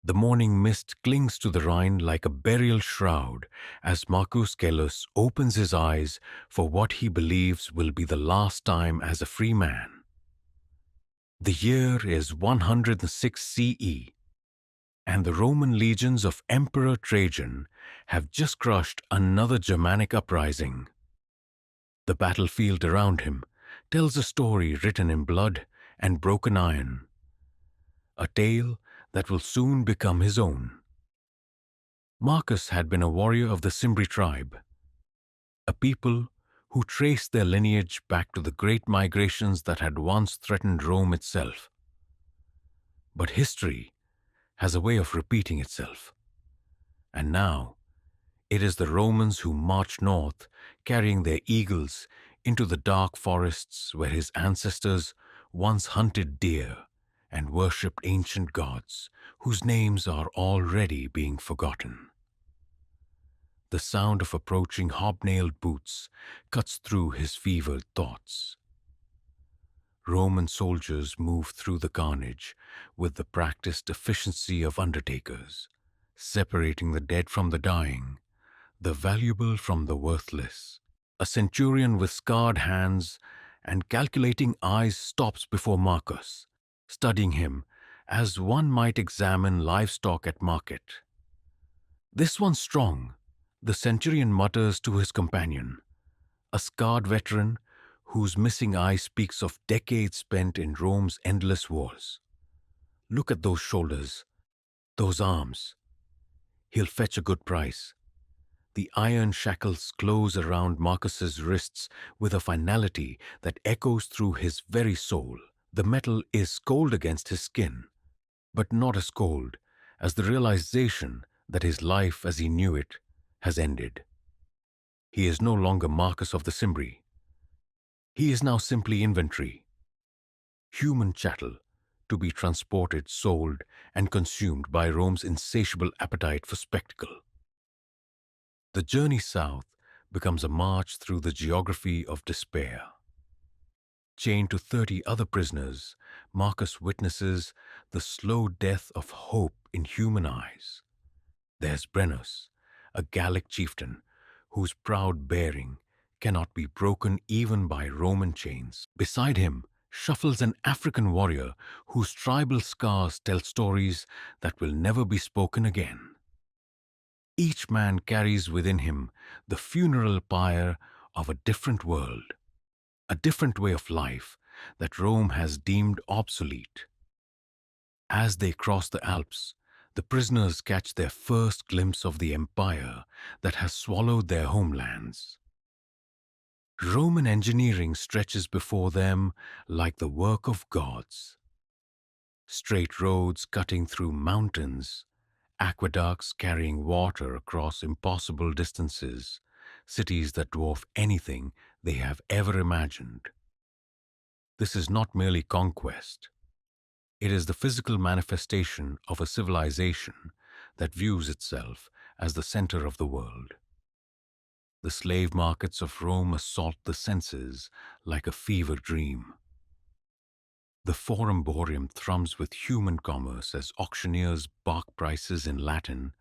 The morning mist clings to the Rhine like a burial shroud as Marcus Gellus opens his eyes for what he believes will be the last time as a free man. The year is 106 CE, and the Roman legions of Emperor Trajan have just crushed another Germanic uprising. The battlefield around him tells a story written in blood and broken iron, a tale that will soon become his own. Marcus had been a warrior of the Cimbri tribe, a people who traced their lineage back to the great migrations that had once threatened Rome itself. But history has a way of repeating itself, and now it is the Romans who march north, carrying their eagles into the dark forests where his ancestors once hunted deer and worshipped ancient gods whose names are already being forgotten. The sound of approaching hobnailed boots cuts through his fevered thoughts. Roman soldiers move through the carnage with the practiced efficiency of undertakers, separating the dead from the dying, the valuable from the worthless. A centurion with scarred hands and calculating eyes stops before Marcus, studying him as one might examine livestock at market. "This one's strong," the centurion mutters to his companion, a scarred veteran whose missing eye speaks of decades spent in Rome's endless wars. "Look at those shoulders, those arms. He'll fetch a good price." The iron shackles close around Marcus's wrists with a finality that echoes through his very soul. The metal is cold against his skin, but not as cold as the realization that his life as he knew it has ended. He is no longer Marcus of the Cimbri. He is now simply inventory, human chattel, to be transported, sold, and consumed by Rome's insatiable appetite for spectacle. The journey south becomes a march through the geography of despair. Chained to 30 other prisoners, Marcus witnesses the slow death of hope in human eyes. There's Brennus, a Gallic chieftain whose proud bearing cannot be broken even by Roman chains. Beside him shuffles an African warrior whose tribal scars tell stories that will never be spoken again. Each man carries within him the funeral pyre of a different world, a different way of life that Rome has deemed obsolete. As they cross the Alps, the prisoners catch their first glimpse of the empire that has swallowed their homelands. Roman engineering stretches before them like the work of gods. Straight roads cutting through mountains, aqueducts carrying water across impossible distances, cities that dwarf anything they have ever imagined. This is not merely conquest. It is the physical manifestation of a civilization that views itself as the center of the world. The slave markets of Rome assault the senses like a fever dream. The Forum Boreum thrums with human commerce as auctioneers bark prices in Latin,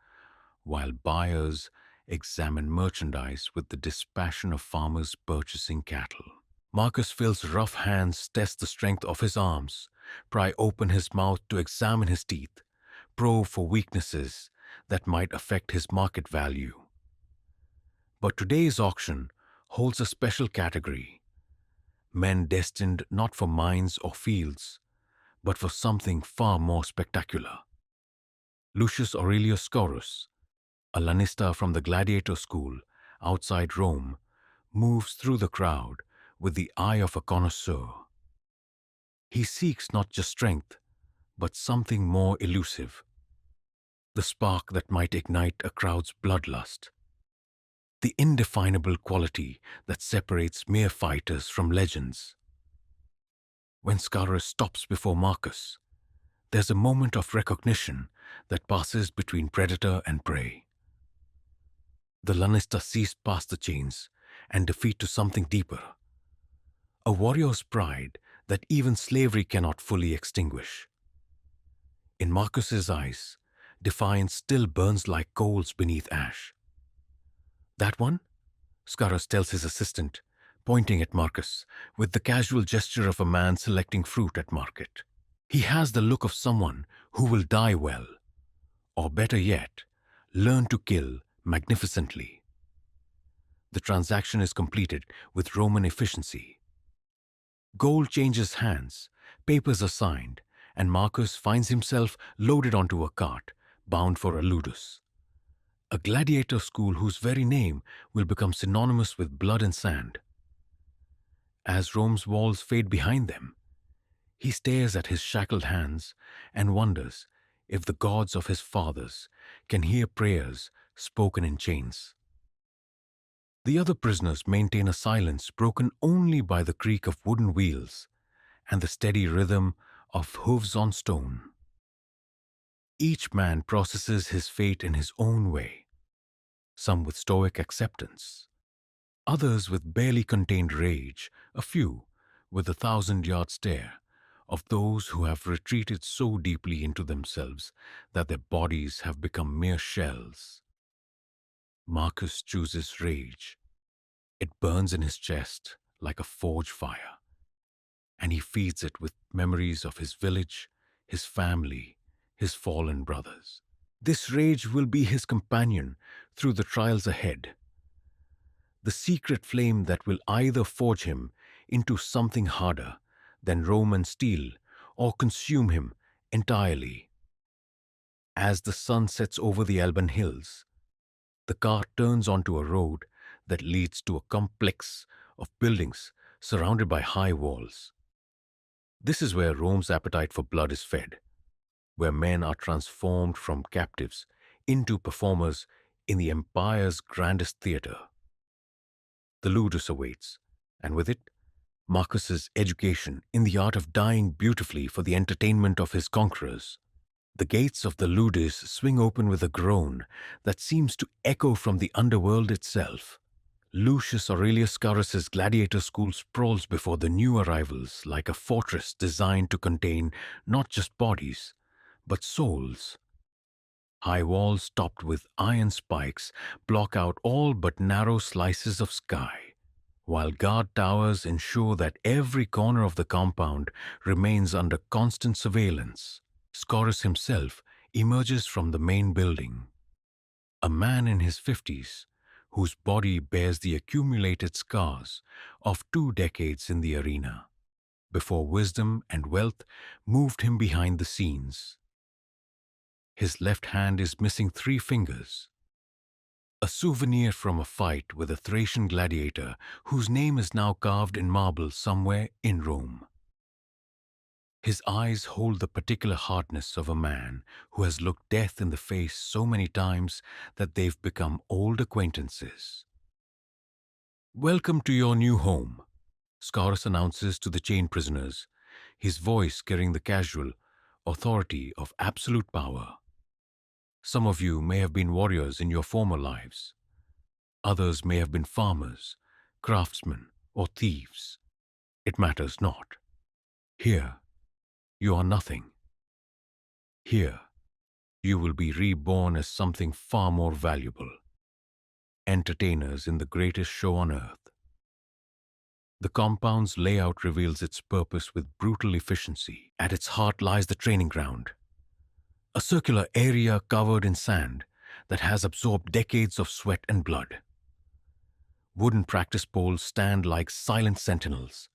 while buyers examine merchandise with the dispassion of farmers purchasing cattle. Marcus Phil's rough hands test the strength of his arms, pry open his mouth to examine his teeth, probe for weaknesses that might affect his market value. But today's auction holds a special category: men destined not for mines or fields, but for something far more spectacular. Lucius Aurelius Scaurus, a lanista from the Gladiator school outside Rome, moves through the crowd with the eye of a connoisseur. He seeks not just strength, but something more elusive, the spark that might ignite a crowd's bloodlust, the indefinable quality that separates mere fighters from legends. When Scaurus stops before Marcus, there's a moment of recognition that passes between predator and prey. The lanista sees past the chains and defeat to something deeper, a warrior's pride that even slavery cannot fully extinguish. In Marcus's eyes, Defiance still burns like coals beneath ash. That one? Scaurus tells his assistant, pointing at Marcus, with the casual gesture of a man selecting fruit at market. He has the look of someone who will die well, or better yet, learn to kill magnificently. The transaction is completed with Roman efficiency. Gold changes hands, papers are signed, and Marcus finds himself loaded onto a cart, bound for Aludus, a gladiator school whose very name will become synonymous with blood and sand. As Rome's walls fade behind them, he stares at his shackled hands and wonders if the gods of his fathers can hear prayers spoken in chains. The other prisoners maintain a silence broken only by the creak of wooden wheels and the steady rhythm of hooves on stone. Each man processes his fate in his own way, some with stoic acceptance, others with barely contained rage, a few with the thousand-yard stare of those who have retreated so deeply into themselves that their bodies have become mere shells. Marcus chooses rage. It burns in his chest like a forge fire, and he feeds it with memories of his village, his family, his fallen brothers. This rage will be his companion through the trials ahead, the secret flame that will either forge him into something harder than Roman steel or consume him entirely. As the sun sets over the Alban hills, the car turns onto a road that leads to a complex of buildings surrounded by high walls. This is where Rome's appetite for blood is fed, where men are transformed from captives into performers in the empire's grandest theater. The ludus awaits, and with it, Marcus's education in the art of dying beautifully for the entertainment of his conquerors. The gates of the ludus swing open with a groan that seems to echo from the underworld itself. Lucius Aurelius Scaurus's gladiator school sprawls before the new arrivals like a fortress designed to contain not just bodies, but souls. High walls topped with iron spikes block out all but narrow slices of sky, while guard towers ensure that every corner of the compound remains under constant surveillance. Scaurus himself emerges from the main building, a man in his 50s whose body bears the accumulated scars of 2 decades in the arena, before wisdom and wealth moved him behind the scenes. His left hand is missing 3 fingers, a souvenir from a fight with a Thracian gladiator whose name is now carved in marble somewhere in Rome. His eyes hold the particular hardness of a man who has looked death in the face so many times that they've become old acquaintances. "Welcome to your new home," Scaurus announces to the chained prisoners, his voice carrying the casual authority of absolute power. Some of you may have been warriors in your former lives. Others may have been farmers, craftsmen, or thieves. It matters not. Here, you are nothing. Here, you will be reborn as something far more valuable. Entertainers in the greatest show on earth. The compound's layout reveals its purpose with brutal efficiency. At its heart lies the training ground, a circular area covered in sand that has absorbed decades of sweat and blood. Wooden practice poles stand like silent sentinels,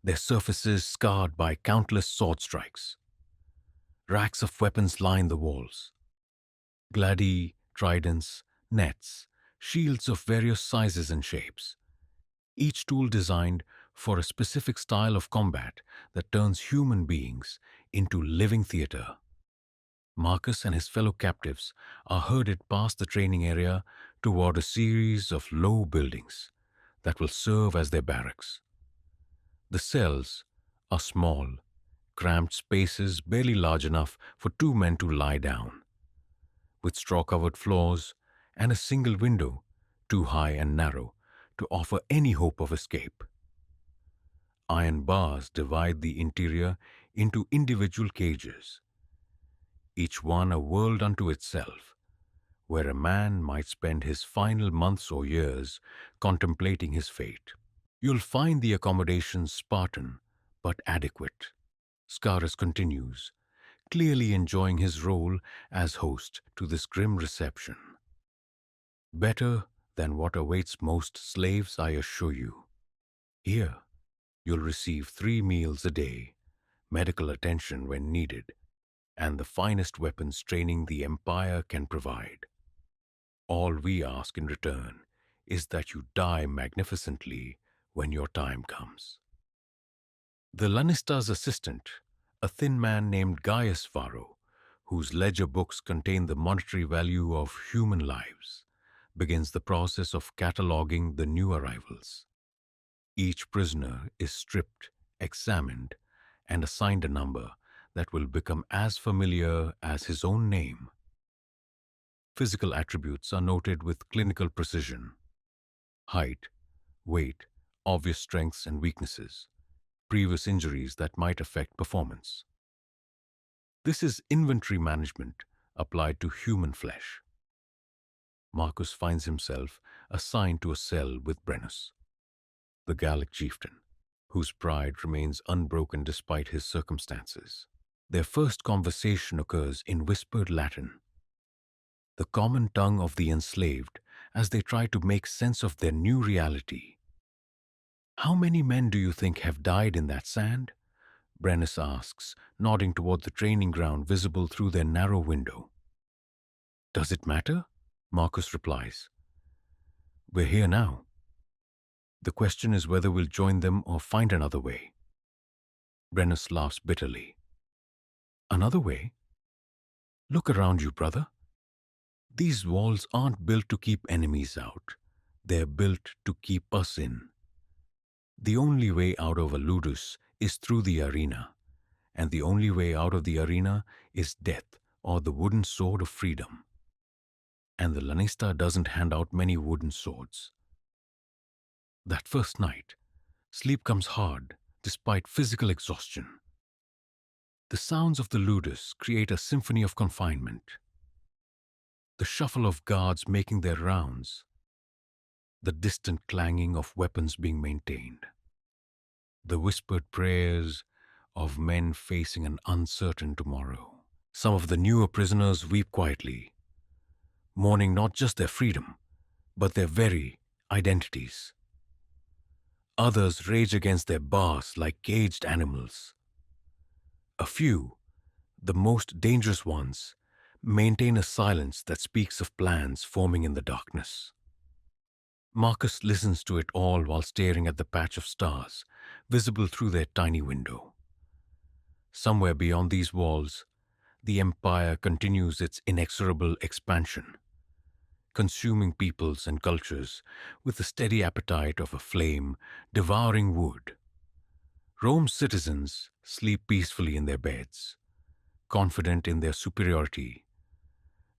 their surfaces scarred by countless sword strikes. Racks of weapons line the walls. Tridents, nets, shields of various sizes and shapes, each tool designed for a specific style of combat that turns human beings into living theater. Marcus and his fellow captives are herded past the training area toward a series of low buildings that will serve as their barracks. The cells are small, cramped spaces barely large enough for 2 men to lie down, with straw-covered floors and a single window, too high and narrow to offer any hope of escape. Iron bars divide the interior into individual cages, each one a world unto itself, where a man might spend his final months or years contemplating his fate. You'll find the accommodations Spartan, but adequate. Scaurus continues, clearly enjoying his role as host to this grim reception. Better than what awaits most slaves, I assure you. Here, you'll receive 3 meals a day, medical attention when needed, and the finest weapons training the Empire can provide. All we ask in return is that you die magnificently when your time comes. The Lannister's assistant, a thin man named Gaius Varro, whose ledger books contain the monetary value of human lives, begins the process of cataloging the new arrivals. Each prisoner is stripped, examined, and assigned a number that will become as familiar as his own name. Physical attributes are noted with clinical precision: height, weight, obvious strengths and weaknesses, previous injuries that might affect performance. This is inventory management applied to human flesh. Marcus finds himself assigned to a cell with Brennus, the Gallic chieftain, whose pride remains unbroken despite his circumstances. Their first conversation occurs in whispered Latin, the common tongue of the enslaved, as they try to make sense of their new reality. "How many men do you think have died in that sand?" Brennus asks, nodding toward the training ground visible through their narrow window. "Does it matter?" Marcus replies. "We're here now. The question is whether we'll join them or find another way." Brennus laughs bitterly. "Another way? Look around you, brother. These walls aren't built to keep enemies out. They're built to keep us in. The only way out of a ludus is through the arena, and the only way out of the arena is death or the wooden sword of freedom. And the Lanista doesn't hand out many wooden swords. That first night, sleep comes hard despite physical exhaustion. The sounds of the ludus create a symphony of confinement. The shuffle of guards making their rounds, the distant clanging of weapons being maintained, the whispered prayers of men facing an uncertain tomorrow. Some of the newer prisoners weep quietly, mourning not just their freedom, but their very identities. Others rage against their bars like caged animals. A few, the most dangerous ones, maintain a silence that speaks of plans forming in the darkness. Marcus listens to it all while staring at the patch of stars visible through their tiny window. Somewhere beyond these walls, the Empire continues its inexorable expansion, consuming peoples and cultures with the steady appetite of a flame devouring wood. Rome's citizens sleep peacefully in their beds, confident in their superiority,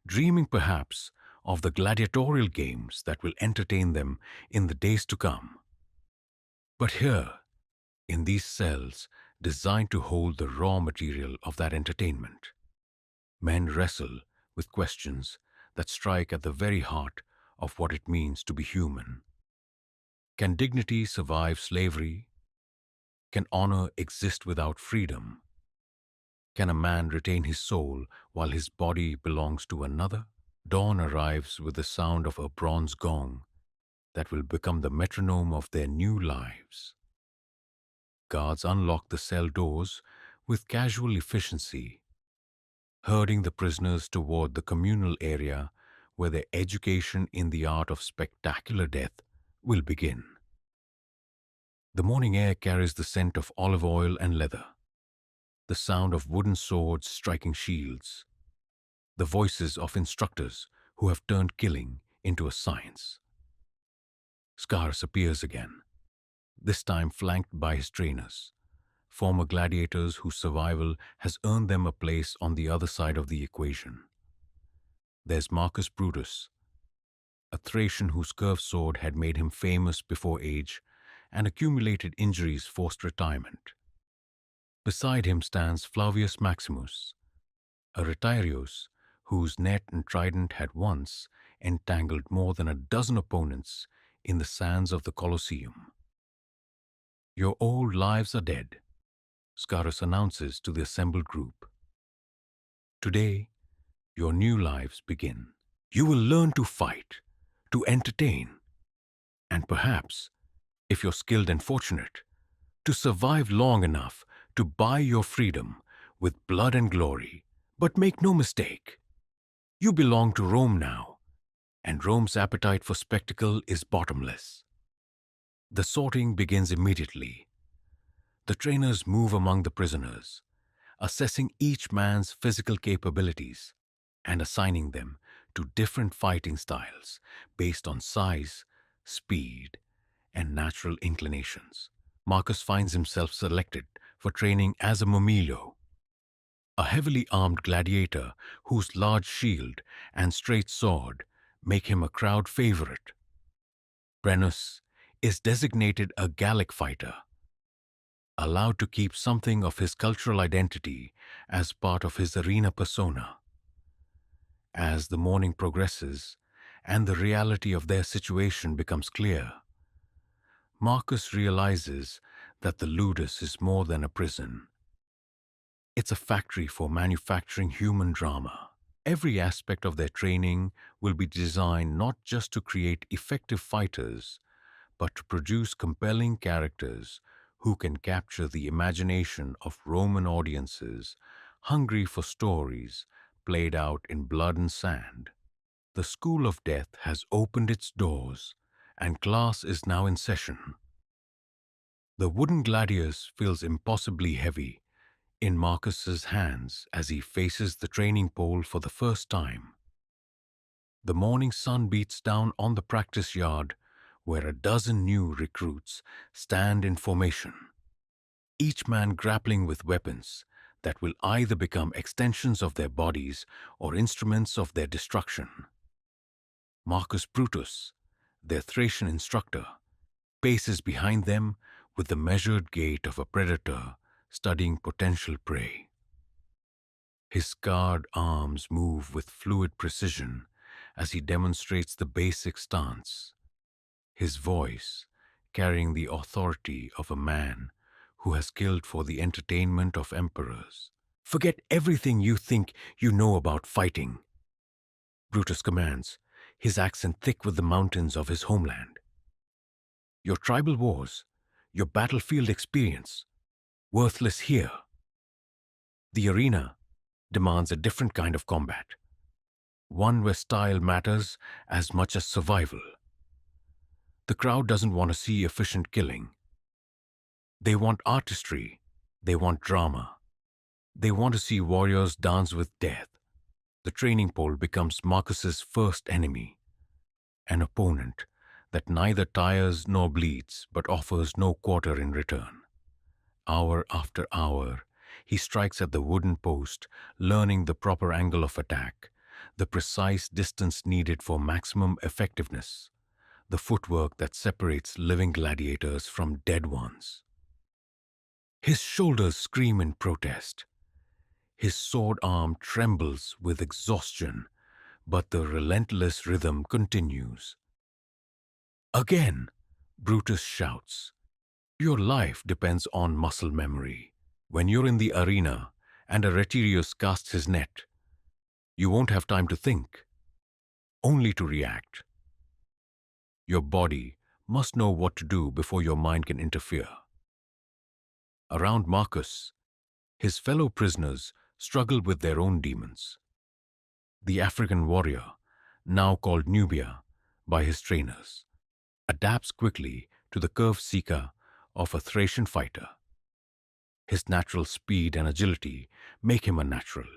dreaming perhaps of the gladiatorial games that will entertain them in the days to come. But here, in these cells designed to hold the raw material of that entertainment, men wrestle with questions that strike at the very heart of what it means to be human. Can dignity survive slavery? Can honor exist without freedom? Can a man retain his soul while his body belongs to another? Dawn arrives with the sound of a bronze gong that will become the metronome of their new lives. Guards unlock the cell doors with casual efficiency, herding the prisoners toward the communal area where their education in the art of spectacular death will begin. The morning air carries the scent of olive oil and leather, the sound of wooden swords striking shields, the voices of instructors who have turned killing into a science. Scaurus appears again, this time flanked by his trainers, former gladiators whose survival has earned them a place on the other side of the equation. There's Marcus Brutus, a Thracian whose curved sword had made him famous before age and accumulated injuries forced retirement. Beside him stands Flavius Maximus, a retirios whose net and trident had once entangled more than a dozen opponents in the sands of the Colosseum. Your old lives are dead, Scarus announces to the assembled group. Today, your new lives begin. You will learn to fight, to entertain, and perhaps, if you're skilled and fortunate, to survive long enough to buy your freedom with blood and glory. But make no mistake, you belong to Rome now, and Rome's appetite for spectacle is bottomless. The sorting begins immediately. The trainers move among the prisoners, assessing each man's physical capabilities and assigning them to different fighting styles based on size, speed, and natural inclinations. Marcus finds himself selected for training as a mumilio, a heavily armed gladiator whose large shield and straight sword make him a crowd favorite. Brennus is designated a Gallic fighter, allowed to keep something of his cultural identity as part of his arena persona. As the morning progresses and the reality of their situation becomes clear, Marcus realizes that the ludus is more than a prison. It's a factory for manufacturing human drama. Every aspect of their training will be designed not just to create effective fighters, but to produce compelling characters who can capture the imagination of Roman audiences hungry for stories played out in blood and sand. The School of Death has opened its doors, and class is now in session. The wooden gladius feels impossibly heavy in Marcus's hands as he faces the training pole for the first time. The morning sun beats down on the practice yard where a dozen new recruits stand in formation, each man grappling with weapons that will either become extensions of their bodies or instruments of their destruction. Marcus Brutus, their Thracian instructor, paces behind them with the measured gait of a predator studying potential prey. His scarred arms move with fluid precision as he demonstrates the basic stance, his voice carrying the authority of a man who has killed for the entertainment of emperors. Forget everything you think you know about fighting, Brutus commands, his accent thick with the mountains of his homeland. Your tribal wars, your battlefield experience, worthless here. The arena demands a different kind of combat, one where style matters as much as survival. The crowd doesn't want to see efficient killing. They want artistry, they want drama. They want to see warriors dance with death. The training pole becomes Marcus's first enemy, an opponent that neither tires nor bleeds but offers no quarter in return. Hour after hour, he strikes at the wooden post, learning the proper angle of attack, the precise distance needed for maximum effectiveness, the footwork that separates living gladiators from dead ones. His shoulders scream in protest. His sword arm trembles with exhaustion, but the relentless rhythm continues. Again, Brutus shouts, your life depends on muscle memory. When you're in the arena and a retirius casts his net, you won't have time to think, only to react. Your body must know what to do before your mind can interfere. Around Marcus, his fellow prisoners struggle with their own demons. The African warrior, now called Nubia by his trainers, adapts quickly to the curve seeker of a Thracian fighter. His natural speed and agility make him a natural,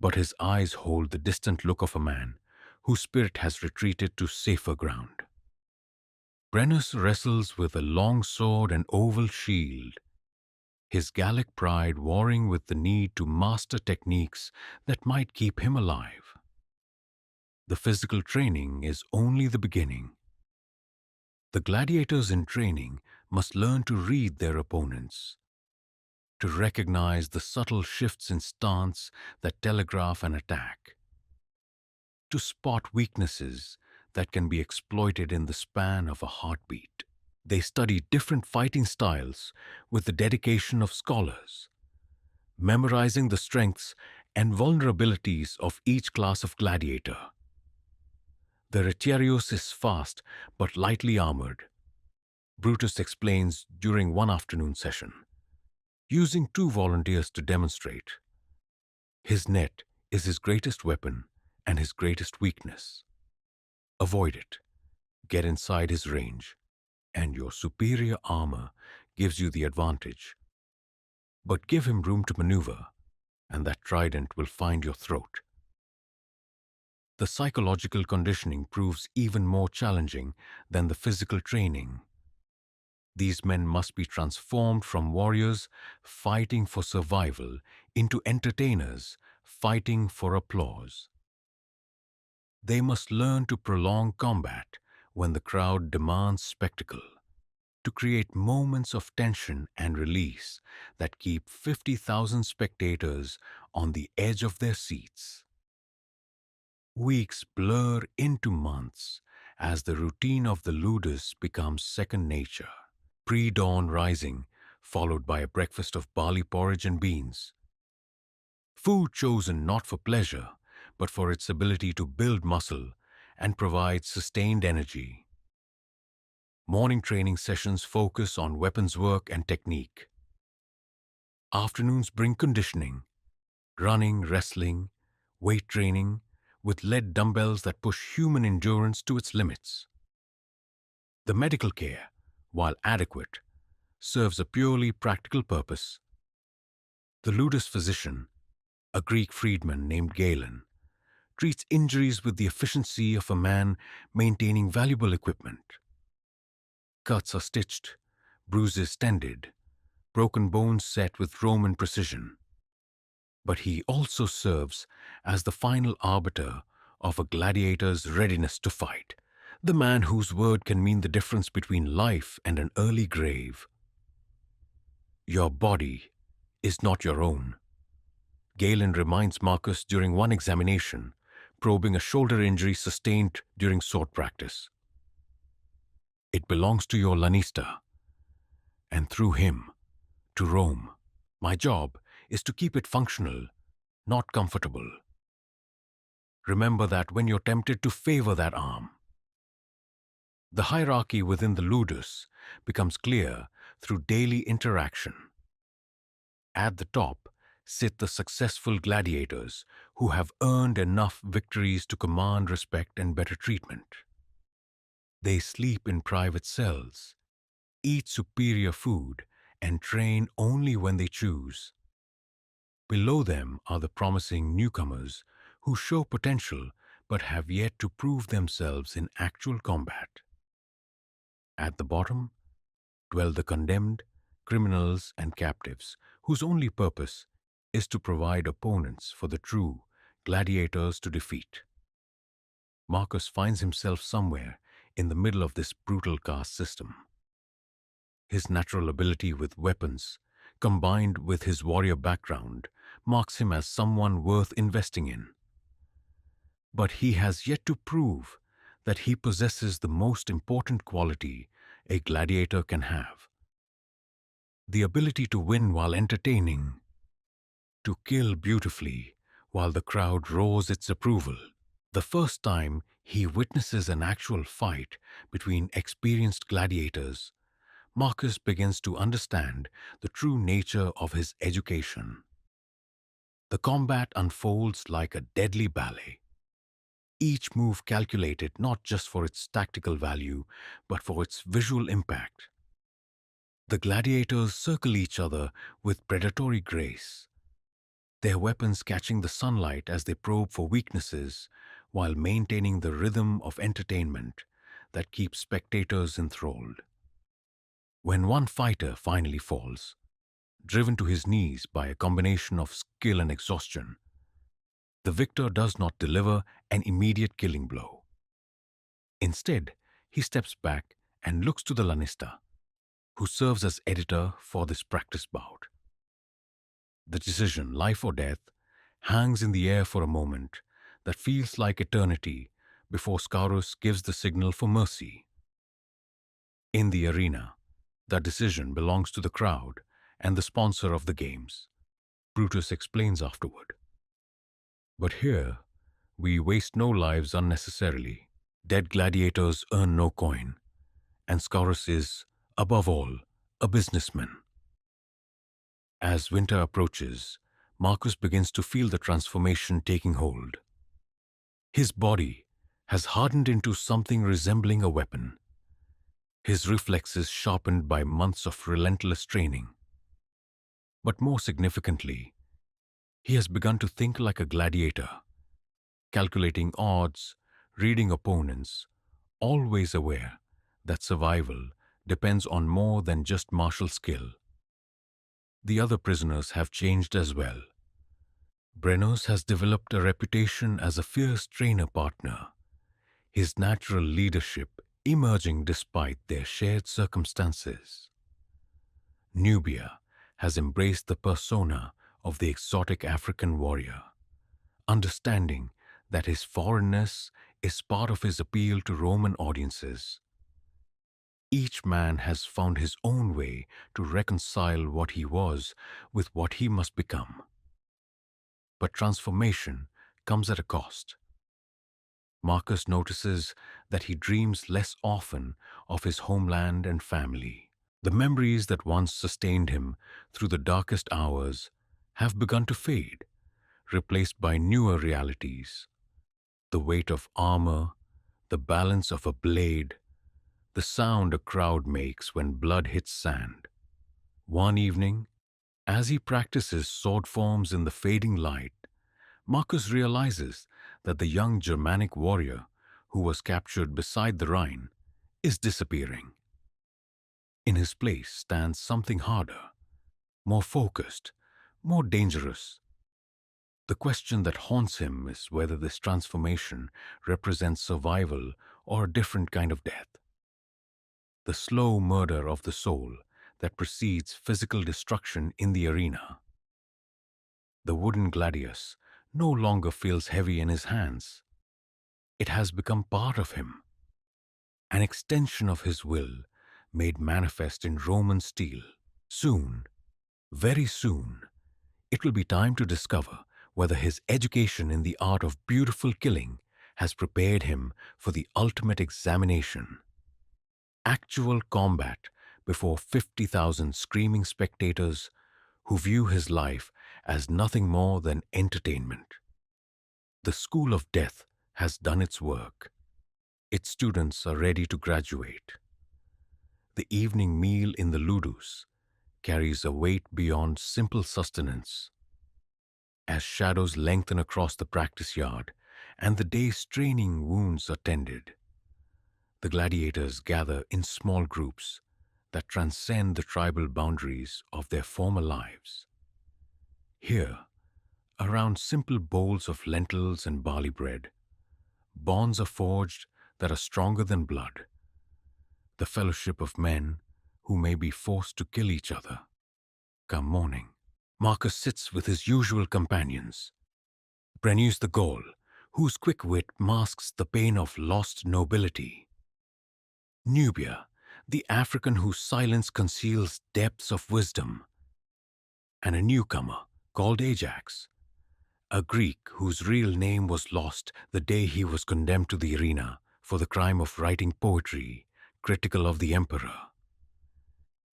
but his eyes hold the distant look of a man whose spirit has retreated to safer ground. Brennus wrestles with a long sword and oval shield, his Gallic pride warring with the need to master techniques that might keep him alive. The physical training is only the beginning. The gladiators in training must learn to read their opponents, to recognize the subtle shifts in stance that telegraph an attack, to spot weaknesses that can be exploited in the span of a heartbeat. They study different fighting styles with the dedication of scholars, memorizing the strengths and vulnerabilities of each class of gladiator. The Retiarius is fast but lightly armored, Brutus explains during one afternoon session, using two volunteers to demonstrate. His net is his greatest weapon and his greatest weakness. Avoid it, get inside his range, and your superior armor gives you the advantage. But give him room to maneuver, and that trident will find your throat. The psychological conditioning proves even more challenging than the physical training. These men must be transformed from warriors fighting for survival into entertainers fighting for applause. They must learn to prolong combat when the crowd demands spectacle, to create moments of tension and release that keep 50,000 spectators on the edge of their seats. Weeks blur into months as the routine of the ludus becomes second nature. Pre-dawn rising, followed by a breakfast of barley porridge and beans. Food chosen not for pleasure, but for its ability to build muscle and provide sustained energy. Morning training sessions focus on weapons work and technique. Afternoons bring conditioning, running, wrestling, weight training, with lead dumbbells that push human endurance to its limits. The medical care, while adequate, serves a purely practical purpose. The ludus physician, a Greek freedman named Galen, treats injuries with the efficiency of a man maintaining valuable equipment. Cuts are stitched, bruises tended, broken bones set with Roman precision. But he also serves as the final arbiter of a gladiator's readiness to fight, the man whose word can mean the difference between life and an early grave. Your body is not your own. Galen reminds Marcus during one examination, probing a shoulder injury sustained during sword practice. It belongs to your lanista, and through him, to Rome. My job is to keep it functional, not comfortable. Remember that when you're tempted to favor that arm. The hierarchy within the ludus becomes clear through daily interaction. At the top sit the successful gladiators who have earned enough victories to command respect and better treatment. They sleep in private cells, eat superior food, and train only when they choose. Below them are the promising newcomers who show potential but have yet to prove themselves in actual combat. At the bottom dwell the condemned, criminals, and captives whose only purpose is to provide opponents for the true gladiators to defeat. Marcus finds himself somewhere in the middle of this brutal caste system. His natural ability with weapons, combined with his warrior background, marks him as someone worth investing in. But he has yet to prove that he possesses the most important quality a gladiator can have: the ability to win while entertaining, to kill beautifully while the crowd roars its approval. The first time he witnesses an actual fight between experienced gladiators, Marcus begins to understand the true nature of his education. The combat unfolds like a deadly ballet, each move calculated not just for its tactical value, but for its visual impact. The gladiators circle each other with predatory grace, their weapons catching the sunlight as they probe for weaknesses while maintaining the rhythm of entertainment that keeps spectators enthralled. When one fighter finally falls, driven to his knees by a combination of skill and exhaustion, the victor does not deliver an immediate killing blow. Instead, he steps back and looks to the lanista, who serves as editor for this practice bout. The decision, life or death, hangs in the air for a moment that feels like eternity before Scaurus gives the signal for mercy. In the arena, that decision belongs to the crowd and the sponsor of the games, Brutus explains afterward. But here, we waste no lives unnecessarily. Dead gladiators earn no coin, and Scaurus is, above all, a businessman. As winter approaches, Marcus begins to feel the transformation taking hold. His body has hardened into something resembling a weapon, his reflexes sharpened by months of relentless training. But more significantly, he has begun to think like a gladiator, calculating odds, reading opponents, always aware that survival depends on more than just martial skill. The other prisoners have changed as well. Brenos has developed a reputation as a fierce trainer partner, his natural leadership emerging despite their shared circumstances. Nubia has embraced the persona of the exotic African warrior, understanding that his foreignness is part of his appeal to Roman audiences. Each man has found his own way to reconcile what he was with what he must become. But transformation comes at a cost. Marcus notices that he dreams less often of his homeland and family. The memories that once sustained him through the darkest hours have begun to fade, replaced by newer realities. The weight of armor, the balance of a blade, the sound a crowd makes when blood hits sand. One evening, as he practices sword forms in the fading light, Marcus realizes that the young Germanic warrior who was captured beside the Rhine is disappearing. In his place stands something harder, more focused, more dangerous. The question that haunts him is whether this transformation represents survival or a different kind of death. The slow murder of the soul that precedes physical destruction in the arena. The wooden gladius no longer feels heavy in his hands. It has become part of him, an extension of his will made manifest in Roman steel. Soon, very soon, it will be time to discover whether his education in the art of beautiful killing has prepared him for the ultimate examination. Actual combat before 50,000 screaming spectators who view his life as nothing more than entertainment. The School of Death has done its work. Its students are ready to graduate. The evening meal in the ludus carries a weight beyond simple sustenance. As shadows lengthen across the practice yard and the day's training wounds are tended, the gladiators gather in small groups that transcend the tribal boundaries of their former lives. Here, around simple bowls of lentils and barley bread, bonds are forged that are stronger than blood, the fellowship of men who may be forced to kill each other. Come morning, Marcus sits with his usual companions. Brennus the Gaul, whose quick wit masks the pain of lost nobility. Nubia, the African whose silence conceals depths of wisdom. And a newcomer called Ajax, a Greek whose real name was lost the day he was condemned to the arena for the crime of writing poetry critical of the emperor.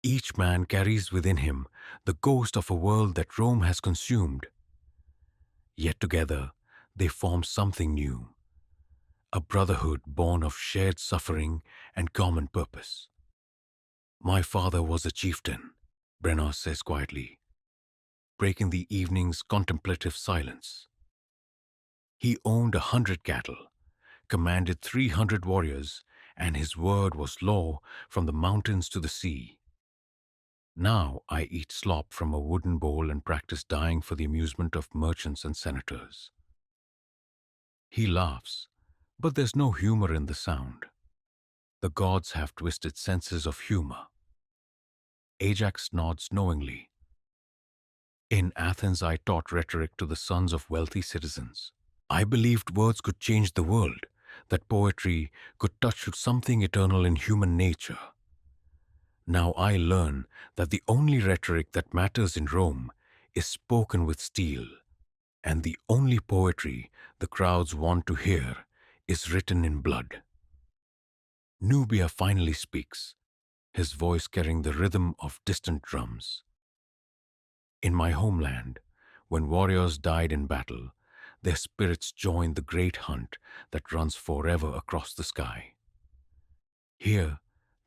Each man carries within him the ghost of a world that Rome has consumed. Yet together they form something new, a brotherhood born of shared suffering and common purpose. My father was a chieftain, Brenos says quietly, breaking the evening's contemplative silence. He owned 100 cattle, commanded 300 warriors, and his word was law from the mountains to the sea. Now I eat slop from a wooden bowl and practice dying for the amusement of merchants and senators. He laughs, but there's no humor in the sound. The gods have twisted senses of humor. Ajax nods knowingly. In Athens, I taught rhetoric to the sons of wealthy citizens. I believed words could change the world, that poetry could touch something eternal in human nature. Now I learn that the only rhetoric that matters in Rome is spoken with steel, and the only poetry the crowds want to hear is written in blood. Nubia finally speaks, his voice carrying the rhythm of distant drums. In my homeland, when warriors died in battle, their spirits joined the great hunt that runs forever across the sky. Here,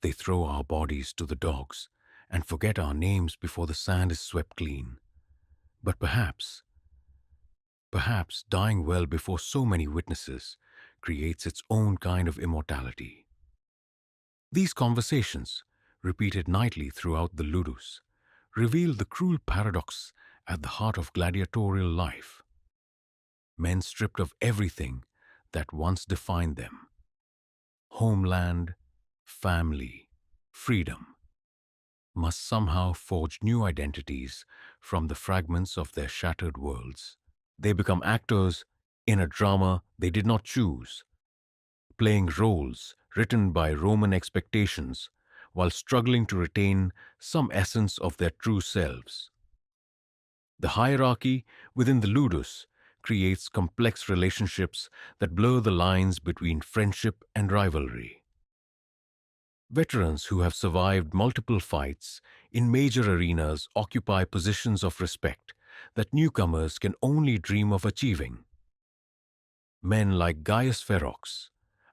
they throw our bodies to the dogs and forget our names before the sand is swept clean. But perhaps dying well before so many witnesses creates its own kind of immortality. These conversations, repeated nightly throughout the Ludus, reveal the cruel paradox at the heart of gladiatorial life. Men stripped of everything that once defined them: homeland, family, freedom, must somehow forge new identities from the fragments of their shattered worlds. They become actors in a drama they did not choose, playing roles written by Roman expectations while struggling to retain some essence of their true selves. The hierarchy within the ludus creates complex relationships that blur the lines between friendship and rivalry. Veterans who have survived multiple fights in major arenas occupy positions of respect that newcomers can only dream of achieving. Men like Gaius Ferox,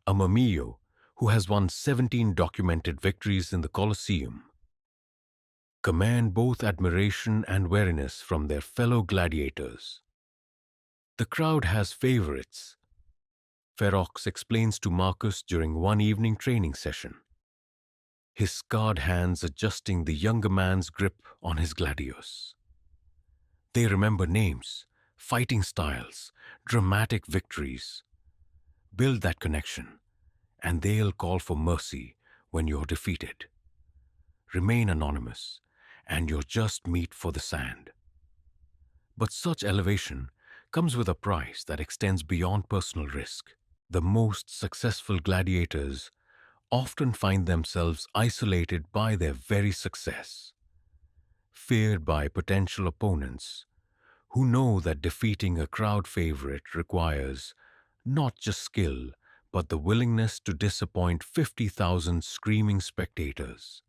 a Mamillo who has won 17 documented victories in the Colosseum, command both admiration and wariness from their fellow gladiators. The crowd has favorites, Ferox explains to Marcus during one evening training session, his scarred hands adjusting the younger man's grip on his gladius. They remember names, fighting styles, dramatic victories. Build that connection, and they'll call for mercy when you're defeated. Remain anonymous, and you're just meat for the sand. But such elevation comes with a price that extends beyond personal risk. The most successful gladiators often find themselves isolated by their very success, feared by potential opponents who know that defeating a crowd favorite requires not just skill, but the willingness to disappoint 50,000 screaming spectators.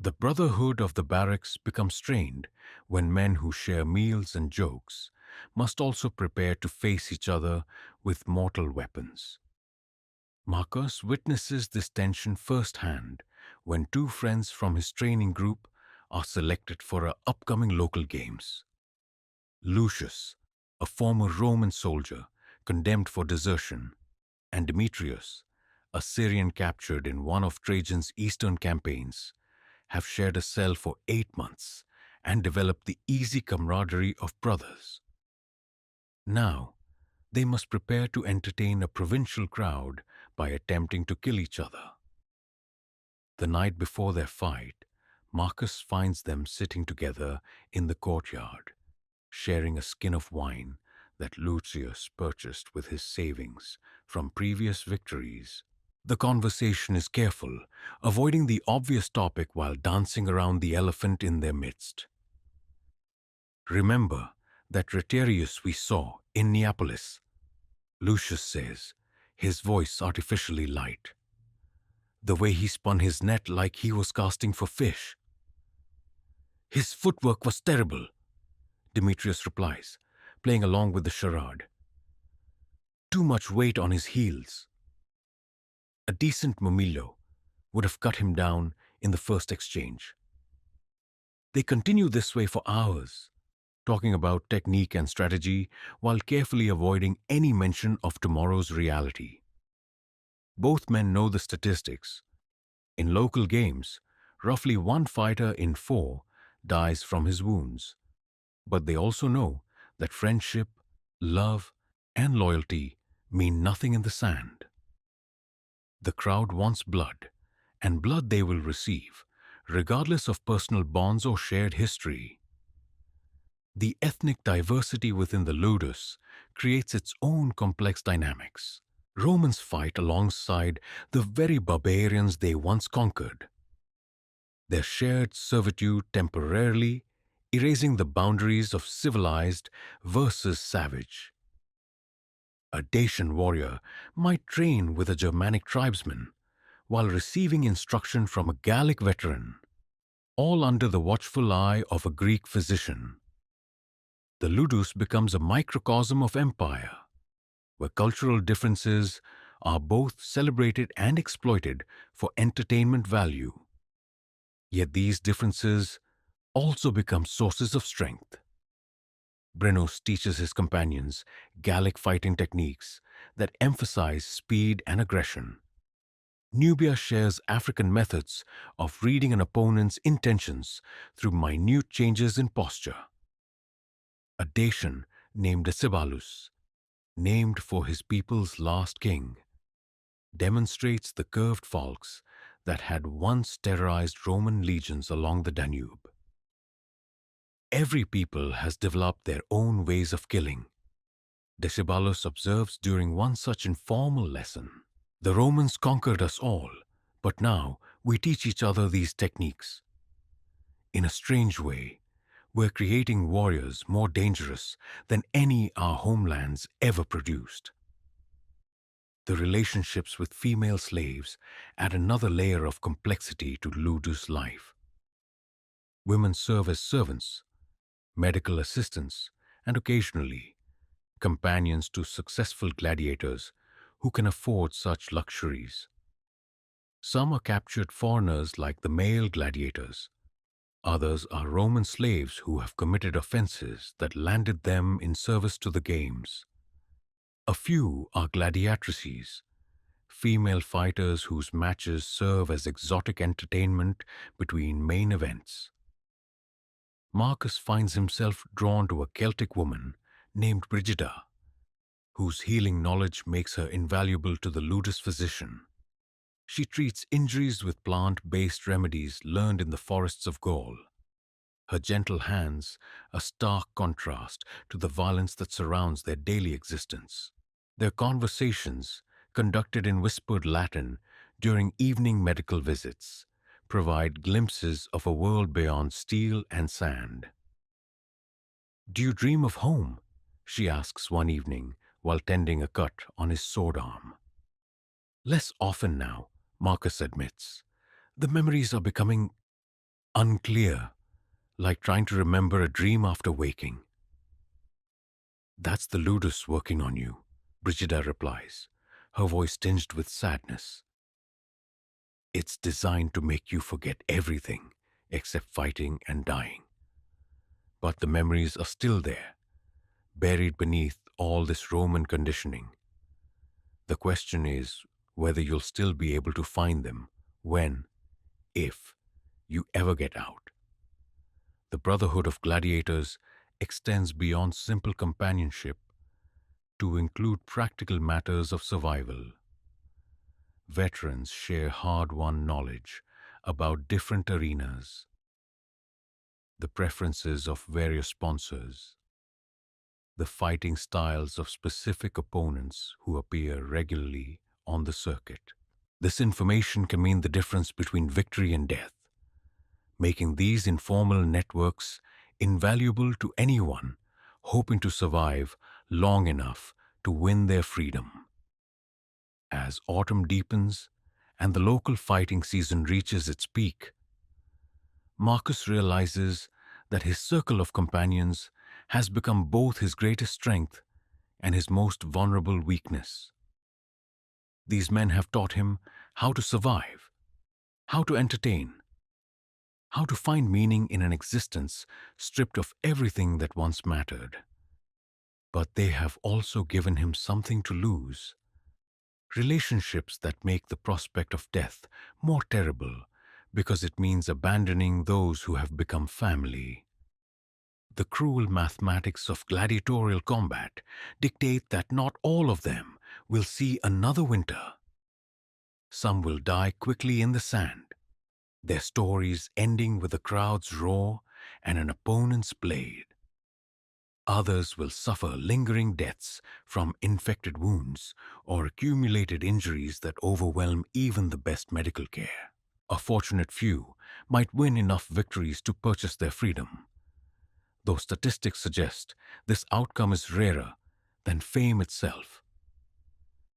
The brotherhood of the barracks becomes strained when men who share meals and jokes must also prepare to face each other with mortal weapons. Marcus witnesses this tension firsthand when two friends from his training group are selected for upcoming local games. Lucius, a former Roman soldier condemned for desertion, and Demetrius, a Syrian captured in one of Trajan's eastern campaigns, have shared a cell for 8 months and developed the easy camaraderie of brothers. Now, they must prepare to entertain a provincial crowd by attempting to kill each other. The night before their fight, Marcus finds them sitting together in the courtyard, sharing a skin of wine that Lucius purchased with his savings from previous victories. The conversation is careful, avoiding the obvious topic while dancing around the elephant in their midst. Remember that Retiarius we saw in Neapolis, Lucius says, his voice artificially light. The way he spun his net like he was casting for fish. His footwork was terrible, Demetrius replies, playing along with the charade. Too much weight on his heels. A decent Mamillo would have cut him down in the first exchange. They continue this way for hours, talking about technique and strategy while carefully avoiding any mention of tomorrow's reality. Both men know the statistics. In local games, roughly one fighter in 4 dies from his wounds. But they also know that friendship, love, and loyalty mean nothing in the sand. The crowd wants blood, and blood they will receive, regardless of personal bonds or shared history. The ethnic diversity within the ludus creates its own complex dynamics. Romans fight alongside the very barbarians they once conquered. Their shared servitude temporarily erasing the boundaries of civilized versus savage. A Dacian warrior might train with a Germanic tribesman while receiving instruction from a Gallic veteran, all under the watchful eye of a Greek physician. The ludus becomes a microcosm of empire, where cultural differences are both celebrated and exploited for entertainment value. Yet these differences also become sources of strength. Brenos teaches his companions Gallic fighting techniques that emphasize speed and aggression. Nubia shares African methods of reading an opponent's intentions through minute changes in posture. A Dacian named Decebalus, named for his people's last king, demonstrates the curved falx that had once terrorized Roman legions along the Danube. Every people has developed their own ways of killing. Decebalus observes during one such informal lesson. The Romans conquered us all, but now we teach each other these techniques. In a strange way, we're creating warriors more dangerous than any our homelands ever produced. The relationships with female slaves add another layer of complexity to Ludus life. Women serve as servants, medical assistants, and occasionally companions to successful gladiators who can afford such luxuries. Some are captured foreigners like the male gladiators. Others are Roman slaves who have committed offenses that landed them in service to the games. A few are gladiatrices, female fighters whose matches serve as exotic entertainment between main events. Marcus finds himself drawn to a Celtic woman named Brigida, whose healing knowledge makes her invaluable to the ludus physician. She treats injuries with plant-based remedies learned in the forests of Gaul. Her gentle hands, a stark contrast to the violence that surrounds their daily existence. Their conversations, conducted in whispered Latin during evening medical visits, provide glimpses of a world beyond steel and sand. "Do you dream of home?" she asks one evening while tending a cut on his sword arm. "Less often now," Marcus admits. "The memories are becoming unclear, like trying to remember a dream after waking." "That's the ludus working on you," Brigida replies, her voice tinged with sadness. "It's designed to make you forget everything except fighting and dying. But the memories are still there, buried beneath all this Roman conditioning. The question is whether you'll still be able to find them when, if, you ever get out." The brotherhood of gladiators extends beyond simple companionship to include practical matters of survival. Veterans share hard-won knowledge about different arenas, the preferences of various sponsors, the fighting styles of specific opponents who appear regularly on the circuit. This information can mean the difference between victory and death, making these informal networks invaluable to anyone hoping to survive long enough to win their freedom. As autumn deepens and the local fighting season reaches its peak, Marcus realizes that his circle of companions has become both his greatest strength and his most vulnerable weakness. These men have taught him how to survive, how to entertain, how to find meaning in an existence stripped of everything that once mattered. But they have also given him something to lose, relationships that make the prospect of death more terrible because it means abandoning those who have become family. The cruel mathematics of gladiatorial combat dictate that not all of them will see another winter. Some will die quickly in the sand, their stories ending with a crowd's roar and an opponent's blade. Others will suffer lingering deaths from infected wounds or accumulated injuries that overwhelm even the best medical care. A fortunate few might win enough victories to purchase their freedom, though statistics suggest this outcome is rarer than fame itself.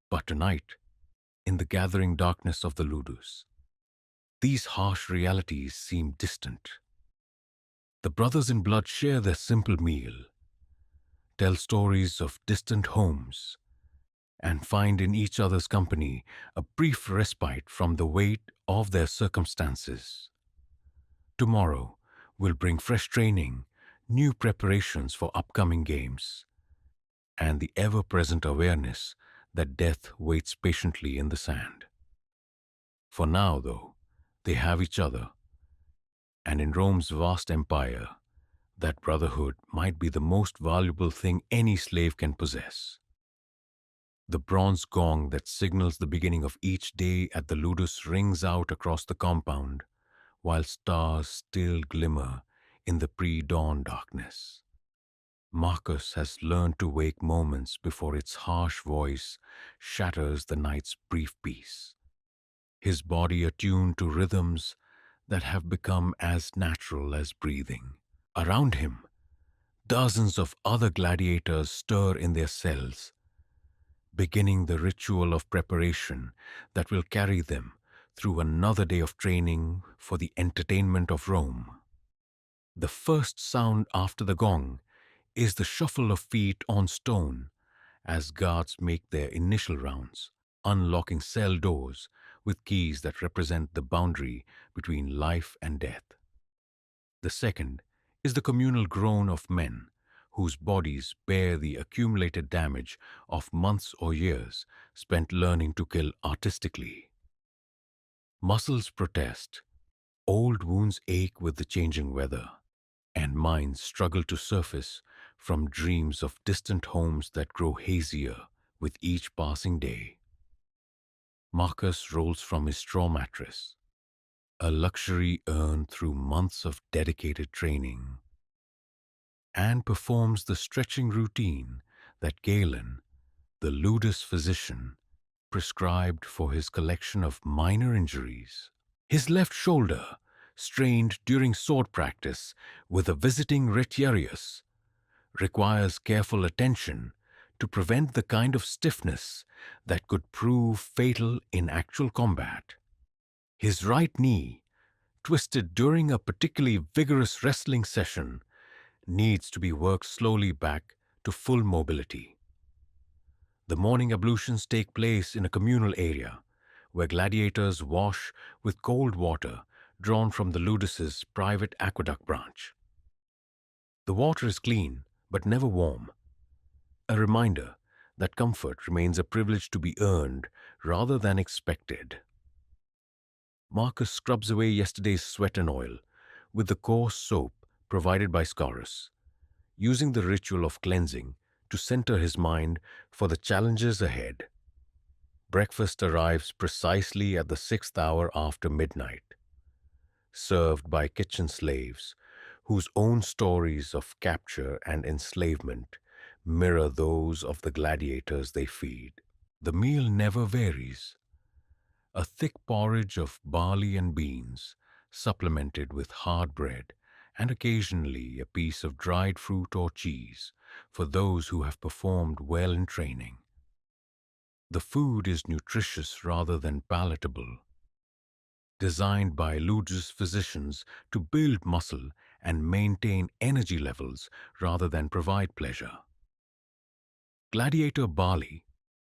But tonight, in the gathering darkness of the Ludus, these harsh realities seem distant. The brothers in blood share their simple meal, tell stories of distant homes, and find in each other's company a brief respite from the weight of their circumstances. Tomorrow will bring fresh training, new preparations for upcoming games, and the ever-present awareness that death waits patiently in the sand. For now, though, they have each other, and in Rome's vast empire, that brotherhood might be the most valuable thing any slave can possess. The bronze gong that signals the beginning of each day at the Ludus rings out across the compound, while stars still glimmer in the pre-dawn darkness. Marcus has learned to wake moments before its harsh voice shatters the night's brief peace. His body attuned to rhythms that have become as natural as breathing. Around him, dozens of other gladiators stir in their cells, beginning the ritual of preparation that will carry them through another day of training for the entertainment of Rome. The first sound after the gong is the shuffle of feet on stone as guards make their initial rounds, unlocking cell doors with keys that represent the boundary between life and death. The second is the communal groan of men whose bodies bear the accumulated damage of months or years spent learning to kill artistically. Muscles protest, old wounds ache with the changing weather, and minds struggle to surface from dreams of distant homes that grow hazier with each passing day. Marcus rolls from his straw mattress, a luxury earned through months of dedicated training, and performs the stretching routine that Galen, the Ludus physician, prescribed for his collection of minor injuries. His left shoulder, strained during sword practice with a visiting retiarius, requires careful attention to prevent the kind of stiffness that could prove fatal in actual combat. His right knee, twisted during a particularly vigorous wrestling session, needs to be worked slowly back to full mobility. The morning ablutions take place in a communal area where gladiators wash with cold water drawn from the Ludus's private aqueduct branch. The water is clean but never warm, a reminder that comfort remains a privilege to be earned rather than expected. Marcus scrubs away yesterday's sweat and oil with the coarse soap provided by Scaurus, using the ritual of cleansing to center his mind for the challenges ahead. Breakfast arrives precisely at the 6th hour after midnight, served by kitchen slaves whose own stories of capture and enslavement mirror those of the gladiators they feed. The meal never varies. A thick porridge of barley and beans, supplemented with hard bread, and occasionally a piece of dried fruit or cheese for those who have performed well in training. The food is nutritious rather than palatable, designed by Ludus physicians to build muscle and maintain energy levels rather than provide pleasure. Gladiator barley,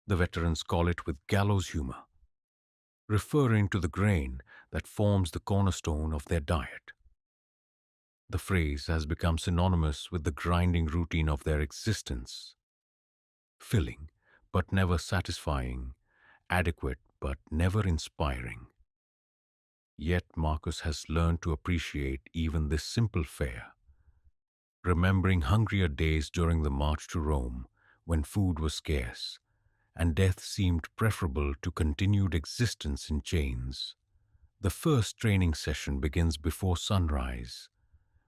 the veterans call it with gallows humor, referring to the grain that forms the cornerstone of their diet. The phrase has become synonymous with the grinding routine of their existence, filling but never satisfying, adequate but never inspiring. Yet Marcus has learned to appreciate even this simple fare, remembering hungrier days during the march to Rome when food was scarce and death seemed preferable to continued existence in chains. The first training session begins before sunrise,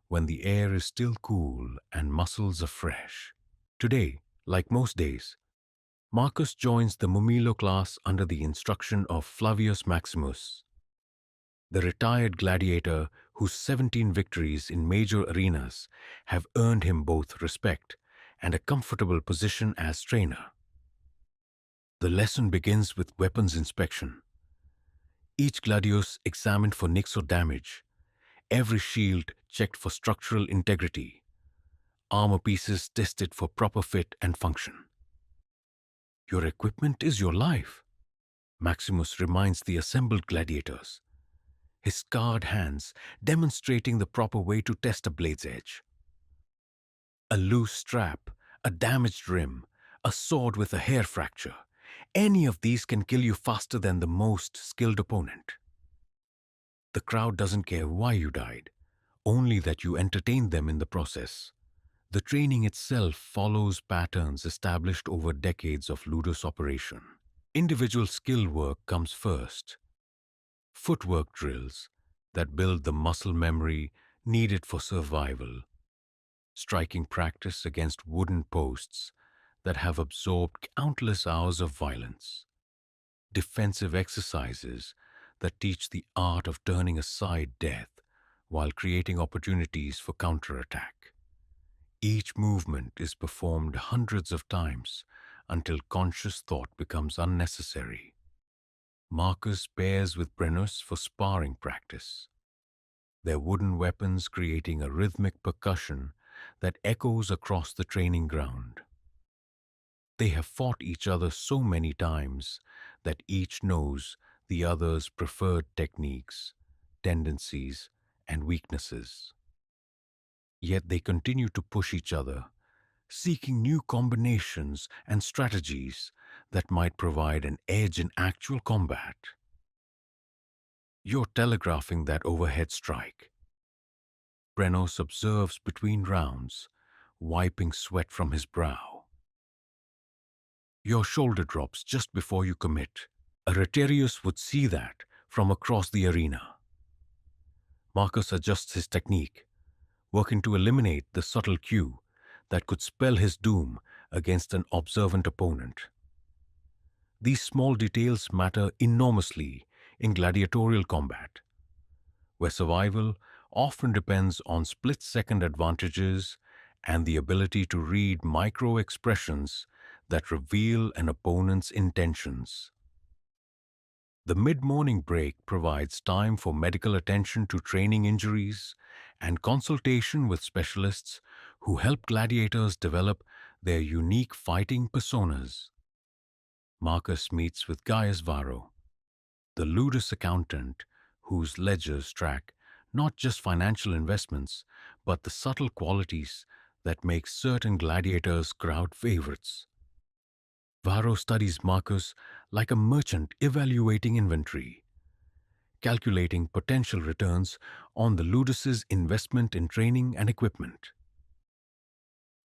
when the air is still cool and muscles are fresh. Today, like most days, Marcus joins the Mumilo class under the instruction of Flavius Maximus, the retired gladiator whose 17 victories in major arenas have earned him both respect and a comfortable position as trainer. The lesson begins with weapons inspection. Each gladius examined for nicks or damage, every shield checked for structural integrity, armor pieces tested for proper fit and function. Your equipment is your life, Maximus reminds the assembled gladiators, his scarred hands demonstrating the proper way to test a blade's edge. A loose strap, a damaged rim, a sword with a hair fracture, any of these can kill you faster than the most skilled opponent. The crowd doesn't care why you died, only that you entertained them in the process. The training itself follows patterns established over decades of ludus operation. Individual skill work comes first. Footwork drills that build the muscle memory needed for survival. Striking practice against wooden posts that have absorbed countless hours of violence. Defensive exercises that teach the art of turning aside death while creating opportunities for counterattack. Each movement is performed hundreds of times until conscious thought becomes unnecessary. Marcus pairs with Brennus for sparring practice, their wooden weapons creating a rhythmic percussion that echoes across the training ground. They have fought each other so many times that each knows the other's preferred techniques, tendencies, and weaknesses. Yet they continue to push each other, seeking new combinations and strategies that might provide an edge in actual combat. You're telegraphing that overhead strike. Brenos observes between rounds, wiping sweat from his brow. Your shoulder drops just before you commit. A Retiarius would see that from across the arena. Marcus adjusts his technique, working to eliminate the subtle cue that could spell his doom against an observant opponent. These small details matter enormously in gladiatorial combat, where survival often depends on split-second advantages and the ability to read micro-expressions that reveal an opponent's intentions. The mid-morning break provides time for medical attention to training injuries and consultation with specialists who help gladiators develop their unique fighting personas. Marcus meets with Gaius Varro, the ludus accountant whose ledgers track not just financial investments, but the subtle qualities that make certain gladiators crowd favorites. Varro studies Marcus like a merchant evaluating inventory, calculating potential returns on the ludus's investment in training and equipment.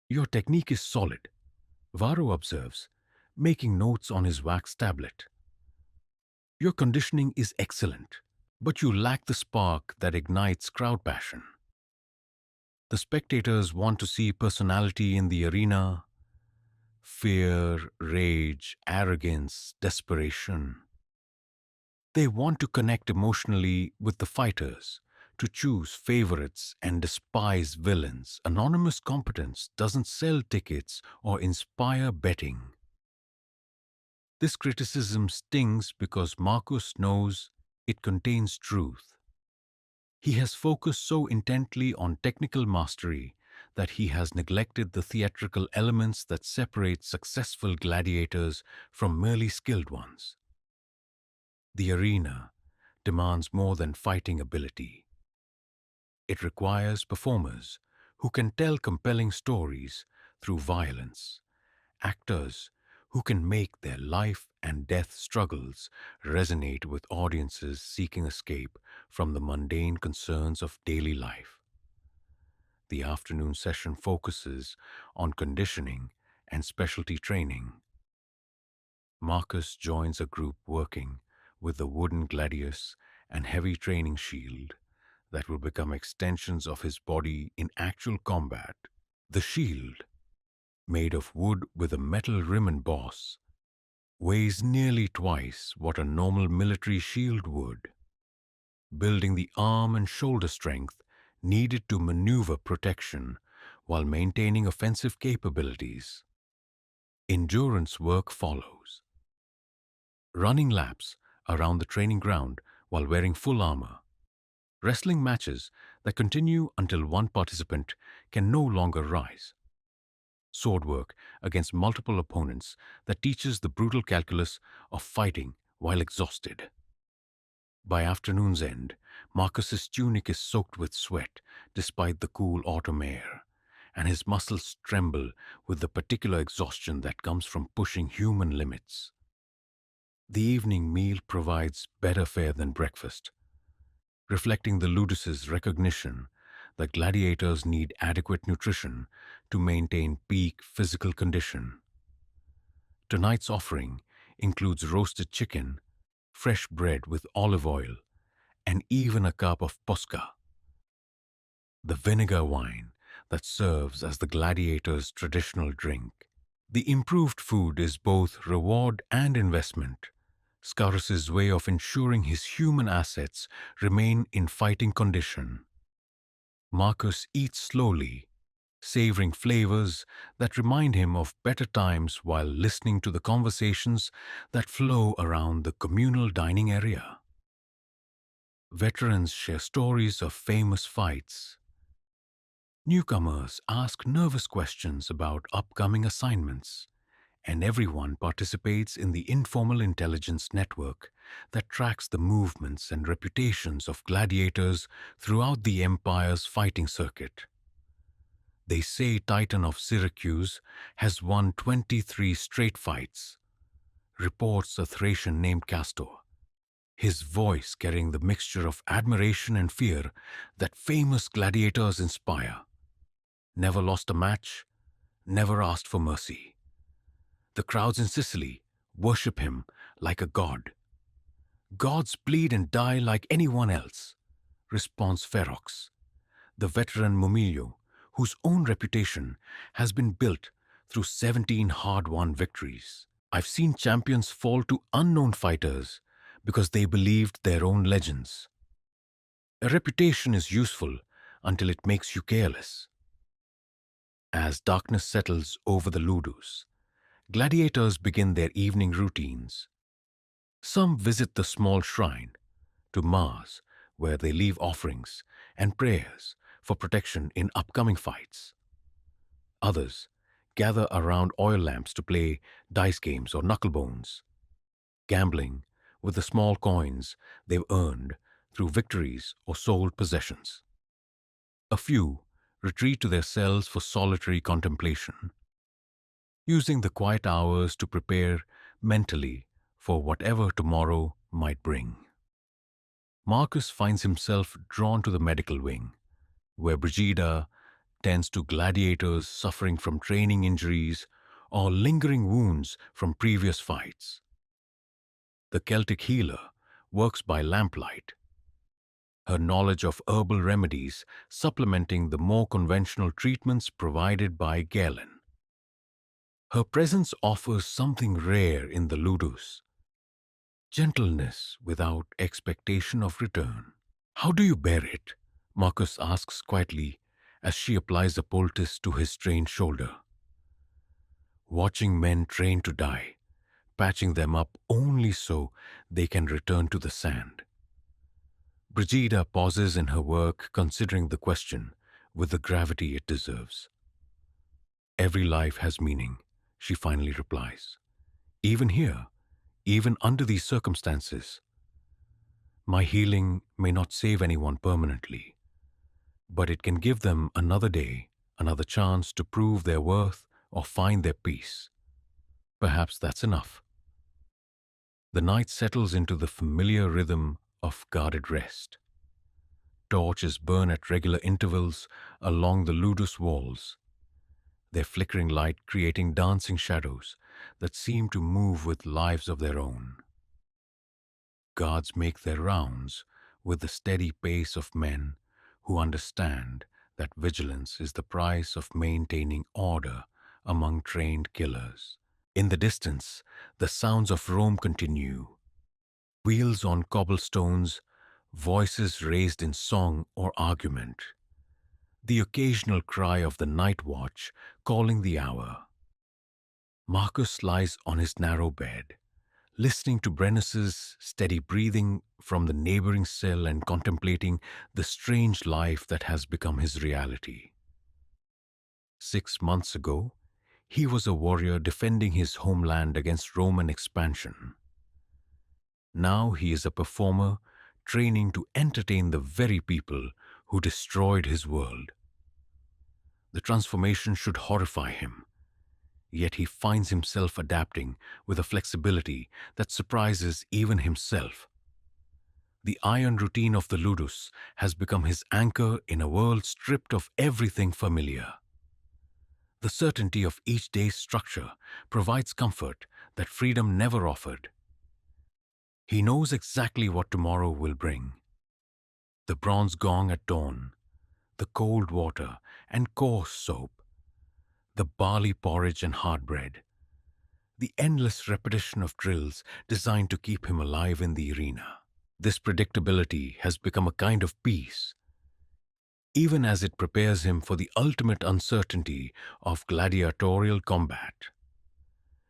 Your technique is solid, Varro observes, making notes on his wax tablet. Your conditioning is excellent, but you lack the spark that ignites crowd passion. The spectators want to see personality in the arena, fear, rage, arrogance, desperation. They want to connect emotionally with the fighters, to choose favorites and despise villains. Anonymous competence doesn't sell tickets or inspire betting. This criticism stings because Marcus knows it contains truth. He has focused so intently on technical mastery that he has neglected the theatrical elements that separate successful gladiators from merely skilled ones. The arena demands more than fighting ability. It requires performers who can tell compelling stories through violence, actors who can make their life and death struggles resonate with audiences seeking escape from the mundane concerns of daily life. The afternoon session focuses on conditioning and specialty training. Marcus joins a group working with the wooden gladius and heavy training shield that will become extensions of his body in actual combat. The shield, made of wood with a metal rim and boss, weighs nearly twice what a normal military shield would, building the arm and shoulder strength needed to maneuver protection while maintaining offensive capabilities. Endurance work follows. Running laps around the training ground while wearing full armor. Wrestling matches that continue until one participant can no longer rise. Sword work against multiple opponents that teaches the brutal calculus of fighting while exhausted. By afternoon's end, Marcus's tunic is soaked with sweat despite the cool autumn air, and his muscles tremble with the particular exhaustion that comes from pushing human limits. The evening meal provides better fare than breakfast, reflecting the Ludus's recognition that gladiators need adequate nutrition to maintain peak physical condition. Tonight's offering includes roasted chicken, fresh bread with olive oil, and even a cup of posca, the vinegar wine that serves as the gladiator's traditional drink. The improved food is both reward and investment, Scaurus's way of ensuring his human assets remain in fighting condition. Marcus eats slowly, savoring flavors that remind him of better times while listening to the conversations that flow around the communal dining area. Veterans share stories of famous fights. Newcomers ask nervous questions about upcoming assignments, and everyone participates in the informal intelligence network that tracks the movements and reputations of gladiators throughout the empire's fighting circuit. They say Titan of Syracuse has won 23 straight fights, reports a Thracian named Castor, his voice carrying the mixture of admiration and fear that famous gladiators inspire. Never lost a match, never asked for mercy. The crowds in Sicily worship him like a god. Gods bleed and die like anyone else, responds Ferox, the veteran Mumilio, whose own reputation has been built through 17 hard-won victories. I've seen champions fall to unknown fighters because they believed their own legends. A reputation is useful until it makes you careless. As darkness settles over the Ludus, gladiators begin their evening routines. Some visit the small shrine to Mars, where they leave offerings and prayers for protection in upcoming fights. Others gather around oil lamps to play dice games or knucklebones, gambling with the small coins they've earned through victories or sold possessions. A few retreat to their cells for solitary contemplation, using the quiet hours to prepare mentally for whatever tomorrow might bring. Marcus finds himself drawn to the medical wing, where Brigida tends to gladiators suffering from training injuries or lingering wounds from previous fights. The Celtic healer works by lamplight, her knowledge of herbal remedies supplementing the more conventional treatments provided by Galen. Her presence offers something rare in the Ludus: gentleness without expectation of return. "How do you bear it?" Marcus asks quietly as she applies a poultice to his strained shoulder. "Watching men train to die, patching them up only so they can return to the sand." Brigida pauses in her work, considering the question with the gravity it deserves. "Every life has meaning," she finally replies. "Even here, even under these circumstances. My healing may not save anyone permanently, but it can give them another day, another chance to prove their worth or find their peace. Perhaps that's enough." The night settles into the familiar rhythm of guarded rest. Torches burn at regular intervals along the Ludus walls, their flickering light creating dancing shadows that seem to move with lives of their own. Guards make their rounds with the steady pace of men who understand that vigilance is the price of maintaining order among trained killers. In the distance, the sounds of Rome continue. Wheels on cobblestones, voices raised in song or argument. The occasional cry of the night watch calling the hour. Marcus lies on his narrow bed, listening to Brennus's steady breathing from the neighboring cell and contemplating the strange life that has become his reality. 6 months ago, he was a warrior defending his homeland against Roman expansion. Now he is a performer training to entertain the very people who destroyed his world. The transformation should horrify him, yet he finds himself adapting with a flexibility that surprises even himself. The iron routine of the ludus has become his anchor in a world stripped of everything familiar. The certainty of each day's structure provides comfort that freedom never offered. He knows exactly what tomorrow will bring. The bronze gong at dawn, the cold water and coarse soap, the barley porridge and hard bread, the endless repetition of drills designed to keep him alive in the arena. This predictability has become a kind of peace, even as it prepares him for the ultimate uncertainty of gladiatorial combat.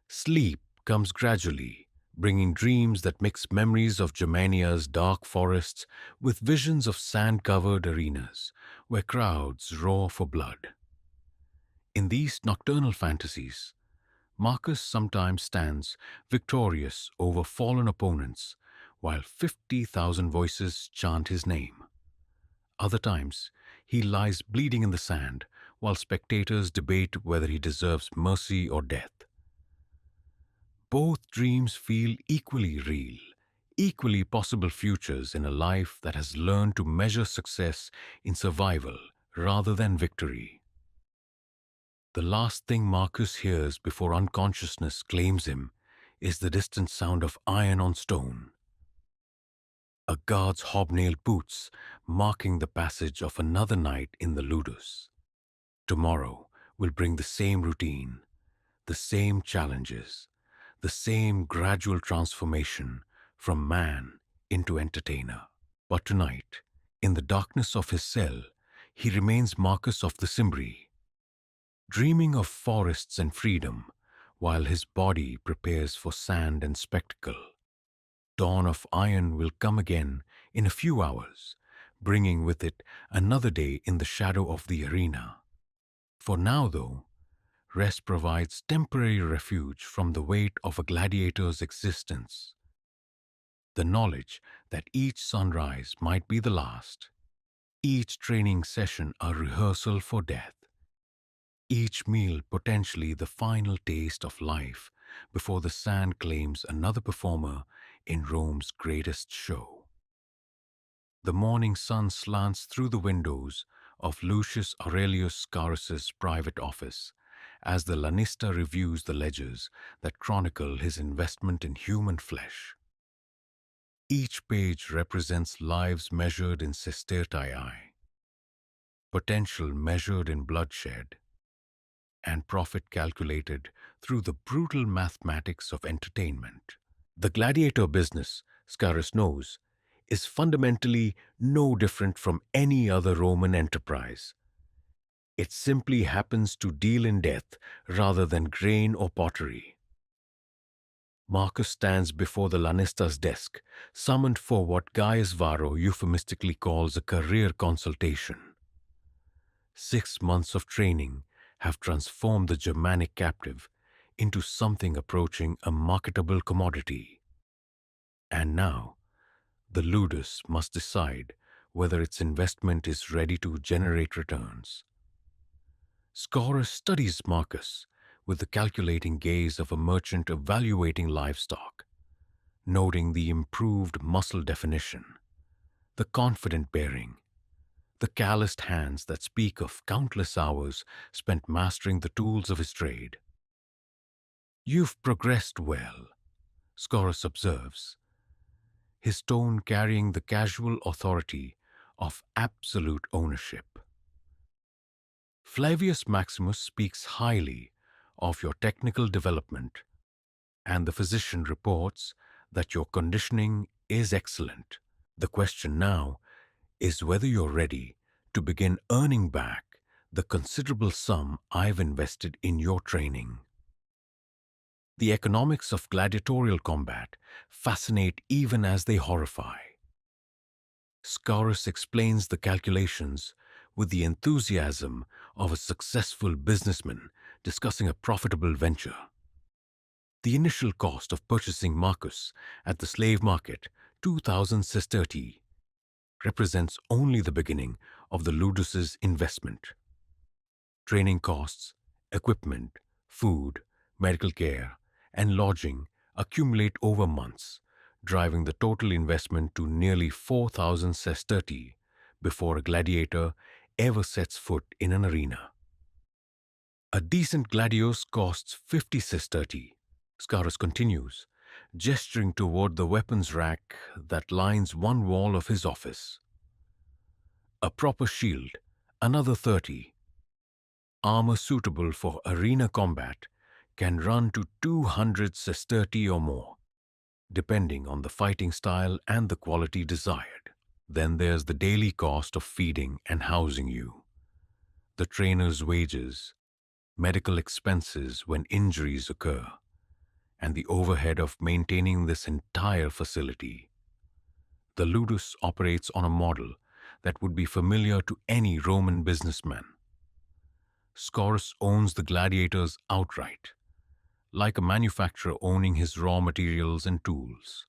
Sleep comes gradually, bringing dreams that mix memories of Germania's dark forests with visions of sand-covered arenas where crowds roar for blood. In these nocturnal fantasies, Marcus sometimes stands victorious over fallen opponents while 50,000 voices chant his name. Other times, he lies bleeding in the sand while spectators debate whether he deserves mercy or death. Both dreams feel equally real, equally possible futures in a life that has learned to measure success in survival rather than victory. The last thing Marcus hears before unconsciousness claims him is the distant sound of iron on stone. A guard's hobnailed boots marking the passage of another night in the ludus. Tomorrow will bring the same routine, the same challenges, the same gradual transformation from man into entertainer. But tonight, in the darkness of his cell, he remains Marcus of the Cimbri, dreaming of forests and freedom, while his body prepares for sand and spectacle. Dawn of iron will come again in a few hours, bringing with it another day in the shadow of the arena. For now, though, rest provides temporary refuge from the weight of a gladiator's existence. The knowledge that each sunrise might be the last, each training session a rehearsal for death, each meal potentially the final taste of life before the sand claims another performer in Rome's greatest show. The morning sun slants through the windows of Lucius Aurelius Scaurus's private office as the Lanista reviews the ledgers that chronicle his investment in human flesh. Each page represents lives measured in sestertii, potential measured in bloodshed, and profit calculated through the brutal mathematics of entertainment. The gladiator business, Scaurus knows, is fundamentally no different from any other Roman enterprise. It simply happens to deal in death rather than grain or pottery. Marcus stands before the Lanista's desk, summoned for what Gaius Varro euphemistically calls a career consultation. 6 months of training have transformed the Germanic captive into something approaching a marketable commodity. And now, the ludus must decide whether its investment is ready to generate returns. Scaurus studies Marcus with the calculating gaze of a merchant evaluating livestock, noting the improved muscle definition, the confident bearing, the calloused hands that speak of countless hours spent mastering the tools of his trade. "You've progressed well," Scaurus observes. his tone carrying the casual authority of absolute ownership. Flavius Maximus speaks highly of your technical development, and the physician reports that your conditioning is excellent. The question now is whether you're ready to begin earning back the considerable sum I've invested in your training. The economics of gladiatorial combat fascinate even as they horrify. Scaurus explains the calculations with the enthusiasm of a successful businessman discussing a profitable venture. The initial cost of purchasing Marcus at the slave market, 2,000 sestertii, represents only the beginning of the Ludus's investment. Training costs, equipment, food, medical care, and lodging accumulate over months, driving the total investment to nearly 4,000 sestertii before a gladiator ever sets foot in an arena. A decent gladios costs 50 sestertii, Scaurus continues, gesturing toward the weapons rack that lines one wall of his office. A proper shield, another 30. Armor suitable for arena combat can run to 200 sestertii or more, depending on the fighting style and the quality desired. Then there's the daily cost of feeding and housing you, the trainer's wages, medical expenses when injuries occur, and the overhead of maintaining this entire facility. The Ludus operates on a model that would be familiar to any Roman businessman. Scaurus owns the gladiators outright, like a manufacturer owning his raw materials and tools.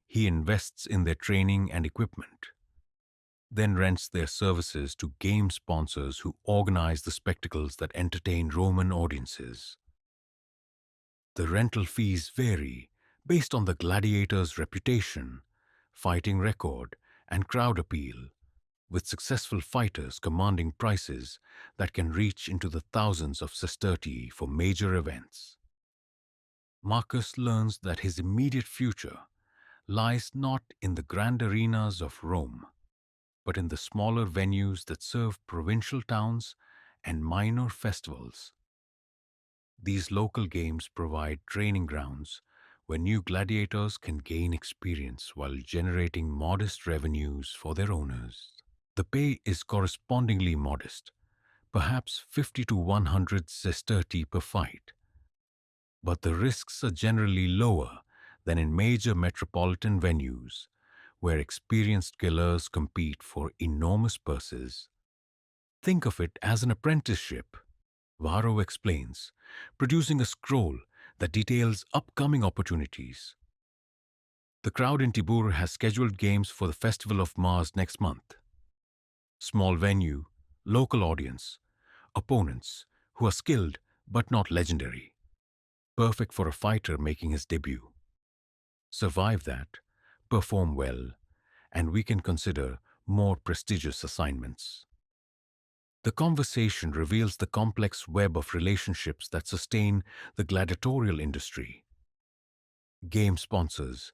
He invests in their training and equipment, then rents their services to game sponsors who organize the spectacles that entertain Roman audiences. The rental fees vary based on the gladiator's reputation, fighting record, and crowd appeal, with successful fighters commanding prices that can reach into the thousands of sestertii for major events. Marcus learns that his immediate future lies not in the grand arenas of Rome, but in the smaller venues that serve provincial towns and minor festivals. These local games provide training grounds where new gladiators can gain experience while generating modest revenues for their owners. The pay is correspondingly modest, perhaps 50 to 100 sestertii per fight, but the risks are generally lower than in major metropolitan venues, where experienced killers compete for enormous purses. Think of it as an apprenticeship, Varro explains, producing a scroll that details upcoming opportunities. The crowd in Tibur has scheduled games for the Festival of Mars next month. Small venue, local audience, opponents who are skilled but not legendary. Perfect for a fighter making his debut. Survive that, perform well, and we can consider more prestigious assignments. The conversation reveals the complex web of relationships that sustain the gladiatorial industry. Game sponsors,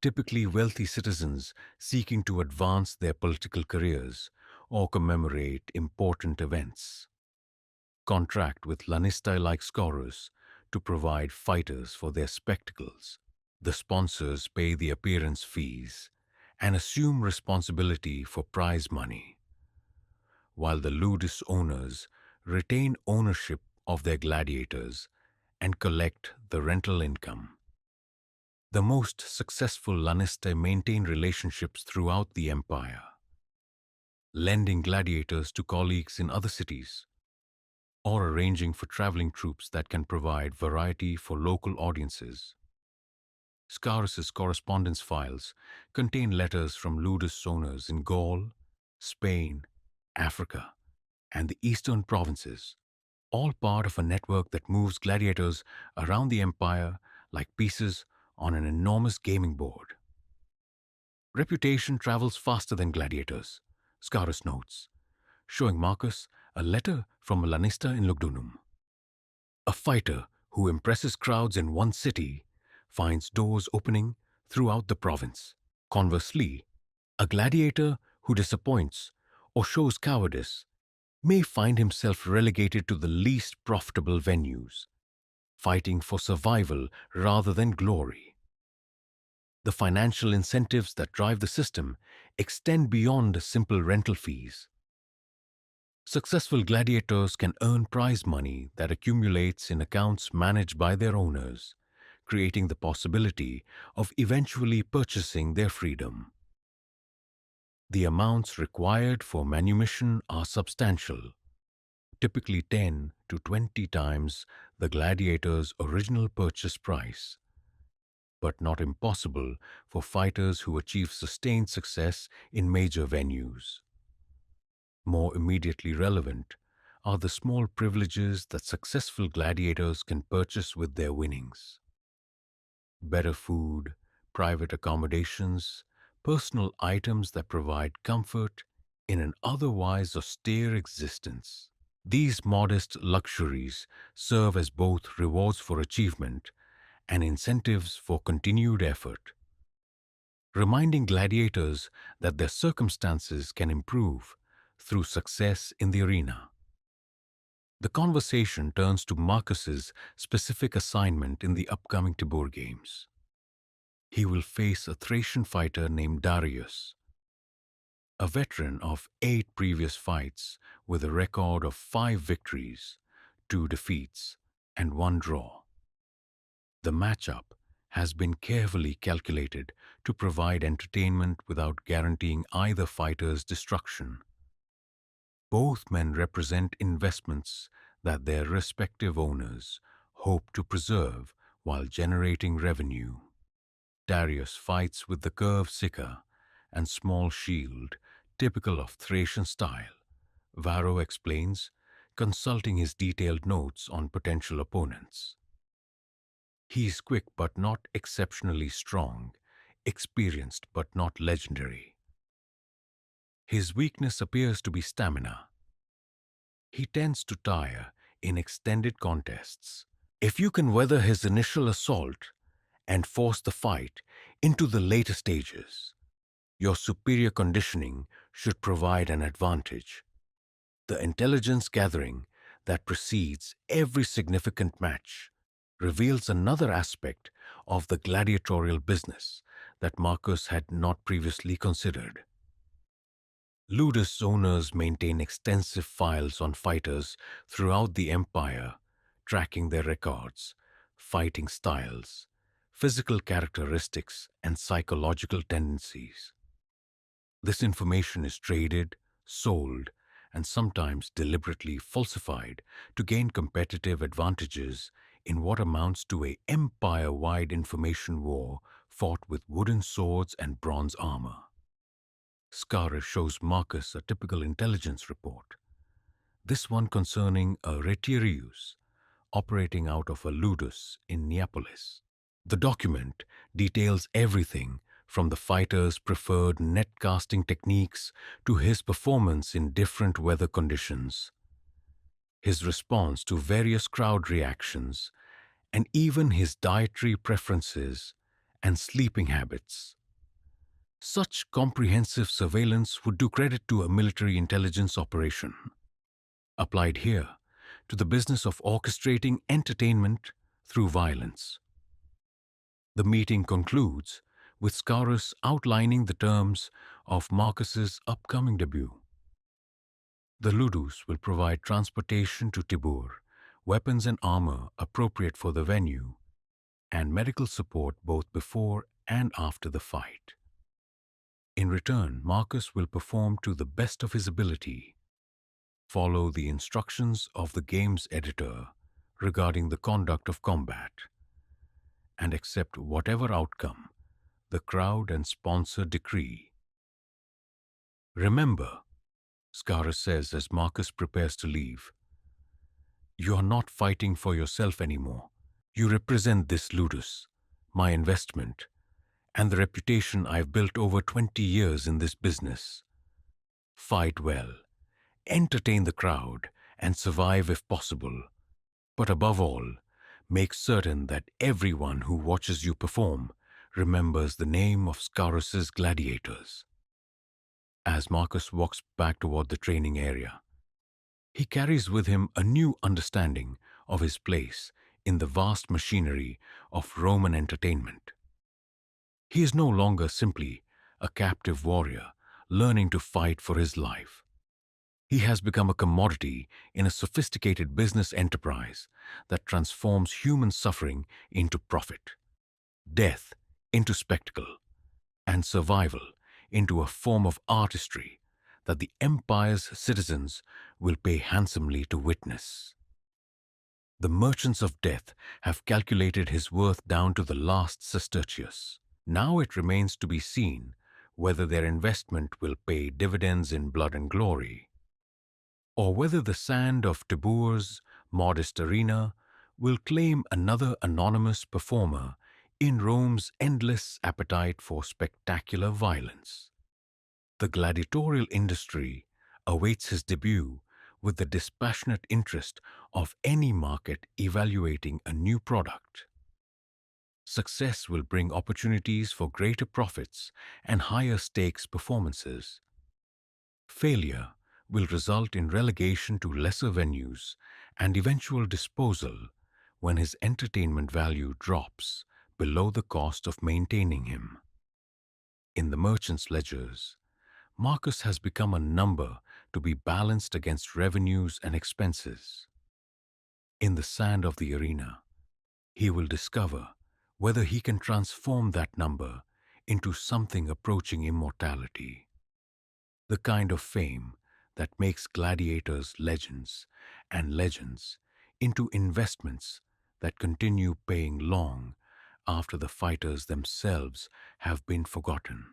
typically wealthy citizens seeking to advance their political careers or commemorate important events. Contract with Lanistae like Scaurus to provide fighters for their spectacles. The sponsors pay the appearance fees and assume responsibility for prize money, while the Ludus owners retain ownership of their gladiators and collect the rental income. The most successful Lanistae maintain relationships throughout the empire, lending gladiators to colleagues in other cities, or arranging for traveling troops that can provide variety for local audiences. Scaurus's correspondence files contain letters from Ludus owners in Gaul, Spain, Africa, and the eastern provinces, all part of a network that moves gladiators around the empire like pieces on an enormous gaming board. Reputation travels faster than gladiators, Scaurus notes, showing Marcus a letter from a lanista in Lugdunum. A fighter who impresses crowds in one city finds doors opening throughout the province. Conversely, a gladiator who disappoints or shows cowardice may find himself relegated to the least profitable venues, fighting for survival rather than glory. The financial incentives that drive the system extend beyond simple rental fees. Successful gladiators can earn prize money that accumulates in accounts managed by their owners, creating the possibility of eventually purchasing their freedom. The amounts required for manumission are substantial, typically 10 to 20 times the gladiator's original purchase price, but not impossible for fighters who achieve sustained success in major venues. More immediately relevant are the small privileges that successful gladiators can purchase with their winnings. Better food, private accommodations, personal items that provide comfort in an otherwise austere existence. These modest luxuries serve as both rewards for achievement and incentives for continued effort, reminding gladiators that their circumstances can improve through success in the arena. The conversation turns to Marcus's specific assignment in the upcoming Tibur Games. He will face a Thracian fighter named Darius, a veteran of 8 previous fights with a record of 5 victories, 2 defeats, and 1 draw. The matchup has been carefully calculated to provide entertainment without guaranteeing either fighter's destruction. Both men represent investments that their respective owners hope to preserve while generating revenue. Darius fights with the curved sicca and small shield, typical of Thracian style, Varro explains, consulting his detailed notes on potential opponents. He is quick but not exceptionally strong, experienced but not legendary. His weakness appears to be stamina. He tends to tire in extended contests. If you can weather his initial assault and force the fight into the later stages, your superior conditioning should provide an advantage. The intelligence gathering that precedes every significant match reveals another aspect of the gladiatorial business that Marcus had not previously considered. Ludus owners maintain extensive files on fighters throughout the empire, tracking their records, fighting styles, physical characteristics, and psychological tendencies. This information is traded, sold, and sometimes deliberately falsified to gain competitive advantages in what amounts to an empire-wide information war fought with wooden swords and bronze armor. Scarus shows Marcus a typical intelligence report, this one concerning a Retiarius operating out of a ludus in Neapolis. The document details everything from the fighter's preferred net casting techniques to his performance in different weather conditions, his response to various crowd reactions, and even his dietary preferences and sleeping habits. Such comprehensive surveillance would do credit to a military intelligence operation. Applied here to the business of orchestrating entertainment through violence. The meeting concludes with Scarus outlining the terms of Marcus's upcoming debut. The Ludus will provide transportation to Tibur, weapons and armor appropriate for the venue, and medical support both before and after the fight. In return, Marcus will perform to the best of his ability, follow the instructions of the game's editor regarding the conduct of combat, and accept whatever outcome the crowd and sponsor decree. Remember, Scarus says as Marcus prepares to leave, you are not fighting for yourself anymore. You represent this ludus, my investment, and the reputation I've built over 20 years in this business. Fight well, entertain the crowd, and survive if possible. But above all, make certain that everyone who watches you perform remembers the name of Scaurus's gladiators. As Marcus walks back toward the training area, he carries with him a new understanding of his place in the vast machinery of Roman entertainment. He is no longer simply a captive warrior learning to fight for his life. He has become a commodity in a sophisticated business enterprise that transforms human suffering into profit, death into spectacle, and survival into a form of artistry that the empire's citizens will pay handsomely to witness. The merchants of death have calculated his worth down to the last sestertius. Now it remains to be seen whether their investment will pay dividends in blood and glory, or whether the sand of Tibur's modest arena will claim another anonymous performer in Rome's endless appetite for spectacular violence. The gladiatorial industry awaits his debut with the dispassionate interest of any market evaluating a new product. Success will bring opportunities for greater profits and higher stakes performances. Failure will result in relegation to lesser venues and eventual disposal when his entertainment value drops below the cost of maintaining him. In the merchant's ledgers, Marcus has become a number to be balanced against revenues and expenses. In the sand of the arena, he will discover whether he can transform that number into something approaching immortality, the kind of fame that makes gladiators legends and legends into investments that continue paying long after the fighters themselves have been forgotten.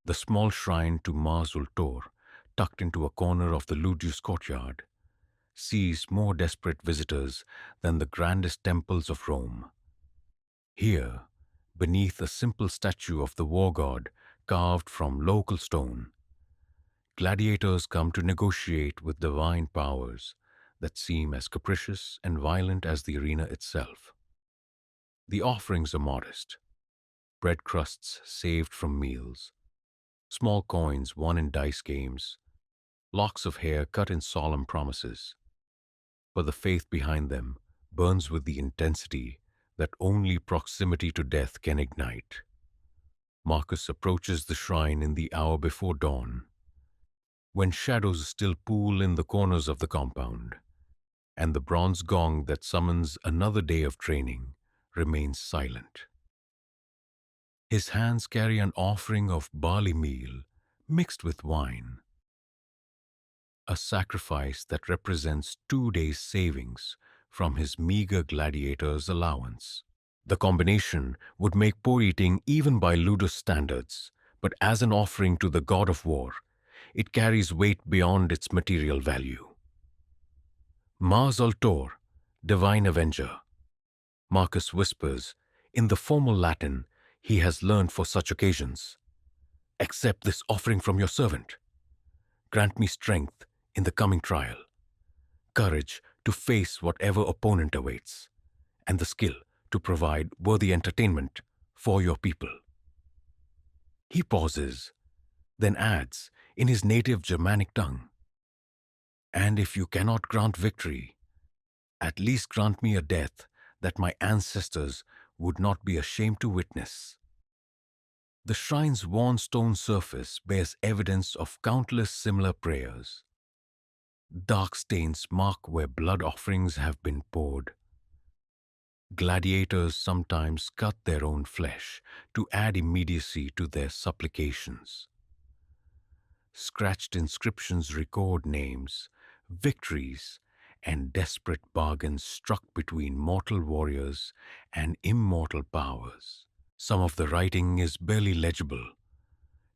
The small shrine to Mars Ultor, tucked into a corner of the Ludius courtyard, sees more desperate visitors than the grandest temples of Rome. Here, beneath a simple statue of the war god carved from local stone, gladiators come to negotiate with divine powers that seem as capricious and violent as the arena itself. The offerings are modest: bread crusts saved from meals, small coins won in dice games, locks of hair cut in solemn promises. But the faith behind them burns with the intensity that only proximity to death can ignite. Marcus approaches the shrine in the hour before dawn, when shadows still pool in the corners of the compound, and the bronze gong that summons another day of training remains silent. His hands carry an offering of barley meal mixed with wine, a sacrifice that represents 2 days' savings from his meager gladiator's allowance. The combination would make poor eating even by Ludus standards, but as an offering to the god of war, it carries weight beyond its material value. Mars Ultor, divine avenger, Marcus whispers, in the formal Latin he has learned for such occasions. Accept this offering from your servant. Grant me strength in the coming trial, courage to face whatever opponent awaits, and the skill to provide worthy entertainment for your people. He pauses, then adds in his native Germanic tongue, and if you cannot grant victory, at least grant me a death that my ancestors would not be ashamed to witness. The shrine's worn stone surface bears evidence of countless similar prayers. Dark stains mark where blood offerings have been poured. Gladiators sometimes cut their own flesh to add immediacy to their supplications. Scratched inscriptions record names, victories, and desperate bargains struck between mortal warriors and immortal powers. Some of the writing is barely legible,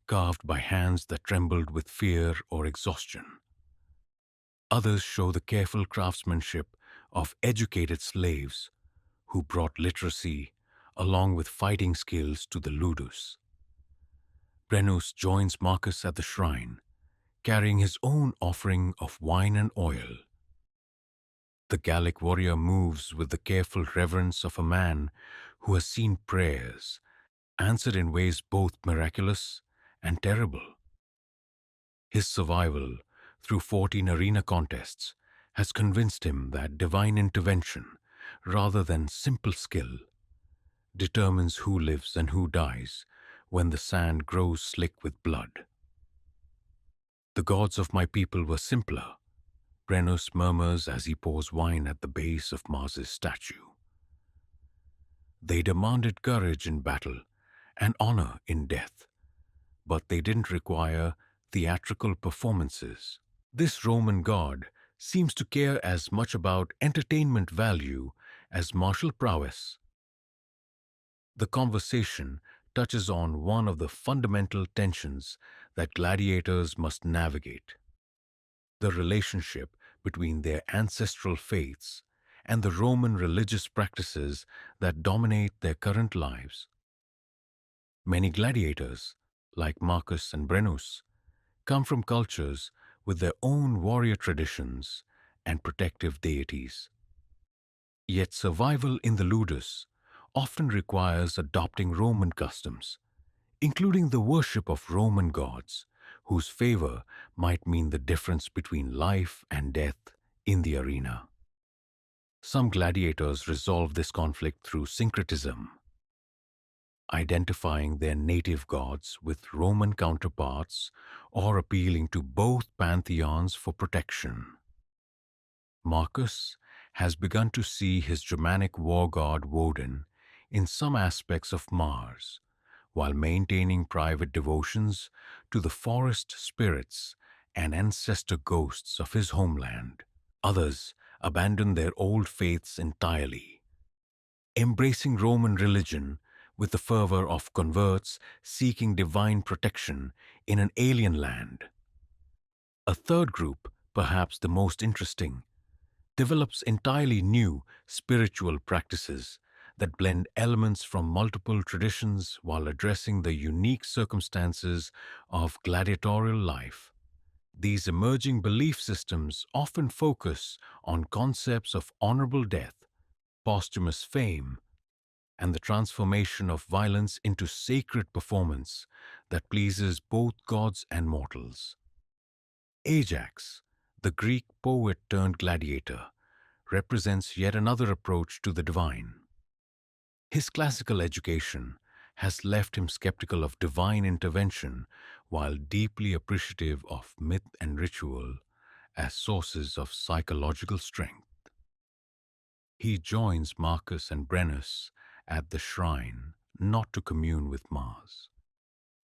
carved by hands that trembled with fear or exhaustion. Others show the careful craftsmanship of educated slaves who brought literacy along with fighting skills to the Ludus. Brennus joins Marcus at the shrine, carrying his own offering of wine and oil. The Gallic warrior moves with the careful reverence of a man who has seen prayers answered in ways both miraculous and terrible. His survival through 14 arena contests has convinced him that divine intervention, rather than simple skill, determines who lives and who dies when the sand grows slick with blood. The gods of my people were simpler, Brennus murmurs as he pours wine at the base of Mars's statue. They demanded courage in battle and honor in death, but they didn't require theatrical performances. This Roman god seems to care as much about entertainment value as martial prowess. The conversation touches on one of the fundamental tensions that gladiators must navigate: the relationship between their ancestral faiths and the Roman religious practices that dominate their current lives. Many gladiators, like Marcus and Brennus, come from cultures with their own warrior traditions and protective deities. Yet survival in the ludus often requires adopting Roman customs, including the worship of Roman gods, whose favor might mean the difference between life and death in the arena. Some gladiators resolve this conflict through syncretism, identifying their native gods with Roman counterparts or appealing to both pantheons for protection. Marcus has begun to see his Germanic war god Woden in some aspects of Mars, while maintaining private devotions to the forest spirits and ancestor ghosts of his homeland. Others abandon their old faiths entirely, embracing Roman religion with the fervor of converts seeking divine protection in an alien land. A third group, perhaps the most interesting, develops entirely new spiritual practices that blend elements from multiple traditions while addressing the unique circumstances of gladiatorial life. These emerging belief systems often focus on concepts of honorable death, posthumous fame, and the transformation of violence into sacred performance that pleases both gods and mortals. Ajax, the Greek poet turned gladiator, represents yet another approach to the divine. His classical education has left him skeptical of divine intervention while deeply appreciative of myth and ritual as sources of psychological strength. He joins Marcus and Brennus at the shrine not to commune with Mars,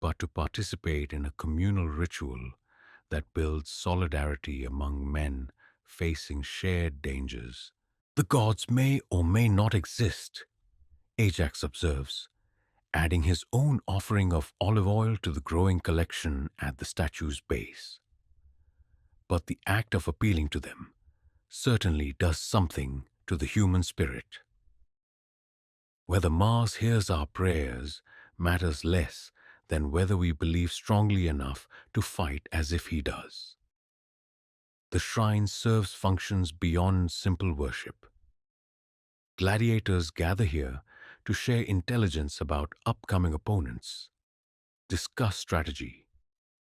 but to participate in a communal ritual that builds solidarity among men facing shared dangers. The gods may or may not exist, Ajax observes, adding his own offering of olive oil to the growing collection at the statue's base. But the act of appealing to them certainly does something to the human spirit. Whether Mars hears our prayers matters less than whether we believe strongly enough to fight as if he does. The shrine serves functions beyond simple worship. Gladiators gather here to share intelligence about upcoming opponents, discuss strategy,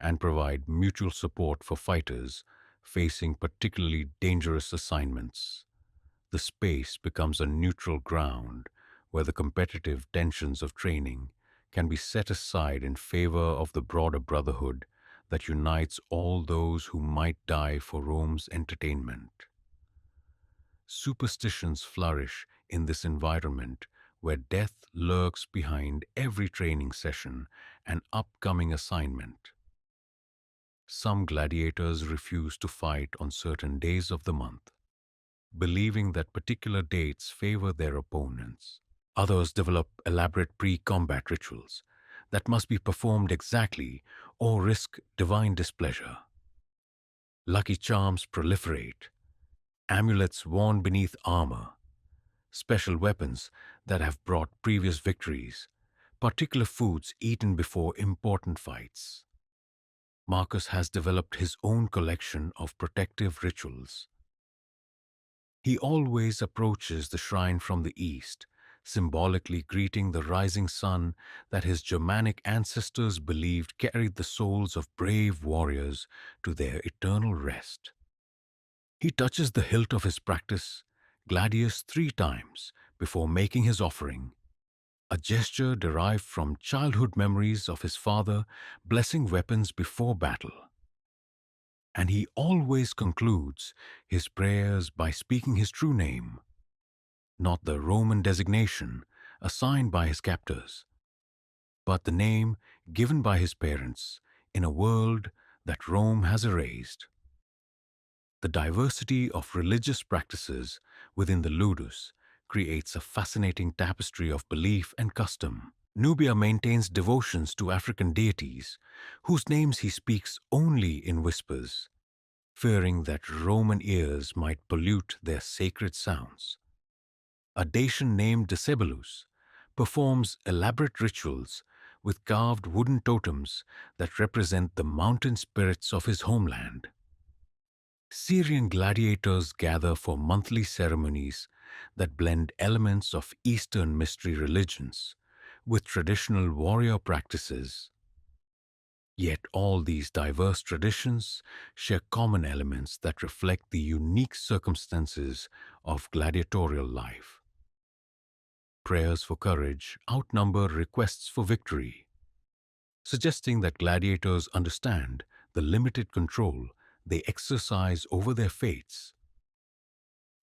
and provide mutual support for fighters facing particularly dangerous assignments. The space becomes a neutral ground where the competitive tensions of training can be set aside in favor of the broader brotherhood that unites all those who might die for Rome's entertainment. Superstitions flourish in this environment where death lurks behind every training session and upcoming assignment. Some gladiators refuse to fight on certain days of the month, believing that particular dates favor their opponents. Others develop elaborate pre-combat rituals that must be performed exactly or risk divine displeasure. Lucky charms proliferate, amulets worn beneath armor, special weapons that have brought previous victories, particular foods eaten before important fights. Marcus has developed his own collection of protective rituals. He always approaches the shrine from the east, symbolically greeting the rising sun that his Germanic ancestors believed carried the souls of brave warriors to their eternal rest. He touches the hilt of his practice, gladius, 3 times before making his offering, a gesture derived from childhood memories of his father blessing weapons before battle. And he always concludes his prayers by speaking his true name, not the Roman designation assigned by his captors, but the name given by his parents in a world that Rome has erased. The diversity of religious practices within the ludus creates a fascinating tapestry of belief and custom. Nubia maintains devotions to African deities, whose names he speaks only in whispers, fearing that Roman ears might pollute their sacred sounds. A Dacian named Decebelus performs elaborate rituals with carved wooden totems that represent the mountain spirits of his homeland. Syrian gladiators gather for monthly ceremonies that blend elements of Eastern mystery religions with traditional warrior practices. Yet all these diverse traditions share common elements that reflect the unique circumstances of gladiatorial life. Prayers for courage outnumber requests for victory, suggesting that gladiators understand the limited control they exercise over their fates.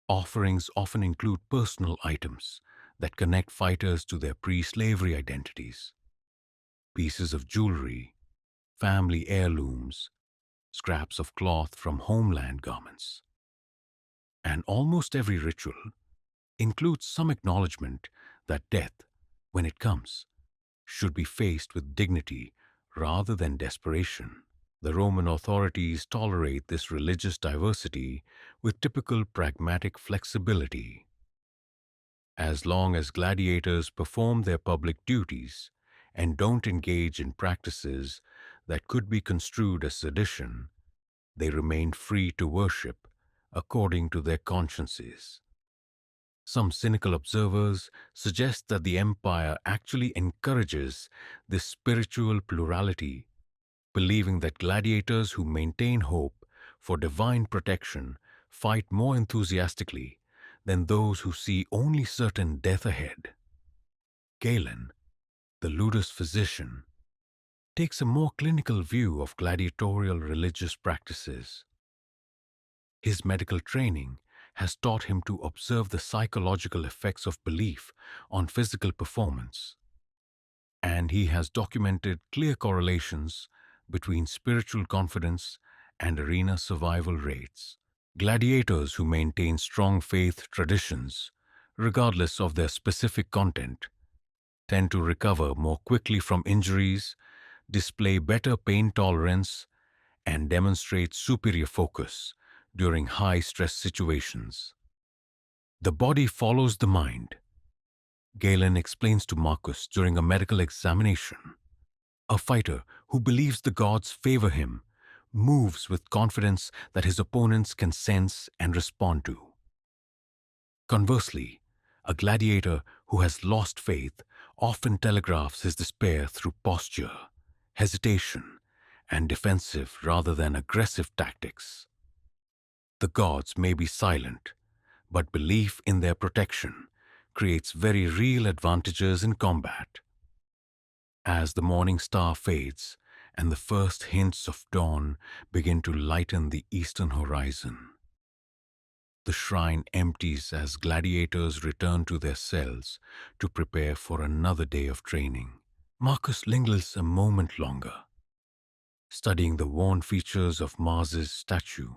Offerings often include personal items that connect fighters to their pre-slavery identities. Pieces of jewelry, family heirlooms, scraps of cloth from homeland garments. And almost every ritual includes some acknowledgement that death, when it comes, should be faced with dignity rather than desperation. The Roman authorities tolerate this religious diversity with typical pragmatic flexibility. As long as gladiators perform their public duties and don't engage in practices that could be construed as sedition, they remain free to worship according to their consciences. Some cynical observers suggest that the empire actually encourages this spiritual plurality, believing that gladiators who maintain hope for divine protection fight more enthusiastically than those who see only certain death ahead. Galen, the ludus physician, takes a more clinical view of gladiatorial religious practices. His medical training has taught him to observe the psychological effects of belief on physical performance, and he has documented clear correlations between spiritual confidence and arena survival rates. Gladiators who maintain strong faith traditions, regardless of their specific content, tend to recover more quickly from injuries, display better pain tolerance, and demonstrate superior focus during high-stress situations. The body follows the mind, Galen explains to Marcus during a medical examination. A fighter who believes the gods favor him moves with confidence that his opponents can sense and respond to. Conversely, a gladiator who has lost faith often telegraphs his despair through posture, hesitation, and defensive rather than aggressive tactics. The gods may be silent, but belief in their protection creates very real advantages in combat. As the morning star fades and the first hints of dawn begin to lighten the eastern horizon, the shrine empties as gladiators return to their cells to prepare for another day of training. Marcus lingers a moment longer, studying the worn features of Mars's statue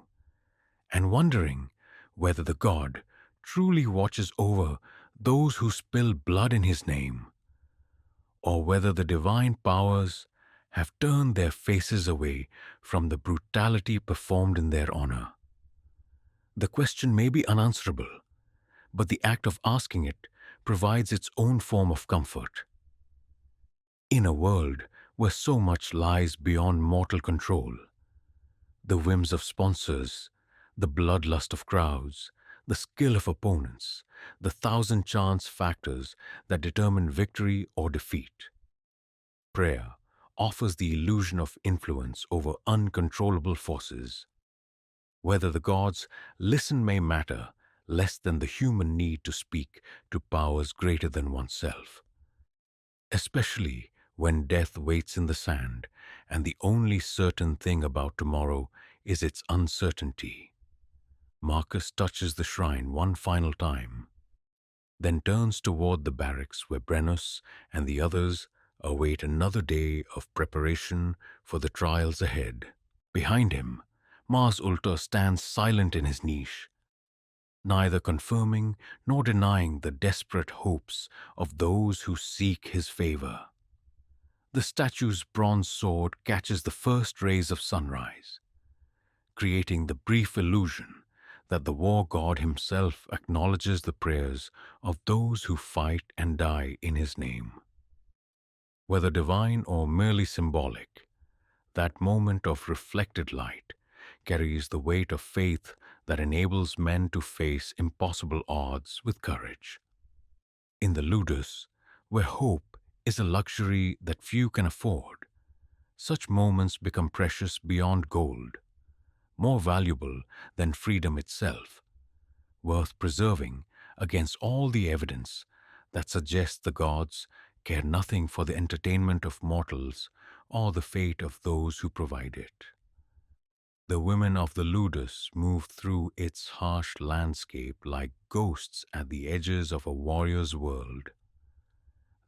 and wondering whether the god truly watches over those who spill blood in his name, or whether the divine powers have turned their faces away from the brutality performed in their honor. The question may be unanswerable, but the act of asking it provides its own form of comfort. In a world where so much lies beyond mortal control, the whims of sponsors, the bloodlust of crowds, the skill of opponents, the thousand chance factors that determine victory or defeat. Prayer offers the illusion of influence over uncontrollable forces. Whether the gods listen may matter less than the human need to speak to powers greater than oneself, especially when death waits in the sand and the only certain thing about tomorrow is its uncertainty. Marcus touches the shrine one final time, then turns toward the barracks where Brennus and the others await another day of preparation for the trials ahead. Behind him, Mars Ultor stands silent in his niche, neither confirming nor denying the desperate hopes of those who seek his favor. The statue's bronze sword catches the first rays of sunrise, creating the brief illusion that the war god himself acknowledges the prayers of those who fight and die in his name. Whether divine or merely symbolic, that moment of reflected light carries the weight of faith that enables men to face impossible odds with courage. In the ludus, where hope is a luxury that few can afford, such moments become precious beyond gold, more valuable than freedom itself, worth preserving against all the evidence that suggests the gods care nothing for the entertainment of mortals or the fate of those who provide it. The women of the ludus move through its harsh landscape like ghosts at the edges of a warrior's world,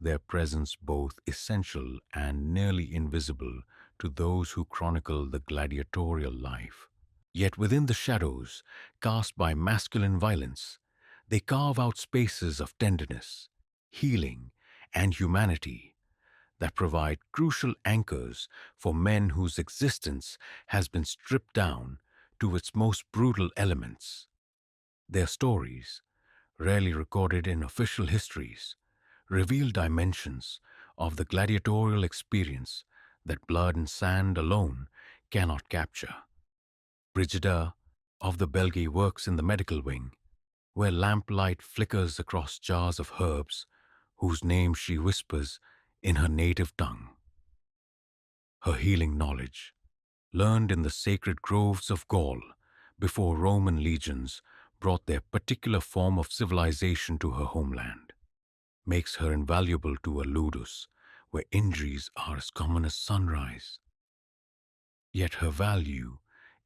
their presence both essential and nearly invisible to those who chronicle the gladiatorial life. Yet within the shadows cast by masculine violence, they carve out spaces of tenderness, healing, and humanity that provide crucial anchors for men whose existence has been stripped down to its most brutal elements. Their stories, rarely recorded in official histories, reveal dimensions of the gladiatorial experience that blood and sand alone cannot capture. Brigida of the Belgae works in the medical wing, where lamplight flickers across jars of herbs whose names she whispers in her native tongue. Her healing knowledge, learned in the sacred groves of Gaul before Roman legions brought their particular form of civilization to her homeland, makes her invaluable to a ludus where injuries are as common as sunrise. Yet her value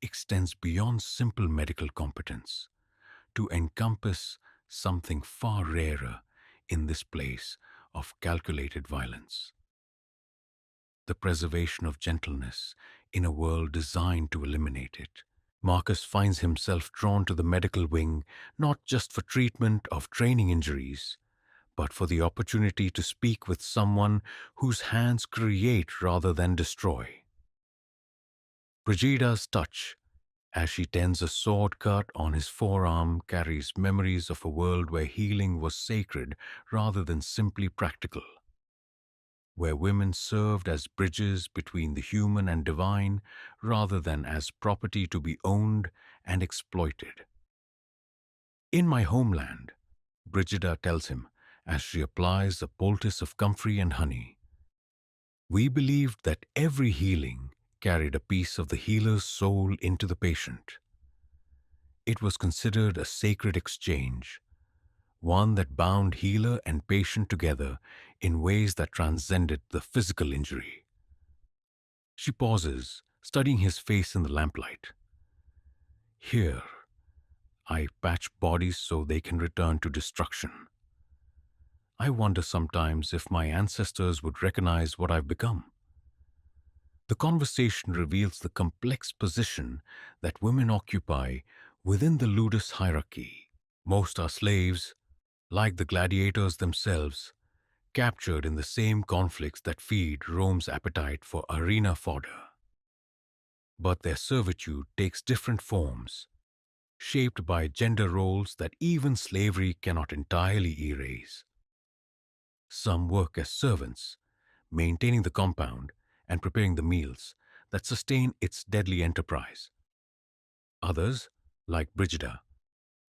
extends beyond simple medical competence to encompass something far rarer in this place of calculated violence: the preservation of gentleness in a world designed to eliminate it. Marcus finds himself drawn to the medical wing not just for treatment of training injuries, but for the opportunity to speak with someone whose hands create rather than destroy. Brigida's touch, as she tends a sword cut on his forearm, carries memories of a world where healing was sacred rather than simply practical, where women served as bridges between the human and divine rather than as property to be owned and exploited. In my homeland, Brigida tells him as she applies a poultice of comfrey and honey, we believed that every healing carried a piece of the healer's soul into the patient. It was considered a sacred exchange, one that bound healer and patient together in ways that transcended the physical injury. She pauses, studying his face in the lamplight. Here, I patch bodies so they can return to destruction. I wonder sometimes if my ancestors would recognize what I've become. The conversation reveals the complex position that women occupy within the ludus hierarchy. Most are slaves, like the gladiators themselves, captured in the same conflicts that feed Rome's appetite for arena fodder. But their servitude takes different forms, shaped by gender roles that even slavery cannot entirely erase. Some work as servants, maintaining the compound and preparing the meals that sustain its deadly enterprise. Others, like Brigida,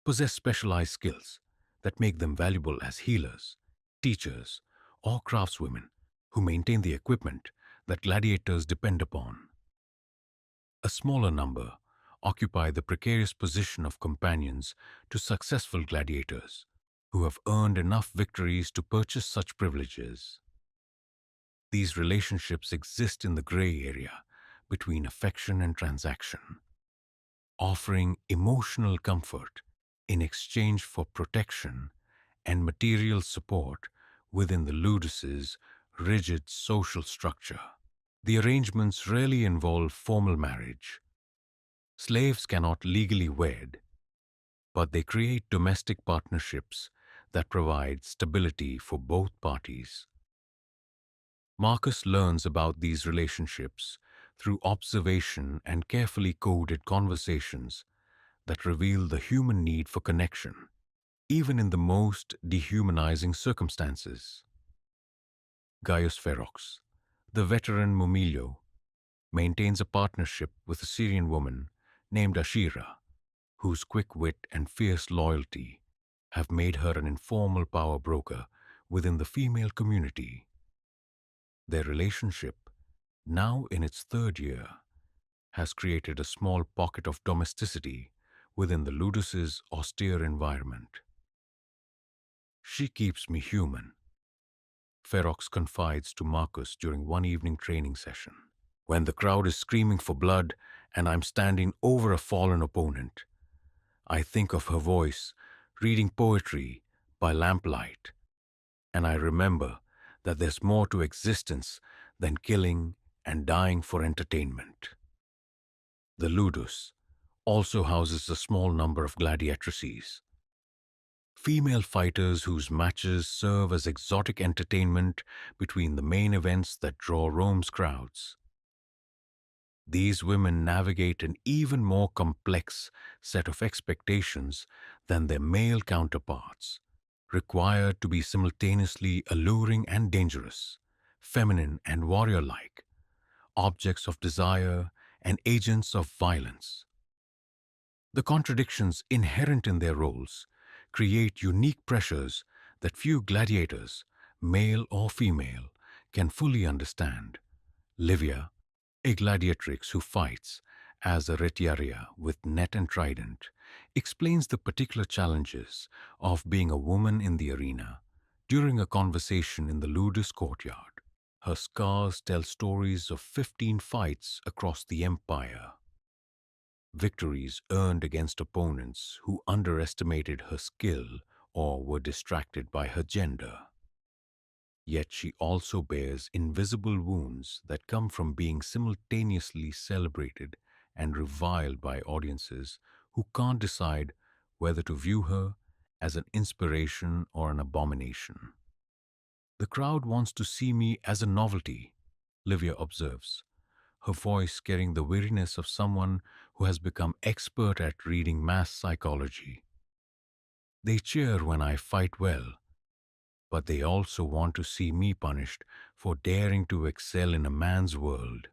possess specialized skills that make them valuable as healers, teachers, or craftswomen who maintain the equipment that gladiators depend upon. A smaller number occupy the precarious position of companions to successful gladiators who have earned enough victories to purchase such privileges. These relationships exist in the gray area between affection and transaction, offering emotional comfort in exchange for protection and material support within the ludus's rigid social structure. The arrangements rarely involve formal marriage. Slaves cannot legally wed, but they create domestic partnerships that provide stability for both parties. Marcus learns about these relationships through observation and carefully coded conversations that reveal the human need for connection, even in the most dehumanizing circumstances. Gaius Ferox, the veteran Mumilio, maintains a partnership with a Syrian woman named Ashira, whose quick wit and fierce loyalty have made her an informal power broker within the female community. Their relationship, now in its third year, has created a small pocket of domesticity within the ludus's austere environment. She keeps me human, Ferox confides to Marcus during one evening training session. When the crowd is screaming for blood and I'm standing over a fallen opponent, I think of her voice reading poetry by lamplight, and I remember that there's more to existence than killing and dying for entertainment. The ludus also houses a small number of gladiatrices, female fighters whose matches serve as exotic entertainment between the main events that draw Rome's crowds. These women navigate an even more complex set of expectations than their male counterparts, required to be simultaneously alluring and dangerous, feminine and warrior-like, objects of desire and agents of violence. The contradictions inherent in their roles create unique pressures that few gladiators, male or female, can fully understand. Livia, a gladiatrix who fights as a retiaria with net and trident, explains the particular challenges of being a woman in the arena during a conversation in the ludus courtyard. Her scars tell stories of 15 fights across the empire, victories earned against opponents who underestimated her skill or were distracted by her gender. Yet she also bears invisible wounds that come from being simultaneously celebrated and reviled by audiences who can't decide whether to view her as an inspiration or an abomination. The crowd wants to see me as a novelty, Livia observes, her voice carrying the weariness of someone who has become expert at reading mass psychology. They cheer when I fight well, but they also want to see me punished for daring to excel in a man's world.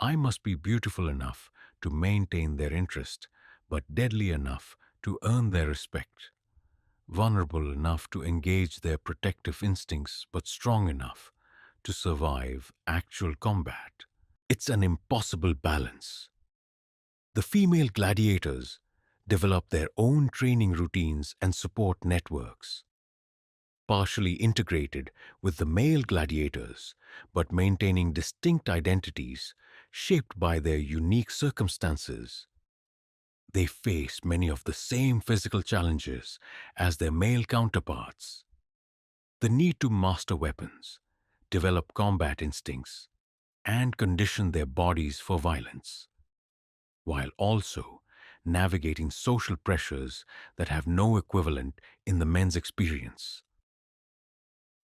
I must be beautiful enough to maintain their interest, but deadly enough to earn their respect, vulnerable enough to engage their protective instincts, but strong enough to survive actual combat. It's an impossible balance. The female gladiators develop their own training routines and support networks, partially integrated with the male gladiators, but maintaining distinct identities shaped by their unique circumstances. They face many of the same physical challenges as their male counterparts. The need to master weapons, develop combat instincts, and condition their bodies for violence, while also navigating social pressures that have no equivalent in the men's experience.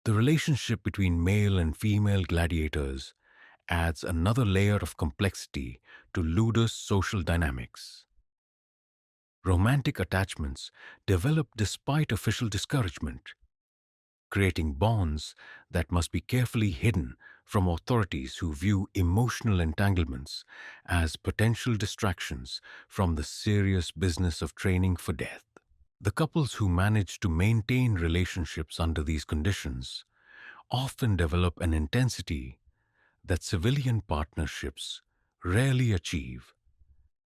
The relationship between male and female gladiators adds another layer of complexity to ludus social dynamics. Romantic attachments develop despite official discouragement, creating bonds that must be carefully hidden from authorities who view emotional entanglements as potential distractions from the serious business of training for death. The couples who manage to maintain relationships under these conditions often develop an intensity that civilian partnerships rarely achieve,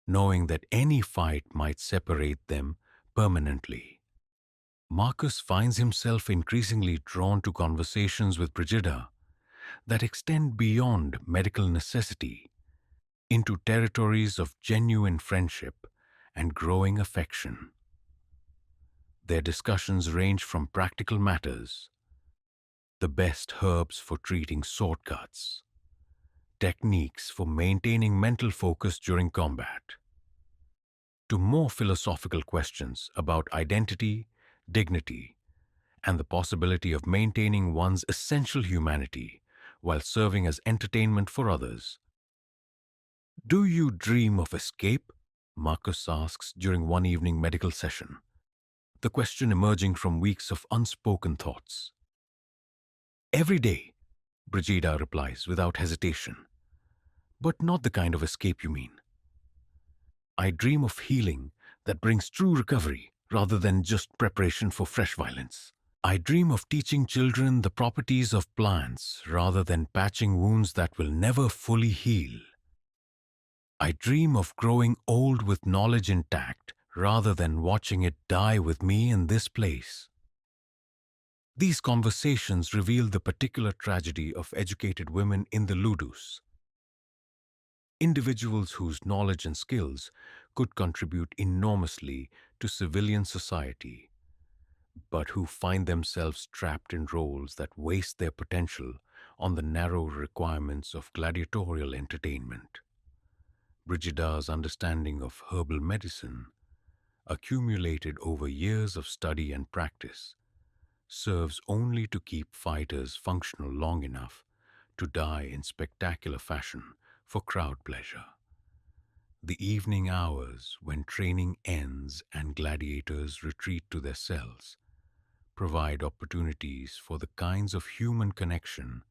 knowing that any fight might separate them permanently. Marcus finds himself increasingly drawn to conversations with Brigida that extend beyond medical necessity into territories of genuine friendship and growing affection. Their discussions range from practical matters, the best herbs for treating sword cuts, techniques for maintaining mental focus during combat, to more philosophical questions about identity, dignity, and the possibility of maintaining one's essential humanity while serving as entertainment for others. Do you dream of escape? Marcus asks during one evening medical session, the question emerging from weeks of unspoken thoughts. Every day, Brigida replies without hesitation. But not the kind of escape you mean. I dream of healing that brings true recovery rather than just preparation for fresh violence. I dream of teaching children the properties of plants rather than patching wounds that will never fully heal. I dream of growing old with knowledge intact rather than watching it die with me in this place. These conversations reveal the particular tragedy of educated women in the ludus, individuals whose knowledge and skills could contribute enormously to civilian society, but who find themselves trapped in roles that waste their potential on the narrow requirements of gladiatorial entertainment. Brigida's understanding of herbal medicine, accumulated over years of study and practice, serves only to keep fighters functional long enough to die in spectacular fashion for crowd pleasure. The evening hours, when training ends and gladiators retreat to their cells, provide opportunities for the kinds of human connection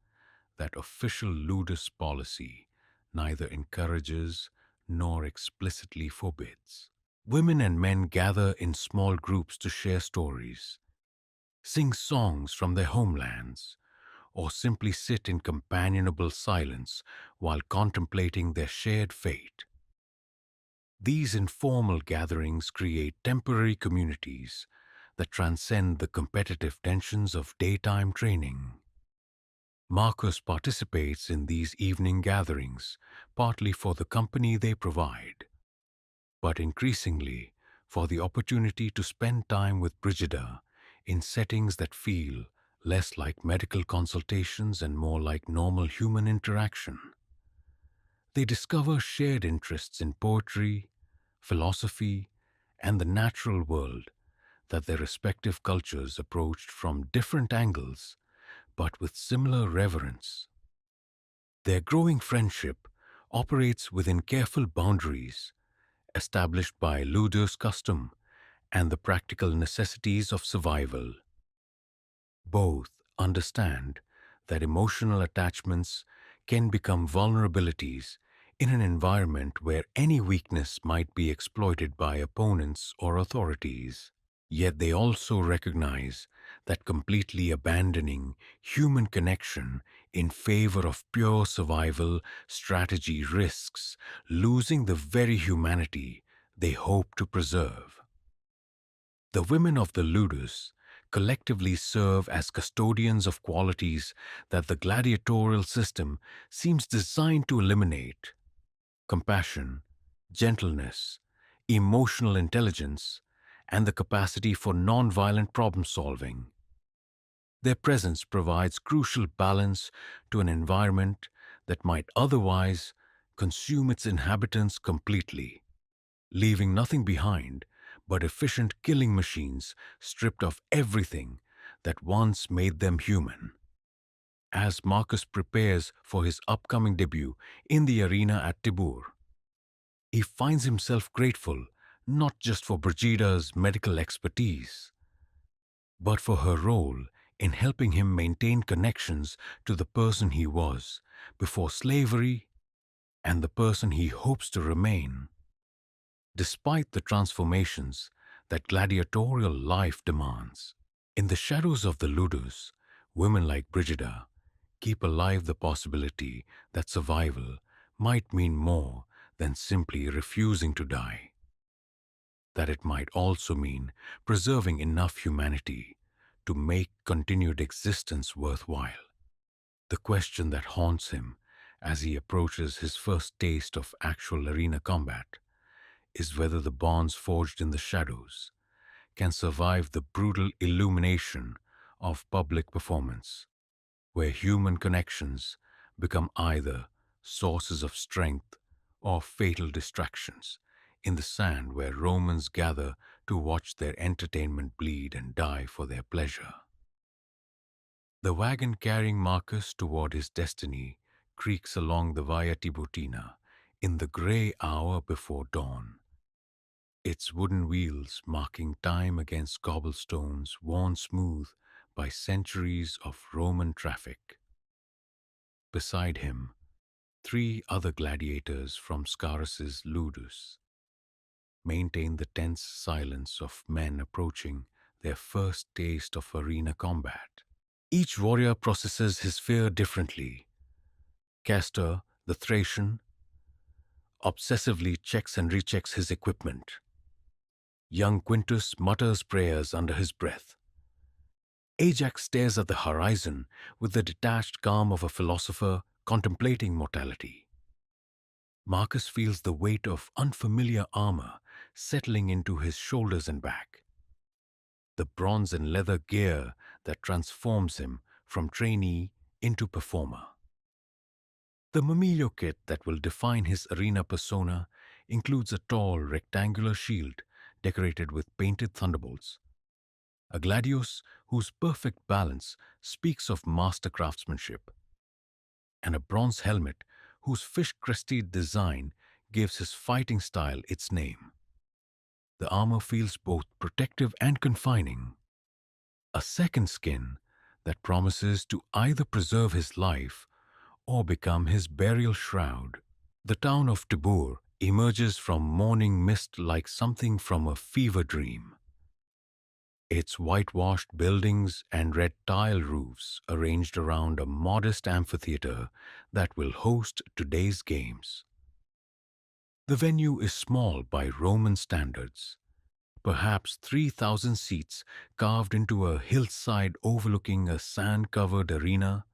that official ludus policy neither encourages nor explicitly forbids. Women and men gather in small groups to share stories, sing songs from their homelands, or simply sit in companionable silence while contemplating their shared fate. These informal gatherings create temporary communities that transcend the competitive tensions of daytime training. Marcus participates in these evening gatherings partly for the company they provide, but increasingly for the opportunity to spend time with Brigida in settings that feel less like medical consultations and more like normal human interaction. They discover shared interests in poetry, philosophy, and the natural world that their respective cultures approached from different angles, but with similar reverence. Their growing friendship operates within careful boundaries established by ludus custom and the practical necessities of survival. Both understand that emotional attachments can become vulnerabilities in an environment where any weakness might be exploited by opponents or authorities. Yet they also recognize that completely abandoning human connection in favor of pure survival strategy risks losing the very humanity they hope to preserve. The women of the ludus collectively serve as custodians of qualities that the gladiatorial system seems designed to eliminate: compassion, gentleness, emotional intelligence, and the capacity for non-violent problem-solving. Their presence provides crucial balance to an environment that might otherwise consume its inhabitants completely, leaving nothing behind but efficient killing machines stripped of everything that once made them human. As Marcus prepares for his upcoming debut in the arena at Tibur, he finds himself grateful not just for Brigida's medical expertise, but for her role in helping him maintain connections to the person he was before slavery and the person he hopes to remain. Despite the transformations that gladiatorial life demands, in the shadows of the ludus, women like Brigida keep alive the possibility that survival might mean more than simply refusing to die, that it might also mean preserving enough humanity to make continued existence worthwhile. The question that haunts him as he approaches his first taste of actual arena combat is whether the bonds forged in the shadows can survive the brutal illumination of public performance, where human connections become either sources of strength or fatal distractions, in the sand where Romans gather to watch their entertainment bleed and die for their pleasure. The wagon carrying Marcus toward his destiny creaks along the Via Tiburtina in the grey hour before dawn, its wooden wheels marking time against cobblestones worn smooth by centuries of Roman traffic. Beside him, three other gladiators from Scaurus's ludus maintain the tense silence of men approaching their first taste of arena combat. Each warrior processes his fear differently. Castor, the Thracian, obsessively checks and rechecks his equipment. Young Quintus mutters prayers under his breath. Ajax stares at the horizon with the detached calm of a philosopher contemplating mortality. Marcus feels the weight of unfamiliar armor settling into his shoulders and back, the bronze and leather gear that transforms him from trainee into performer. The Mamilio kit that will define his arena persona includes a tall rectangular shield decorated with painted thunderbolts, a gladius whose perfect balance speaks of master craftsmanship, and a bronze helmet whose fish-crested design gives his fighting style its name. The armor feels both protective and confining, a second skin that promises to either preserve his life or become his burial shroud. The town of Tibur emerges from morning mist like something from a fever dream. Its whitewashed buildings and red tile roofs arranged around a modest amphitheater that will host today's games. The venue is small by Roman standards, perhaps 3,000 seats carved into a hillside overlooking a sand-covered arena,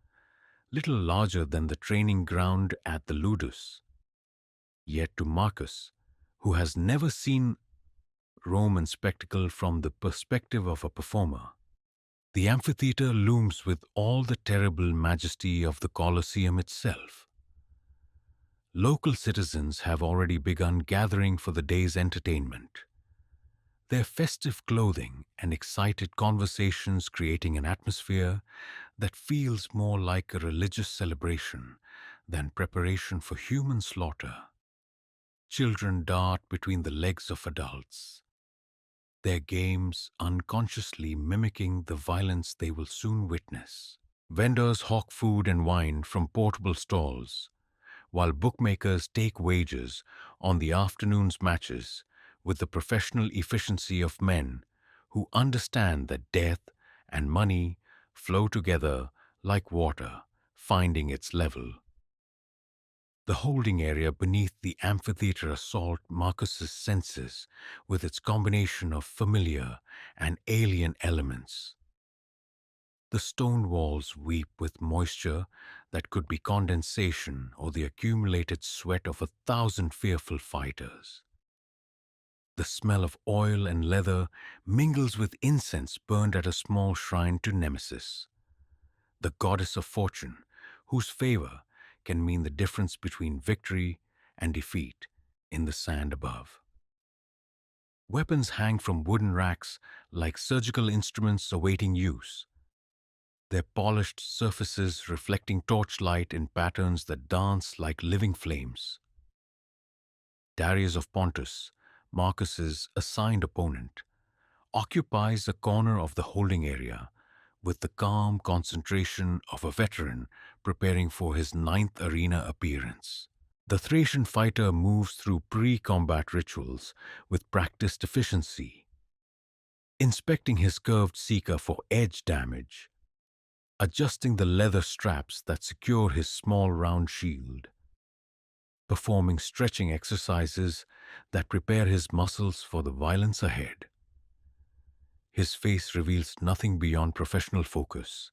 little larger than the training ground at the Ludus. Yet to Marcus, who has never seen Roman spectacle from the perspective of a performer, the amphitheater looms with all the terrible majesty of the Colosseum itself. Local citizens have already begun gathering for the day's entertainment, their festive clothing and excited conversations creating an atmosphere that feels more like a religious celebration than preparation for human slaughter. Children dart between the legs of adults, their games unconsciously mimicking the violence they will soon witness. Vendors hawk food and wine from portable stalls, while bookmakers take wagers on the afternoon's matches with the professional efficiency of men who understand that death and money flow together like water, finding its level. The holding area beneath the amphitheater assault Marcus's senses with its combination of familiar and alien elements. The stone walls weep with moisture that could be condensation or the accumulated sweat of 1,000 fearful fighters. The smell of oil and leather mingles with incense burned at a small shrine to Nemesis, the goddess of fortune, whose favor can mean the difference between victory and defeat in the sand above. Weapons hang from wooden racks like surgical instruments awaiting use, their polished surfaces reflecting torchlight in patterns that dance like living flames. Darius of Pontus, Marcus's assigned opponent, occupies a corner of the holding area with the calm concentration of a veteran preparing for his ninth arena appearance. The Thracian fighter moves through pre-combat rituals with practiced efficiency, inspecting his curved seeker for edge damage, adjusting the leather straps that secure his small round shield, performing stretching exercises that prepare his muscles for the violence ahead. His face reveals nothing beyond professional focus,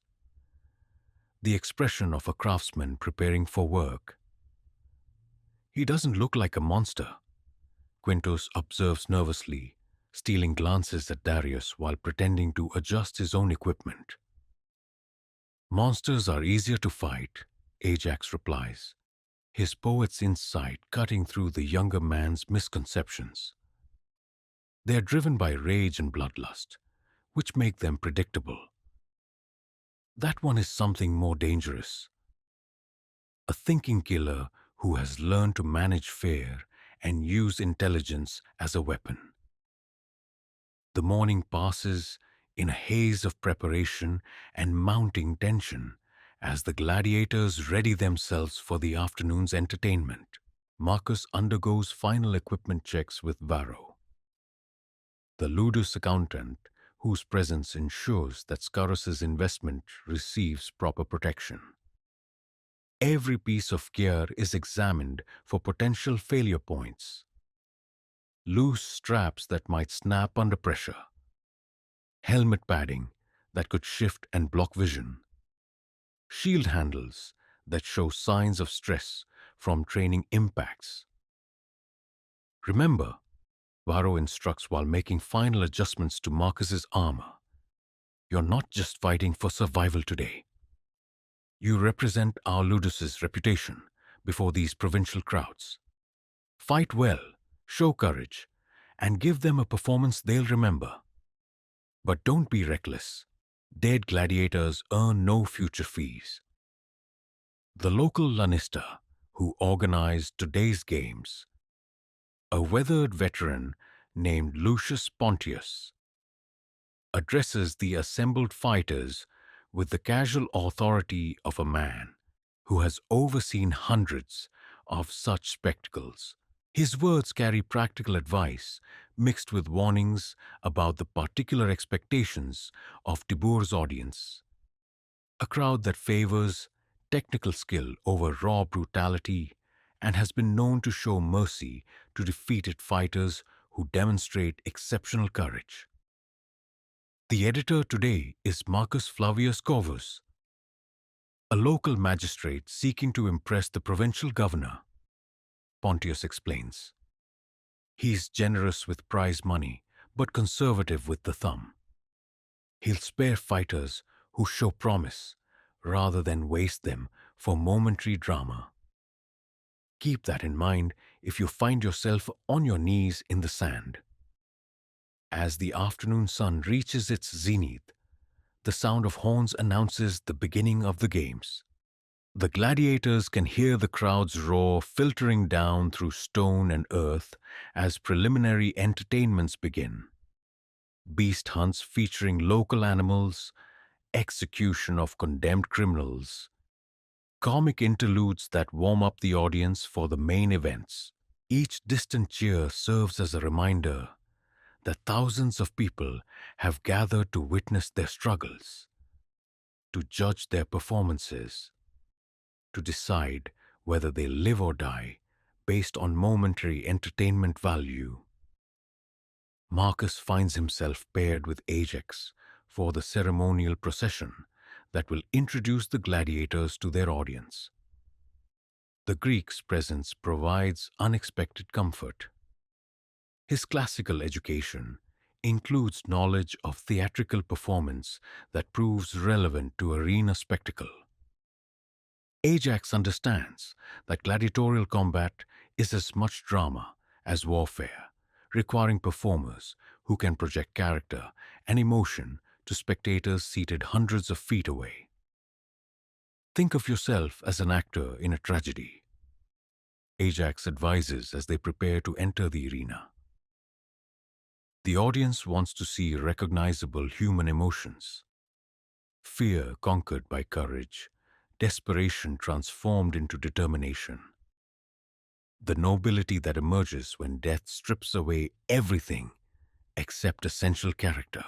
the expression of a craftsman preparing for work. He doesn't look like a monster, Quintus observes nervously, stealing glances at Darius while pretending to adjust his own equipment. Monsters are easier to fight, Ajax replies, his poet's insight cutting through the younger man's misconceptions. They are driven by rage and bloodlust, which make them predictable. That one is something more dangerous. A thinking killer who has learned to manage fear and use intelligence as a weapon. The morning passes in a haze of preparation and mounting tension as the gladiators ready themselves for the afternoon's entertainment. Marcus undergoes final equipment checks with Varro, the ludus accountant whose presence ensures that Scarus's investment receives proper protection. Every piece of gear is examined for potential failure points. Loose straps that might snap under pressure, helmet padding that could shift and block vision, shield handles that show signs of stress from training impacts. Remember, Varro instructs while making final adjustments to Marcus's armor. You're not just fighting for survival today. You represent our Ludus's reputation before these provincial crowds. Fight well, show courage, and give them a performance they'll remember. But don't be reckless. Dead gladiators earn no future fees. The local lanista, who organized today's games, a weathered veteran named Lucius Pontius, addresses the assembled fighters with the casual authority of a man who has overseen hundreds of such spectacles. His words carry practical advice mixed with warnings about the particular expectations of Tibur's audience, a crowd that favors technical skill over raw brutality and has been known to show mercy to defeated fighters who demonstrate exceptional courage. The editor today is Marcus Flavius Corvus, a local magistrate seeking to impress the provincial governor, Pontius explains. He's generous with prize money, but conservative with the thumb. He'll spare fighters who show promise rather than waste them for momentary drama. Keep that in mind if you find yourself on your knees in the sand. As the afternoon sun reaches its zenith, the sound of horns announces the beginning of the games. The gladiators can hear the crowd's roar filtering down through stone and earth as preliminary entertainments begin. Beast hunts featuring local animals, execution of condemned criminals, comic interludes that warm up the audience for the main events. Each distant cheer serves as a reminder that thousands of people have gathered to witness their struggles, to judge their performances, to decide whether they live or die based on momentary entertainment value. Marcus finds himself paired with Ajax for the ceremonial procession that will introduce the gladiators to their audience. The Greek's presence provides unexpected comfort. His classical education includes knowledge of theatrical performance that proves relevant to arena spectacle. Ajax understands that gladiatorial combat is as much drama as warfare, requiring performers who can project character and emotion to spectators seated hundreds of feet away. Think of yourself as an actor in a tragedy, Ajax advises as they prepare to enter the arena. The audience wants to see recognizable human emotions. Fear conquered by courage, desperation transformed into determination. The nobility that emerges when death strips away everything except essential character.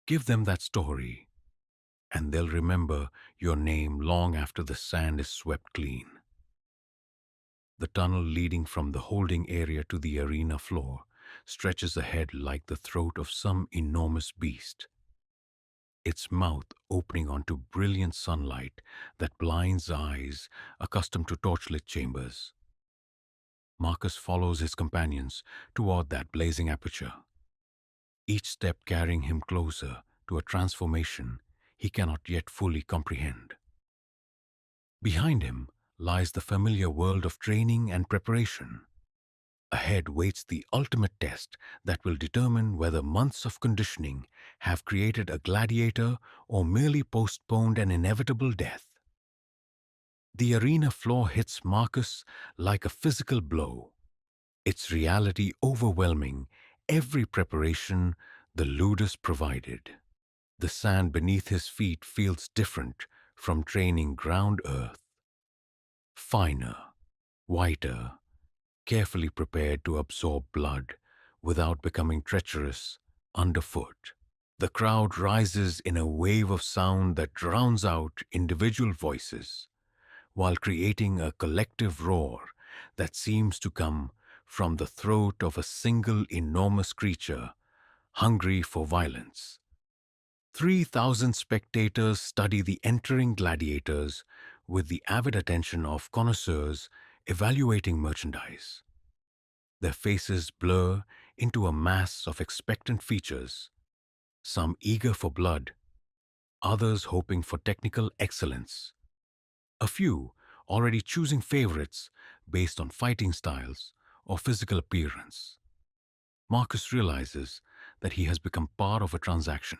Give them that story, and they'll remember your name long after the sand is swept clean. The tunnel leading from the holding area to the arena floor stretches ahead like the throat of some enormous beast, its mouth opening onto brilliant sunlight that blinds eyes accustomed to torchlit chambers. Marcus follows his companions toward that blazing aperture, each step carrying him closer to a transformation he cannot yet fully comprehend. Behind him lies the familiar world of training and preparation. Ahead waits the ultimate test that will determine whether months of conditioning have created a gladiator or merely postponed an inevitable death. The arena floor hits Marcus like a physical blow, its reality overwhelming every preparation the ludus provided. The sand beneath his feet feels different from training ground earth, finer, whiter, carefully prepared to absorb blood without becoming treacherous underfoot. The crowd rises in a wave of sound that drowns out individual voices, while creating a collective roar that seems to come from the throat of a single enormous creature hungry for violence. 3,000 spectators study the entering gladiators with the avid attention of connoisseurs evaluating merchandise. Their faces blur into a mass of expectant features, some eager for blood, others hoping for technical excellence, a few already choosing favorites based on fighting styles or physical appearance. Marcus realizes that he has become part of a transaction,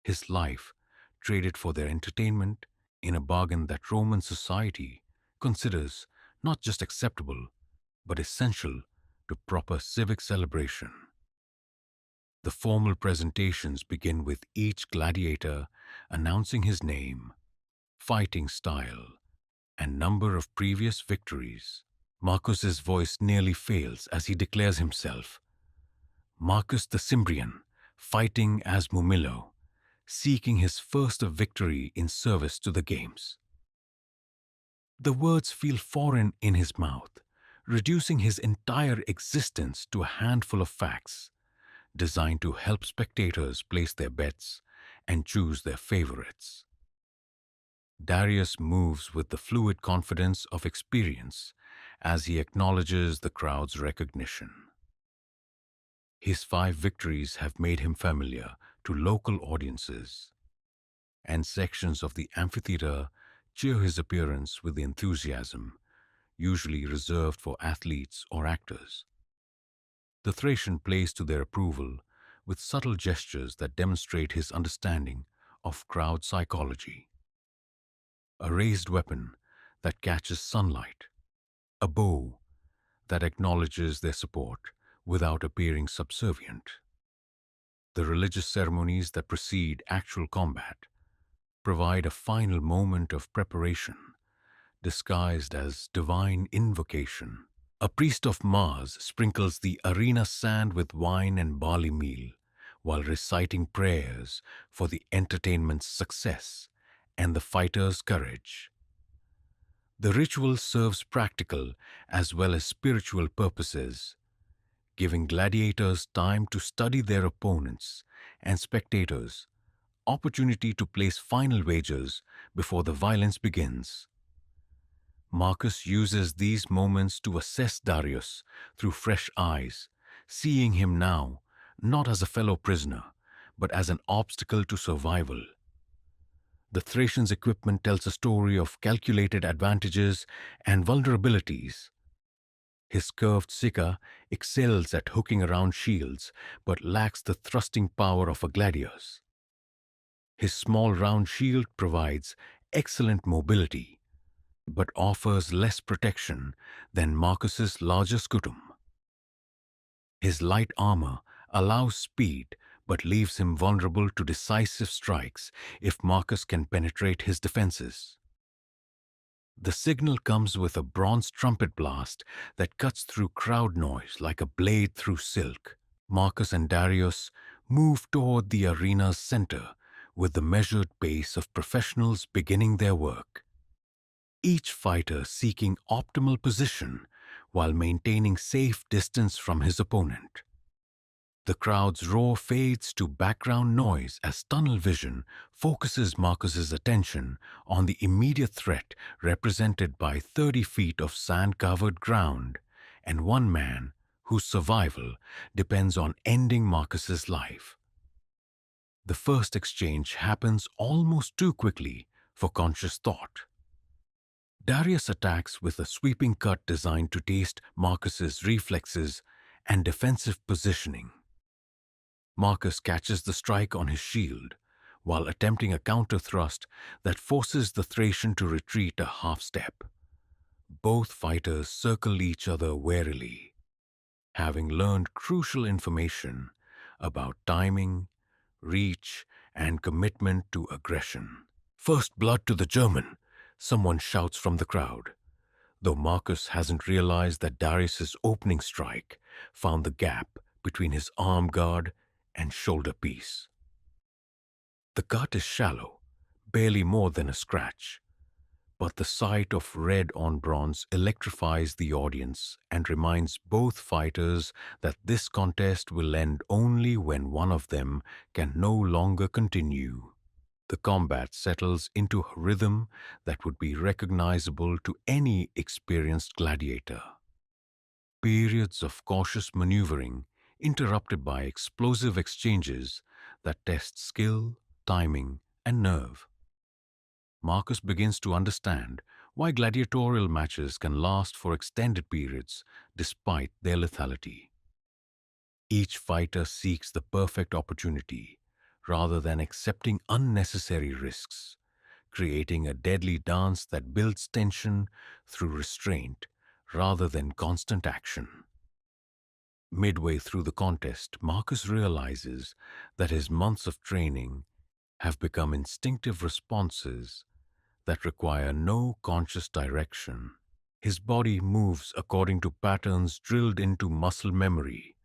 his life traded for their entertainment in a bargain that Roman society considers not just acceptable but essential to proper civic celebration. The formal presentations begin with each gladiator announcing his name, fighting style, and number of previous victories. Marcus's voice nearly fails as he declares himself Marcus the Cimbrian, fighting as Mumillo, seeking his first victory in service to the games. The words feel foreign in his mouth, reducing his entire existence to a handful of facts designed to help spectators place their bets and choose their favorites. Darius moves with the fluid confidence of experience as he acknowledges the crowd's recognition. His 5 victories have made him familiar to local audiences, and sections of the amphitheater cheer his appearance with enthusiasm usually reserved for athletes or actors. The Thracian plays to their approval with subtle gestures that demonstrate his understanding of crowd psychology. A raised weapon that catches sunlight, a bow that acknowledges their support without appearing subservient. The religious ceremonies that precede actual combat provide a final moment of preparation, disguised as divine invocation. A priest of Mars sprinkles the arena sand with wine and barley meal while reciting prayers for the entertainment's success and the fighter's courage. The ritual serves practical as well as spiritual purposes, giving gladiators time to study their opponents and spectators opportunity to place final wagers before the violence begins. Marcus uses these moments to assess Darius through fresh eyes, seeing him now not as a fellow prisoner, but as an obstacle to survival. The Thracian's equipment tells a story of calculated advantages and vulnerabilities. His curved sicca excels at hooking around shields, but lacks the thrusting power of a gladiator's. His small round shield provides excellent mobility, but offers less protection than Marcus's larger scutum. His light armor allows speed but leaves him vulnerable to decisive strikes if Marcus can penetrate his defenses. The signal comes with a bronze trumpet blast that cuts through crowd noise like a blade through silk. Marcus and Darius move toward the arena's center with the measured pace of professionals beginning their work. Each fighter seeking optimal position while maintaining safe distance from his opponent. The crowd's roar fades to background noise as tunnel vision focuses Marcus's attention on the immediate threat represented by 30 feet of sand-covered ground and one man whose survival depends on ending Marcus's life. The first exchange happens almost too quickly for conscious thought. Darius attacks with a sweeping cut designed to test Marcus's reflexes and defensive positioning. Marcus catches the strike on his shield while attempting a counter thrust that forces the Thracian to retreat a half step. Both fighters circle each other warily, having learned crucial information about timing, reach, and commitment to aggression. "First blood to the German," someone shouts from the crowd, though Marcus hasn't realized that Darius's opening strike found the gap between his arm guard and shoulder piece. The cut is shallow, barely more than a scratch, but the sight of red on bronze electrifies the audience and reminds both fighters that this contest will end only when one of them can no longer continue. The combat settles into a rhythm that would be recognizable to any experienced gladiator. Periods of cautious maneuvering interrupted by explosive exchanges that test skill, timing, and nerve. Marcus begins to understand why gladiatorial matches can last for extended periods despite their lethality. Each fighter seeks the perfect opportunity rather than accepting unnecessary risks, creating a deadly dance that builds tension through restraint rather than constant action. Midway through the contest, Marcus realizes that his months of training have become instinctive responses that require no conscious direction. His body moves according to patterns drilled into muscle memory,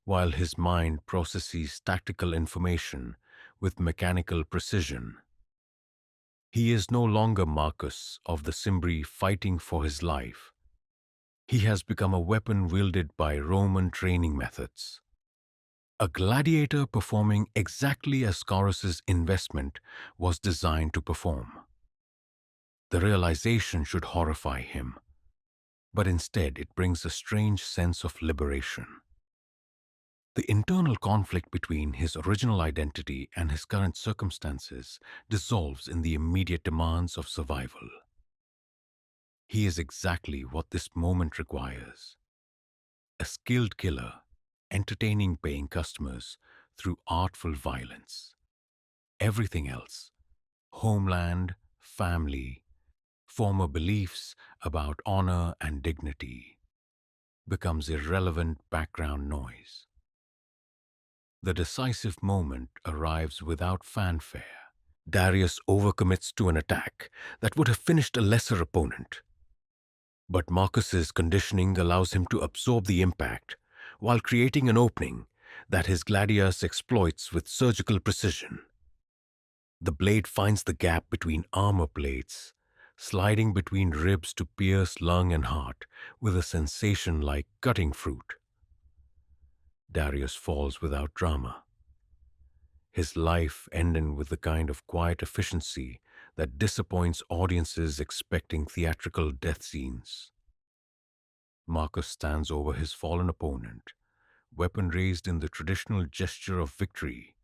while his mind processes tactical information with mechanical precision. He is no longer Marcus of the Cimbri fighting for his life. He has become a weapon wielded by Roman training methods. A gladiator performing exactly as Scaurus's investment was designed to perform. The realization should horrify him, but instead it brings a strange sense of liberation. The internal conflict between his original identity and his current circumstances dissolves in the immediate demands of survival. He is exactly what this moment requires. A skilled killer, entertaining paying customers through artful violence. Everything else, homeland, family, former beliefs about honor and dignity, becomes irrelevant background noise. The decisive moment arrives without fanfare. Darius overcommits to an attack that would have finished a lesser opponent. But Marcus's conditioning allows him to absorb the impact while creating an opening that his gladius exploits with surgical precision. The blade finds the gap between armor plates, sliding between ribs to pierce lung and heart with a sensation like cutting fruit. Darius falls without drama, his life ending with the kind of quiet efficiency that disappoints audiences expecting theatrical death scenes. Marcus stands over his fallen opponent, weapon raised in the traditional gesture of victory,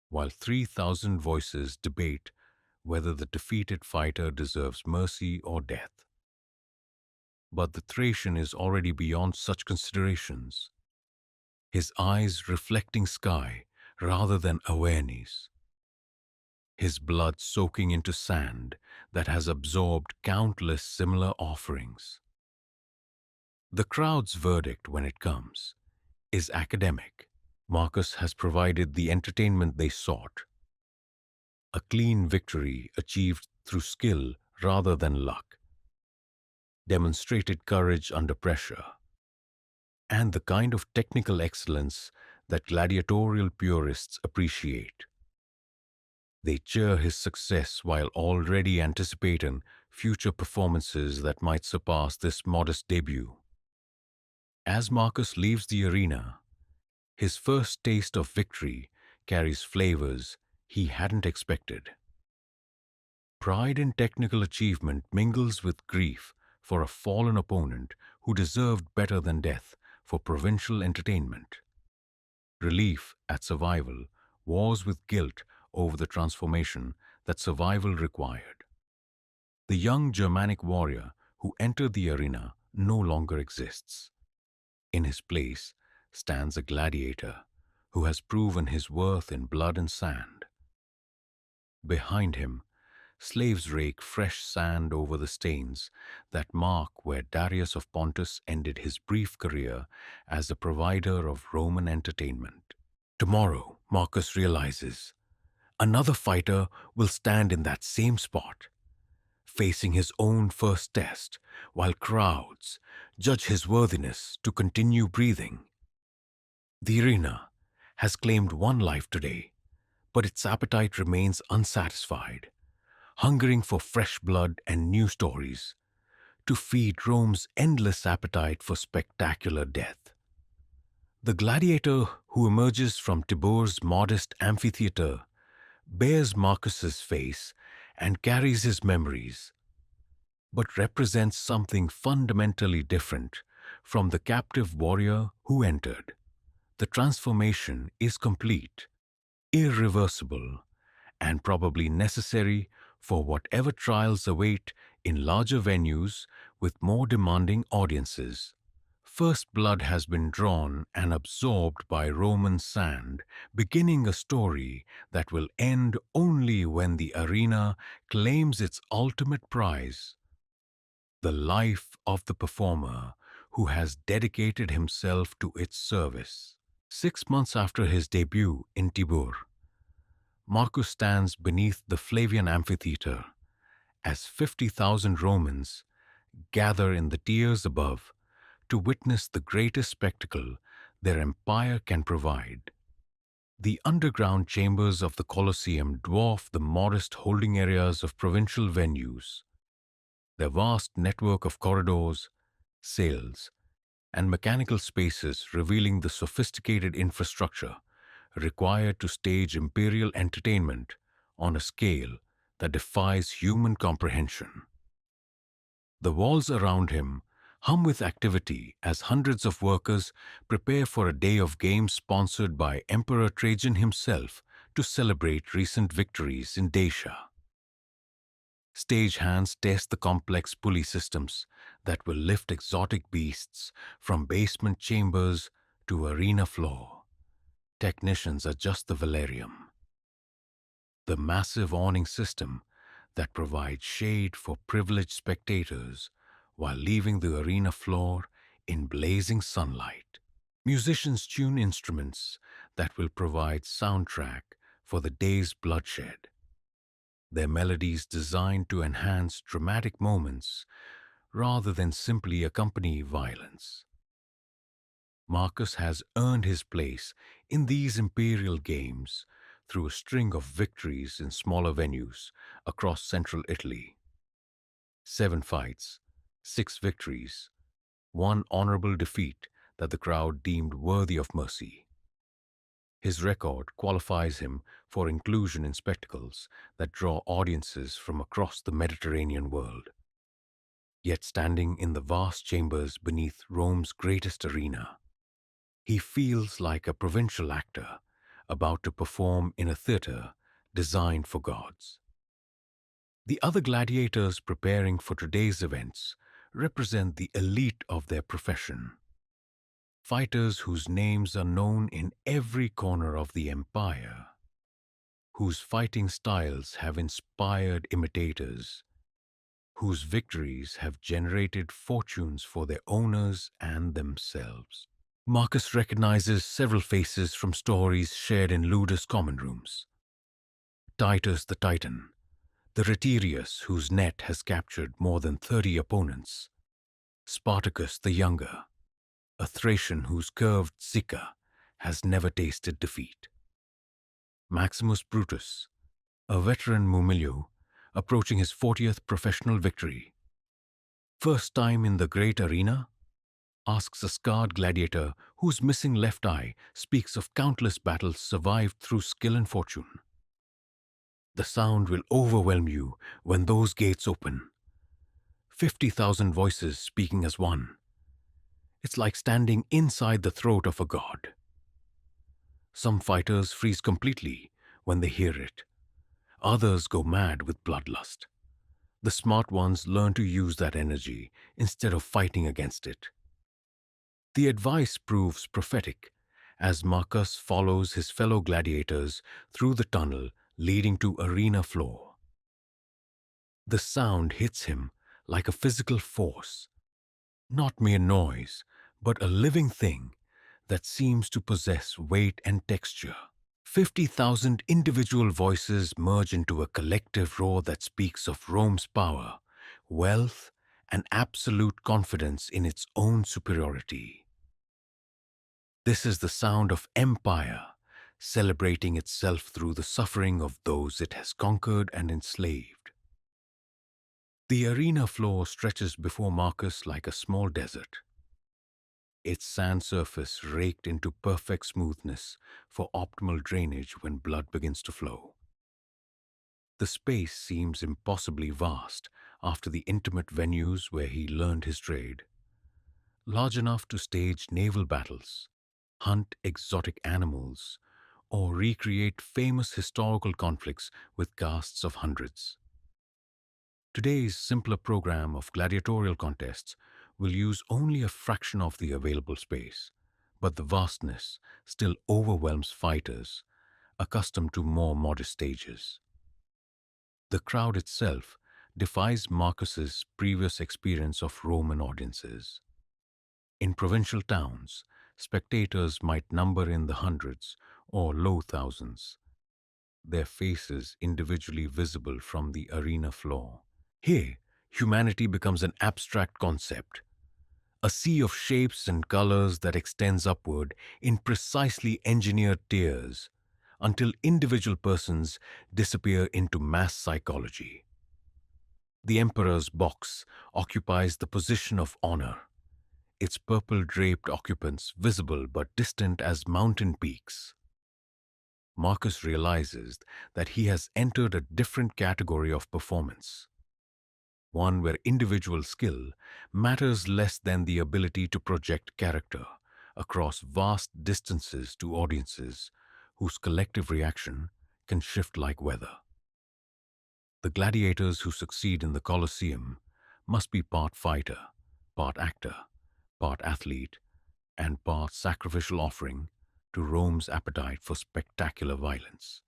while 3,000 voices debate whether the defeated fighter deserves mercy or death. But the Thracian is already beyond such considerations, his eyes reflecting sky rather than awareness, his blood soaking into sand that has absorbed countless similar offerings. The crowd's verdict, when it comes, is academic. Marcus has provided the entertainment they sought, a clean victory achieved through skill rather than luck, demonstrated courage under pressure, and the kind of technical excellence that gladiatorial purists appreciate. They cheer his success while already anticipating future performances that might surpass this modest debut. As Marcus leaves the arena, his first taste of victory carries flavors he hadn't expected. Pride in technical achievement mingles with grief for a fallen opponent who deserved better than death for provincial entertainment. Relief at survival wars with guilt over the transformation that survival required. The young Germanic warrior who entered the arena no longer exists. In his place stands a gladiator who has proven his worth in blood and sand. Behind him, slaves rake fresh sand over the stains that mark where Darius of Pontus ended his brief career as a provider of Roman entertainment. Tomorrow, Marcus realizes, another fighter will stand in that same spot, facing his own first test, while crowds judge his worthiness to continue breathing. The arena has claimed one life today, but its appetite remains unsatisfied, hungering for fresh blood and new stories to feed Rome's endless appetite for spectacular death. The gladiator who emerges from Tibur's modest amphitheater bears Marcus's face and carries his memories, but represents something fundamentally different from the captive warrior who entered. The transformation is complete, irreversible, and probably necessary for whatever trials await in larger venues with more demanding audiences. First blood has been drawn and absorbed by Roman sand, beginning a story that will end only when the arena claims its ultimate prize, the life of the performer who has dedicated himself to its service. 6 months after his debut in Tibur, Marcus stands beneath the Flavian amphitheater as 50,000 Romans gather in the tiers above to witness the greatest spectacle their empire can provide. The underground chambers of the Colosseum dwarf the modest holding areas of provincial venues. Their vast network of corridors, cells, and mechanical spaces revealing the sophisticated infrastructure required to stage imperial entertainment on a scale that defies human comprehension. The walls around him hum with activity as hundreds of workers prepare for a day of games sponsored by Emperor Trajan himself to celebrate recent victories in Dacia. Stagehands test the complex pulley systems that will lift exotic beasts from basement chambers to arena floor. Technicians adjust the velarium, the massive awning system that provides shade for privileged spectators while leaving the arena floor in blazing sunlight. Musicians tune instruments that will provide soundtrack for the day's bloodshed, their melodies designed to enhance dramatic moments rather than simply accompany violence. Marcus has earned his place in these imperial games through a string of victories in smaller venues across central Italy. 7 fights, 6 victories, 1 honorable defeat that the crowd deemed worthy of mercy. His record qualifies him for inclusion in spectacles that draw audiences from across the Mediterranean world. Yet standing in the vast chambers beneath Rome's greatest arena, he feels like a provincial actor about to perform in a theater designed for gods. The other gladiators preparing for today's events represent the elite of their profession. Fighters whose names are known in every corner of the empire, whose fighting styles have inspired imitators, whose victories have generated fortunes for their owners and themselves. Marcus recognizes several faces from stories shared in Ludus common rooms. Titus the Titan, the Rhetirius whose net has captured more than 30 opponents, Spartacus the Younger, a Thracian whose curved Sicca has never tasted defeat, Maximus Brutus, a veteran Mumilio approaching his 40th professional victory. First time in the great arena? Asks a scarred gladiator whose missing left eye speaks of countless battles survived through skill and fortune. The sound will overwhelm you when those gates open. 50,000 voices speaking as one. It's like standing inside the throat of a god. Some fighters freeze completely when they hear it. Others go mad with bloodlust. The smart ones learn to use that energy instead of fighting against it. The advice proves prophetic as Marcus follows his fellow gladiators through the tunnel leading to arena floor. The sound hits him like a physical force, not mere noise, but a living thing that seems to possess weight and texture. 50,000 individual voices merge into a collective roar that speaks of Rome's power, wealth, and absolute confidence in its own superiority. This is the sound of empire, celebrating itself through the suffering of those it has conquered and enslaved. The arena floor stretches before Marcus like a small desert, its sand surface raked into perfect smoothness for optimal drainage when blood begins to flow. The space seems impossibly vast after the intimate venues where he learned his trade, large enough to stage naval battles, hunt exotic animals, or recreate famous historical conflicts with casts of hundreds. Today's simpler program of gladiatorial contests will use only a fraction of the available space, but the vastness still overwhelms fighters accustomed to more modest stages. The crowd itself defies Marcus's previous experience of Roman audiences. In provincial towns, spectators might number in the hundreds or low thousands, their faces individually visible from the arena floor. Here, humanity becomes an abstract concept, a sea of shapes and colors that extends upward in precisely engineered tiers until individual persons disappear into mass psychology. The emperor's box occupies the position of honor, its purple-draped occupants visible but distant as mountain peaks. Marcus realizes that he has entered a different category of performance, one where individual skill matters less than the ability to project character across vast distances to audiences whose collective reaction can shift like weather. The gladiators who succeed in the Colosseum must be part fighter, part actor, part athlete, and part sacrificial offering to Rome's appetite for spectacular violence.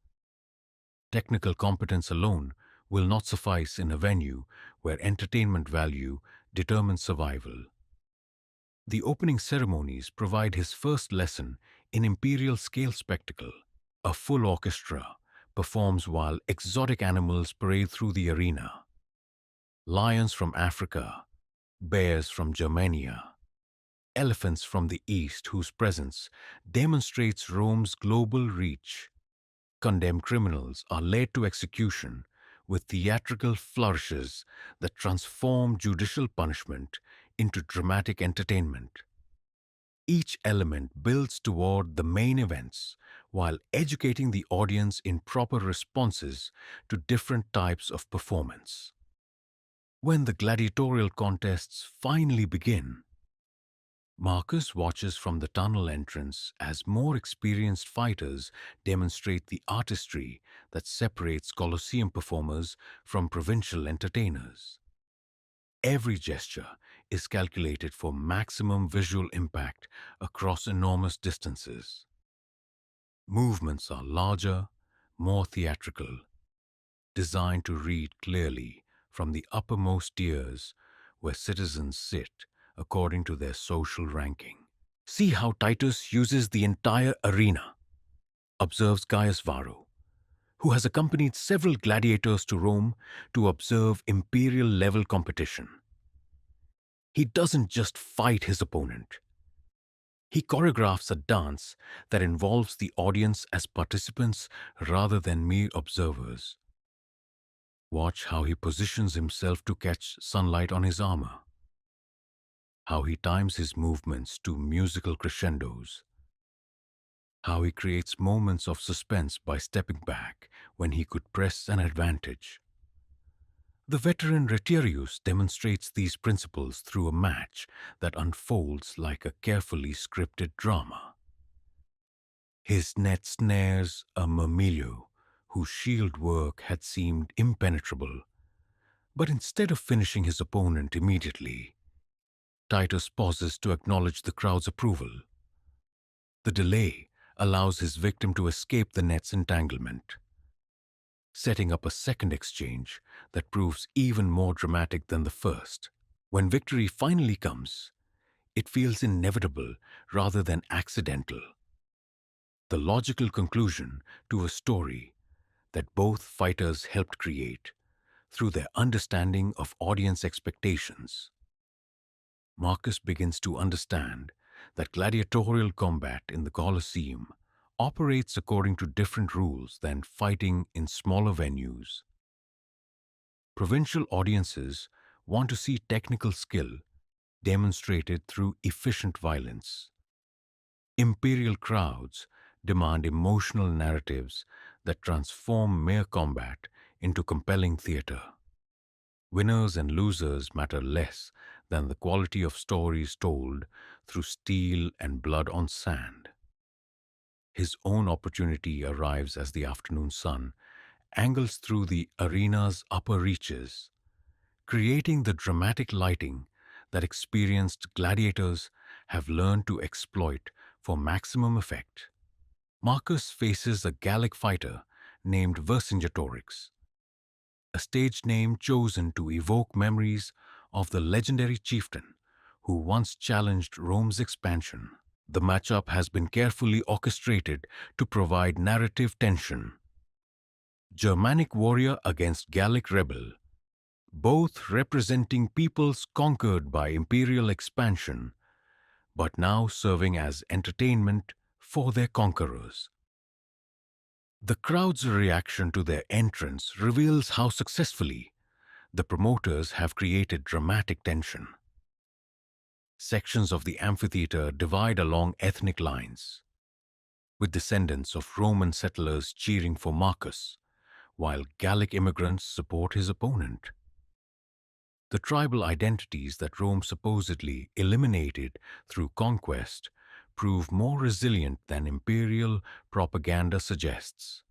Technical competence alone will not suffice in a venue where entertainment value determines survival. The opening ceremonies provide his first lesson in imperial scale spectacle. A full orchestra performs while exotic animals parade through the arena. Lions from Africa, bears from Germania, elephants from the East whose presence demonstrates Rome's global reach. Condemned criminals are led to execution with theatrical flourishes that transform judicial punishment into dramatic entertainment. Each element builds toward the main events while educating the audience in proper responses to different types of performance. When the gladiatorial contests finally begin, Marcus watches from the tunnel entrance as more experienced fighters demonstrate the artistry that separates Colosseum performers from provincial entertainers. Every gesture is calculated for maximum visual impact across enormous distances. Movements are larger, more theatrical, designed to read clearly from the uppermost tiers where citizens sit according to their social ranking. See how Titus uses the entire arena, observes Gaius Varro, who has accompanied several gladiators to Rome to observe imperial level competition. He doesn't just fight his opponent. He choreographs a dance that involves the audience as participants rather than mere observers. Watch how he positions himself to catch sunlight on his armor, how he times his movements to musical crescendos, how he creates moments of suspense by stepping back when he could press an advantage. The veteran Retiarius demonstrates these principles through a match that unfolds like a carefully scripted drama. His net snares a Murmillo, whose shield work had seemed impenetrable, but instead of finishing his opponent immediately, Titus pauses to acknowledge the crowd's approval. The delay allows his victim to escape the net's entanglement, setting up a second exchange that proves even more dramatic than the first. When victory finally comes, it feels inevitable rather than accidental. The logical conclusion to a story that both fighters helped create through their understanding of audience expectations. Marcus begins to understand that gladiatorial combat in the Colosseum operates according to different rules than fighting in smaller venues. Provincial audiences want to see technical skill demonstrated through efficient violence. Imperial crowds demand emotional narratives that transform mere combat into compelling theater. Winners and losers matter less than the quality of stories told through steel and blood on sand. His own opportunity arrives as the afternoon sun angles through the arena's upper reaches, creating the dramatic lighting that experienced gladiators have learned to exploit for maximum effect. Marcus faces a Gallic fighter named Vercingetorix, a stage name chosen to evoke memories of the legendary chieftain who once challenged Rome's expansion. The matchup has been carefully orchestrated to provide narrative tension. Germanic warrior against Gallic rebel, both representing peoples conquered by imperial expansion, but now serving as entertainment for their conquerors. The crowd's reaction to their entrance reveals how successfully the promoters have created dramatic tension. Sections of the amphitheater divide along ethnic lines, with descendants of Roman settlers cheering for Marcus, while Gallic immigrants support his opponent. The tribal identities that Rome supposedly eliminated through conquest prove more resilient than imperial propaganda suggests,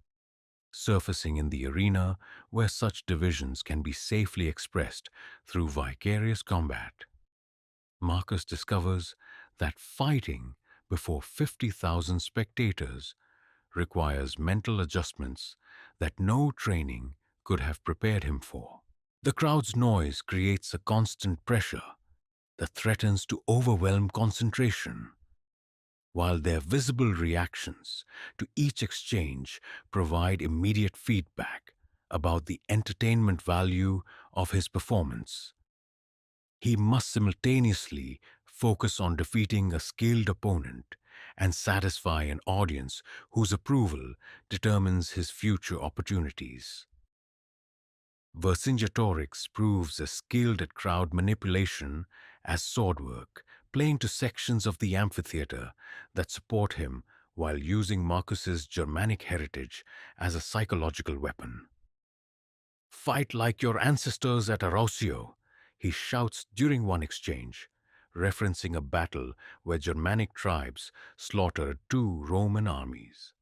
surfacing in the arena where such divisions can be safely expressed through vicarious combat. Marcus discovers that fighting before 50,000 spectators requires mental adjustments that no training could have prepared him for. The crowd's noise creates a constant pressure that threatens to overwhelm concentration, while their visible reactions to each exchange provide immediate feedback about the entertainment value of his performance. He must simultaneously focus on defeating a skilled opponent and satisfy an audience whose approval determines his future opportunities. Vercingetorix proves as skilled at crowd manipulation as swordwork, playing to sections of the amphitheater that support him while using Marcus's Germanic heritage as a psychological weapon. "Fight like your ancestors at Arosio," he shouts during one exchange, referencing a battle where Germanic tribes slaughtered two Roman armies.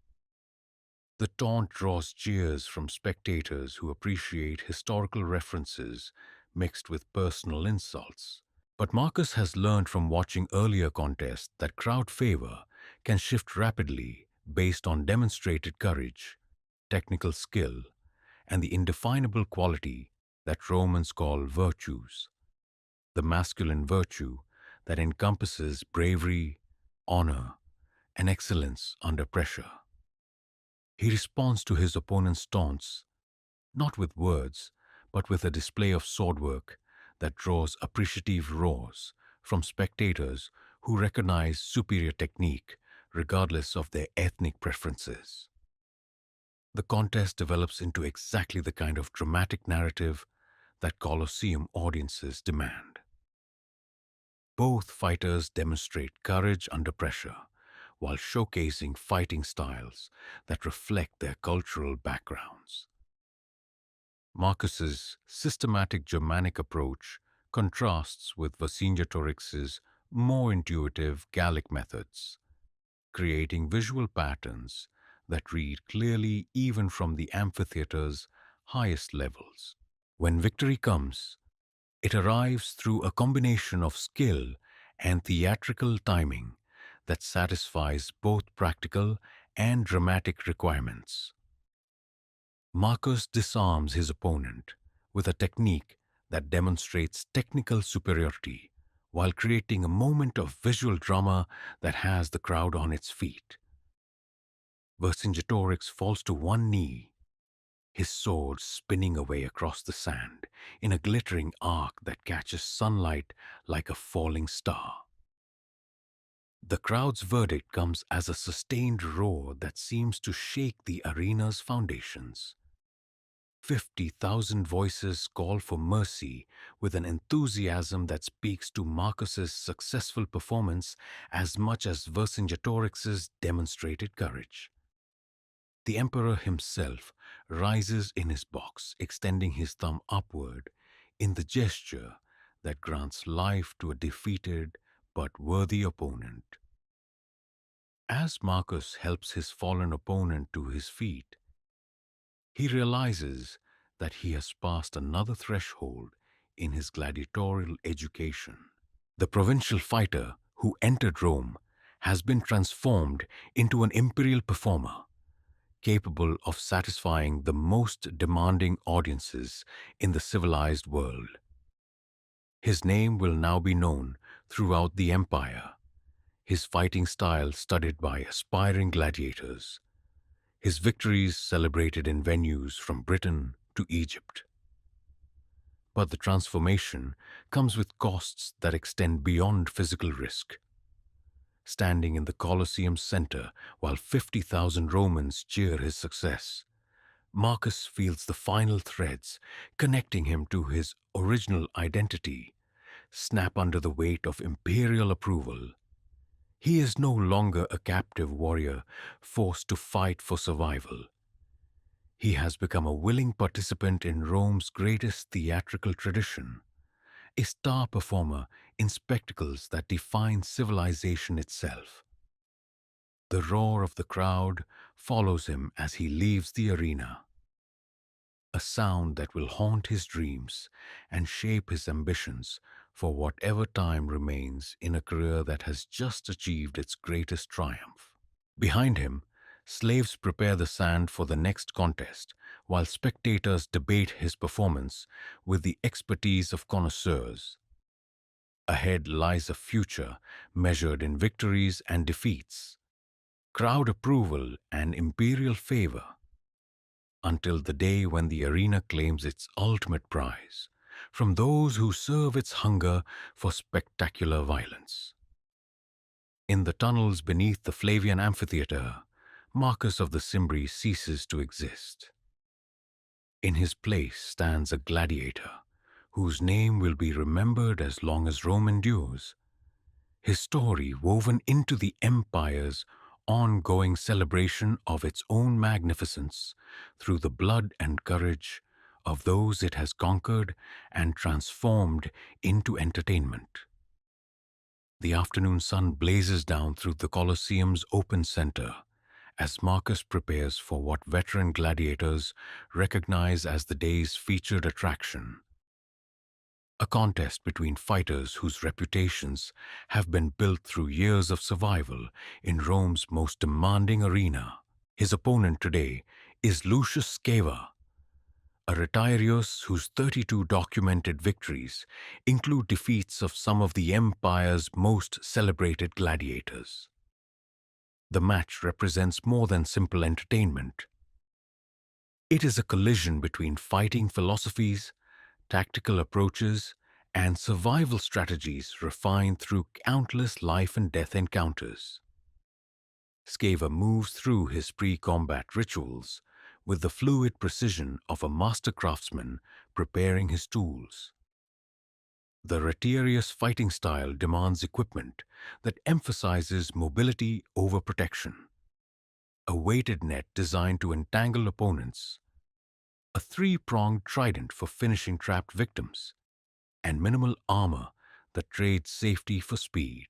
The taunt draws cheers from spectators who appreciate historical references mixed with personal insults. But Marcus has learned from watching earlier contests that crowd favor can shift rapidly based on demonstrated courage, technical skill, and the indefinable quality that Romans call virtues. The masculine virtue that encompasses bravery, honor, and excellence under pressure. He responds to his opponent's taunts not with words, but with a display of swordwork that draws appreciative roars from spectators who recognize superior technique regardless of their ethnic preferences. The contest develops into exactly the kind of dramatic narrative that Colosseum audiences demand. Both fighters demonstrate courage under pressure while showcasing fighting styles that reflect their cultural backgrounds. Marcus's systematic Germanic approach contrasts with Vercingetorix's more intuitive Gallic methods, creating visual patterns that read clearly even from the amphitheater's highest levels. When victory comes, it arrives through a combination of skill and theatrical timing that satisfies both practical and dramatic requirements. Marcus disarms his opponent with a technique that demonstrates technical superiority while creating a moment of visual drama that has the crowd on its feet. Vercingetorix falls to one knee, his sword spinning away across the sand in a glittering arc that catches sunlight like a falling star. The crowd's verdict comes as a sustained roar that seems to shake the arena's foundations. 50,000 voices call for mercy with an enthusiasm that speaks to Marcus's successful performance as much as Vercingetorix's demonstrated courage. The emperor himself rises in his box, extending his thumb upward in the gesture that grants life to a defeated but worthy opponent. As Marcus helps his fallen opponent to his feet, he realizes that he has passed another threshold in his gladiatorial education. The provincial fighter who entered Rome has been transformed into an imperial performer, capable of satisfying the most demanding audiences in the civilized world. His name will now be known throughout the empire, his fighting style studied by aspiring gladiators, his victories celebrated in venues from Britain to Egypt. But the transformation comes with costs that extend beyond physical risk. Standing in the Colosseum's center while 50,000 Romans cheer his success, Marcus feels the final threads connecting him to his original identity snap under the weight of imperial approval. He is no longer a captive warrior forced to fight for survival. He has become a willing participant in Rome's greatest theatrical tradition, a star performer in spectacles that define civilization itself. The roar of the crowd follows him as he leaves the arena, a sound that will haunt his dreams and shape his ambitions for whatever time remains in a career that has just achieved its greatest triumph. Behind him, slaves prepare the sand for the next contest, while spectators debate his performance with the expertise of connoisseurs. Ahead lies a future measured in victories and defeats, crowd approval and imperial favor, until the day when the arena claims its ultimate prize from those who serve its hunger for spectacular violence. In the tunnels beneath the Flavian amphitheater, Marcus of the Cimbri ceases to exist. In his place stands a gladiator, whose name will be remembered as long as Rome endures. His story woven into the empire's ongoing celebration of its own magnificence through the blood and courage of those it has conquered and transformed into entertainment. The afternoon sun blazes down through the Colosseum's open center as Marcus prepares for what veteran gladiators recognize as the day's featured attraction. A contest between fighters whose reputations have been built through years of survival in Rome's most demanding arena. His opponent today is Lucius Scaeva, a retiarius whose 32 documented victories include defeats of some of the empire's most celebrated gladiators. The match represents more than simple entertainment. It is a collision between fighting philosophies, tactical approaches, and survival strategies refined through countless life and death encounters. Skaver moves through his pre-combat rituals with the fluid precision of a master craftsman preparing his tools. The Retiarius fighting style demands equipment that emphasizes mobility over protection. A weighted net designed to entangle opponents, a three-pronged trident for finishing trapped victims, and minimal armor that trades safety for speed.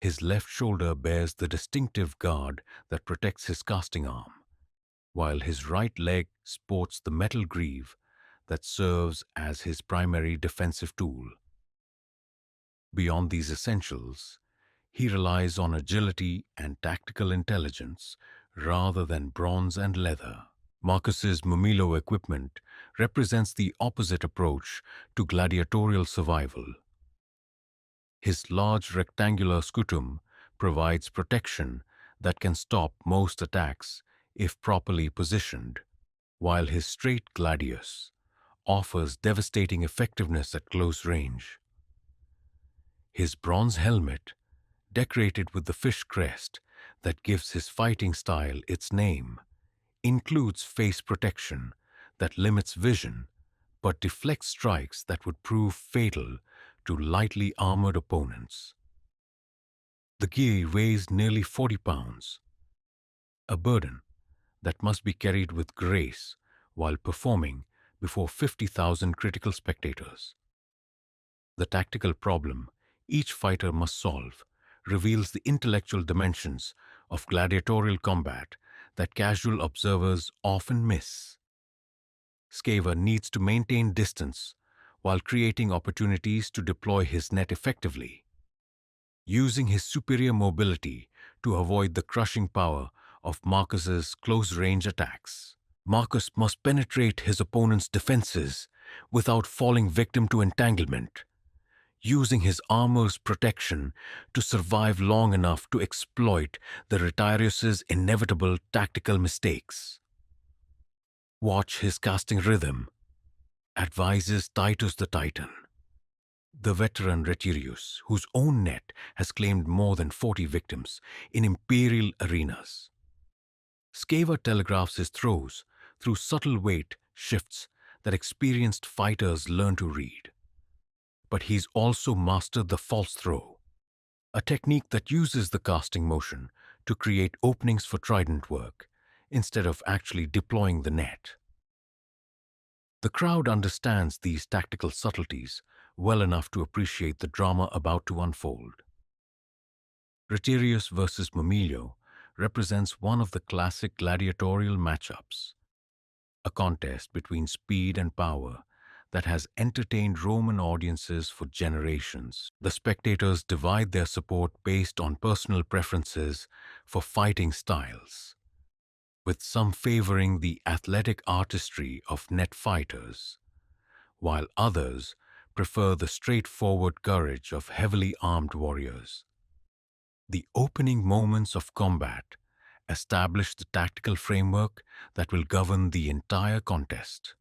His left shoulder bears the distinctive guard that protects his casting arm, while his right leg sports the metal greave that serves as his primary defensive tool. Beyond these essentials, he relies on agility and tactical intelligence rather than bronze and leather. Marcus's Mumilo equipment represents the opposite approach to gladiatorial survival. His large rectangular scutum provides protection that can stop most attacks if properly positioned, while his straight gladius offers devastating effectiveness at close range. His bronze helmet, decorated with the fish crest that gives his fighting style its name, includes face protection that limits vision but deflects strikes that would prove fatal to lightly armored opponents. The gear weighs nearly 40 pounds, a burden that must be carried with grace while performing before 50,000 critical spectators. The tactical problem each fighter must solve reveals the intellectual dimensions of gladiatorial combat that casual observers often miss. Skaver needs to maintain distance while creating opportunities to deploy his net effectively, using his superior mobility to avoid the crushing power of Marcus's close-range attacks. Marcus must penetrate his opponent's defenses without falling victim to entanglement, using his armor's protection to survive long enough to exploit the Retiarius's inevitable tactical mistakes. Watch his casting rhythm, advises Titus the Titan, the veteran Retirius, whose own net has claimed more than 40 victims in imperial arenas. Skaver telegraphs his throws through subtle weight shifts that experienced fighters learn to read. But he's also mastered the false throw, a technique that uses the casting motion to create openings for trident work instead of actually deploying the net. The crowd understands these tactical subtleties well enough to appreciate the drama about to unfold. Retiarius versus Mumilio represents one of the classic gladiatorial matchups, a contest between speed and power that has entertained Roman audiences for generations. The spectators divide their support based on personal preferences for fighting styles, with some favoring the athletic artistry of net fighters, while others prefer the straightforward courage of heavily armed warriors. The opening moments of combat establish the tactical framework that will govern the entire contest.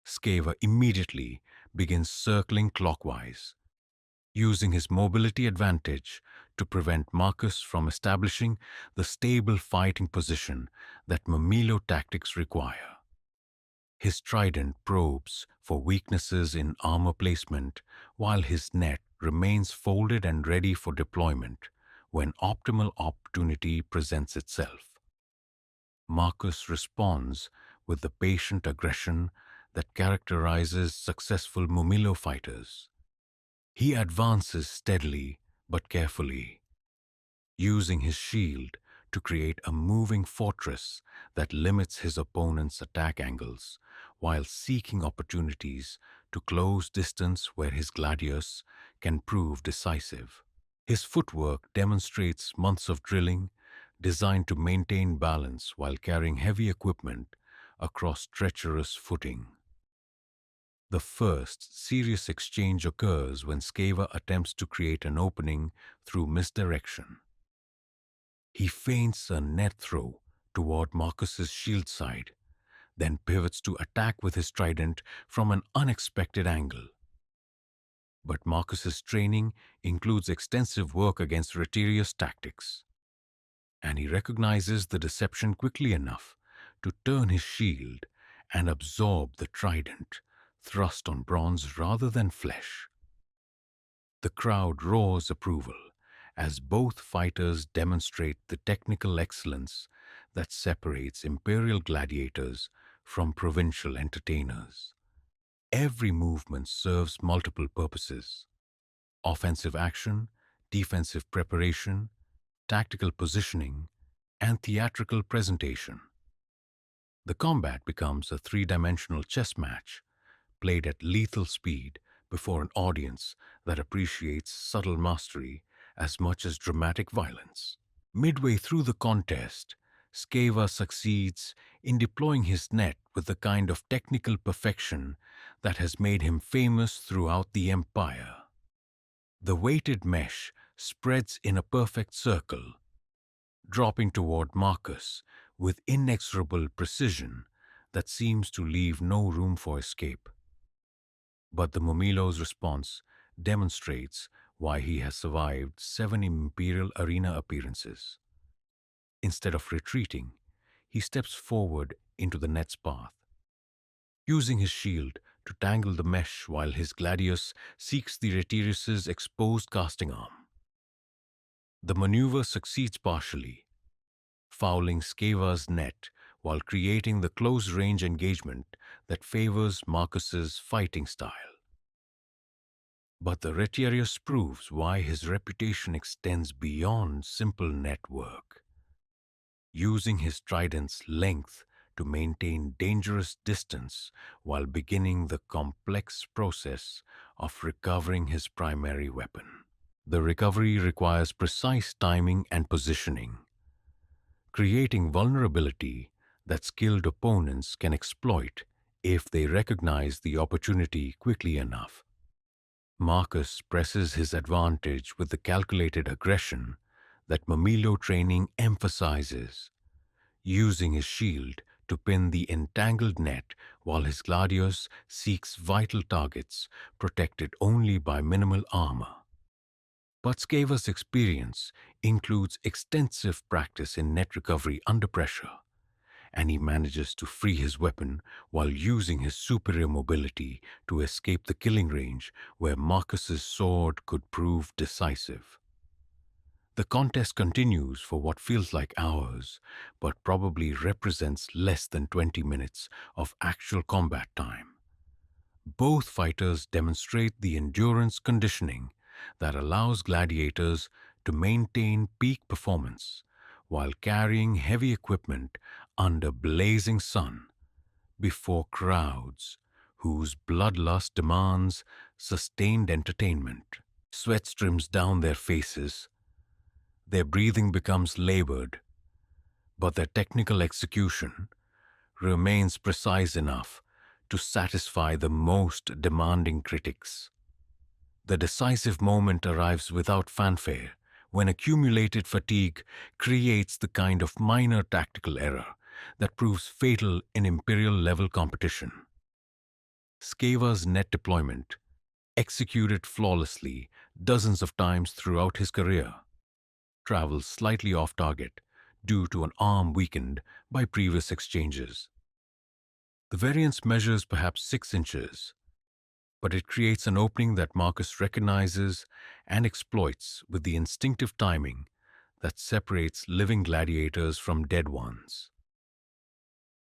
Skaver immediately begins circling clockwise, using his mobility advantage to prevent Marcus from establishing the stable fighting position that Mumilo tactics require. His trident probes for weaknesses in armor placement, while his net remains folded and ready for deployment when optimal opportunity presents itself. Marcus responds with the patient aggression that characterizes successful Mumilo fighters. He advances steadily but carefully, using his shield to create a moving fortress that limits his opponent's attack angles while seeking opportunities to close distance where his gladius can prove decisive. His footwork demonstrates months of drilling designed to maintain balance while carrying heavy equipment across treacherous footing. The first serious exchange occurs when Skaver attempts to create an opening through misdirection. He feints a net throw toward Marcus's shield side, then pivots to attack with his trident from an unexpected angle. But Marcus's training includes extensive work against Rhetorius tactics, and he recognizes the deception quickly enough to turn his shield and absorb the trident, thrust on bronze rather than flesh. The crowd roars approval as both fighters demonstrate the technical excellence that separates imperial gladiators from provincial entertainers. Every movement serves multiple purposes: offensive action, defensive preparation, tactical positioning, and theatrical presentation. The combat becomes a three-dimensional chess match, played at lethal speed before an audience that appreciates subtle mastery as much as dramatic violence. Midway through the contest, Sceva succeeds in deploying his net with the kind of technical perfection that has made him famous throughout the empire. The weighted mesh spreads in a perfect circle, dropping toward Marcus with inexorable precision that seems to leave no room for escape. But the Momilo's response demonstrates why he has survived 7 imperial arena appearances. Instead of retreating, he steps forward into the net's path, using his shield to tangle the mesh while his gladius seeks the Rhetorius's exposed casting arm. The maneuver succeeds partially, fouling Sceva's net while creating the close-range engagement that favors Marcus's fighting style. But the Rhetorius proves why his reputation extends beyond simple network. Using his trident's length to maintain dangerous distance while beginning the complex process of recovering his primary weapon. The recovery requires precise timing and positioning, creating vulnerability that skilled opponents can exploit if they recognize the opportunity quickly enough. Marcus presses his advantage with the calculated aggression that Mamilo training emphasizes, using his shield to pin the entangled net while his gladius seeks vital targets protected only by minimal armor. But Sceva's experience includes extensive practice in net recovery under pressure, and he manages to free his weapon while using his superior mobility to escape the killing range where Marcus's sword could prove decisive. The contest continues for what feels like hours, but probably represents less than 20 minutes of actual combat time. Both fighters demonstrate the endurance conditioning that allows gladiators to maintain peak performance while carrying heavy equipment under blazing sun before crowds whose bloodlust demands sustained entertainment. Sweat streams down their faces, their breathing becomes labored, but their technical execution remains precise enough to satisfy the most demanding critics. The decisive moment arrives without fanfare when accumulated fatigue creates the kind of minor tactical error that proves fatal in imperial-level competition. Sceva's net deployment, executed flawlessly dozens of times throughout his career, travels slightly off target due to an arm weakened by previous exchanges. The variance measures perhaps 6 inches, but it creates an opening that Marcus recognizes and exploits with the instinctive timing that separates living gladiators from dead ones.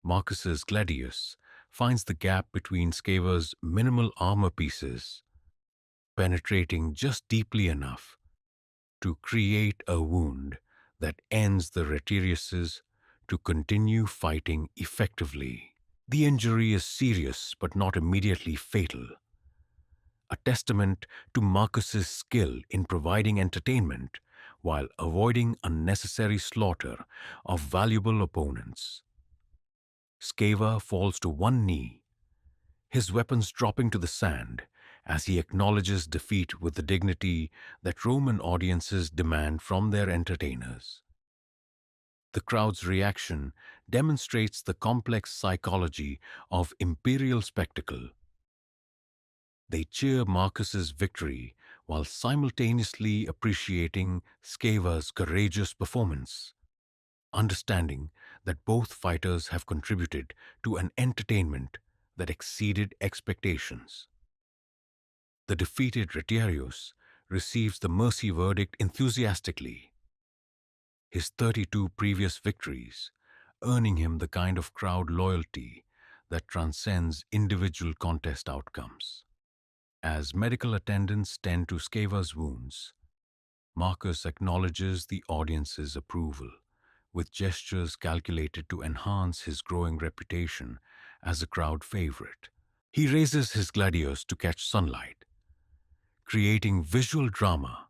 Marcus's gladius finds the gap between Sceva's minimal armor pieces, penetrating just deeply enough to create a wound that ends the Rhetorius's to continue fighting effectively. The injury is serious but not immediately fatal, a testament to Marcus's skill in providing entertainment while avoiding unnecessary slaughter of valuable opponents. Sceva falls to one knee, his weapons dropping to the sand as he acknowledges defeat with the dignity that Roman audiences demand from their entertainers. The crowd's reaction demonstrates the complex psychology of imperial spectacle. They cheer Marcus's victory while simultaneously appreciating Scaeva's courageous performance, understanding that both fighters have contributed to an entertainment that exceeded expectations. The defeated Retiarius receives the mercy verdict enthusiastically, his 32 previous victories earning him the kind of crowd loyalty that transcends individual contest outcomes. As medical attendants tend to Scaeva's wounds, Marcus acknowledges the audience's approval, with gestures calculated to enhance his growing reputation as a crowd favorite. He raises his gladiators to catch sunlight, creating visual drama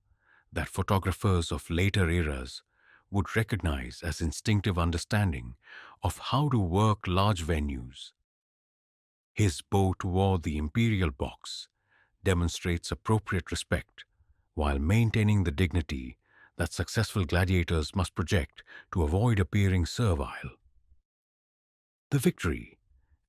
that photographers of later eras would recognize as instinctive understanding of how to work large venues. His bow toward the imperial box demonstrates appropriate respect while maintaining the dignity that successful gladiators must project to avoid appearing servile. The victory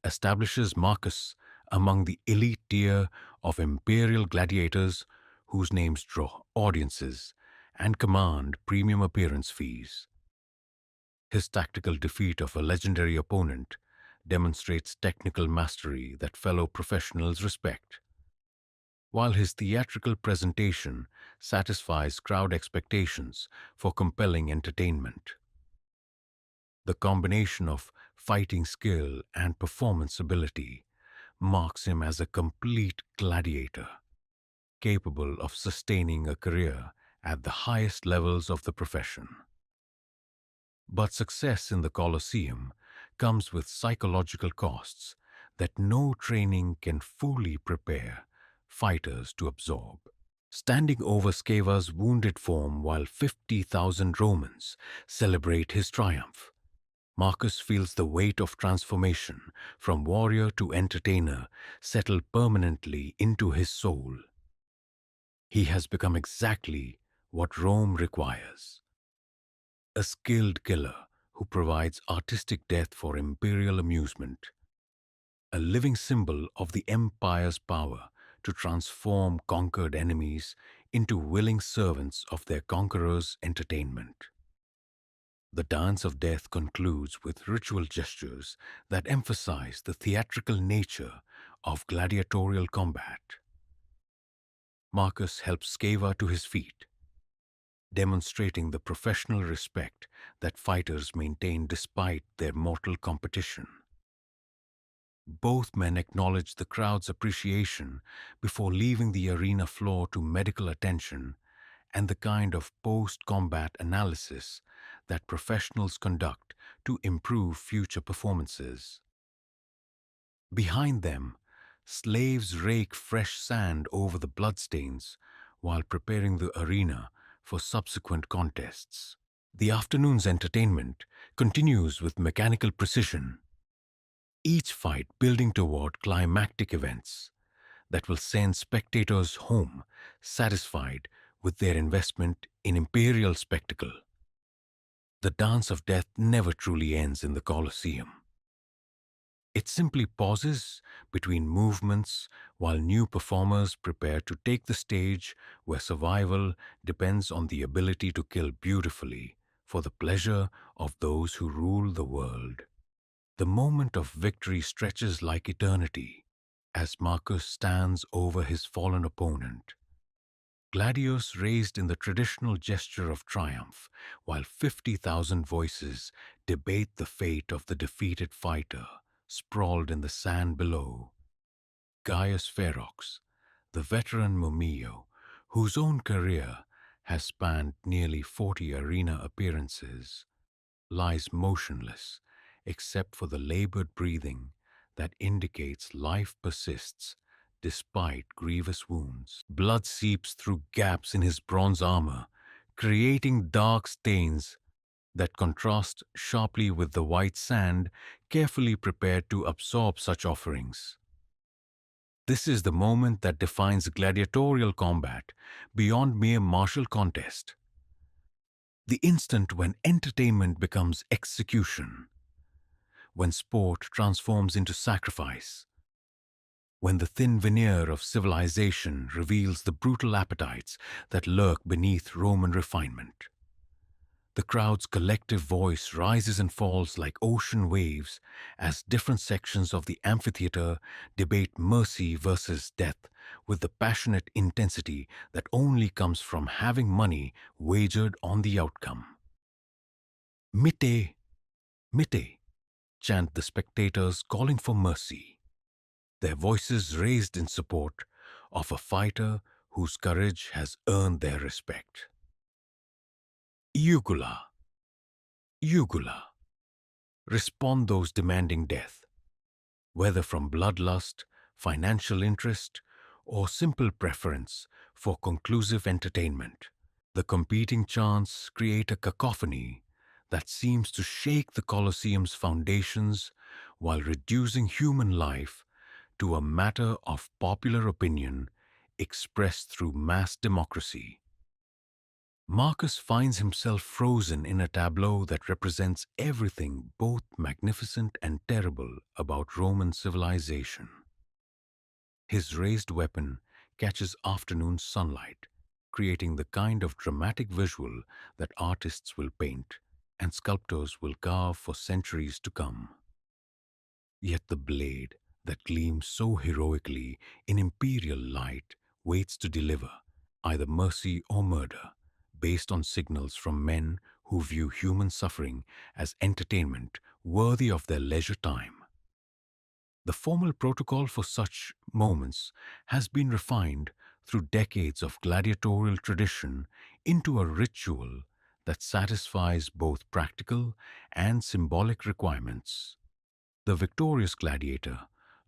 establishes Marcus among the elite tier of imperial gladiators whose names draw audiences and command premium appearance fees. His tactical defeat of a legendary opponent demonstrates technical mastery that fellow professionals respect, while his theatrical presentation satisfies crowd expectations for compelling entertainment. The combination of fighting skill and performance ability marks him as a complete gladiator, capable of sustaining a career at the highest levels of the profession. But success in the Colosseum comes with psychological costs that no training can fully prepare fighters to absorb. Standing over Scaeva's wounded form while 50,000 Romans celebrate his triumph, Marcus feels the weight of transformation from warrior to entertainer settle permanently into his soul. He has become exactly what Rome requires: a skilled killer who provides artistic death for imperial amusement, a living symbol of the empire's power to transform conquered enemies into willing servants of their conqueror's entertainment. The dance of death concludes with ritual gestures that emphasize the theatrical nature of gladiatorial combat. Marcus helps Scaeva to his feet, demonstrating the professional respect that fighters maintain despite their mortal competition. Both men acknowledge the crowd's appreciation before leaving the arena floor to medical attention and the kind of post-combat analysis that professionals conduct to improve future performances. Behind them, slaves rake fresh sand over the bloodstains while preparing the arena for subsequent contests. The afternoon's entertainment continues with mechanical precision, each fight building toward climactic events that will send spectators home satisfied with their investment in imperial spectacle. The dance of death never truly ends in the Colosseum. It simply pauses between movements while new performers prepare to take the stage where survival depends on the ability to kill beautifully for the pleasure of those who rule the world. The moment of victory stretches like eternity as Marcus stands over his fallen opponent. Gladiators raised in the traditional gesture of triumph, while 50,000 voices debate the fate of the defeated fighter sprawled in the sand below. Gaius Ferox, the veteran Mumio, whose own career has spanned nearly 40 arena appearances, lies motionless except for the labored breathing that indicates life persists despite grievous wounds. Blood seeps through gaps in his bronze armor, creating dark stains that contrast sharply with the white sand carefully prepared to absorb such offerings. This is the moment that defines gladiatorial combat beyond mere martial contest. The instant when entertainment becomes execution, when sport transforms into sacrifice, when the thin veneer of civilization reveals the brutal appetites that lurk beneath Roman refinement. The crowd's collective voice rises and falls like ocean waves as different sections of the amphitheater debate mercy versus death with the passionate intensity that only comes from having money wagered on the outcome. Mitte, mitte, chant the spectators calling for mercy, their voices raised in support of a fighter whose courage has earned their respect. Ugula, ugula, respond those demanding death, whether from bloodlust, financial interest, or simple preference for conclusive entertainment. The competing chants create a cacophony that seems to shake the Colosseum's foundations while reducing human life to a matter of popular opinion expressed through mass democracy. Marcus finds himself frozen in a tableau that represents everything both magnificent and terrible about Roman civilization. His raised weapon catches afternoon sunlight, creating the kind of dramatic visual that artists will paint and sculptors will carve for centuries to come. Yet the blade that gleams so heroically in imperial light waits to deliver either mercy or murder, based on signals from men who view human suffering as entertainment worthy of their leisure time. The formal protocol for such moments has been refined through decades of gladiatorial tradition into a ritual that satisfies both practical and symbolic requirements. The victorious gladiator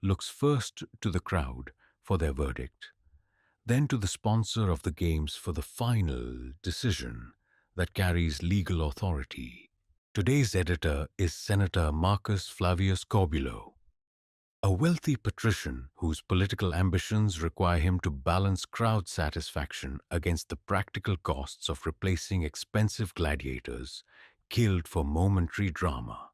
looks first to the crowd for their verdict, then to the sponsor of the games for the final decision that carries legal authority. Today's editor is Senator Marcus Flavius Corbulo, a wealthy patrician whose political ambitions require him to balance crowd satisfaction against the practical costs of replacing expensive gladiators killed for momentary drama.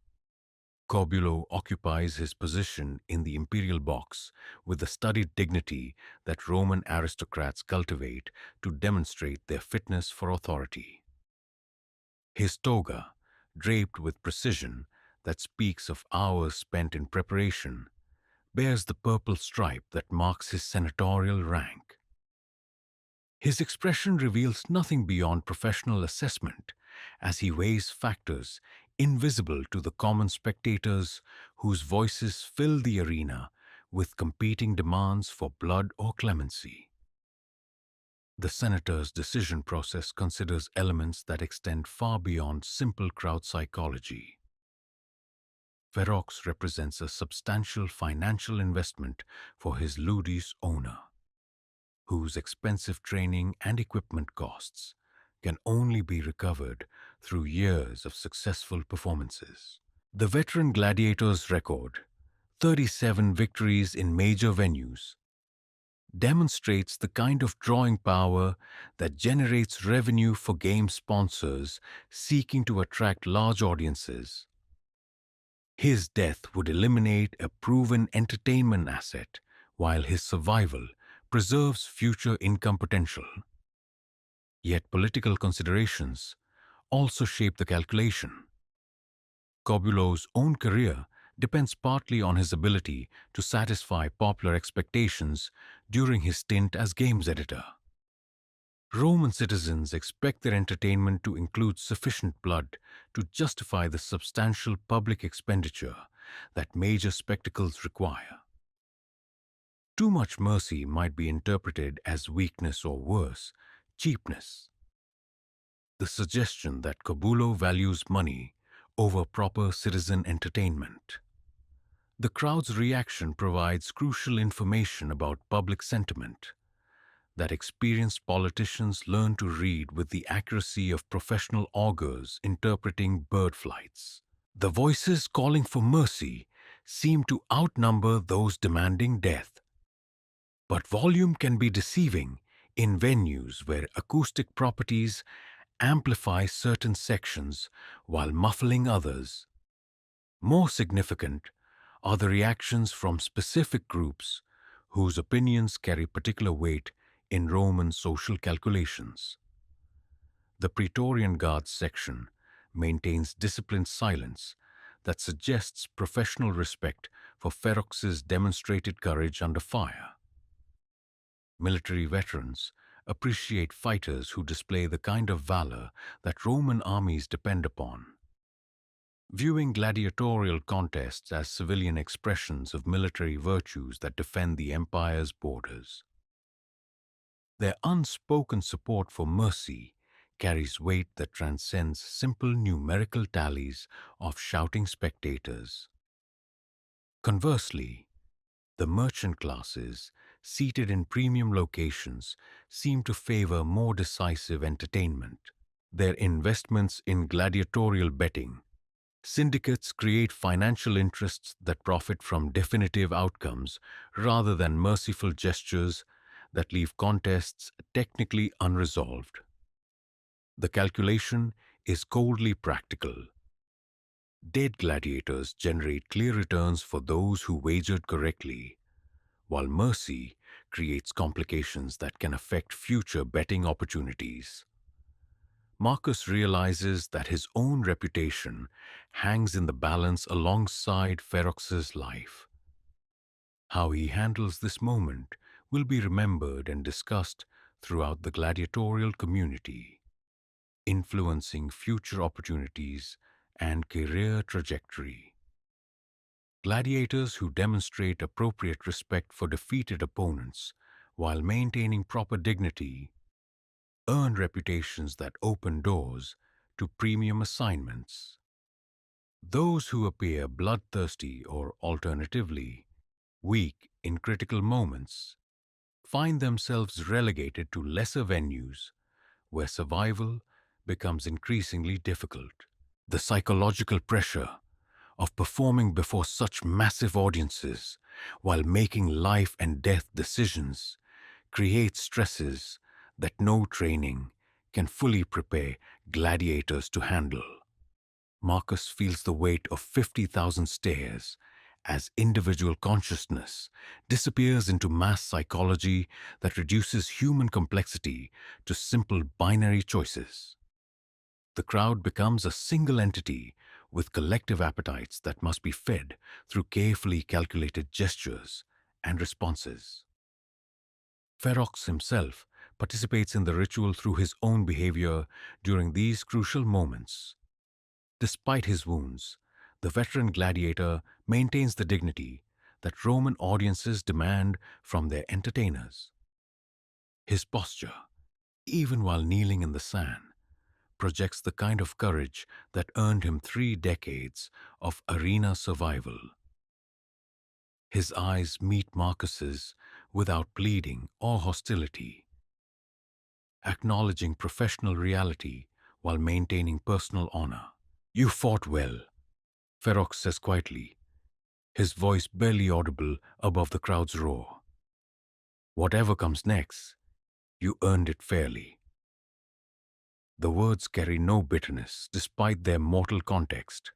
Corbulo occupies his position in the imperial box with the studied dignity that Roman aristocrats cultivate to demonstrate their fitness for authority. His toga, draped with precision that speaks of hours spent in preparation, bears the purple stripe that marks his senatorial rank. His expression reveals nothing beyond professional assessment as he weighs factors invisible to the common spectators whose voices fill the arena with competing demands for blood or clemency. The senator's decision process considers elements that extend far beyond simple crowd psychology. Ferox represents a substantial financial investment for his ludus owner, whose expensive training and equipment costs can only be recovered through years of successful performances. The veteran gladiator's record, 37 victories in major venues, demonstrates the kind of drawing power that generates revenue for game sponsors seeking to attract large audiences. His death would eliminate a proven entertainment asset, while his survival preserves future income potential. Yet political considerations also shape the calculation. Corbulo's own career depends partly on his ability to satisfy popular expectations during his stint as games editor. Roman citizens expect their entertainment to include sufficient blood to justify the substantial public expenditure that major spectacles require. Too much mercy might be interpreted as weakness or worse, cheapness. The suggestion that Corbulo values money over proper citizen entertainment. The crowd's reaction provides crucial information about public sentiment that experienced politicians learn to read with the accuracy of professional augurs interpreting bird flights. The voices calling for mercy seem to outnumber those demanding death. But volume can be deceiving in venues where acoustic properties amplify certain sections while muffling others. More significant are the reactions from specific groups whose opinions carry particular weight in Roman social calculations. The Praetorian Guards section maintains disciplined silence that suggests professional respect for Ferox's demonstrated courage under fire. Military veterans appreciate fighters who display the kind of valor that Roman armies depend upon. Viewing gladiatorial contests as civilian expressions of military virtues that defend the empire's borders. Their unspoken support for mercy carries weight that transcends simple numerical tallies of shouting spectators. Conversely, the merchant classes, seated in premium locations, seem to favor more decisive entertainment. Their investments in gladiatorial betting syndicates create financial interests that profit from definitive outcomes rather than merciful gestures that leave contests technically unresolved. The calculation is coldly practical. Dead gladiators generate clear returns for those who wagered correctly, while mercy creates complications that can affect future betting opportunities. Marcus realizes that his own reputation hangs in the balance alongside Ferox's life. How he handles this moment will be remembered and discussed throughout the gladiatorial community, influencing future opportunities and career trajectory. Gladiators who demonstrate appropriate respect for defeated opponents while maintaining proper dignity earn reputations that open doors to premium assignments. Those who appear bloodthirsty or alternatively weak in critical moments find themselves relegated to lesser venues where survival becomes increasingly difficult. The psychological pressure of performing before such massive audiences while making life and death decisions creates stresses that no training can fully prepare gladiators to handle. Marcus feels the weight of 50,000 stares as individual consciousness disappears into mass psychology that reduces human complexity to simple binary choices. The crowd becomes a single entity with collective appetites that must be fed through carefully calculated gestures and responses. Ferox himself participates in the ritual through his own behavior during these crucial moments. Despite his wounds, the veteran gladiator maintains the dignity that Roman audiences demand from their entertainers. His posture, even while kneeling in the sand, projects the kind of courage that earned him 3 decades of arena survival. His eyes meet Marcus's without pleading or hostility, acknowledging professional reality while maintaining personal honor. "You fought well," Ferox says quietly, his voice barely audible above the crowd's roar. "Whatever comes next, you earned it fairly." The words carry no bitterness despite their mortal context,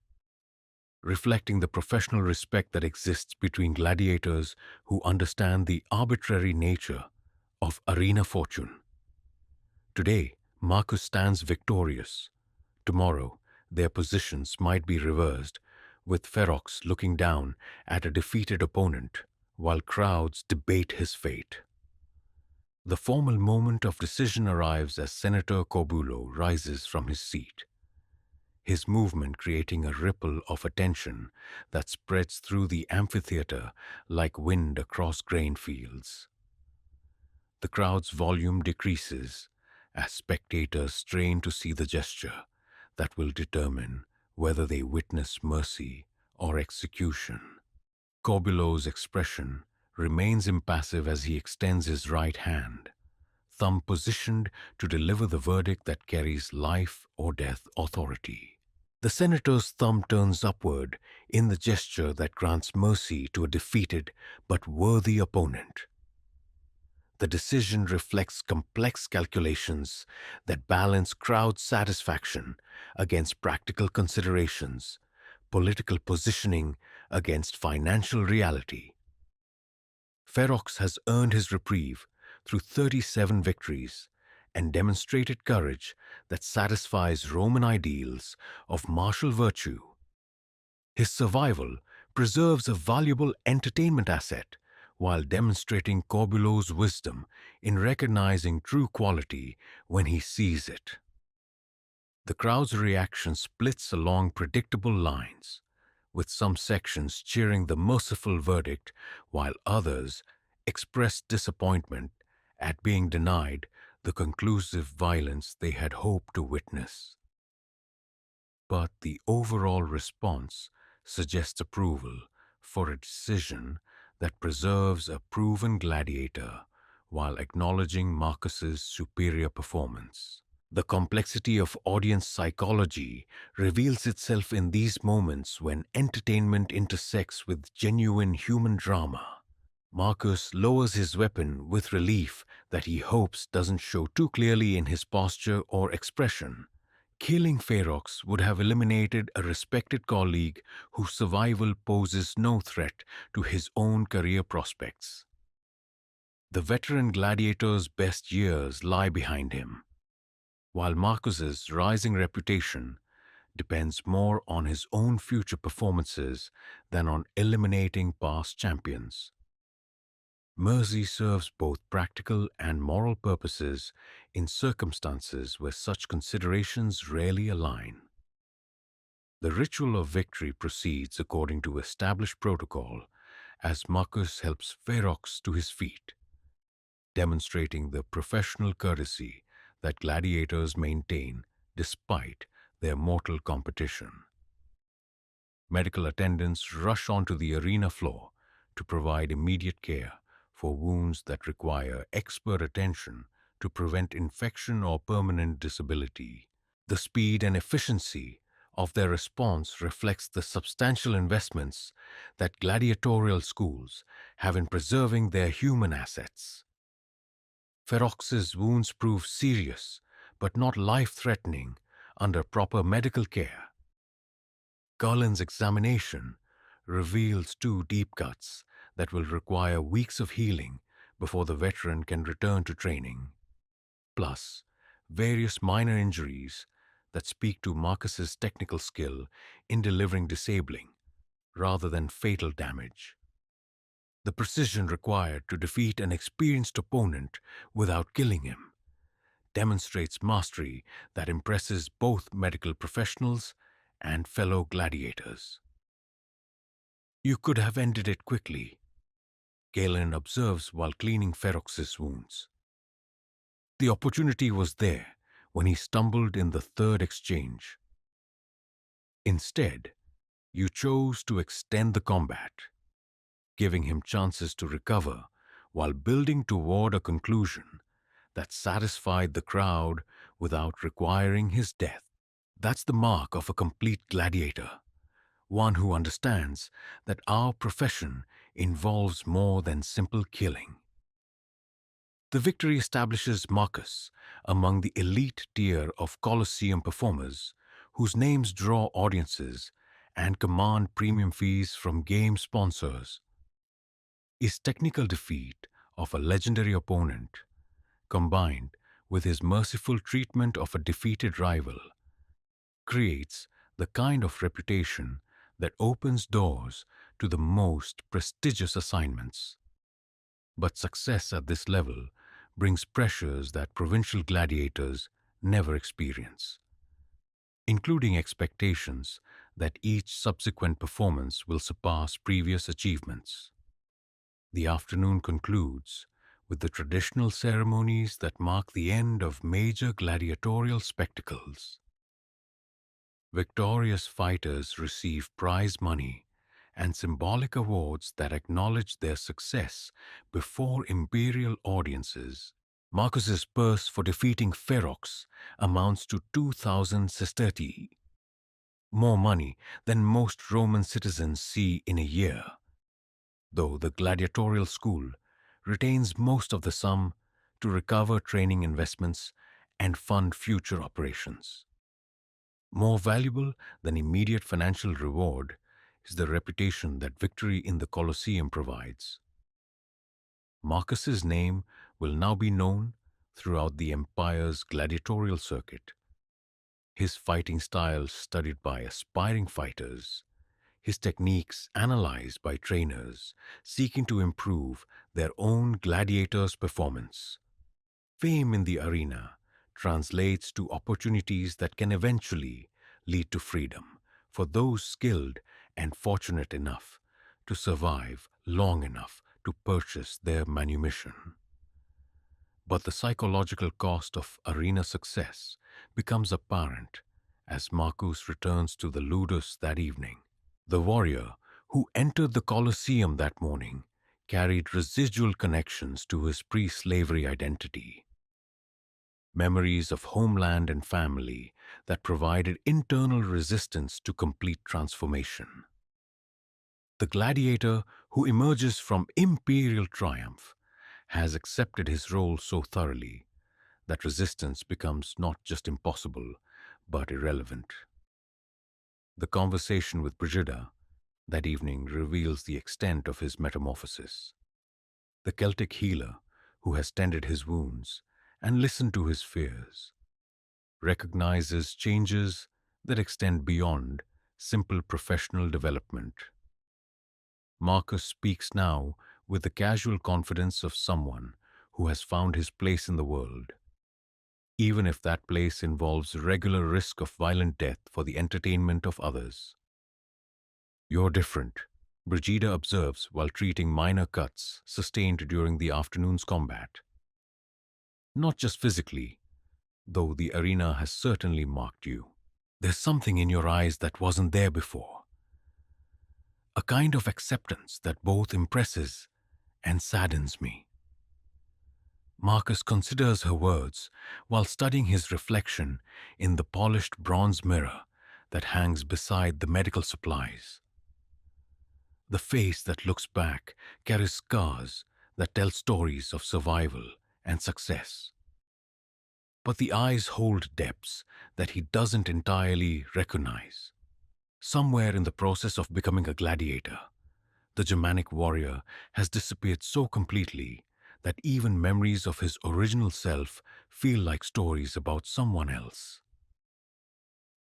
reflecting the professional respect that exists between gladiators who understand the arbitrary nature of arena fortune. Today, Marcus stands victorious. Tomorrow, their positions might be reversed, with Ferox looking down at a defeated opponent while crowds debate his fate. The formal moment of decision arrives as Senator Corbulo rises from his seat, his movement creating a ripple of attention that spreads through the amphitheater like wind across grain fields. The crowd's volume decreases as spectators strain to see the gesture that will determine whether they witness mercy or execution. Corbulo's expression remains impassive as he extends his right hand, thumb positioned to deliver the verdict that carries life or death authority. The senator's thumb turns upward in the gesture that grants mercy to a defeated but worthy opponent. The decision reflects complex calculations that balance crowd satisfaction against practical considerations, political positioning against financial reality. Ferox has earned his reprieve through 37 victories and demonstrated courage that satisfies Roman ideals of martial virtue. His survival preserves a valuable entertainment asset while demonstrating Corbulo's wisdom in recognizing true quality when he sees it. The crowd's reaction splits along predictable lines, with some sections cheering the merciful verdict while others express disappointment at being denied the conclusive violence they had hoped to witness. But the overall response suggests approval for a decision that preserves a proven gladiator while acknowledging Marcus's superior performance. The complexity of audience psychology reveals itself in these moments when entertainment intersects with genuine human drama. Marcus lowers his weapon with relief that he hopes doesn't show too clearly in his posture or expression. Killing Ferox would have eliminated a respected colleague whose survival poses no threat to his own career prospects. The veteran gladiator's best years lie behind him, while Marcus's rising reputation depends more on his own future performances than on eliminating past champions. Mercy serves both practical and moral purposes in circumstances where such considerations rarely align. The ritual of victory proceeds according to established protocol as Marcus helps Ferox to his feet, demonstrating the professional courtesy that gladiators maintain despite their mortal competition. Medical attendants rush onto the arena floor to provide immediate care for wounds that require expert attention to prevent infection or permanent disability. The speed and efficiency of their response reflects the substantial investments that gladiatorial schools have in preserving their human assets. Ferox's wounds prove serious but not life-threatening under proper medical care. Garland's examination reveals two deep cuts that will require weeks of healing before the veteran can return to training, plus various minor injuries that speak to Marcus's technical skill in delivering disabling rather than fatal damage. The precision required to defeat an experienced opponent without killing him demonstrates mastery that impresses both medical professionals and fellow gladiators. You could have ended it quickly, Galen observes while cleaning Ferox's wounds. The opportunity was there when he stumbled in the third exchange. Instead, you chose to extend the combat, giving him chances to recover while building toward a conclusion that satisfied the crowd without requiring his death. That's the mark of a complete gladiator, one who understands that our profession involves more than simple killing. The victory establishes Marcus among the elite tier of Colosseum performers whose names draw audiences and command premium fees from game sponsors. His technical defeat of a legendary opponent, combined with his merciful treatment of a defeated rival, creates the kind of reputation that opens doors to the most prestigious assignments. But success at this level brings pressures that provincial gladiators never experience, including expectations that each subsequent performance will surpass previous achievements. The afternoon concludes with the traditional ceremonies that mark the end of major gladiatorial spectacles. Victorious fighters receive prize money and symbolic awards that acknowledge their success before imperial audiences. Marcus's purse for defeating Ferox amounts to 2,000 sestertii, more money than most Roman citizens see in a year, though the gladiatorial school retains most of the sum to recover training investments and fund future operations. More valuable than immediate financial reward is the reputation that victory in the Colosseum provides. Marcus's name will now be known throughout the empire's gladiatorial circuit, his fighting style studied by aspiring fighters, his techniques analyzed by trainers seeking to improve their own gladiators' performance. Fame in the arena translates to opportunities that can eventually lead to freedom for those skilled and fortunate enough to survive long enough to purchase their manumission. But the psychological cost of arena success becomes apparent as Marcus returns to the Ludus that evening. The warrior who entered the Colosseum that morning carried residual connections to his pre-slavery identity, memories of homeland and family that provided internal resistance to complete transformation. The gladiator who emerges from imperial triumph has accepted his role so thoroughly that resistance becomes not just impossible, but irrelevant. The conversation with Brigida that evening reveals the extent of his metamorphosis. The Celtic healer who has tended his wounds and listened to his fears recognizes changes that extend beyond simple professional development. Marcus speaks now with the casual confidence of someone who has found his place in the world, even if that place involves regular risk of violent death for the entertainment of others. "You're different," Brigida observes while treating minor cuts sustained during the afternoon's combat. "Not just physically, though the arena has certainly marked you. There's something in your eyes that wasn't there before. A kind of acceptance that both impresses and saddens me." Marcus considers her words while studying his reflection in the polished bronze mirror that hangs beside the medical supplies. The face that looks back carries scars that tell stories of survival and success. But the eyes hold depths that he doesn't entirely recognize. Somewhere in the process of becoming a gladiator, the Germanic warrior has disappeared so completely that even memories of his original self feel like stories about someone else.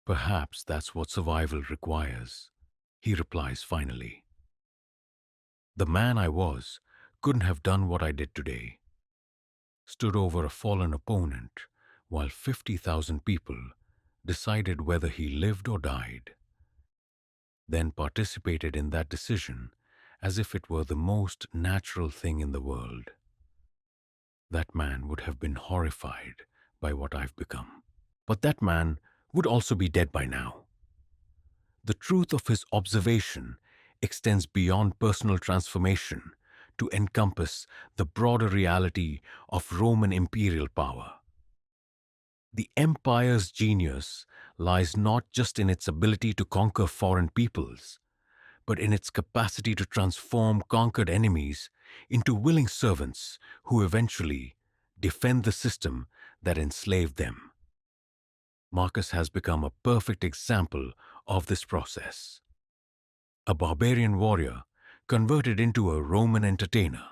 "Perhaps that's what survival requires," he replies finally. "The man I was couldn't have done what I did today. Stood over a fallen opponent while 50,000 people decided whether he lived or died. Then participated in that decision as if it were the most natural thing in the world. That man would have been horrified by what I've become. But that man would also be dead by now." The truth of his observation extends beyond personal transformation to encompass the broader reality of Roman imperial power. The empire's genius lies not just in its ability to conquer foreign peoples, but in its capacity to transform conquered enemies into willing servants who eventually defend the system that enslaved them. Marcus has become a perfect example of this process. A barbarian warrior converted into a Roman entertainer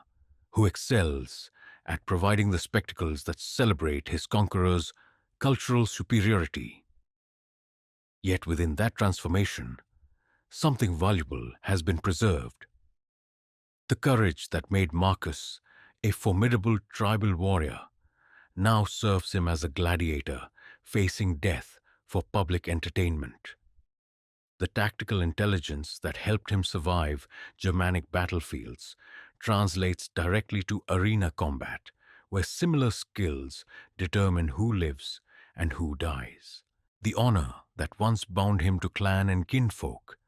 who excels at providing the spectacles that celebrate his conqueror's cultural superiority. Yet within that transformation, something valuable has been preserved. The courage that made Marcus a formidable tribal warrior now serves him as a gladiator facing death for public entertainment. The tactical intelligence that helped him survive Germanic battlefields translates directly to arena combat, where similar skills determine who lives and who dies. The honor that once bound him to clan and kinfolk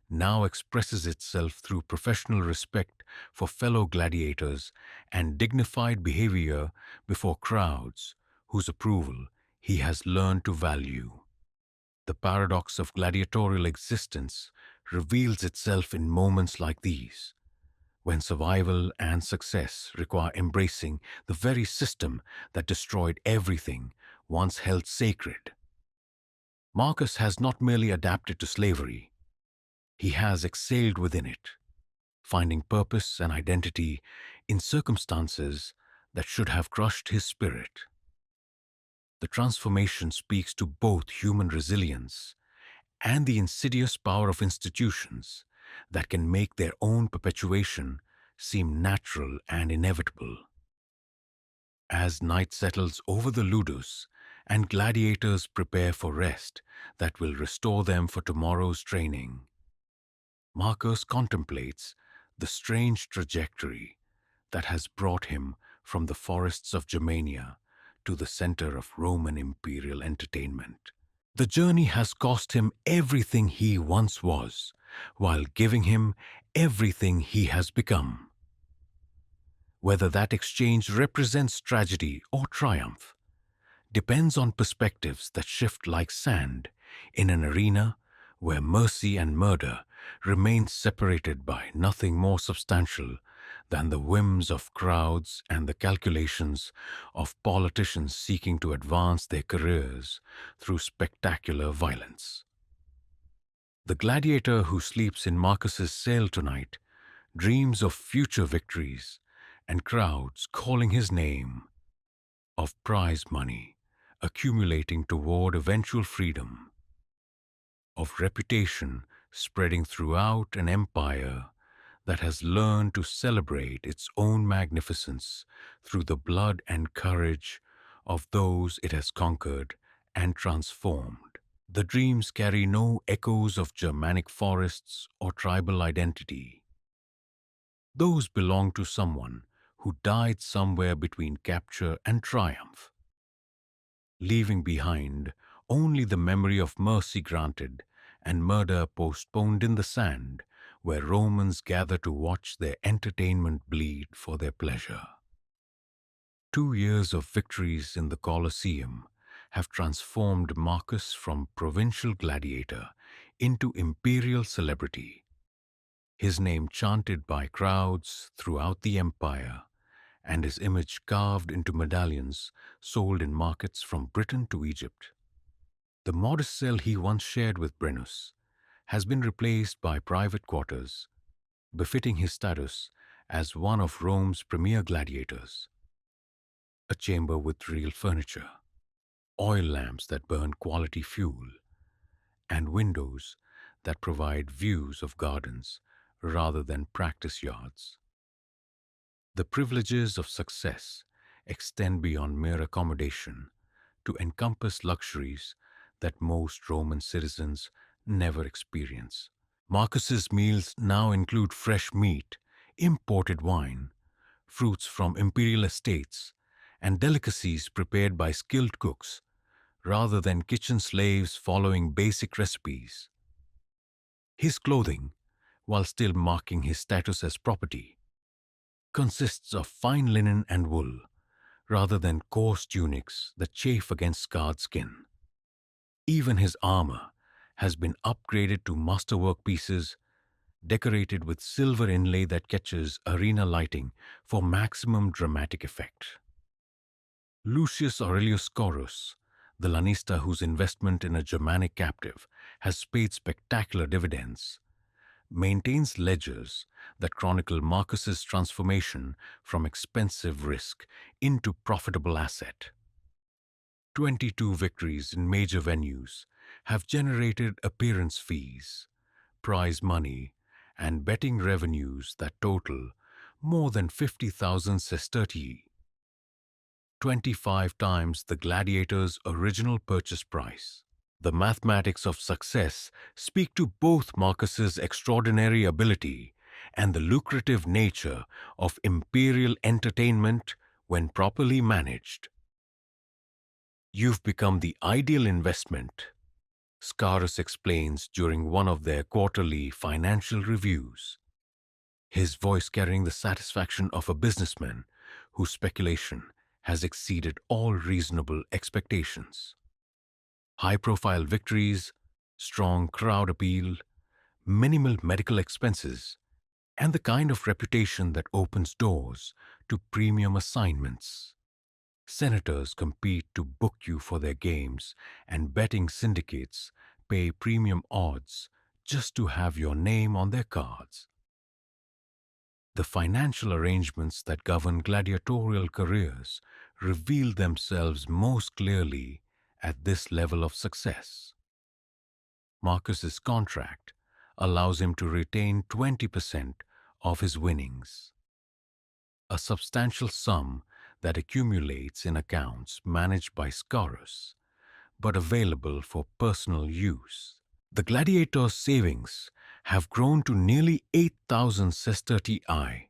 now expresses itself through professional respect for fellow gladiators and dignified behavior before crowds whose approval he has learned to value. The paradox of gladiatorial existence reveals itself in moments like these, when survival and success require embracing the very system that destroyed everything once held sacred. Marcus has not merely adapted to slavery, he has exhaled within it, finding purpose and identity in circumstances that should have crushed his spirit. The transformation speaks to both human resilience and the insidious power of institutions that can make their own perpetuation seem natural and inevitable. As night settles over the ludus and gladiators prepare for rest that will restore them for tomorrow's training, Marcus contemplates the strange trajectory that has brought him from the forests of Germania to the center of Roman imperial entertainment. The journey has cost him everything he once was, while giving him everything he has become. Whether that exchange represents tragedy or triumph depends on perspectives that shift like sand in an arena where mercy and murder remain separated by nothing more substantial than the whims of crowds and the calculations of politicians seeking to advance their careers through spectacular violence. The gladiator who sleeps in Marcus's cell tonight dreams of future victories and crowds calling his name, of prize money accumulating toward eventual freedom, of reputation spreading throughout an empire that has learned to celebrate its own magnificence through the blood and courage of those it has conquered and transformed. The dreams carry no echoes of Germanic forests or tribal identity. Those belong to someone who died somewhere between capture and triumph, leaving behind only the memory of mercy granted and murder postponed in the sand, where Romans gather to watch their entertainment bleed for their pleasure. 2 years of victories in the Colosseum have transformed Marcus from provincial gladiator into imperial celebrity, his name chanted by crowds throughout the empire, and his image carved into medallions sold in markets from Britain to Egypt. The modest cell he once shared with Brennus has been replaced by private quarters, befitting his status as one of Rome's premier gladiators. A chamber with real furniture, oil lamps that burn quality fuel, and windows that provide views of gardens rather than practice yards. The privileges of success extend beyond mere accommodation to encompass luxuries that most Roman citizens never experience. Marcus's meals now include fresh meat, imported wine, fruits from imperial estates, and delicacies prepared by skilled cooks rather than kitchen slaves following basic recipes. His clothing, while still marking his status as property, consists of fine linen and wool, rather than coarse tunics that chafe against scarred skin. Even his armor has been upgraded to masterwork pieces decorated with silver inlay that catches arena lighting for maximum dramatic effect. Lucius Aurelius Scaurus, the lanista whose investment in a Germanic captive has paid spectacular dividends, maintains ledgers that chronicle Marcus's transformation from expensive risk into profitable asset. 22 victories in major venues have generated appearance fees, prize money, and betting revenues that total more than 50,000 sestertii, 25 times the gladiator's original purchase price. The mathematics of success speak to both Marcus's extraordinary ability and the lucrative nature of imperial entertainment when properly managed. You've become the ideal investment, Scaurus explains during one of their quarterly financial reviews, his voice carrying the satisfaction of a businessman whose speculation has exceeded all reasonable expectations. High-profile victories, strong crowd appeal, minimal medical expenses, and the kind of reputation that opens doors to premium assignments. Senators compete to book you for their games, and betting syndicates pay premium odds just to have your name on their cards. The financial arrangements that govern gladiatorial careers reveal themselves most clearly at this level of success. Marcus's contract allows him to retain 20% of his winnings, a substantial sum that accumulates in accounts managed by Scaurus, but available for personal use. The gladiator's savings have grown to nearly 8,000 sestertii,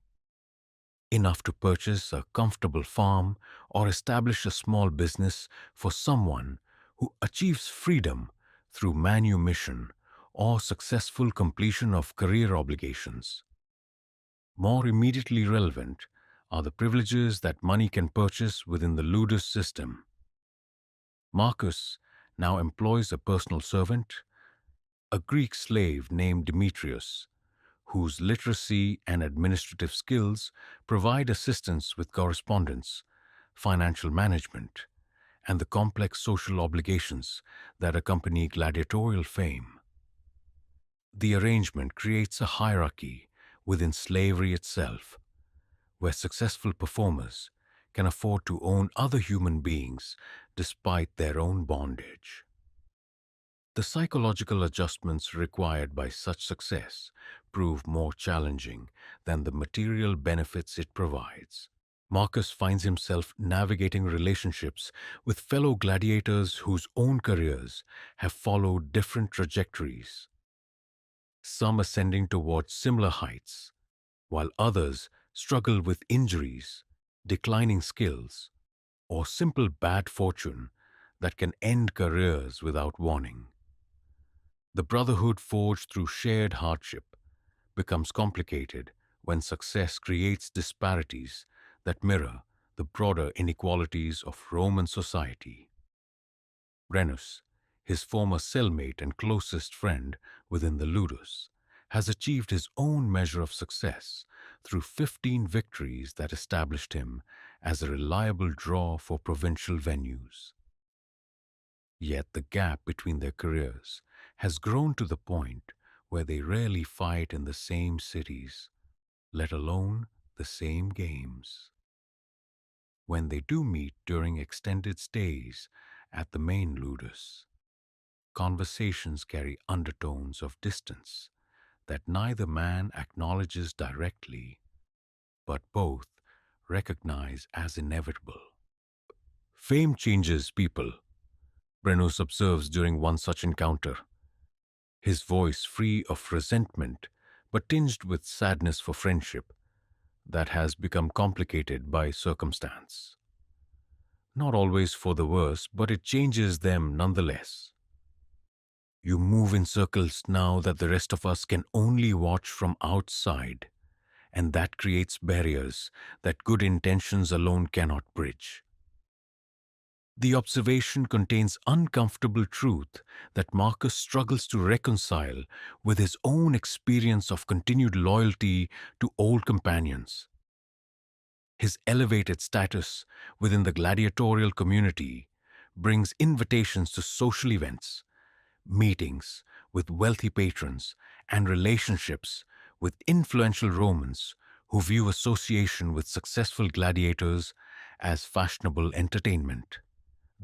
enough to purchase a comfortable farm or establish a small business for someone who achieves freedom through manumission or successful completion of career obligations. More immediately relevant are the privileges that money can purchase within the ludus system. Marcus now employs a personal servant, a Greek slave named Demetrius, whose literacy and administrative skills provide assistance with correspondence, financial management, and the complex social obligations that accompany gladiatorial fame. The arrangement creates a hierarchy within slavery itself, where successful performers can afford to own other human beings despite their own bondage. The psychological adjustments required by such success prove more challenging than the material benefits it provides. Marcus finds himself navigating relationships with fellow gladiators whose own careers have followed different trajectories, some ascending towards similar heights, while others struggle with injuries, declining skills, or simple bad fortune that can end careers without warning. The brotherhood forged through shared hardship becomes complicated when success creates disparities that mirror the broader inequalities of Roman society. Brennus, his former cellmate and closest friend within the ludus, has achieved his own measure of success through 15 victories that established him as a reliable draw for provincial venues. Yet the gap between their careers has grown to the point where they rarely fight in the same cities, let alone the same games. When they do meet during extended stays at the main ludus, conversations carry undertones of distance that neither man acknowledges directly, but both recognize as inevitable. Fame changes people, Brennus observes during one such encounter, his voice free of resentment but tinged with sadness for friendship that has become complicated by circumstance. Not always for the worse, but it changes them nonetheless. You move in circles now that the rest of us can only watch from outside, and that creates barriers that good intentions alone cannot bridge. The observation contains uncomfortable truth that Marcus struggles to reconcile with his own experience of continued loyalty to old companions. His elevated status within the gladiatorial community brings invitations to social events, meetings with wealthy patrons, and relationships with influential Romans who view association with successful gladiators as fashionable entertainment.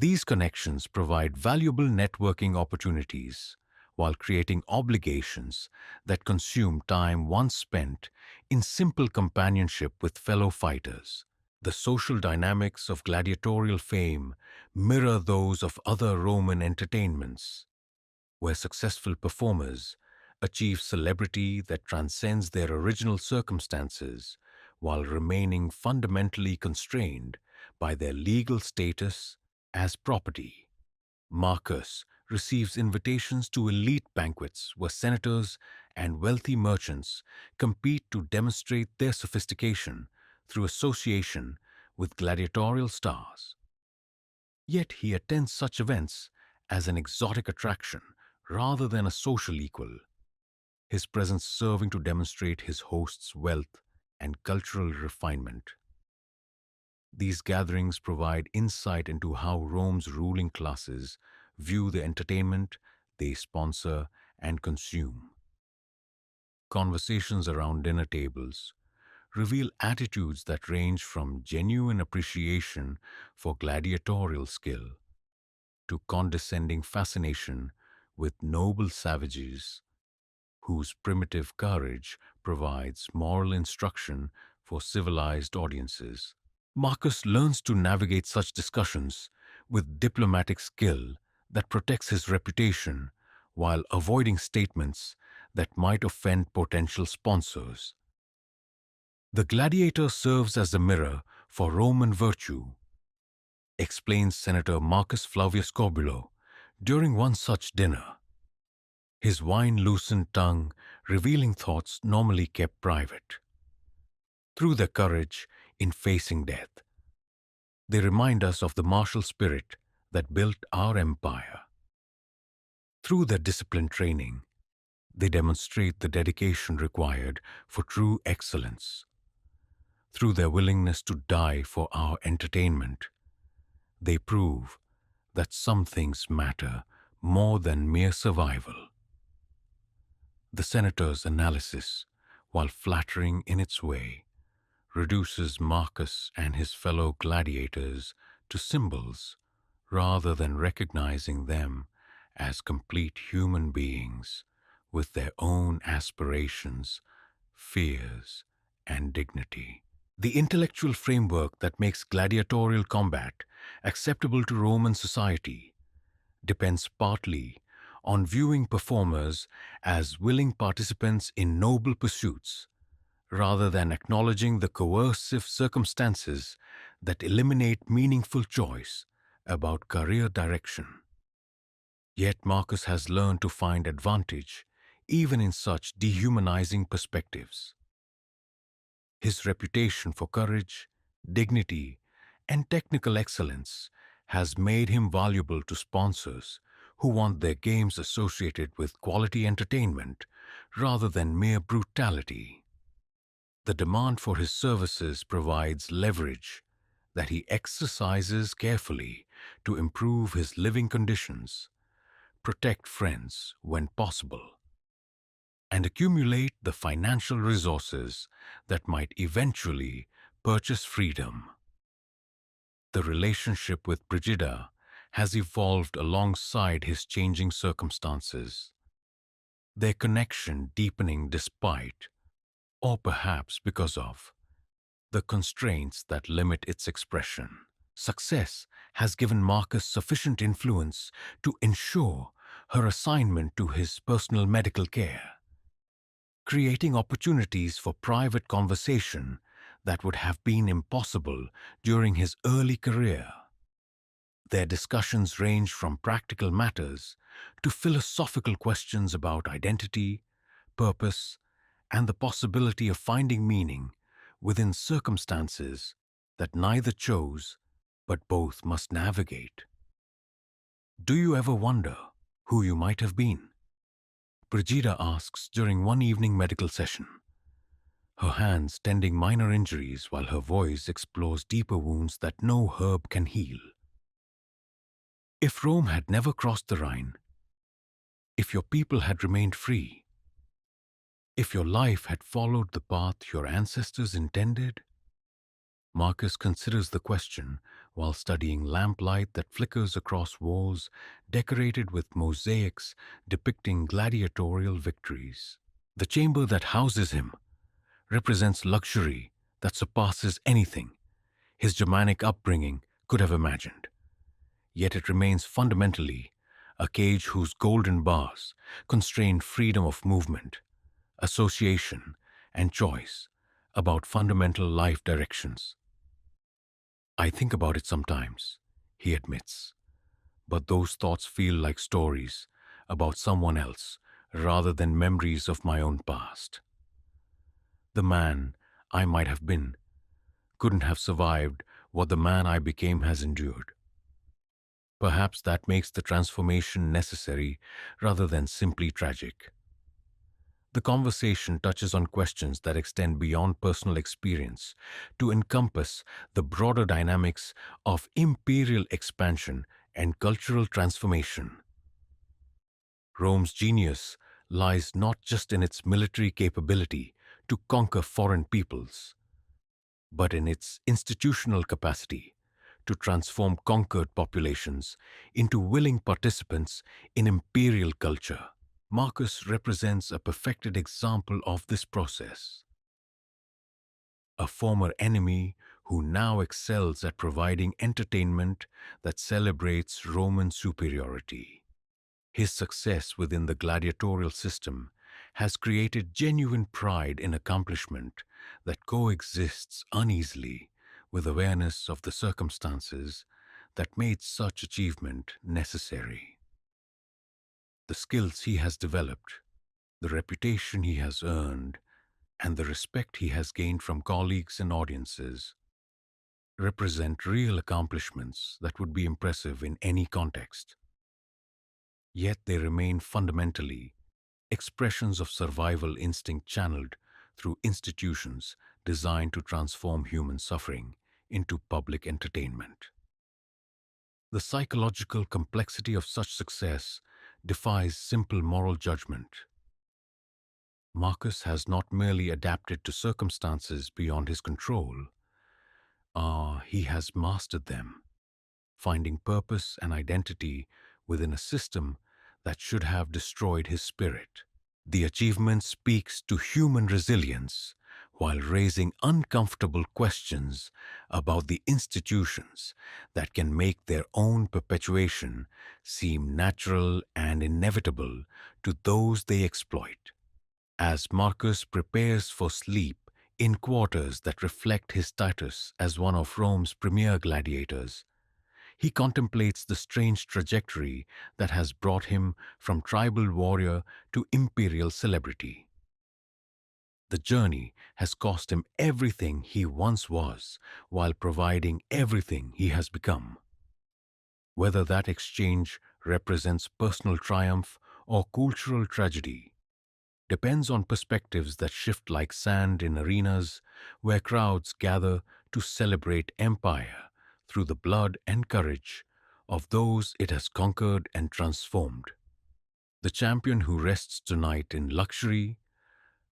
These connections provide valuable networking opportunities while creating obligations that consume time once spent in simple companionship with fellow fighters. The social dynamics of gladiatorial fame mirror those of other Roman entertainments, where successful performers achieve celebrity that transcends their original circumstances while remaining fundamentally constrained by their legal status as property. Marcus receives invitations to elite banquets where senators and wealthy merchants compete to demonstrate their sophistication through association with gladiatorial stars. Yet he attends such events as an exotic attraction rather than a social equal. his presence serving to demonstrate his host's wealth and cultural refinement. These gatherings provide insight into how Rome's ruling classes view the entertainment they sponsor and consume. Conversations around dinner tables reveal attitudes that range from genuine appreciation for gladiatorial skill to condescending fascination with noble savages whose primitive courage provides moral instruction for civilized audiences. Marcus learns to navigate such discussions with diplomatic skill that protects his reputation while avoiding statements that might offend potential sponsors. The gladiator serves as a mirror for Roman virtue, explains Senator Marcus Flavius Corbulo during one such dinner. His wine-loosened tongue revealing thoughts normally kept private. Through their courage in facing death, they remind us of the martial spirit that built our empire. Through their disciplined training, they demonstrate the dedication required for true excellence. Through their willingness to die for our entertainment, they prove that some things matter more than mere survival. The senator's analysis, while flattering in its way, reduces Marcus and his fellow gladiators to symbols rather than recognizing them as complete human beings with their own aspirations, fears, and dignity. The intellectual framework that makes gladiatorial combat acceptable to Roman society depends partly on viewing performers as willing participants in noble pursuits, rather than acknowledging the coercive circumstances that eliminate meaningful choice about career direction. Yet Marcus has learned to find advantage even in such dehumanizing perspectives. His reputation for courage, dignity, and technical excellence has made him valuable to sponsors who want their games associated with quality entertainment rather than mere brutality. The demand for his services provides leverage that he exercises carefully to improve his living conditions, protect friends when possible, and accumulate the financial resources that might eventually purchase freedom. The relationship with Brigida has evolved alongside his changing circumstances, their connection deepening despite, or perhaps because of, the constraints that limit its expression. Success has given Marcus sufficient influence to ensure her assignment to his personal medical care, creating opportunities for private conversation that would have been impossible during his early career. Their discussions range from practical matters to philosophical questions about identity, purpose, and the possibility of finding meaning within circumstances that neither chose but both must navigate. Do you ever wonder who you might have been? Brigida asks during one evening medical session, her hands tending minor injuries while her voice explores deeper wounds that no herb can heal. If Rome had never crossed the Rhine, if your people had remained free, if your life had followed the path your ancestors intended? Marcus considers the question while studying lamplight that flickers across walls decorated with mosaics depicting gladiatorial victories. The chamber that houses him represents luxury that surpasses anything his Germanic upbringing could have imagined. Yet it remains fundamentally a cage whose golden bars constrain freedom of movement, association, and choice about fundamental life directions. I think about it sometimes, he admits, but those thoughts feel like stories about someone else rather than memories of my own past. The man I might have been couldn't have survived what the man I became has endured. Perhaps that makes the transformation necessary rather than simply tragic. The conversation touches on questions that extend beyond personal experience to encompass the broader dynamics of imperial expansion and cultural transformation. Rome's genius lies not just in its military capability to conquer foreign peoples, but in its institutional capacity to transform conquered populations into willing participants in imperial culture. Marcus represents a perfected example of this process. A former enemy who now excels at providing entertainment that celebrates Roman superiority. His success within the gladiatorial system has created genuine pride in accomplishment that coexists uneasily with awareness of the circumstances that made such achievement necessary. The skills he has developed, the reputation he has earned, and the respect he has gained from colleagues and audiences represent real accomplishments that would be impressive in any context. Yet they remain fundamentally expressions of survival instinct channeled through institutions designed to transform human suffering into public entertainment. The psychological complexity of such success defies simple moral judgment. Marcus has not merely adapted to circumstances beyond his control, he has mastered them, finding purpose and identity within a system that should have destroyed his spirit. The achievement speaks to human resilience while raising uncomfortable questions about the institutions that can make their own perpetuation seem natural and inevitable to those they exploit. As Marcus prepares for sleep in quarters that reflect his status as one of Rome's premier gladiators, he contemplates the strange trajectory that has brought him from tribal warrior to imperial celebrity. The journey has cost him everything he once was, while providing everything he has become. Whether that exchange represents personal triumph or cultural tragedy depends on perspectives that shift like sand in arenas where crowds gather to celebrate empire through the blood and courage of those it has conquered and transformed. The champion who rests tonight in luxury,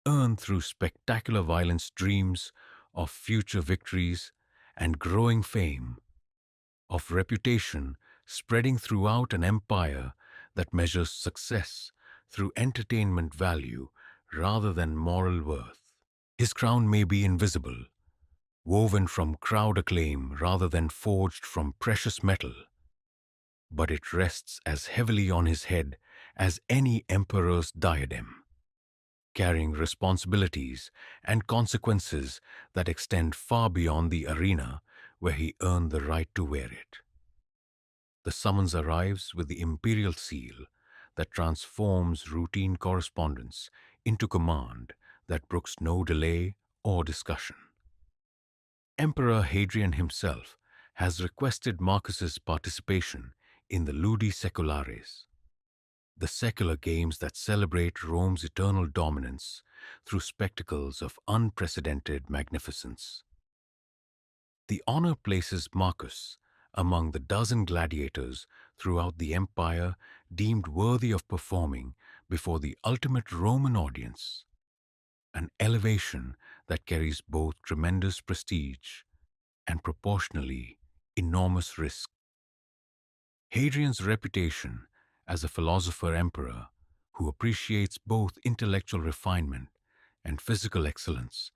earned through spectacular violence dreams of future victories and growing fame, of reputation spreading throughout an empire that measures success through entertainment value rather than moral worth. His crown may be invisible, woven from crowd acclaim rather than forged from precious metal, but it rests as heavily on his head as any emperor's diadem, carrying responsibilities and consequences that extend far beyond the arena where he earned the right to wear it. The summons arrives with the imperial seal that transforms routine correspondence into command that brooks no delay or discussion. Emperor Hadrian himself has requested Marcus's participation in the Ludi Seculares, the secular games that celebrate Rome's eternal dominance through spectacles of unprecedented magnificence. The honor places Marcus among the dozen gladiators throughout the empire deemed worthy of performing before the ultimate Roman audience, an elevation that carries both tremendous prestige and proportionally enormous risk. Hadrian's reputation as a philosopher-emperor who appreciates both intellectual refinement and physical excellence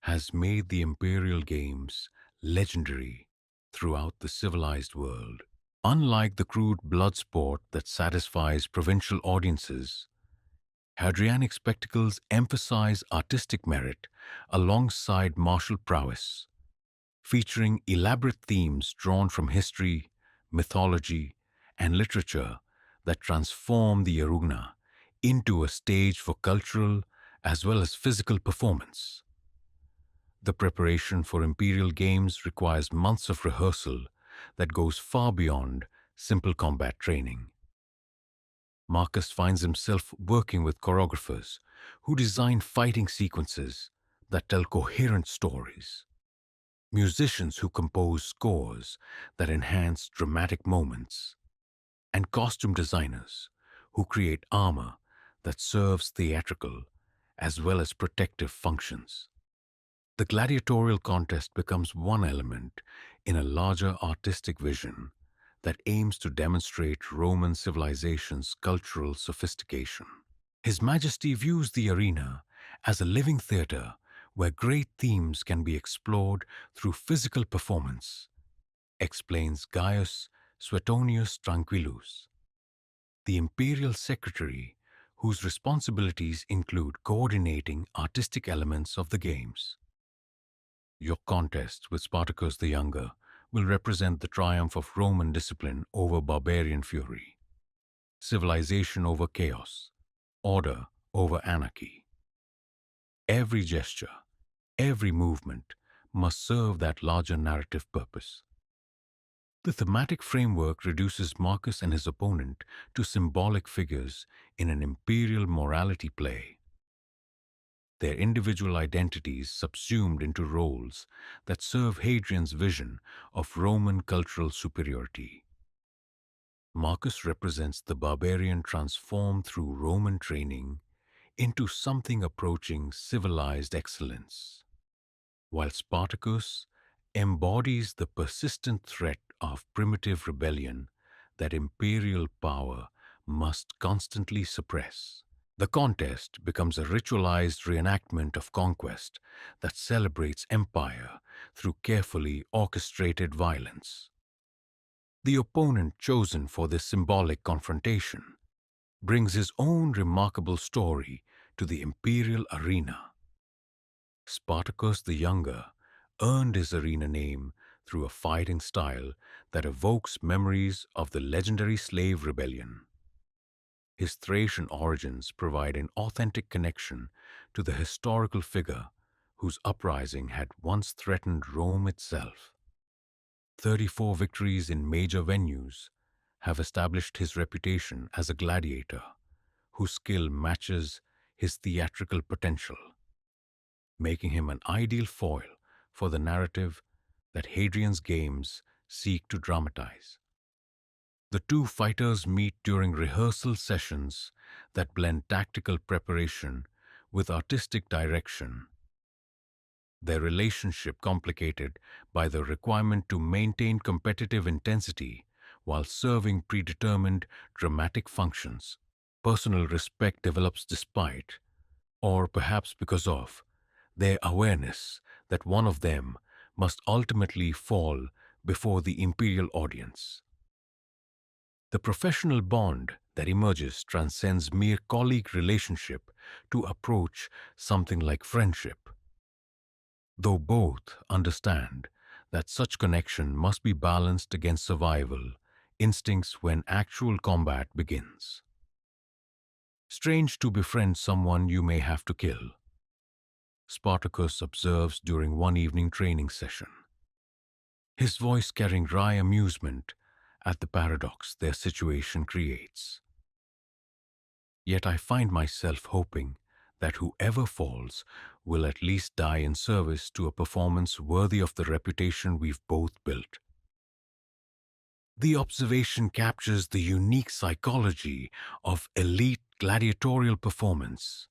has made the imperial games legendary throughout the civilized world. Unlike the crude blood sport that satisfies provincial audiences, Hadrianic spectacles emphasize artistic merit alongside martial prowess, featuring elaborate themes drawn from history, mythology, and literature that transform the arena into a stage for cultural as well as physical performance. The preparation for imperial games requires months of rehearsal that goes far beyond simple combat training. Marcus finds himself working with choreographers who design fighting sequences that tell coherent stories, musicians who compose scores that enhance dramatic moments, and costume designers who create armor that serves theatrical as well as protective functions. The gladiatorial contest becomes one element in a larger artistic vision that aims to demonstrate Roman civilization's cultural sophistication. His Majesty views the arena as a living theater where great themes can be explored through physical performance, explains Gaius Suetonius Tranquillus, the imperial secretary whose responsibilities include coordinating artistic elements of the games. Your contest with Spartacus the Younger will represent the triumph of Roman discipline over barbarian fury, civilization over chaos, order over anarchy. Every gesture, every movement must serve that larger narrative purpose. The thematic framework reduces Marcus and his opponent to symbolic figures in an imperial morality play, their individual identities subsumed into roles that serve Hadrian's vision of Roman cultural superiority. Marcus represents the barbarian transformed through Roman training into something approaching civilized excellence, while Spartacus embodies the persistent threat of primitive rebellion that imperial power must constantly suppress. The contest becomes a ritualized reenactment of conquest that celebrates empire through carefully orchestrated violence. The opponent chosen for this symbolic confrontation brings his own remarkable story to the imperial arena. Spartacus the Younger earned his arena name through a fighting style that evokes memories of the legendary slave rebellion. His Thracian origins provide an authentic connection to the historical figure whose uprising had once threatened Rome itself. 34 victories in major venues have established his reputation as a gladiator whose skill matches his theatrical potential, making him an ideal foil for the narrative that Hadrian's games seek to dramatize. The two fighters meet during rehearsal sessions that blend tactical preparation with artistic direction, their relationship complicated by the requirement to maintain competitive intensity while serving predetermined dramatic functions. Personal respect develops despite, or perhaps because of, their awareness that one of them must ultimately fall before the imperial audience. The professional bond that emerges transcends mere colleague relationship to approach something like friendship, though both understand that such connection must be balanced against survival instincts when actual combat begins. Strange to befriend someone you may have to kill, Spartacus observes during one evening training session, his voice carrying dry amusement at the paradox their situation creates. Yet I find myself hoping that whoever falls will at least die in service to a performance worthy of the reputation we've both built. The observation captures the unique psychology of elite gladiatorial performance,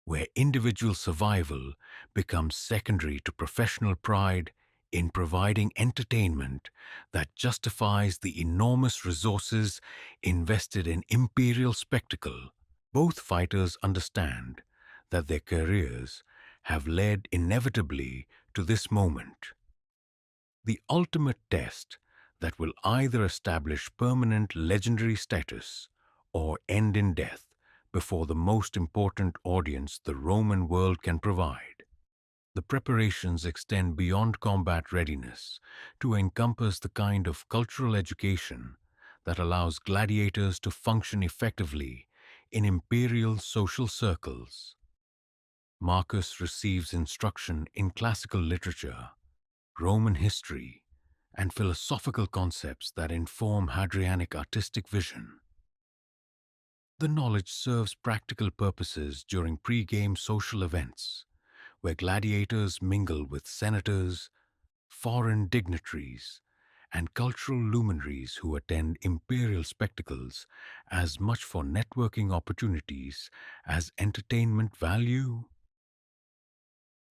where individual survival becomes secondary to professional pride in providing entertainment that justifies the enormous resources invested in imperial spectacle. Both fighters understand that their careers have led inevitably to this moment, the ultimate test that will either establish permanent legendary status or end in death before the most important audience the Roman world can provide. The preparations extend beyond combat readiness to encompass the kind of cultural education that allows gladiators to function effectively in imperial social circles. Marcus receives instruction in classical literature, Roman history, and philosophical concepts that inform Hadrianic artistic vision. The knowledge serves practical purposes during pre-game social events, where gladiators mingle with senators, foreign dignitaries, and cultural luminaries who attend imperial spectacles as much for networking opportunities as entertainment value.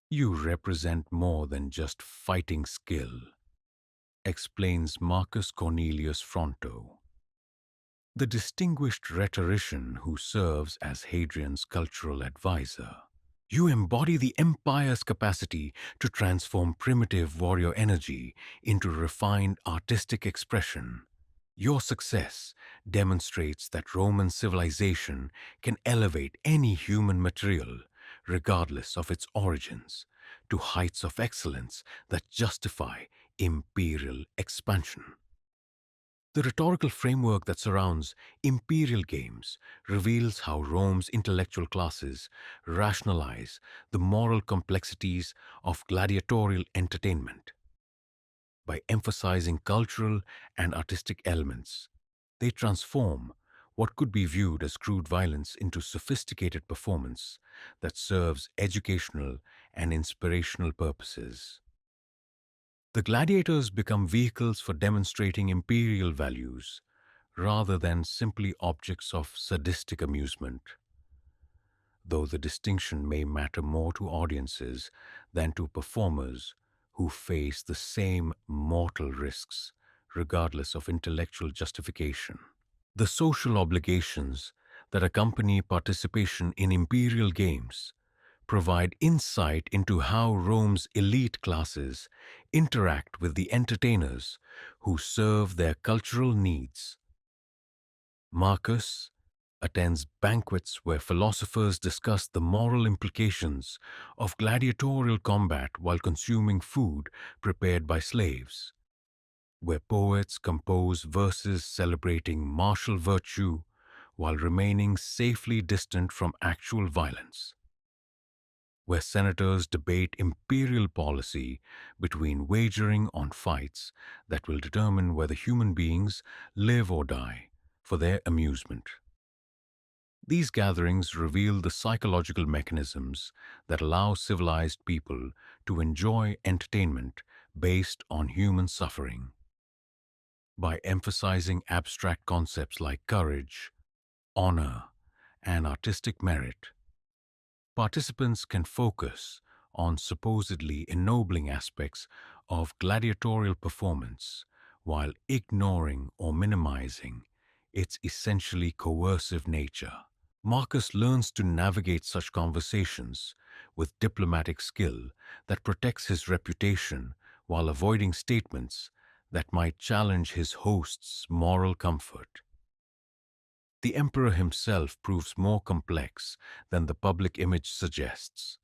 You represent more than just fighting skill, explains Marcus Cornelius Fronto, the distinguished rhetorician who serves as Hadrian's cultural advisor. You embody the empire's capacity to transform primitive warrior energy into refined artistic expression. Your success demonstrates that Roman civilization can elevate any human material, regardless of its origins, to heights of excellence that justify imperial expansion. The rhetorical framework that surrounds imperial games reveals how Rome's intellectual classes rationalize the moral complexities of gladiatorial entertainment. By emphasizing cultural and artistic elements, they transform what could be viewed as crude violence into sophisticated performance that serves educational and inspirational purposes. The gladiators become vehicles for demonstrating imperial values rather than simply objects of sadistic amusement, though the distinction may matter more to audiences than to performers who face the same mortal risks, regardless of intellectual justification. The social obligations that accompany participation in imperial games provide insight into how Rome's elite classes interact with the entertainers who serve their cultural needs. Marcus attends banquets where philosophers discuss the moral implications of gladiatorial combat while consuming food prepared by slaves, where poets compose verses celebrating martial virtue while remaining safely distant from actual violence, where senators debate imperial policy between wagering on fights that will determine whether human beings live or die for their amusement. These gatherings reveal the psychological mechanisms that allow civilized people to enjoy entertainment based on human suffering. By emphasizing abstract concepts like courage, honor, and artistic merit, participants can focus on supposedly ennobling aspects of gladiatorial performance while ignoring or minimizing its essentially coercive nature. Marcus learns to navigate such conversations with diplomatic skill that protects his reputation while avoiding statements that might challenge his host's moral comfort. The emperor himself proves more complex than the public image suggests.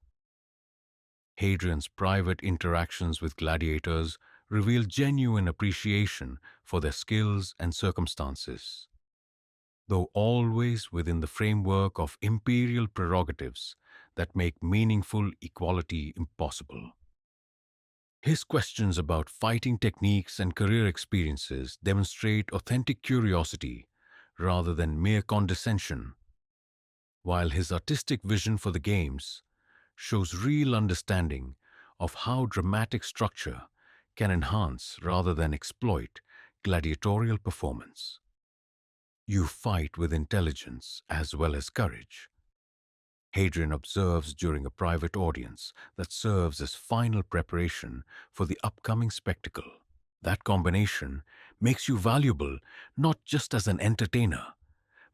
Hadrian's private interactions with gladiators reveal genuine appreciation for their skills and circumstances, though always within the framework of imperial prerogatives that make meaningful equality impossible. His questions about fighting techniques and career experiences demonstrate authentic curiosity rather than mere condescension, while his artistic vision for the games shows real understanding of how dramatic structure can enhance rather than exploit gladiatorial performance. You fight with intelligence as well as courage, Hadrian observes during a private audience that serves as final preparation for the upcoming spectacle. That combination makes you valuable not just as an entertainer,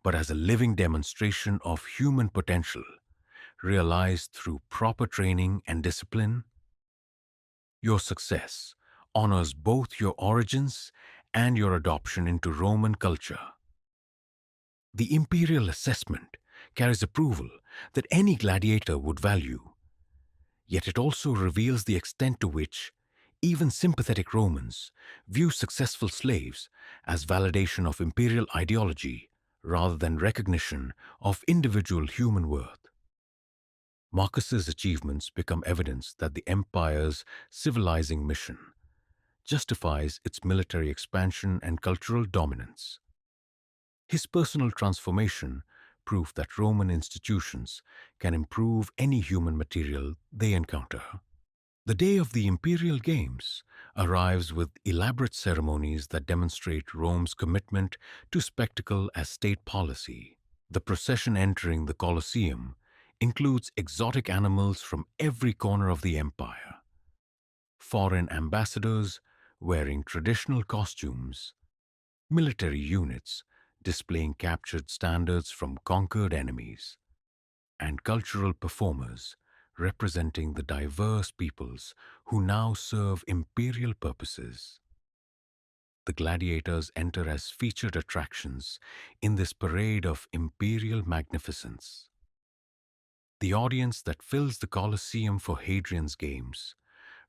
but as a living demonstration of human potential, realized through proper training and discipline. Your success honors both your origins and your adoption into Roman culture. The imperial assessment carries approval that any gladiator would value, yet it also reveals the extent to which even sympathetic Romans view successful slaves as validation of imperial ideology rather than recognition of individual human worth. Marcus's achievements become evidence that the empire's civilizing mission justifies its military expansion and cultural dominance. His personal transformation proof that Roman institutions can improve any human material they encounter. The day of the Imperial Games arrives with elaborate ceremonies that demonstrate Rome's commitment to spectacle as state policy. The procession entering the Colosseum includes exotic animals from every corner of the empire, foreign ambassadors wearing traditional costumes, military units displaying captured standards from conquered enemies, and cultural performers representing the diverse peoples who now serve imperial purposes. The gladiators enter as featured attractions in this parade of imperial magnificence. The audience that fills the Colosseum for Hadrian's Games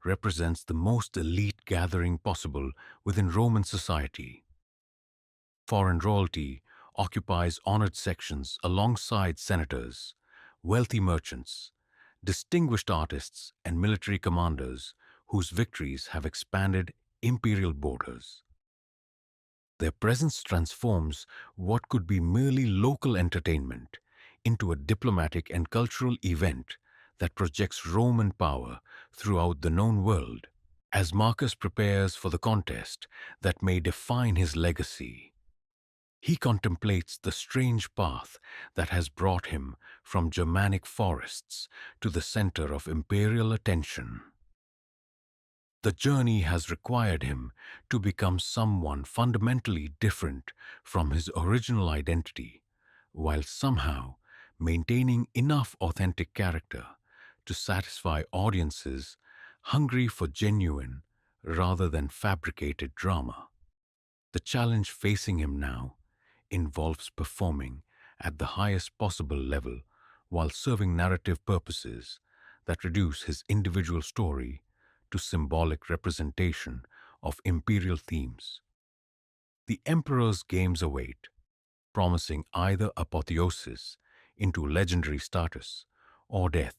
represents the most elite gathering possible within Roman society. Foreign royalty occupies honored sections alongside senators, wealthy merchants, distinguished artists, and military commanders whose victories have expanded imperial borders. Their presence transforms what could be merely local entertainment into a diplomatic and cultural event that projects Roman power throughout the known world. As Marcus prepares for the contest that may define his legacy, he contemplates the strange path that has brought him from Germanic forests to the center of imperial attention. The journey has required him to become someone fundamentally different from his original identity, while somehow maintaining enough authentic character to satisfy audiences hungry for genuine rather than fabricated drama. The challenge facing him now involves performing at the highest possible level while serving narrative purposes that reduce his individual story to symbolic representation of imperial themes. The emperor's games await, promising either apotheosis into legendary status or death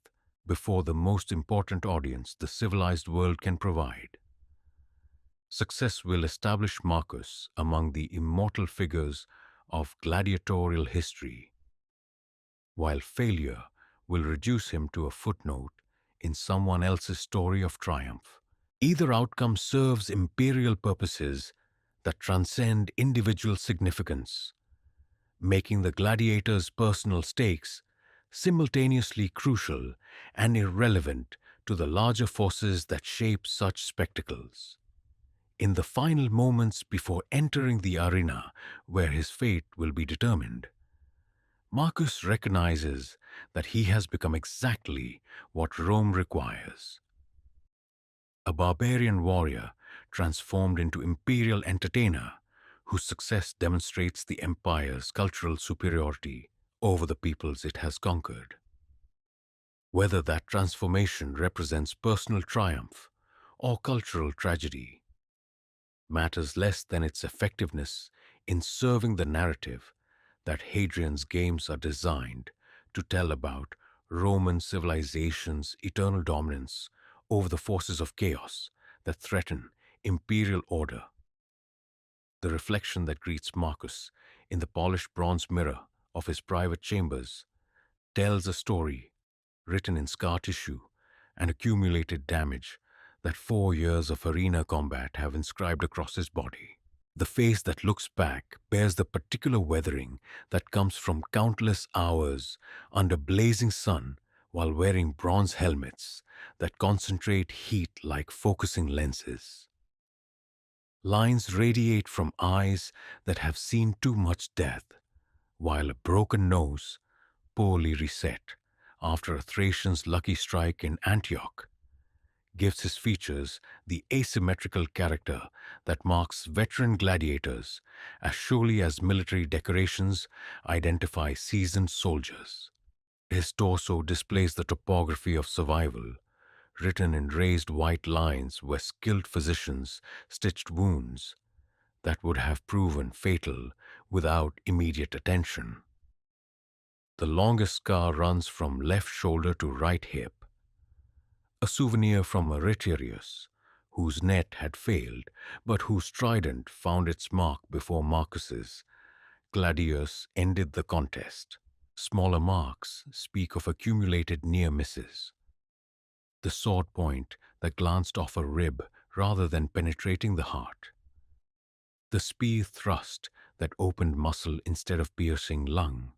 before the most important audience the civilized world can provide. Success will establish Marcus among the immortal figures of gladiatorial history, while failure will reduce him to a footnote in someone else's story of triumph. Either outcome serves imperial purposes that transcend individual significance, making the gladiator's personal stakes simultaneously crucial and irrelevant to the larger forces that shape such spectacles. In the final moments before entering the arena where his fate will be determined, Marcus recognizes that he has become exactly what Rome requires: a barbarian warrior transformed into imperial entertainer whose success demonstrates the empire's cultural superiority over the peoples it has conquered. Whether that transformation represents personal triumph or cultural tragedy matters less than its effectiveness in serving the narrative that Hadrian's Games are designed to tell about: Roman civilization's eternal dominance over the forces of chaos that threaten imperial order. The reflection that greets Marcus in the polished bronze mirror of his private chambers tells a story written in scar tissue and accumulated damage that 4 years of arena combat have inscribed across his body. The face that looks back bears the particular weathering that comes from countless hours under blazing sun while wearing bronze helmets that concentrate heat like focusing lenses. Lines radiate from eyes that have seen too much death, while a broken nose, poorly reset after a Thracian's lucky strike in Antioch, gives his features the asymmetrical character that marks veteran gladiators as surely as military decorations identify seasoned soldiers. His torso displays the topography of survival, written in raised white lines where skilled physicians stitched wounds that would have proven fatal without immediate attention. The longest scar runs from left shoulder to right hip, a souvenir from Retiarius, whose net had failed, but whose trident found its mark before Marcus's. Gladius ended the contest. Smaller marks speak of accumulated near misses. The sword point that glanced off a rib rather than penetrating the heart. The spear thrust that opened muscle instead of piercing lung.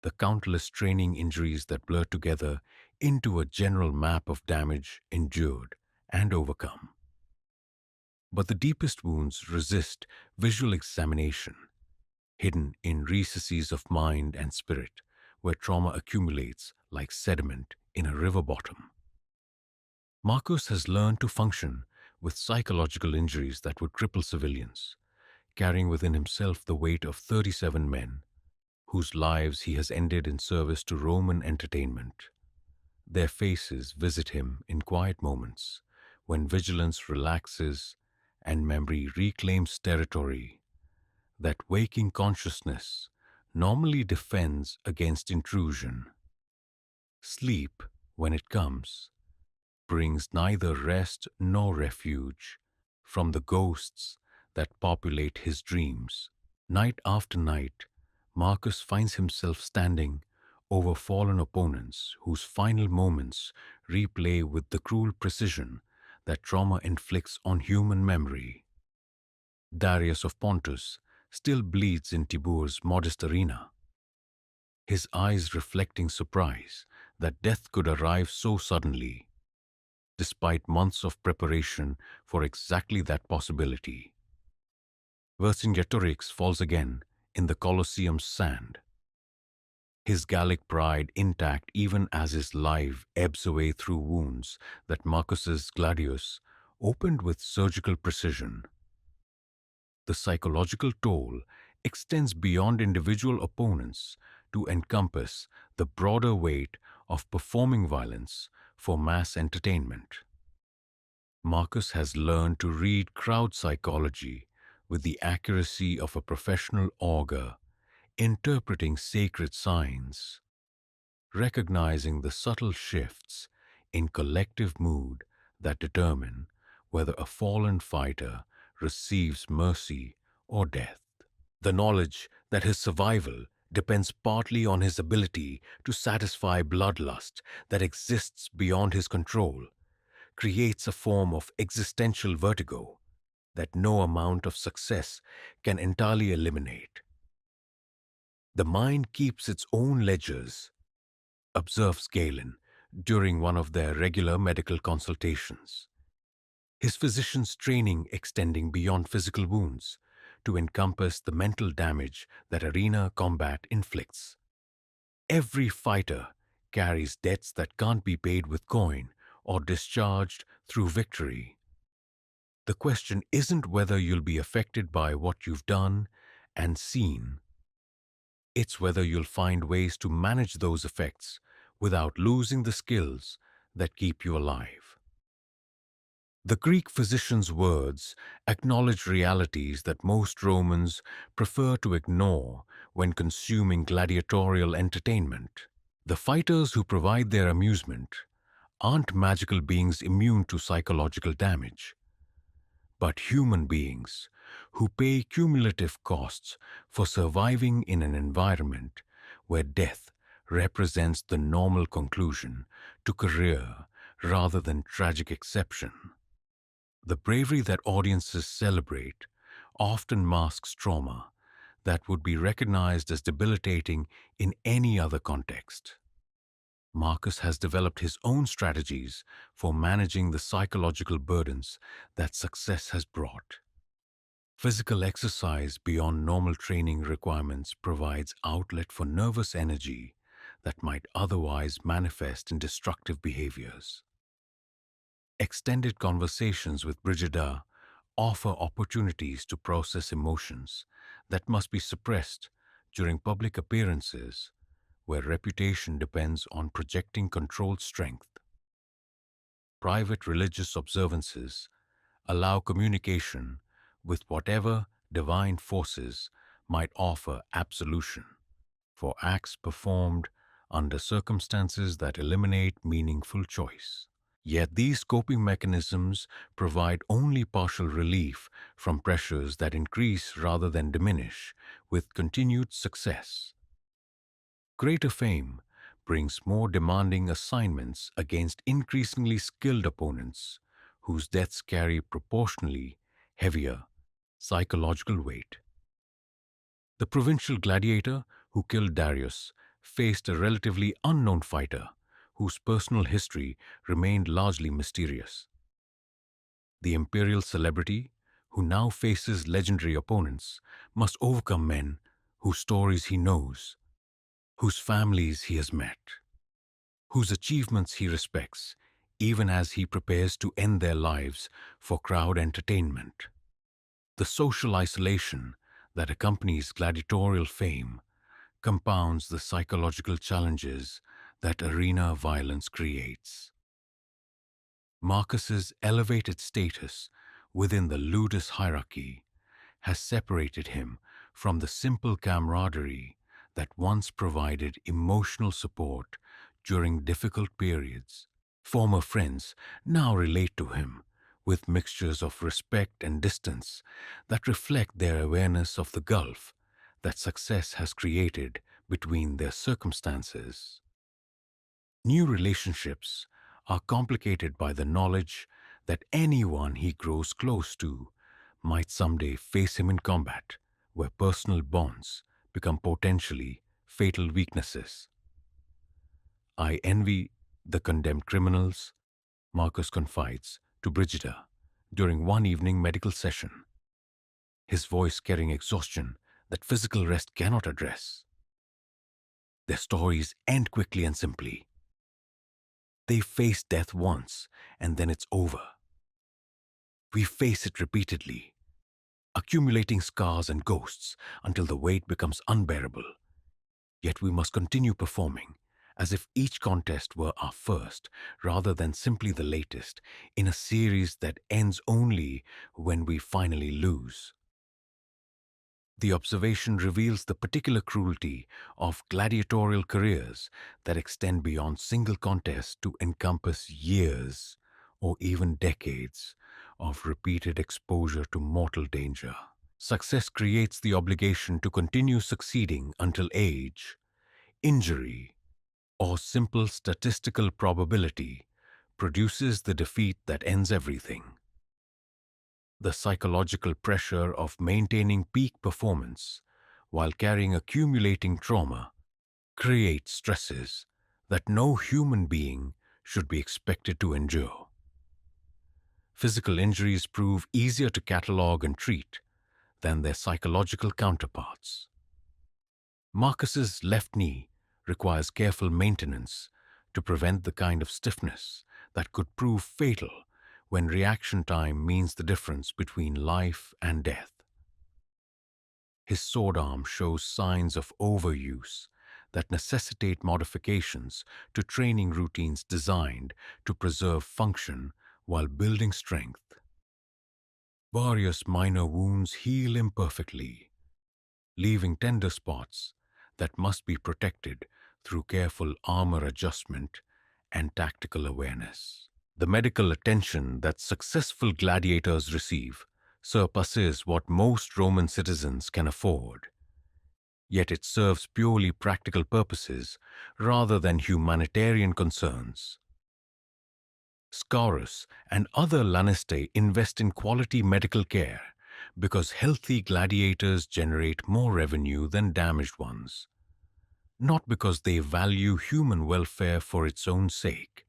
The countless training injuries that blur together into a general map of damage endured and overcome. But the deepest wounds resist visual examination, hidden in recesses of mind and spirit, where trauma accumulates like sediment in a river bottom. Marcus has learned to function with psychological injuries that would cripple civilians, carrying within himself the weight of 37 men, whose lives he has ended in service to Roman entertainment. Their faces visit him in quiet moments, when vigilance relaxes and memory reclaims territory that waking consciousness normally defends against intrusion. Sleep, when it comes, brings neither rest nor refuge from the ghosts that populate his dreams. Night after night, Marcus finds himself standing over fallen opponents whose final moments replay with the cruel precision that trauma inflicts on human memory. Darius of Pontus still bleeds in Tibur's modest arena, his eyes reflecting surprise that death could arrive so suddenly, despite months of preparation for exactly that possibility. Vercingetorix falls again in the Colosseum's sand, his Gallic pride intact even as his life ebbs away through wounds that Marcus's Gladius opened with surgical precision. The psychological toll extends beyond individual opponents to encompass the broader weight of performing violence for mass entertainment. Marcus has learned to read crowd psychology with the accuracy of a professional augur, interpreting sacred signs, recognizing the subtle shifts in collective mood that determine whether a fallen fighter receives mercy or death. The knowledge that his survival depends partly on his ability to satisfy bloodlust that exists beyond his control creates a form of existential vertigo that no amount of success can entirely eliminate. The mind keeps its own ledgers, observes Galen during one of their regular medical consultations, his physician's training extending beyond physical wounds to encompass the mental damage that arena combat inflicts. Every fighter carries debts that can't be paid with coin or discharged through victory. The question isn't whether you'll be affected by what you've done and seen. It's whether you'll find ways to manage those effects without losing the skills that keep you alive. The Greek physician's words acknowledge realities that most Romans prefer to ignore when consuming gladiatorial entertainment. The fighters who provide their amusement aren't magical beings immune to psychological damage, but human beings who pay cumulative costs for surviving in an environment where death represents the normal conclusion to career rather than tragic exception. The bravery that audiences celebrate often masks trauma that would be recognized as debilitating in any other context. Marcus has developed his own strategies for managing the psychological burdens that success has brought. Physical exercise beyond normal training requirements provides outlet for nervous energy that might otherwise manifest in destructive behaviors. Extended conversations with Brigida offer opportunities to process emotions that must be suppressed during public appearances where reputation depends on projecting controlled strength. Private religious observances allow communication with whatever divine forces might offer absolution for acts performed under circumstances that eliminate meaningful choice. Yet these coping mechanisms provide only partial relief from pressures that increase rather than diminish with continued success. Greater fame brings more demanding assignments against increasingly skilled opponents whose deaths carry proportionally heavier psychological weight. The provincial gladiator who killed Darius faced a relatively unknown fighter whose personal history remained largely mysterious. The imperial celebrity who now faces legendary opponents must overcome men whose stories he knows, whose families he has met, whose achievements he respects, even as he prepares to end their lives for crowd entertainment. The social isolation that accompanies gladiatorial fame compounds the psychological challenges that arena violence creates. Marcus's elevated status within the ludus hierarchy has separated him from the simple camaraderie that once provided emotional support during difficult periods. Former friends now relate to him with mixtures of respect and distance that reflect their awareness of the gulf that success has created between their circumstances. New relationships are complicated by the knowledge that anyone he grows close to might someday face him in combat, where personal bonds become potentially fatal weaknesses. I envy the condemned criminals, Marcus confides to Brigida during one evening medical session, his voice carrying exhaustion that physical rest cannot address. Their stories end quickly and simply. They face death once, and then it's over. We face it repeatedly, accumulating scars and ghosts until the weight becomes unbearable. Yet we must continue performing, as if each contest were our first, rather than simply the latest, in a series that ends only when we finally lose. The observation reveals the particular cruelty of gladiatorial careers that extend beyond single contests to encompass years or even decades of repeated exposure to mortal danger. Success creates the obligation to continue succeeding until age, injury, or simple statistical probability produces the defeat that ends everything. The psychological pressure of maintaining peak performance while carrying accumulating trauma creates stresses that no human being should be expected to endure. Physical injuries prove easier to catalog and treat than their psychological counterparts. Marcus's left knee requires careful maintenance to prevent the kind of stiffness that could prove fatal when reaction time means the difference between life and death. His sword arm shows signs of overuse that necessitate modifications to training routines designed to preserve function while building strength. Various minor wounds heal imperfectly, leaving tender spots that must be protected through careful armor adjustment and tactical awareness. The medical attention that successful gladiators receive surpasses what most Roman citizens can afford. Yet it serves purely practical purposes rather than humanitarian concerns. Scaurus and other Lanistae invest in quality medical care because healthy gladiators generate more revenue than damaged ones, not because they value human welfare for its own sake.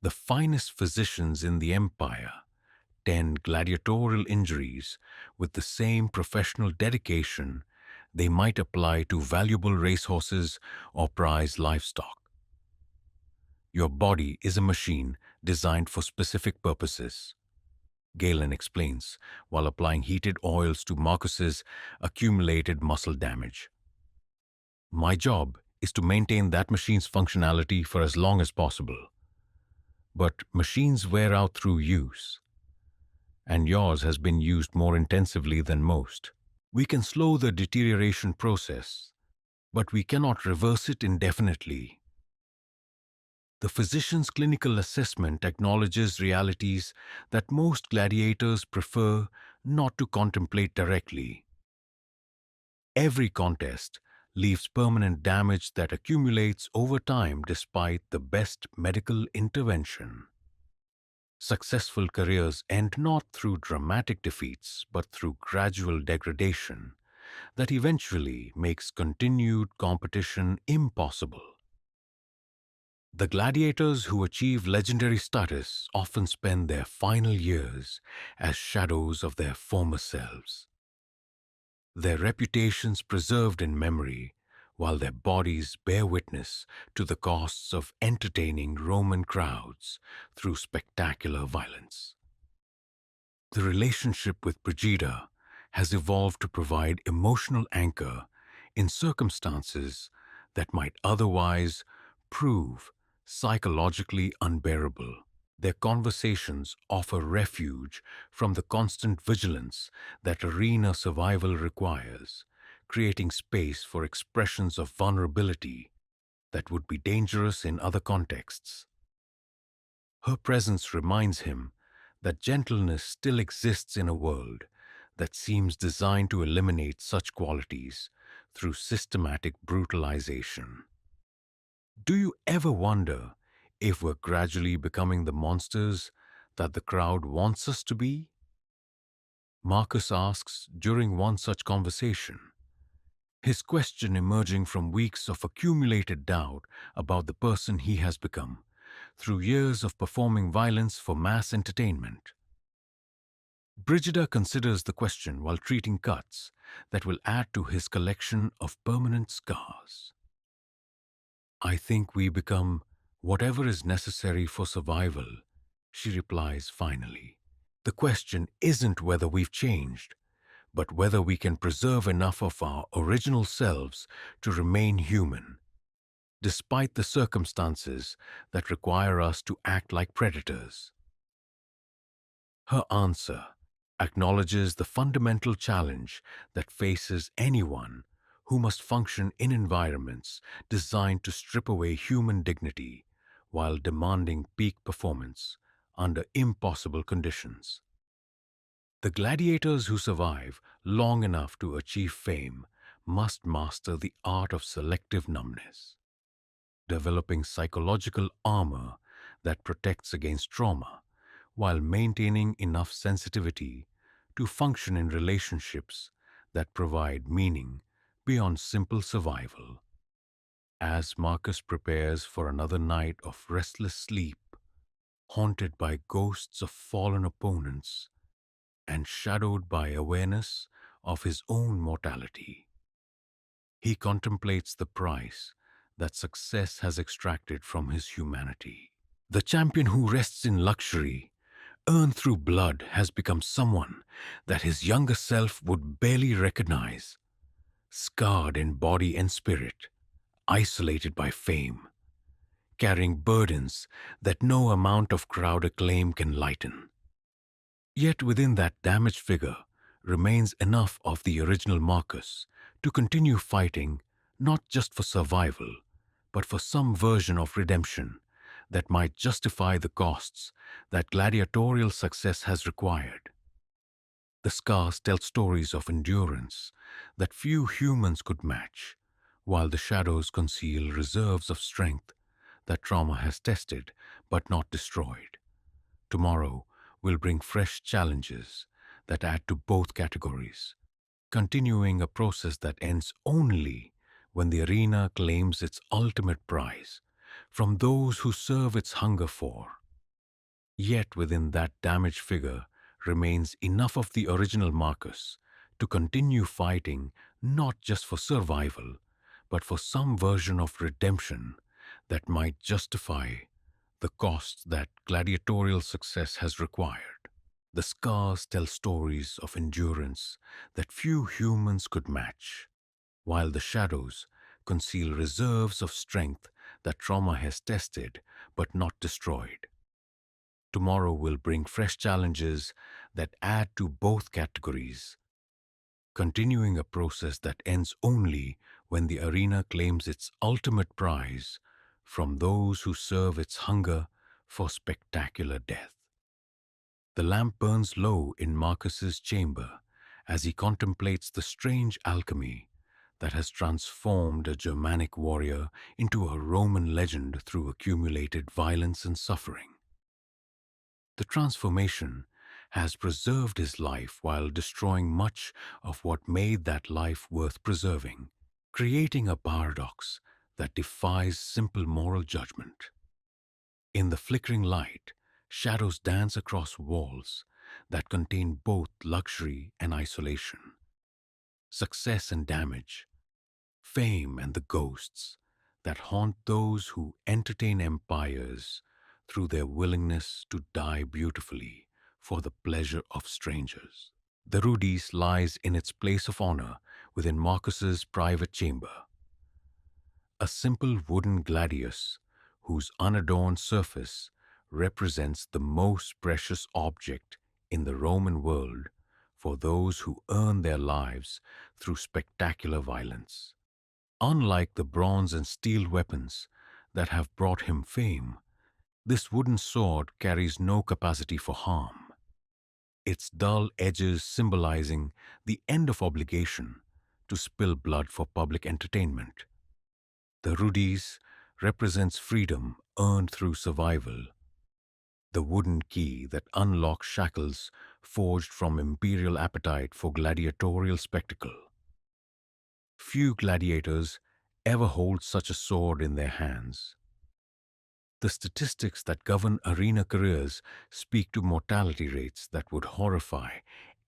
The finest physicians in the empire tend gladiatorial injuries with the same professional dedication they might apply to valuable racehorses or prize livestock. Your body is a machine designed for specific purposes, Galen explains, while applying heated oils to Marcus's accumulated muscle damage. My job is to maintain that machine's functionality for as long as possible. But machines wear out through use, and yours has been used more intensively than most. We can slow the deterioration process, but we cannot reverse it indefinitely. The physician's clinical assessment acknowledges realities that most gladiators prefer not to contemplate directly. Every contest leaves permanent damage that accumulates over time despite the best medical intervention. Successful careers end not through dramatic defeats but through gradual degradation that eventually makes continued competition impossible. The gladiators who achieve legendary status often spend their final years as shadows of their former selves, their reputations preserved in memory, while their bodies bear witness to the costs of entertaining Roman crowds through spectacular violence. The relationship with Brigida has evolved to provide emotional anchor in circumstances that might otherwise prove psychologically unbearable. Their conversations offer refuge from the constant vigilance that arena survival requires, creating space for expressions of vulnerability that would be dangerous in other contexts. Her presence reminds him that gentleness still exists in a world that seems designed to eliminate such qualities through systematic brutalization. Do you ever wonder if we're gradually becoming the monsters that the crowd wants us to be? Marcus asks during one such conversation, his question emerging from weeks of accumulated doubt about the person he has become through years of performing violence for mass entertainment. Brigida considers the question while treating cuts that will add to his collection of permanent scars. I think we become whatever is necessary for survival, she replies finally. The question isn't whether we've changed, but whether we can preserve enough of our original selves to remain human, despite the circumstances that require us to act like predators. Her answer acknowledges the fundamental challenge that faces anyone who must function in environments designed to strip away human dignity while demanding peak performance under impossible conditions. The gladiators who survive long enough to achieve fame must master the art of selective numbness, developing psychological armor that protects against trauma while maintaining enough sensitivity to function in relationships that provide meaning beyond simple survival. As Marcus prepares for another night of restless sleep, haunted by ghosts of fallen opponents and shadowed by awareness of his own mortality, he contemplates the price that success has extracted from his humanity. The champion who rests in luxury, earned through blood, has become someone that his younger self would barely recognize, scarred in body and spirit, isolated by fame, carrying burdens that no amount of crowd acclaim can lighten. Yet within that damaged figure remains enough of the original Marcus to continue fighting not just for survival, but for some version of redemption that might justify the costs that gladiatorial success has required. The scars tell stories of endurance that few humans could match, while the shadows conceal reserves of strength that trauma has tested but not destroyed. Tomorrow will bring fresh challenges that add to both categories, continuing a process that ends only when the arena claims its ultimate prize from those who serve its hunger for. Yet within that damaged figure remains enough of the original Marcus to continue fighting not just for survival, but for some version of redemption that might justify the cost that gladiatorial success has required. The scars tell stories of endurance that few humans could match, while the shadows conceal reserves of strength that trauma has tested but not destroyed. Tomorrow will bring fresh challenges that add to both categories, continuing a process that ends only when the arena claims its ultimate prize from those who serve its hunger for spectacular death. The lamp burns low in Marcus's chamber as he contemplates the strange alchemy that has transformed a Germanic warrior into a Roman legend through accumulated violence and suffering. The transformation has preserved his life while destroying much of what made that life worth preserving, creating a paradox that defies simple moral judgment. In the flickering light, shadows dance across walls that contain both luxury and isolation, success and damage, fame and the ghosts that haunt those who entertain empires through their willingness to die beautifully for the pleasure of strangers. The Rudis lies in its place of honor within Marcus's private chamber, a simple wooden gladius whose unadorned surface represents the most precious object in the Roman world for those who earn their lives through spectacular violence. Unlike the bronze and steel weapons that have brought him fame, this wooden sword carries no capacity for harm, its dull edges symbolizing the end of obligation to spill blood for public entertainment. The rudis represents freedom earned through survival, the wooden key that unlocks shackles forged from imperial appetite for gladiatorial spectacle. Few gladiators ever hold such a sword in their hands. The statistics that govern arena careers speak to mortality rates that would horrify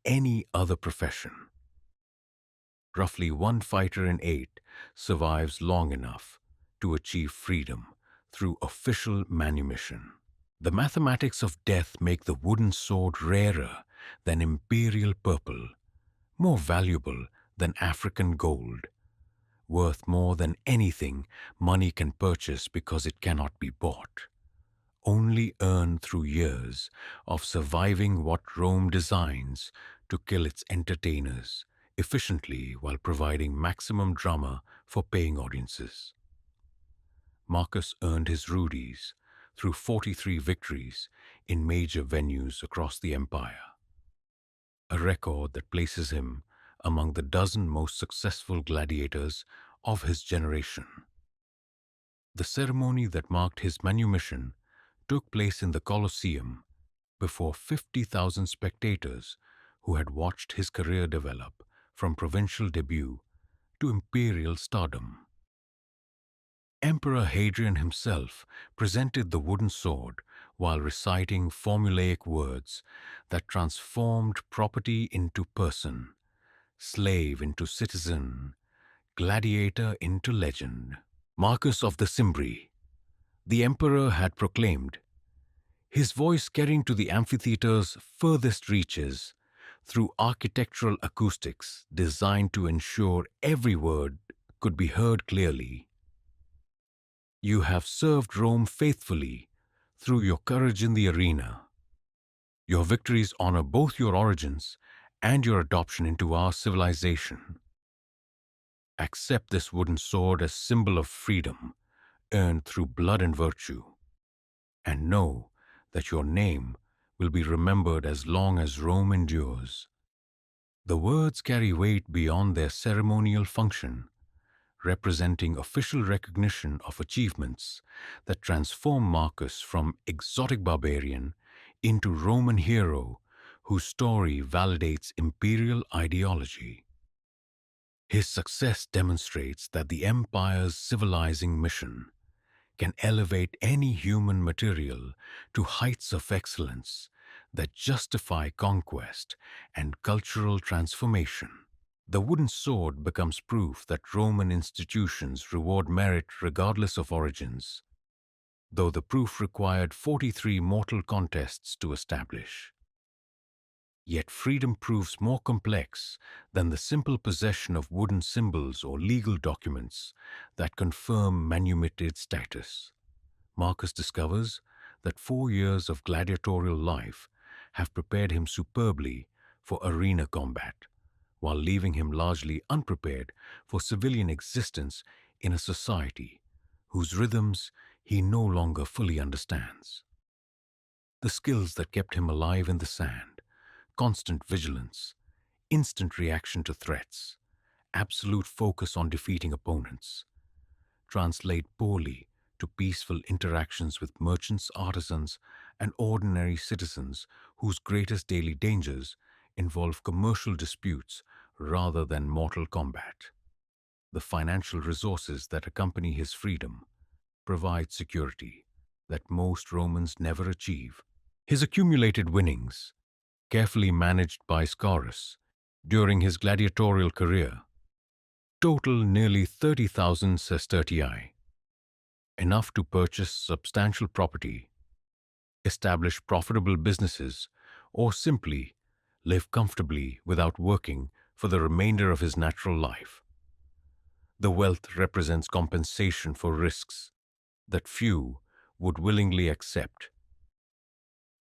any other profession. Roughly one fighter in eight survives long enough to achieve freedom through official manumission. The mathematics of death make the wooden sword rarer than imperial purple, more valuable than African gold, worth more than anything money can purchase because it cannot be bought, only earned through years of surviving what Rome designs to kill its entertainers efficiently while providing maximum drama for paying audiences. Marcus earned his rudies through 43 victories in major venues across the empire, a record that places him among the dozen most successful gladiators of his generation. The ceremony that marked his manumission took place in the Colosseum before 50,000 spectators who had watched his career develop from provincial debut to imperial stardom. Emperor Hadrian himself presented the wooden sword while reciting formulaic words that transformed property into person, slave into citizen, gladiator into legend. Marcus of the Cimbri, the emperor had proclaimed, his voice carrying to the amphitheater's furthest reaches through architectural acoustics designed to ensure every word could be heard clearly. You have served Rome faithfully through your courage in the arena. Your victories honor both your origins and your adoption into our civilization. Accept this wooden sword as symbol of freedom earned through blood and virtue, and know that your name will be remembered as long as Rome endures. The words carry weight beyond their ceremonial function, representing official recognition of achievements that transform Marcus from exotic barbarian into Roman hero whose story validates imperial ideology. His success demonstrates that the empire's civilizing mission can elevate any human material to heights of excellence that justify conquest and cultural transformation. The wooden sword becomes proof that Roman institutions reward merit regardless of origins, though the proof required 43 mortal contests to establish. Yet freedom proves more complex than the simple possession of wooden symbols or legal documents that confirm manumitted status. Marcus discovers that 4 years of gladiatorial life have prepared him superbly for arena combat, while leaving him largely unprepared for civilian existence in a society whose rhythms he no longer fully understands. The skills that kept him alive in the sand, constant vigilance, instant reaction to threats, absolute focus on defeating opponents, translate poorly to peaceful interactions with merchants, artisans, and ordinary citizens whose greatest daily dangers involve commercial disputes rather than mortal combat. The financial resources that accompany his freedom provide security that most Romans never achieve. His accumulated winnings, carefully managed by Scaurus during his gladiatorial career, total nearly 30,000 sestertii, enough to purchase substantial property, establish profitable businesses, or simply live comfortably without working for the remainder of his natural life. The wealth represents compensation for risks that few would willingly accept,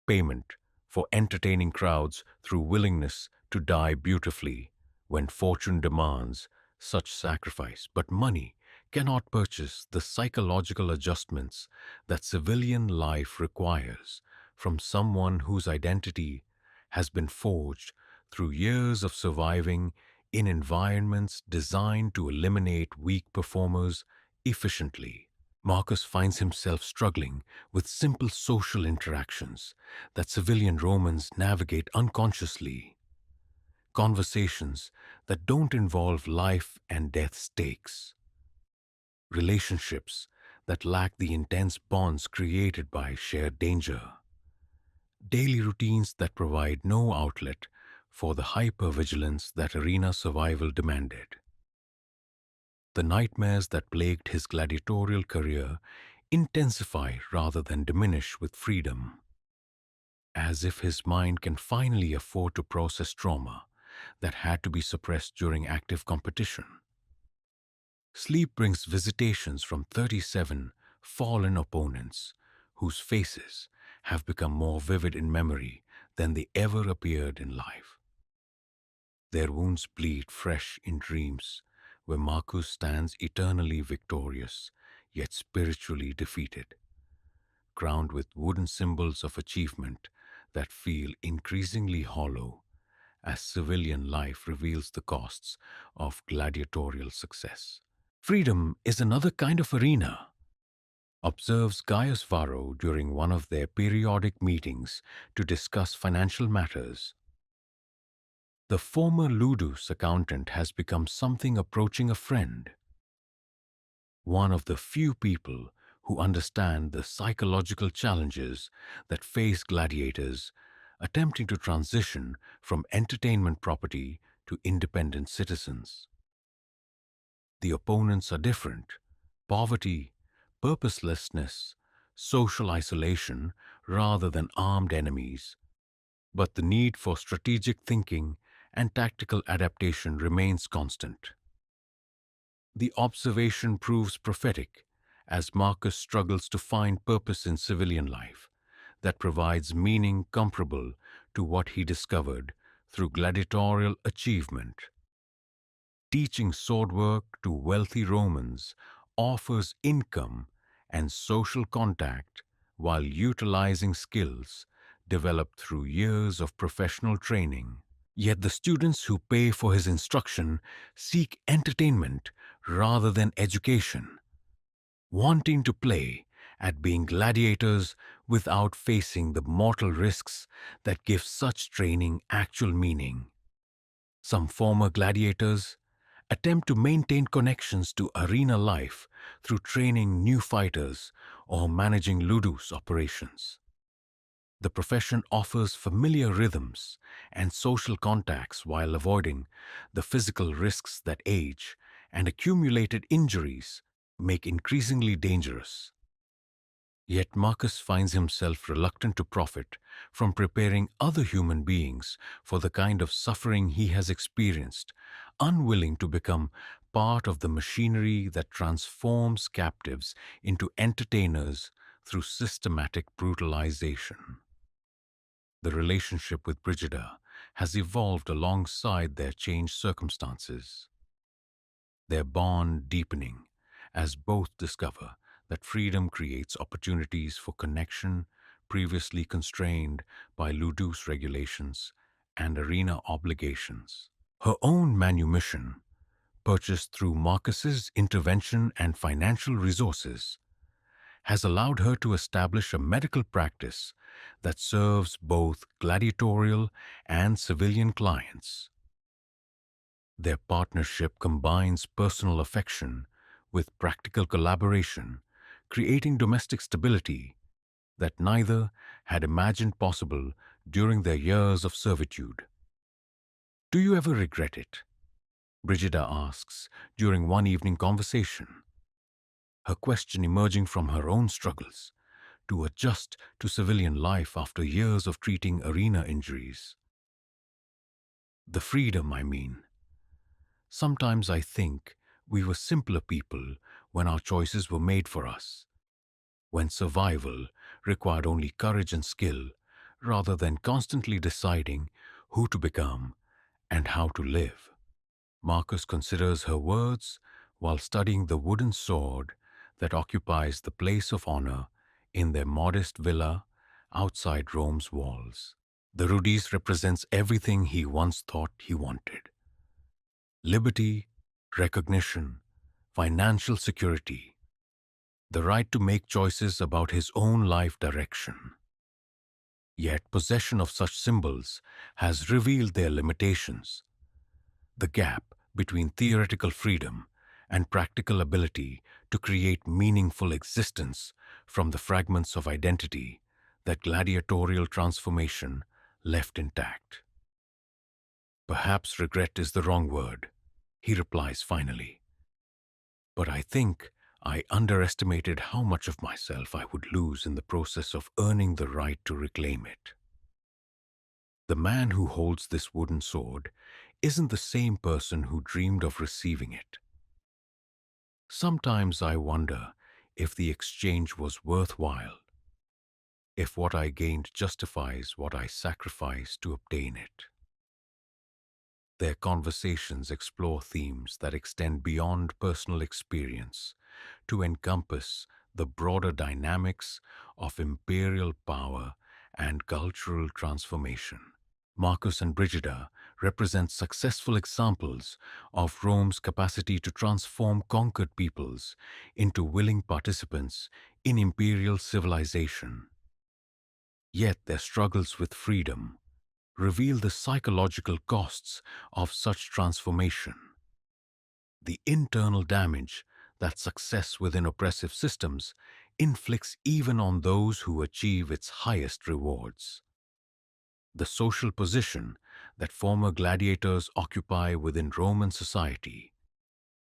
payment for entertaining crowds through willingness to die beautifully when fortune demands such sacrifice. But money cannot purchase the psychological adjustments that civilian life requires from someone whose identity has been forged through years of surviving in environments designed to eliminate weak performers efficiently. Marcus finds himself struggling with simple social interactions that civilian Romans navigate unconsciously, conversations that don't involve life and death stakes, relationships that lack the intense bonds created by shared danger, daily routines that provide no outlet for the hypervigilance that arena survival demanded. The nightmares that plagued his gladiatorial career intensify rather than diminish with freedom, as if his mind can finally afford to process trauma that had to be suppressed during active competition. Sleep brings visitations from 37 fallen opponents whose faces have become more vivid in memory than they ever appeared in life. Their wounds bleed fresh in dreams where Marcus stands eternally victorious, yet spiritually defeated, crowned with wooden symbols of achievement that feel increasingly hollow as civilian life reveals the costs of gladiatorial success. Freedom is another kind of arena, observes Gaius Varro during one of their periodic meetings to discuss financial matters. The former Ludus accountant has become something approaching a friend, one of the few people who understand the psychological challenges that face gladiators attempting to transition from entertainment property to independent citizens. The opponents are different: poverty, purposelessness, social isolation rather than armed enemies. But the need for strategic thinking and tactical adaptation remains constant. The observation proves prophetic as Marcus struggles to find purpose in civilian life that provides meaning comparable to what he discovered through gladiatorial achievement. Teaching swordwork to wealthy Romans offers income and social contact while utilizing skills developed through years of professional training. Yet the students who pay for his instruction seek entertainment rather than education, wanting to play at being gladiators without facing the mortal risks that give such training actual meaning. Some former gladiators attempt to maintain connections to arena life through training new fighters or managing ludus operations. The profession offers familiar rhythms and social contacts while avoiding the physical risks that age and accumulated injuries make increasingly dangerous. Yet Marcus finds himself reluctant to profit from preparing other human beings for the kind of suffering he has experienced, unwilling to become part of the machinery that transforms captives into entertainers through systematic brutalization. The relationship with Brigida has evolved alongside their changed circumstances, their bond deepening as both discover that freedom creates opportunities for connection previously constrained by ludus regulations and arena obligations. Her own manumission purchased through Marcus's intervention and financial resources, has allowed her to establish a medical practice that serves both gladiatorial and civilian clients. Their partnership combines personal affection with practical collaboration, creating domestic stability that neither had imagined possible during their years of servitude. "Do you ever regret it?" Brigida asks during one evening conversation, her question emerging from her own struggles to adjust to civilian life after years of treating arena injuries. "The freedom, I mean. Sometimes I think we were simpler people when our choices were made for us, when survival required only courage and skill rather than constantly deciding who to become and how to live." Marcus considers her words while studying the wooden sword that occupies the place of honor in their modest villa outside Rome's walls. The rudis represents everything he once thought he wanted: liberty, recognition, financial security, the right to make choices about his own life direction. Yet possession of such symbols has revealed their limitations. The gap between theoretical freedom and practical ability to create meaningful existence from the fragments of identity that gladiatorial transformation left intact. "Perhaps regret is the wrong word," he replies finally. "But I think I underestimated how much of myself I would lose in the process of earning the right to reclaim it." The man who holds this wooden sword isn't the same person who dreamed of receiving it. Sometimes I wonder if the exchange was worthwhile, if what I gained justifies what I sacrificed to obtain it. Their conversations explore themes that extend beyond personal experience to encompass the broader dynamics of imperial power and cultural transformation. Marcus and Brigida represent successful examples of Rome's capacity to transform conquered peoples into willing participants in imperial civilization. Yet their struggles with freedom reveal the psychological costs of such transformation, the internal damage that success within oppressive systems inflicts even on those who achieve its highest rewards. The social position that former gladiators occupy within Roman society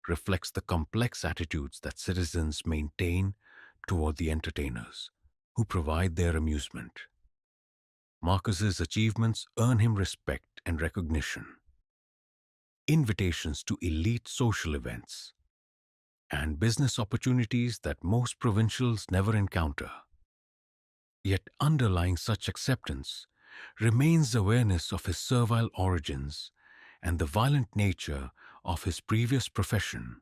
reflects the complex attitudes that citizens maintain toward the entertainers who provide their amusement. Marcus's achievements earn him respect and recognition, invitations to elite social events, and business opportunities that most provincials never encounter. Yet underlying such acceptance remains awareness of his servile origins and the violent nature of his previous profession,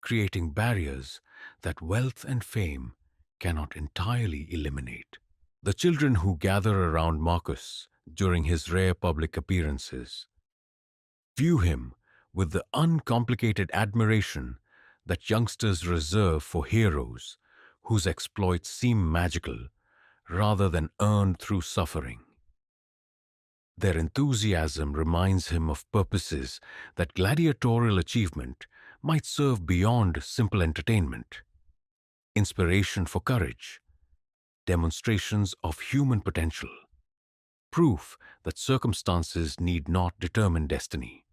creating barriers that wealth and fame cannot entirely eliminate. The children who gather around Marcus during his rare public appearances view him with the uncomplicated admiration that youngsters reserve for heroes whose exploits seem magical rather than earned through suffering. Their enthusiasm reminds him of purposes that gladiatorial achievement might serve beyond simple entertainment: inspiration for courage, demonstrations of human potential, proof that circumstances need not determine destiny.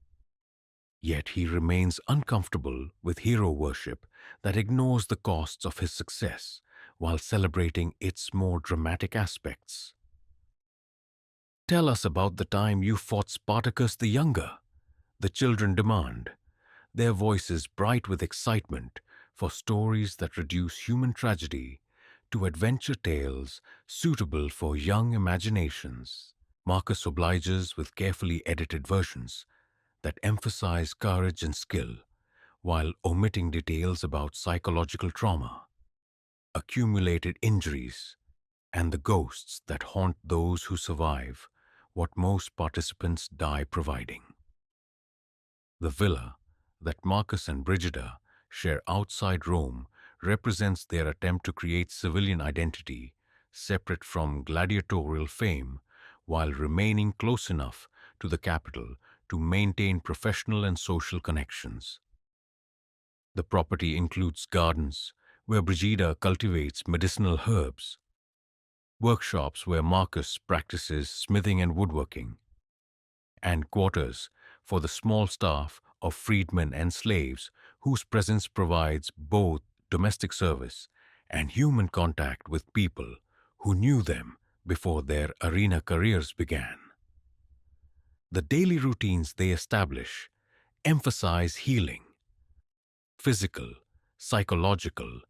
Yet he remains uncomfortable with hero worship that ignores the costs of his success while celebrating its more dramatic aspects. "Tell us about the time you fought Spartacus the Younger," the children demand, their voices bright with excitement for stories that reduce human tragedy to adventure tales suitable for young imaginations. Marcus obliges with carefully edited versions that emphasize courage and skill while omitting details about psychological trauma, accumulated injuries, and the ghosts that haunt those who survive what most participants die providing. The villa, that Marcus and Brigida share outside Rome represents their attempt to create civilian identity separate from gladiatorial fame while remaining close enough to the capital to maintain professional and social connections. The property includes gardens where Brigida cultivates medicinal herbs, workshops where Marcus practices smithing and woodworking, and quarters for the small staff of freedmen and slaves whose presence provides both domestic service and human contact with people who knew them before their arena careers began. The daily routines they establish emphasize healing, physical, psychological,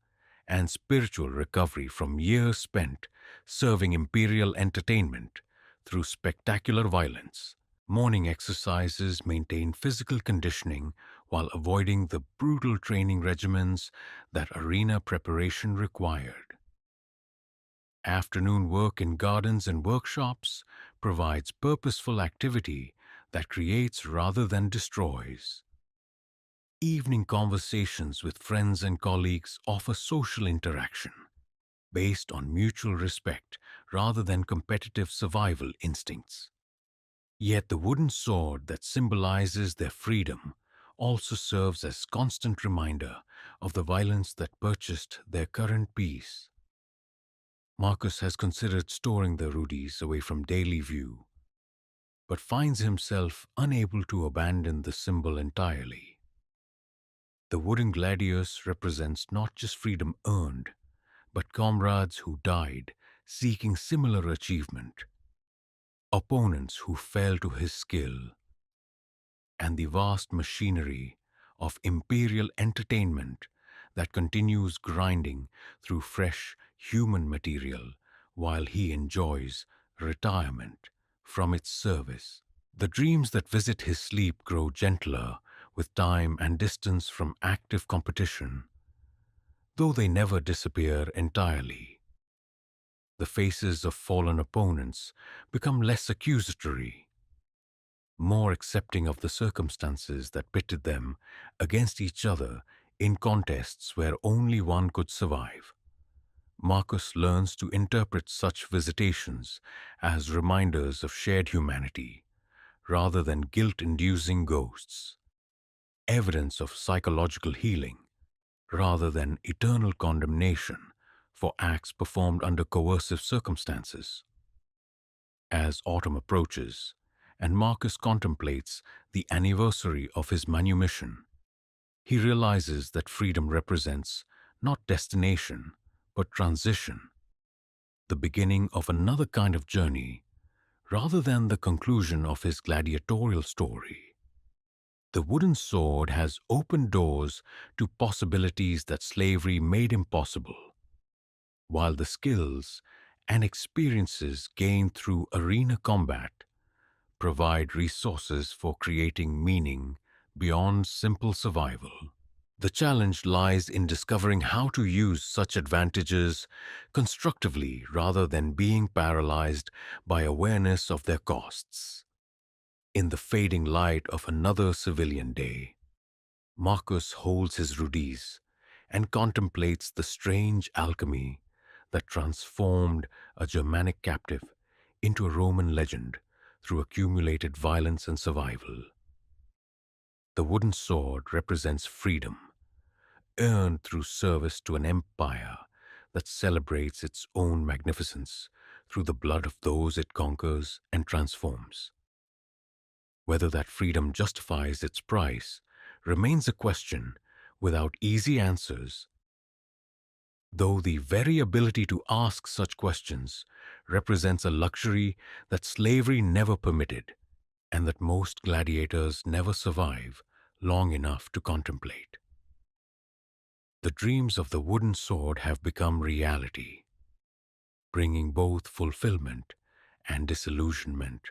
and spiritual recovery from years spent serving imperial entertainment through spectacular violence. Morning exercises maintain physical conditioning while avoiding the brutal training regimens that arena preparation required. Afternoon work in gardens and workshops provides purposeful activity that creates rather than destroys. Evening conversations with friends and colleagues offer social interaction based on mutual respect rather than competitive survival instincts. Yet the wooden sword that symbolizes their freedom also serves as constant reminder of the violence that purchased their current peace. Marcus has considered storing the rudies away from daily view, but finds himself unable to abandon the symbol entirely. The wooden gladiators represents not just freedom earned, but comrades who died seeking similar achievement, opponents who fell to his skill, and the vast machinery of imperial entertainment that continues grinding through fresh human material while he enjoys retirement from its service. The dreams that visit his sleep grow gentler with time and distance from active competition, though they never disappear entirely. The faces of fallen opponents become less accusatory, more accepting of the circumstances that pitted them against each other in contests where only one could survive. Marcus learns to interpret such visitations as reminders of shared humanity rather than guilt-inducing ghosts, evidence of psychological healing rather than eternal condemnation for acts performed under coercive circumstances. As autumn approaches, and Marcus contemplates the anniversary of his manumission, he realizes that freedom represents not destination, but transition, the beginning of another kind of journey, rather than the conclusion of his gladiatorial story. The wooden sword has opened doors to possibilities that slavery made impossible, while the skills and experiences gained through arena combat provide resources for creating meaning beyond simple survival. The challenge lies in discovering how to use such advantages constructively rather than being paralyzed by awareness of their costs. In the fading light of another civilian day, Marcus holds his rudis and contemplates the strange alchemy that transformed a Germanic captive into a Roman legend through accumulated violence and survival. The wooden sword represents freedom, earned through service to an empire that celebrates its own magnificence through the blood of those it conquers and transforms. Whether that freedom justifies its price remains a question without easy answers, though the very ability to ask such questions represents a luxury that slavery never permitted and that most gladiators never survive long enough to contemplate. The dreams of the wooden sword have become reality, bringing both fulfillment and disillusionment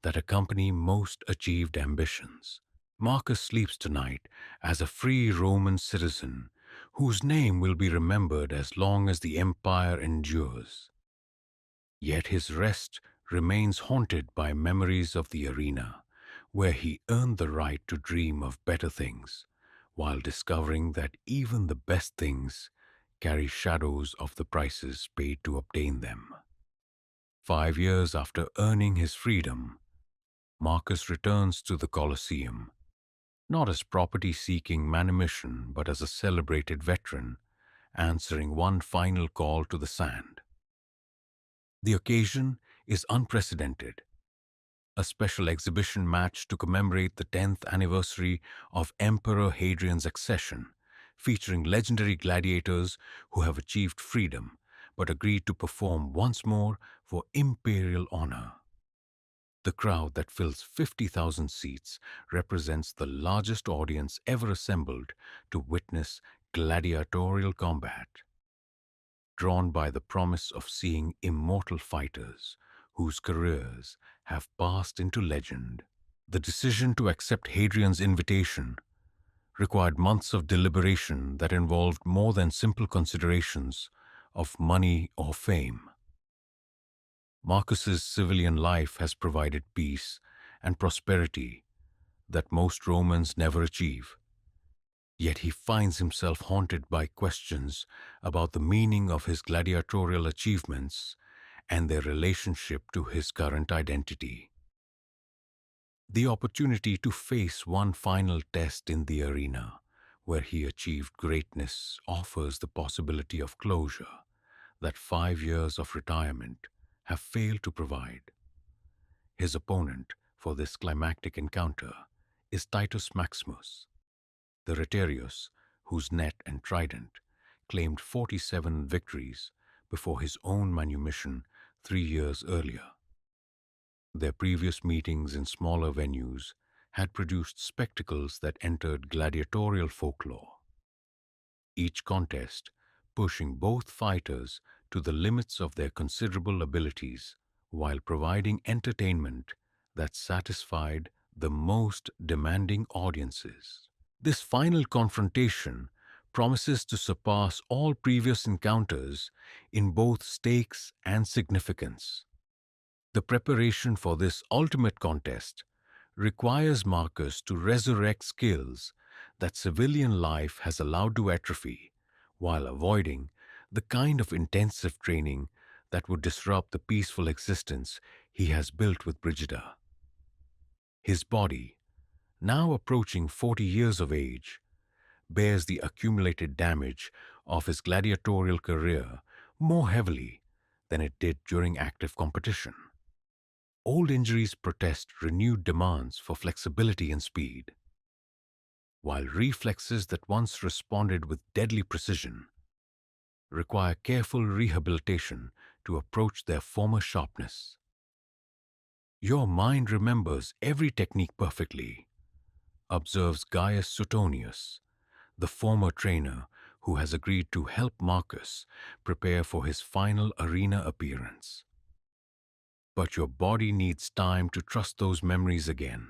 that accompany most achieved ambitions. Marcus sleeps tonight as a free Roman citizen whose name will be remembered as long as the empire endures. Yet his rest remains haunted by memories of the arena, where he earned the right to dream of better things while discovering that even the best things carry shadows of the prices paid to obtain them. 5 years after earning his freedom, Marcus returns to the Colosseum, not as property-seeking manumission but as a celebrated veteran, answering one final call to the sand. The occasion is unprecedented, a special exhibition match to commemorate the 10th anniversary of Emperor Hadrian's accession, featuring legendary gladiators who have achieved freedom but agreed to perform once more for imperial honor. The crowd that fills 50,000 seats represents the largest audience ever assembled to witness gladiatorial combat, drawn by the promise of seeing immortal fighters whose careers have passed into legend. The decision to accept Hadrian's invitation required months of deliberation that involved more than simple considerations of money or fame. Marcus's civilian life has provided peace and prosperity that most Romans never achieve. Yet he finds himself haunted by questions about the meaning of his gladiatorial achievements and their relationship to his current identity. The opportunity to face one final test in the arena where he achieved greatness offers the possibility of closure that 5 years of retirement have failed to provide. His opponent for this climactic encounter is Titus Maximus, the retiarius whose net and trident claimed 47 victories before his own manumission 3 years earlier. Their previous meetings in smaller venues had produced spectacles that entered gladiatorial folklore, each contest pushing both fighters to the limits of their considerable abilities while providing entertainment that satisfied the most demanding audiences. This final confrontation promises to surpass all previous encounters in both stakes and significance. The preparation for this ultimate contest requires Marcus to resurrect skills that civilian life has allowed to atrophy, while avoiding the kind of intensive training that would disrupt the peaceful existence he has built with Brigida. His body, now approaching 40 years of age, bears the accumulated damage of his gladiatorial career more heavily than it did during active competition. Old injuries protest renewed demands for flexibility and speed, while reflexes that once responded with deadly precision require careful rehabilitation to approach their former sharpness. Your mind remembers every technique perfectly, observes Gaius Suetonius, the former trainer who has agreed to help Marcus prepare for his final arena appearance. But your body needs time to trust those memories again.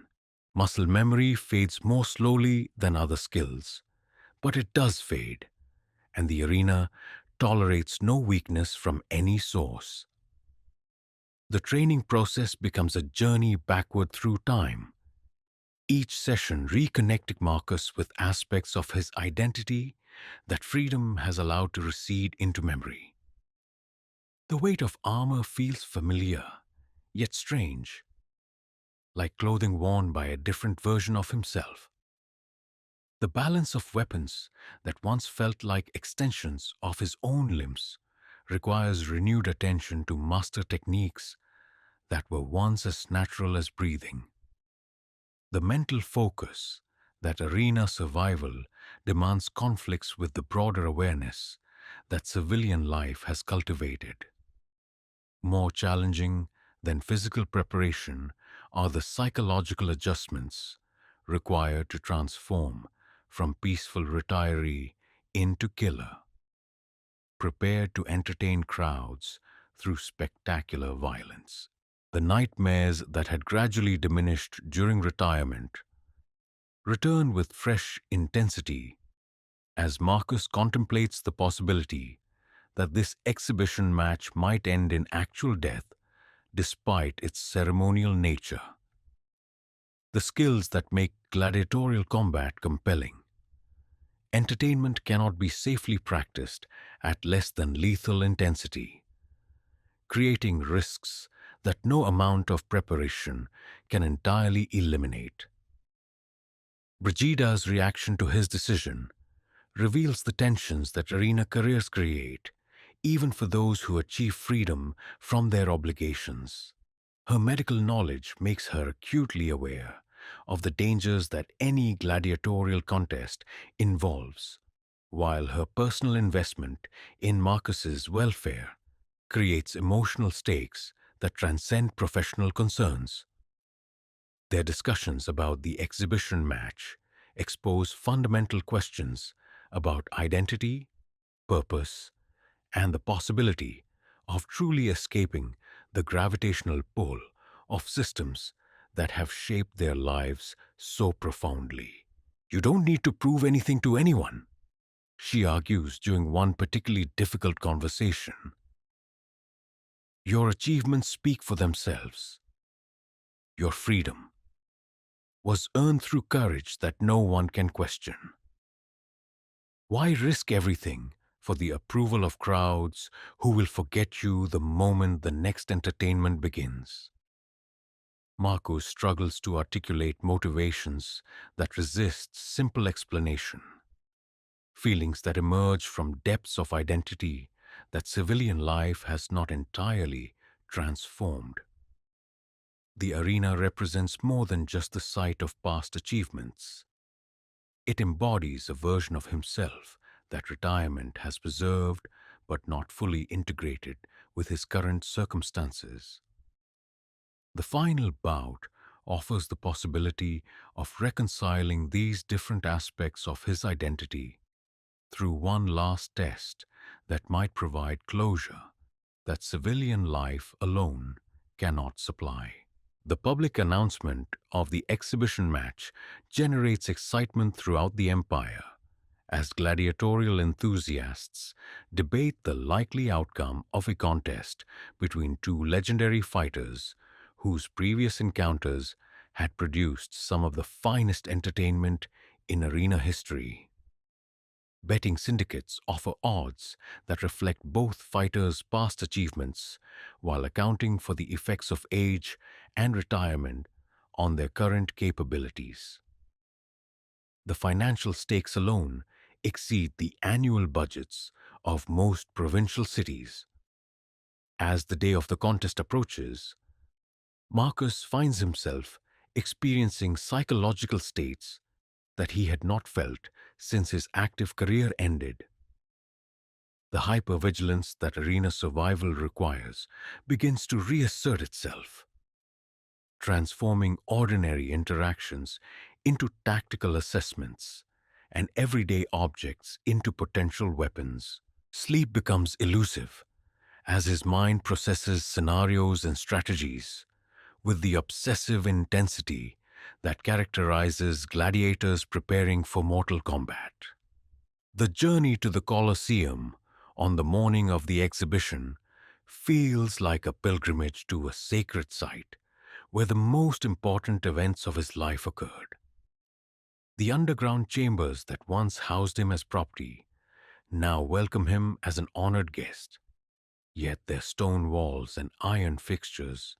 Muscle memory fades more slowly than other skills, but it does fade, and the arena tolerates no weakness from any source. The training process becomes a journey backward through time, each session reconnecting Marcus with aspects of his identity that freedom has allowed to recede into memory. The weight of armor feels familiar, yet strange, like clothing worn by a different version of himself. The balance of weapons that once felt like extensions of his own limbs requires renewed attention to master techniques that were once as natural as breathing. The mental focus that arena survival demands conflicts with the broader awareness that civilian life has cultivated. More challenging than physical preparation are the psychological adjustments required to transform from peaceful retiree into killer, prepared to entertain crowds through spectacular violence. The nightmares that had gradually diminished during retirement return with fresh intensity as Marcus contemplates the possibility that this exhibition match might end in actual death despite its ceremonial nature. The skills that make gladiatorial combat compelling Entertainment cannot be safely practiced at less than lethal intensity, creating risks that no amount of preparation can entirely eliminate. Brigida's reaction to his decision reveals the tensions that arena careers create, even for those who achieve freedom from their obligations. Her medical knowledge makes her acutely aware of the dangers that any gladiatorial contest involves, while her personal investment in Marcus's welfare creates emotional stakes that transcend professional concerns. Their discussions about the exhibition match expose fundamental questions about identity, purpose, and the possibility of truly escaping the gravitational pull of systems that have shaped their lives so profoundly. You don't need to prove anything to anyone, she argues during one particularly difficult conversation. Your achievements speak for themselves. Your freedom was earned through courage that no one can question. Why risk everything for the approval of crowds who will forget you the moment the next entertainment begins? Marcus struggles to articulate motivations that resist simple explanation, feelings that emerge from depths of identity that civilian life has not entirely transformed. The arena represents more than just the site of past achievements. It embodies a version of himself that retirement has preserved but not fully integrated with his current circumstances. The final bout offers the possibility of reconciling these different aspects of his identity through one last test that might provide closure that civilian life alone cannot supply. The public announcement of the exhibition match generates excitement throughout the empire as gladiatorial enthusiasts debate the likely outcome of a contest between two legendary fighters whose previous encounters had produced some of the finest entertainment in arena history. Betting syndicates offer odds that reflect both fighters' past achievements while accounting for the effects of age and retirement on their current capabilities. The financial stakes alone exceed the annual budgets of most provincial cities. As the day of the contest approaches, Marcus finds himself experiencing psychological states that he had not felt since his active career ended. The hypervigilance that arena survival requires begins to reassert itself, transforming ordinary interactions into tactical assessments and everyday objects into potential weapons. Sleep becomes elusive as his mind processes scenarios and strategies with the obsessive intensity that characterizes gladiators preparing for mortal combat. The journey to the Colosseum on the morning of the exhibition feels like a pilgrimage to a sacred site where the most important events of his life occurred. The underground chambers that once housed him as property now welcome him as an honored guest, yet their stone walls and iron fixtures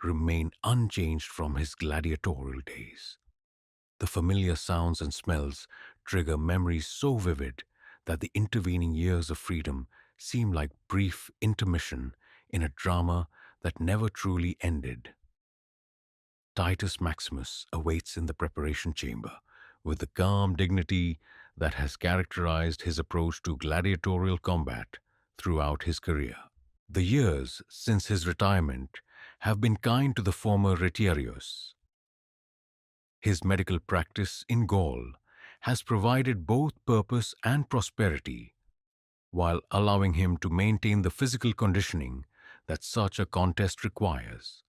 remain unchanged from his gladiatorial days. The familiar sounds and smells trigger memories so vivid that the intervening years of freedom seem like brief intermission in a drama that never truly ended. Titus Maximus awaits in the preparation chamber with the calm dignity that has characterized his approach to gladiatorial combat throughout his career. The years since his retirement have been kind to the former retiarius. His medical practice in Gaul has provided both purpose and prosperity, while allowing him to maintain the physical conditioning that such a contest requires.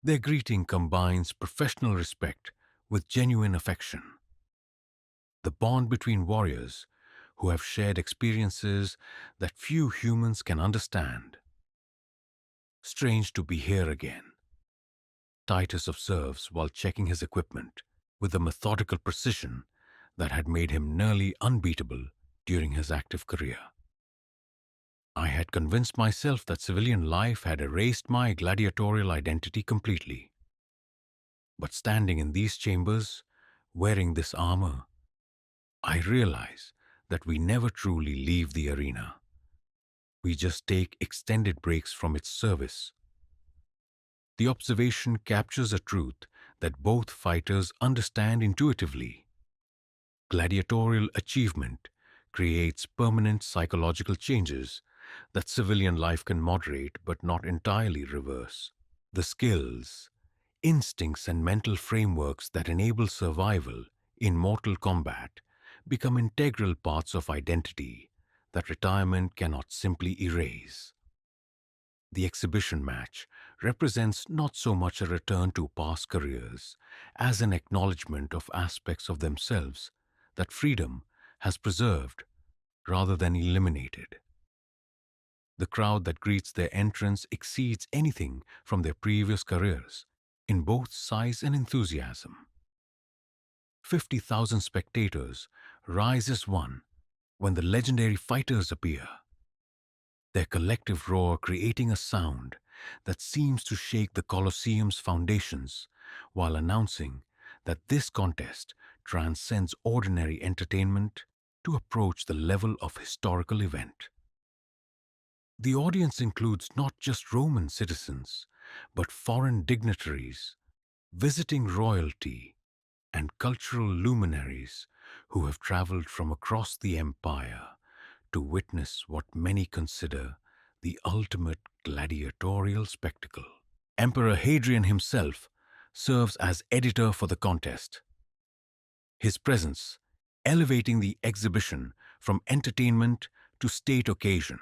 Their greeting combines professional respect with genuine affection. The bond between warriors who have shared experiences that few humans can understand. Strange to be here again, Titus observes while checking his equipment with a methodical precision that had made him nearly unbeatable during his active career. I had convinced myself that civilian life had erased my gladiatorial identity completely. But standing in these chambers, wearing this armor, I realize that we never truly leave the arena. We just take extended breaks from its service. The observation captures a truth that both fighters understand intuitively. Gladiatorial achievement creates permanent psychological changes that civilian life can moderate but not entirely reverse. The skills, instincts, and mental frameworks that enable survival in mortal combat become integral parts of identity that retirement cannot simply erase. The exhibition match represents not so much a return to past careers as an acknowledgement of aspects of themselves that freedom has preserved rather than eliminated. The crowd that greets their entrance exceeds anything from their previous careers in both size and enthusiasm. 50,000 spectators rise as one when the legendary fighters appear, their collective roar creating a sound that seems to shake the Colosseum's foundations while announcing that this contest transcends ordinary entertainment to approach the level of historical event. The audience includes not just Roman citizens, but foreign dignitaries, visiting royalty, and cultural luminaries who have traveled from across the empire to witness what many consider the ultimate gladiatorial spectacle. Emperor Hadrian himself serves as editor for the contest, his presence elevating the exhibition from entertainment to state occasion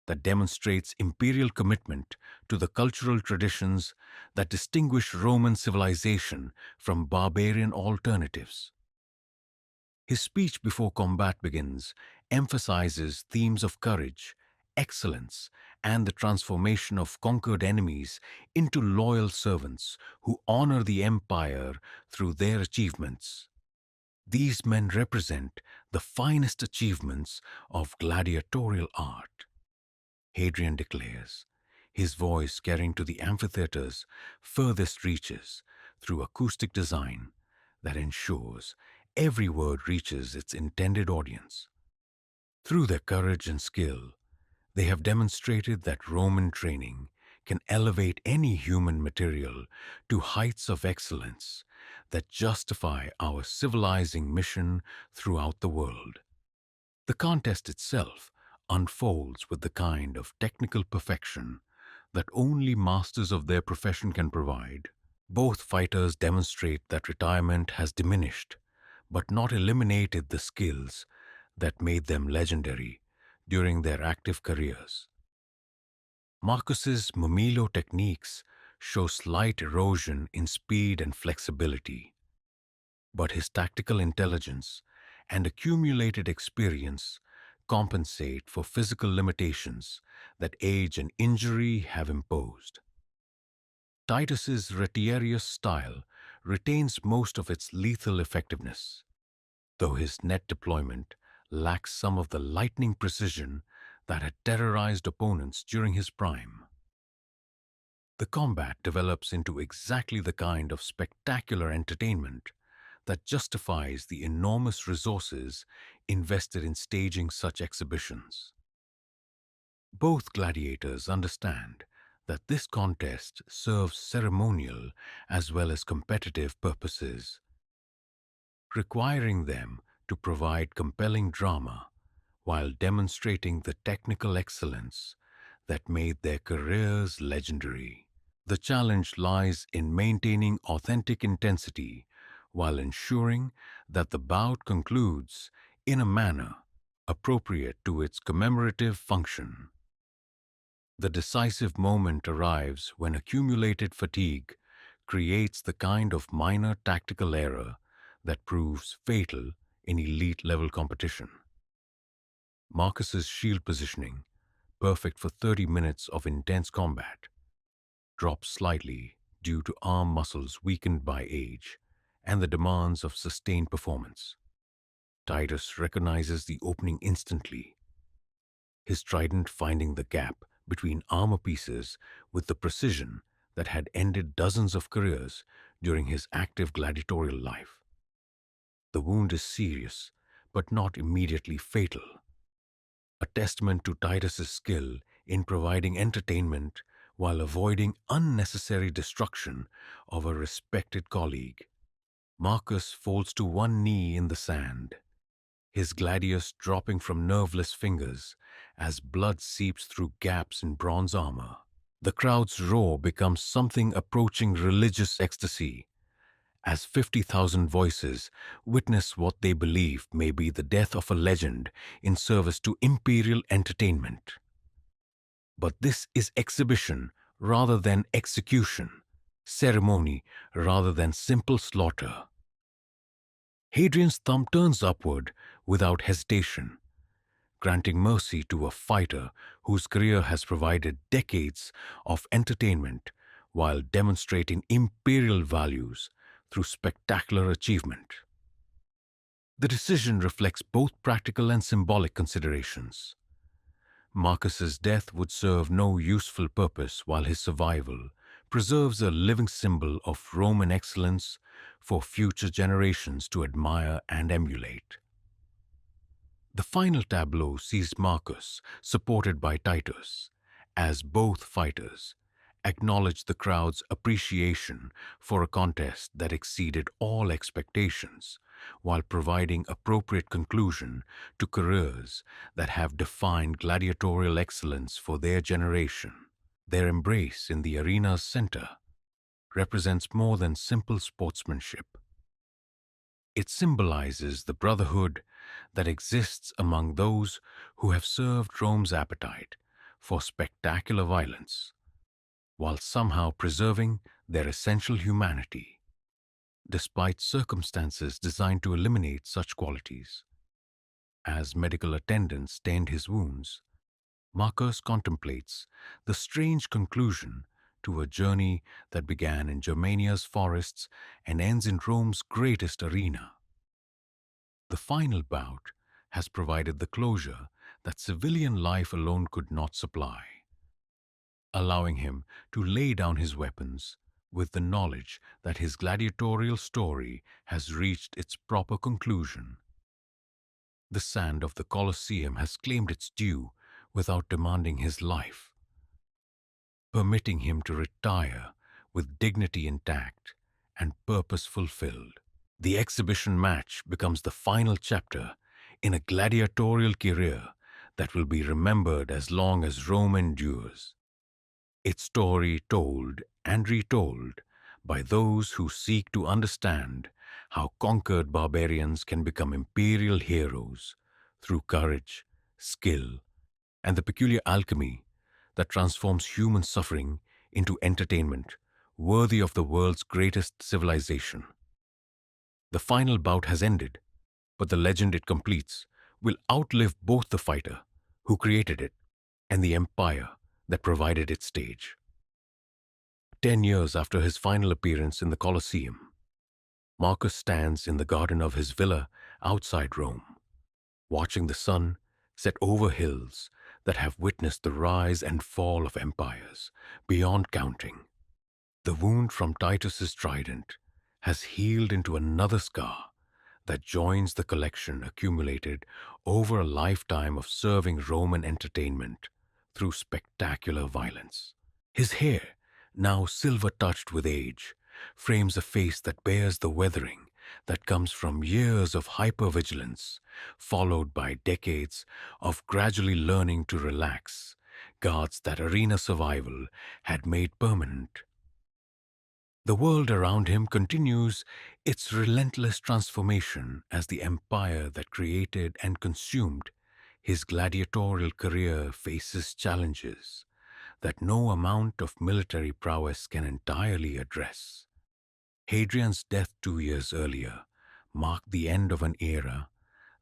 that demonstrates imperial commitment to the cultural traditions that distinguish Roman civilization from barbarian alternatives. His speech before combat begins emphasizes themes of courage, excellence, and the transformation of conquered enemies into loyal servants who honor the empire through their achievements. These men represent the finest achievements of gladiatorial art, Hadrian declares, his voice carrying to the amphitheater's furthest reaches through acoustic design that ensures every word reaches its intended audience. Through their courage and skill, they have demonstrated that Roman training can elevate any human material to heights of excellence that justify our civilizing mission throughout the world. The contest itself unfolds with the kind of technical perfection that only masters of their profession can provide. Both fighters demonstrate that retirement has diminished, but not eliminated the skills that made them legendary during their active careers. Marcus's Mumilo techniques show slight erosion in speed and flexibility, but his tactical intelligence and accumulated experience compensate for physical limitations that age and injury have imposed. Titus's retiarius style retains most of its lethal effectiveness, though his net deployment lacks some of the lightning precision that had terrorized opponents during his prime. The combat develops into exactly the kind of spectacular entertainment that justifies the enormous resources invested in staging such exhibitions. Both gladiators understand that this contest serves ceremonial as well as competitive purposes, requiring them to provide compelling drama while demonstrating the technical excellence that made their careers legendary. The challenge lies in maintaining authentic intensity while ensuring that the bout concludes in a manner appropriate to its commemorative function. The decisive moment arrives when accumulated fatigue creates the kind of minor tactical error that proves fatal in elite-level competition. Marcus's shield positioning, perfect for 30 minutes of intense combat, drops slightly due to arm muscles weakened by age and the demands of sustained performance. Titus recognizes the opening instantly, his trident finding the gap between armor pieces with the precision that had ended dozens of careers during his active gladiatorial life. The wound is serious, but not immediately fatal, a testament to Titus's skill in providing entertainment while avoiding unnecessary destruction of a respected colleague. Marcus falls to one knee in the sand, his gladius dropping from nerveless fingers as blood seeps through gaps in bronze armor. The crowd's roar becomes something approaching religious ecstasy, as 50,000 voices witness what they believe may be the death of a legend in service to imperial entertainment. But this is exhibition rather than execution, ceremony rather than simple slaughter. Hadrian's thumb turns upward without hesitation, granting mercy to a fighter whose career has provided decades of entertainment while demonstrating imperial values through spectacular achievement. The decision reflects both practical and symbolic considerations. Marcus's death would serve no useful purpose, while his survival preserves a living symbol of Roman excellence for future generations to admire and emulate. The final tableau sees Marcus supported by Titus, as both fighters acknowledge the crowd's appreciation for a contest that exceeded all expectations, while providing appropriate conclusion to careers that have defined gladiatorial excellence for their generation. Their embrace in the arena's center represents more than simple sportsmanship. It symbolizes the brotherhood that exists among those who have served Rome's appetite for spectacular violence, while somehow preserving their essential humanity, despite circumstances designed to eliminate such qualities. As medical attendants tend his wounds, Marcus contemplates the strange conclusion to a journey that began in Germania's forests and ends in Rome's greatest arena. The final bout has provided the closure that civilian life alone could not supply, allowing him to lay down his weapons with the knowledge that his gladiatorial story has reached its proper conclusion. The sand of the Colosseum has claimed its due without demanding his life, permitting him to retire with dignity intact and purpose fulfilled. The exhibition match becomes the final chapter in a gladiatorial career that will be remembered as long as Rome endures. Its story told and retold by those who seek to understand how conquered barbarians can become imperial heroes through courage, skill, and the peculiar alchemy that transforms human suffering into entertainment worthy of the world's greatest civilization. The final bout has ended, but the legend it completes will outlive both the fighter who created it and the empire that provided its stage. 10 years after his final appearance in the Colosseum, Marcus stands in the garden of his villa outside Rome, watching the sun set over hills that have witnessed the rise and fall of empires beyond counting. The wound from Titus's trident has healed into another scar that joins the collection accumulated over a lifetime of serving Roman entertainment through spectacular violence. His hair, now silver-touched with age, frames a face that bears the weathering that comes from years of hypervigilance, followed by decades of gradually learning to relax, guards that arena survival had made permanent. The world around him continues its relentless transformation as the empire that created and consumed his gladiatorial career faces challenges that no amount of military prowess can entirely address. Hadrian's death 2 years earlier marked the end of an era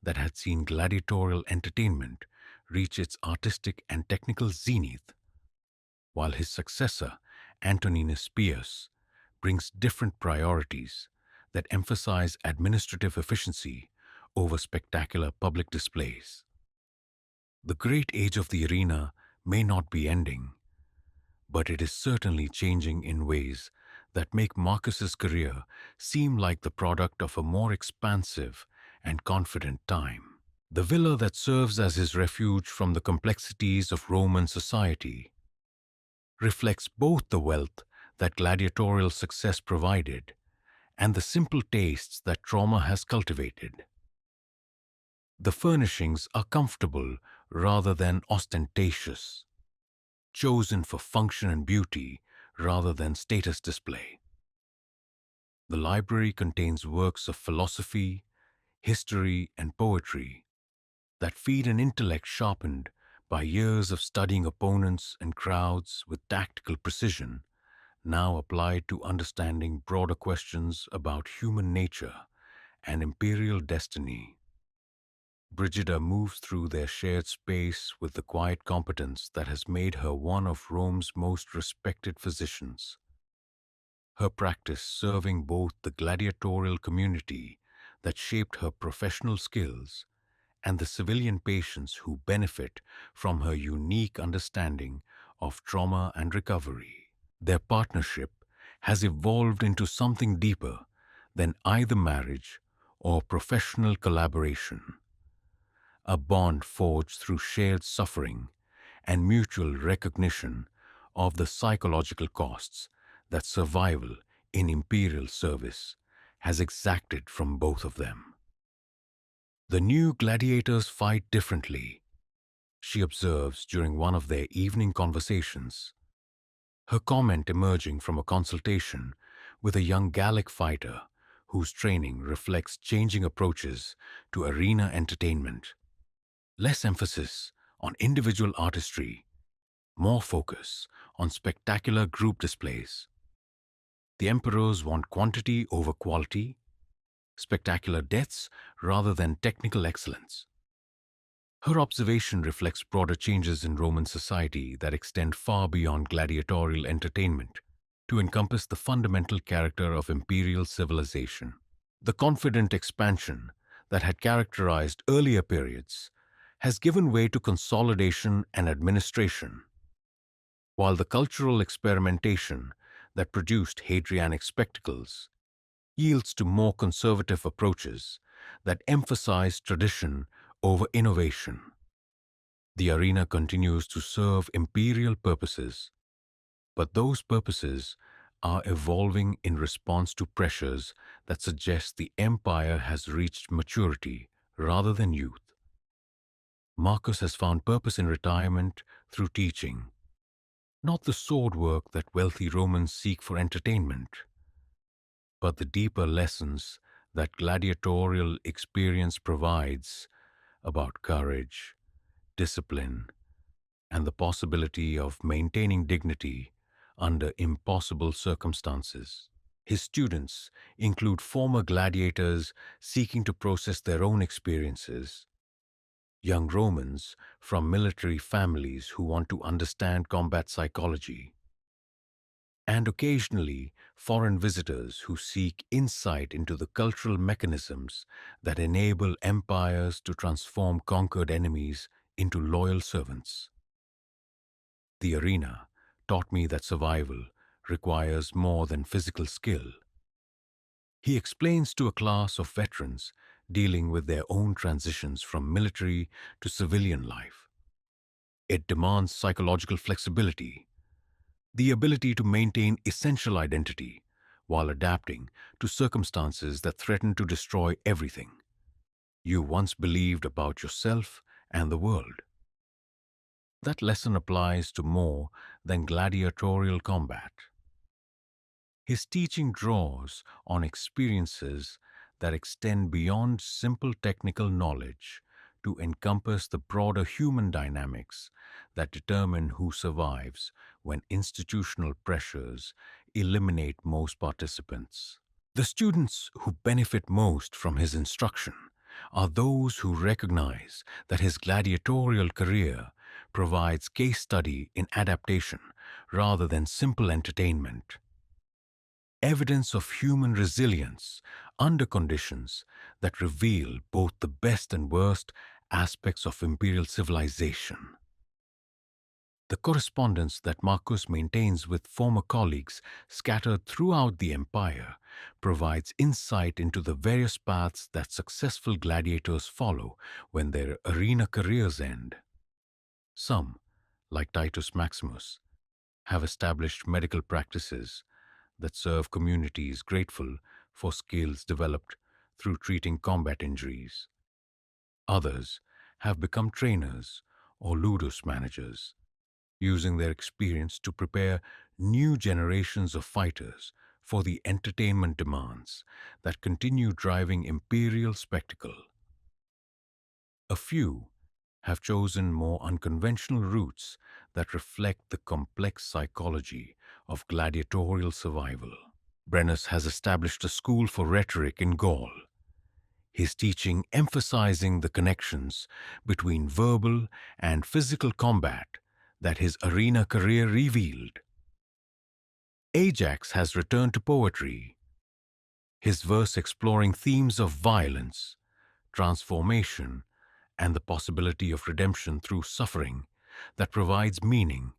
that had seen gladiatorial entertainment reach its artistic and technical zenith, while his successor, Antoninus Pius, brings different priorities that emphasize administrative efficiency over spectacular public displays. The great age of the arena may not be ending, but it is certainly changing in ways that make Marcus's career seem like the product of a more expansive and confident time. The villa that serves as his refuge from the complexities of Roman society reflects both the wealth that gladiatorial success provided and the simple tastes that trauma has cultivated. The furnishings are comfortable rather than ostentatious, chosen for function and beauty rather than status display. The library contains works of philosophy, history, and poetry that feed an intellect sharpened by years of studying opponents and crowds with tactical precision, now applied to understanding broader questions about human nature and imperial destiny. Brigida moves through their shared space with the quiet competence that has made her one of Rome's most respected physicians. Her practice serving both the gladiatorial community that shaped her professional skills and the civilian patients who benefit from her unique understanding of trauma and recovery. Their partnership has evolved into something deeper than either marriage or professional collaboration, a bond forged through shared suffering and mutual recognition of the psychological costs that survival in imperial service has exacted from both of them. The new gladiators fight differently, she observes during one of their evening conversations, her comment emerging from a consultation with a young Gallic fighter whose training reflects changing approaches to arena entertainment. Less emphasis on individual artistry, more focus on spectacular group displays. The emperors want quantity over quality, spectacular deaths rather than technical excellence. Her observation reflects broader changes in Roman society that extend far beyond gladiatorial entertainment to encompass the fundamental character of imperial civilization. The confident expansion that had characterized earlier periods has given way to consolidation and administration, while the cultural experimentation that produced Hadrianic spectacles yields to more conservative approaches that emphasize tradition over innovation. The arena continues to serve imperial purposes, but those purposes are evolving in response to pressures that suggest the empire has reached maturity rather than youth. Marcus has found purpose in retirement through teaching, not the sword work that wealthy Romans seek for entertainment, but the deeper lessons that gladiatorial experience provides about courage, discipline, and the possibility of maintaining dignity under impossible circumstances. His students include former gladiators seeking to process their own experiences, young Romans from military families who want to understand combat psychology, and occasionally foreign visitors who seek insight into the cultural mechanisms that enable empires to transform conquered enemies into loyal servants. The arena taught me that survival requires more than physical skill. He explains to a class of veterans dealing with their own transitions from military to civilian life. It demands psychological flexibility, the ability to maintain essential identity while adapting to circumstances that threaten to destroy everything you once believed about yourself and the world. That lesson applies to more than gladiatorial combat. His teaching draws on experiences that extend beyond simple technical knowledge to encompass the broader human dynamics that determine who survives when institutional pressures eliminate most participants. The students who benefit most from his instruction are those who recognize that his gladiatorial career provides case study in adaptation rather than simple entertainment. Evidence of human resilience under conditions that reveal both the best and worst aspects of imperial civilization. The correspondence that Marcus maintains with former colleagues scattered throughout the empire provides insight into the various paths that successful gladiators follow when their arena careers end. Some, like Titus Maximus, have established medical practices that serve communities grateful for skills developed through treating combat injuries. Others have become trainers or ludus managers, using their experience to prepare new generations of fighters for the entertainment demands that continue driving imperial spectacle. A few have chosen more unconventional routes that reflect the complex psychology of gladiatorial survival. Brennus has established a school for rhetoric in Gaul, his teaching emphasizing the connections between verbal and physical combat that his arena career revealed. Ajax has returned to poetry, his verse exploring themes of violence, transformation, and the possibility of redemption through suffering that provides meaning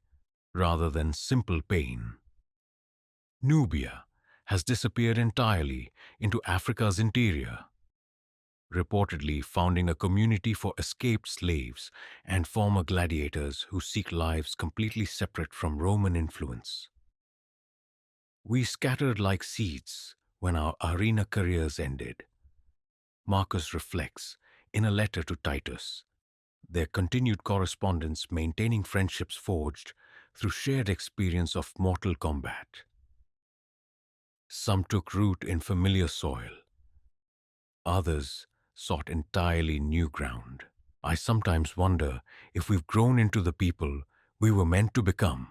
rather than simple pain. Nubia has disappeared entirely into Africa's interior, reportedly founding a community for escaped slaves and former gladiators who seek lives completely separate from Roman influence. We scattered like seeds when our arena careers ended. Marcus reflects in a letter to Titus, their continued correspondence maintaining friendships forged through shared experience of mortal combat. Some took root in familiar soil. Others sought entirely new ground. I sometimes wonder if we've grown into the people we were meant to become,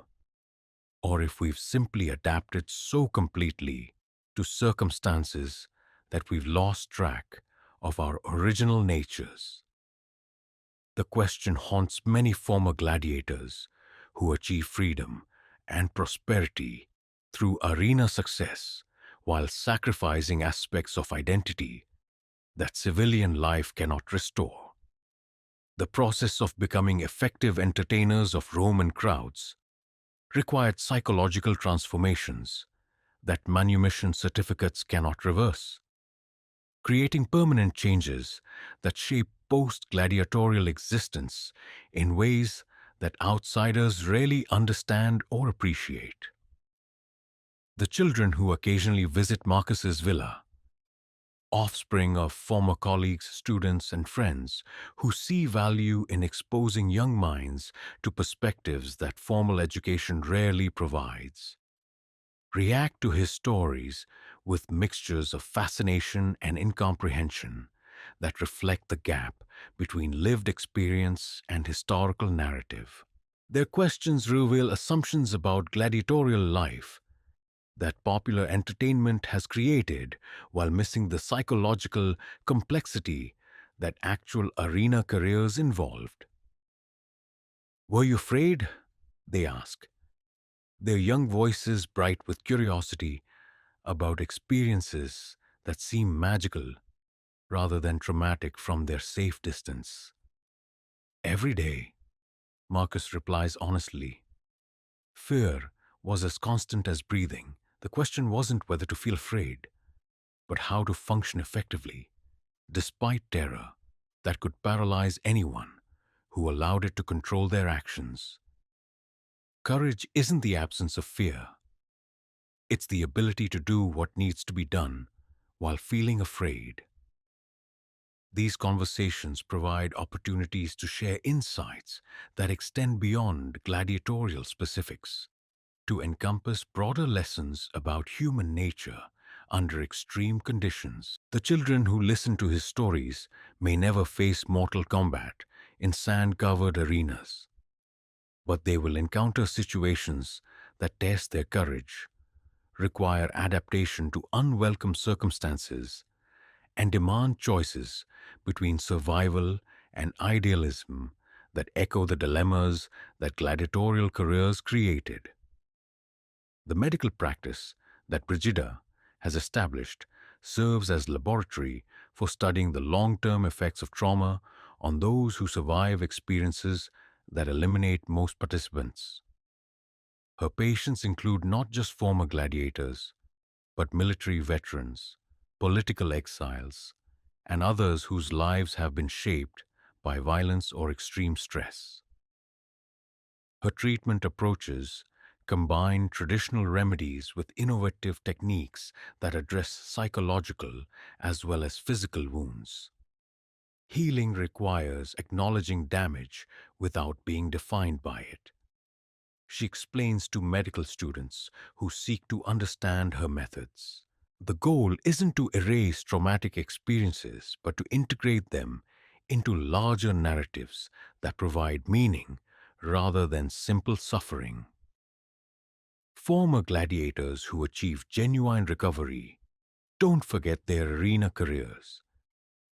or if we've simply adapted so completely to circumstances that we've lost track of our original natures. The question haunts many former gladiators who achieve freedom and prosperity through arena success while sacrificing aspects of identity that civilian life cannot restore. The process of becoming effective entertainers of Roman crowds required psychological transformations that manumission certificates cannot reverse, creating permanent changes that shape post-gladiatorial existence in ways that outsiders rarely understand or appreciate. The children who occasionally visit Marcus's villa, offspring of former colleagues, students, and friends who see value in exposing young minds to perspectives that formal education rarely provides, react to his stories with mixtures of fascination and incomprehension that reflect the gap between lived experience and historical narrative. Their questions reveal assumptions about gladiatorial life that popular entertainment has created while missing the psychological complexity that actual arena careers involved. "Were you afraid?" they ask, their young voices bright with curiosity about experiences that seem magical rather than traumatic from their safe distance. "Every day," Marcus replies honestly. Fear was as constant as breathing. The question wasn't whether to feel afraid, but how to function effectively, despite terror that could paralyze anyone who allowed it to control their actions. Courage isn't the absence of fear. It's the ability to do what needs to be done while feeling afraid. These conversations provide opportunities to share insights that extend beyond gladiatorial specifics, to encompass broader lessons about human nature under extreme conditions. The children who listen to his stories may never face mortal combat in sand-covered arenas, but they will encounter situations that test their courage, require adaptation to unwelcome circumstances, and demand choices between survival and idealism that echo the dilemmas that gladiatorial careers created. The medical practice that Brigida has established serves as laboratory for studying the long-term effects of trauma on those who survive experiences that eliminate most participants. Her patients include not just former gladiators, but military veterans, political exiles, and others whose lives have been shaped by violence or extreme stress. Her treatment approaches combine traditional remedies with innovative techniques that address psychological as well as physical wounds. Healing requires acknowledging damage without being defined by it. She explains to medical students who seek to understand her methods. The goal isn't to erase traumatic experiences, but to integrate them into larger narratives that provide meaning rather than simple suffering. Former gladiators who achieve genuine recovery don't forget their arena careers.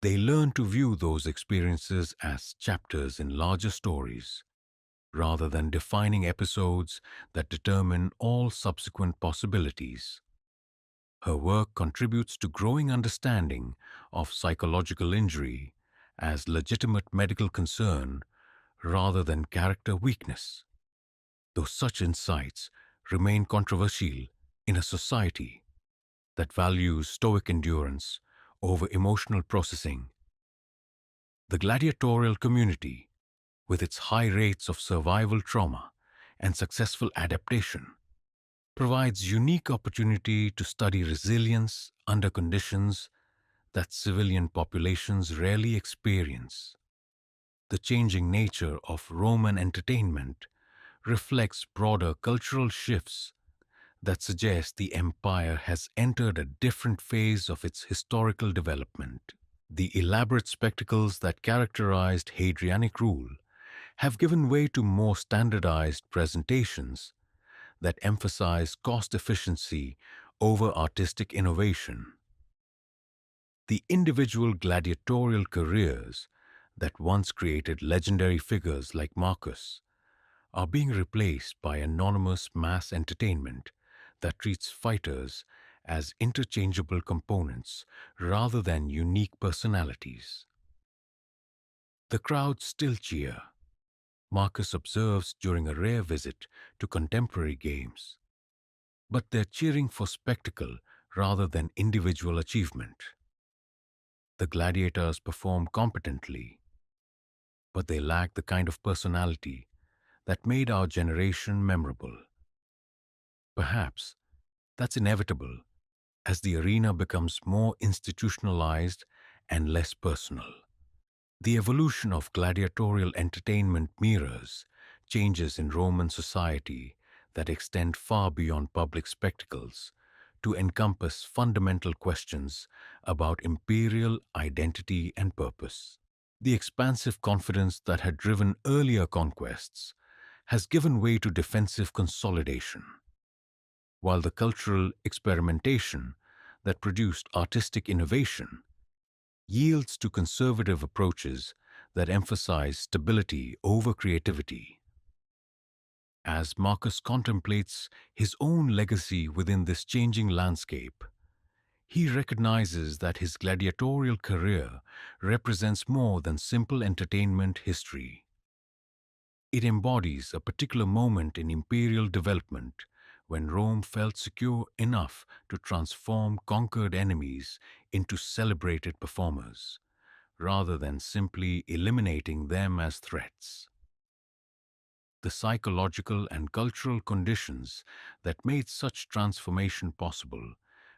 They learn to view those experiences as chapters in larger stories, rather than defining episodes that determine all subsequent possibilities. Her work contributes to growing understanding of psychological injury as legitimate medical concern rather than character weakness. Though such insights remain controversial in a society that values stoic endurance over emotional processing, the gladiatorial community, with its high rates of survival trauma and successful adaptation, provides unique opportunity to study resilience under conditions that civilian populations rarely experience. The changing nature of Roman entertainment reflects broader cultural shifts that suggest the empire has entered a different phase of its historical development. The elaborate spectacles that characterized Hadrianic rule have given way to more standardized presentations that emphasize cost efficiency over artistic innovation. The individual gladiatorial careers that once created legendary figures like Marcus are being replaced by anonymous mass entertainment that treats fighters as interchangeable components rather than unique personalities. The crowds still cheer, Marcus observes during a rare visit to contemporary games, but they're cheering for spectacle rather than individual achievement. The gladiators perform competently, but they lack the kind of personality that made our generation memorable. Perhaps that's inevitable as the arena becomes more institutionalized and less personal. The evolution of gladiatorial entertainment mirrors changes in Roman society that extend far beyond public spectacles to encompass fundamental questions about imperial identity and purpose. The expansive confidence that had driven earlier conquests has given way to defensive consolidation, while the cultural experimentation that produced artistic innovation yields to conservative approaches that emphasize stability over creativity. As Marcus contemplates his own legacy within this changing landscape, he recognizes that his gladiatorial career represents more than simple entertainment history. It embodies a particular moment in imperial development when Rome felt secure enough to transform conquered enemies into celebrated performers, rather than simply eliminating them as threats. The psychological and cultural conditions that made such transformation possible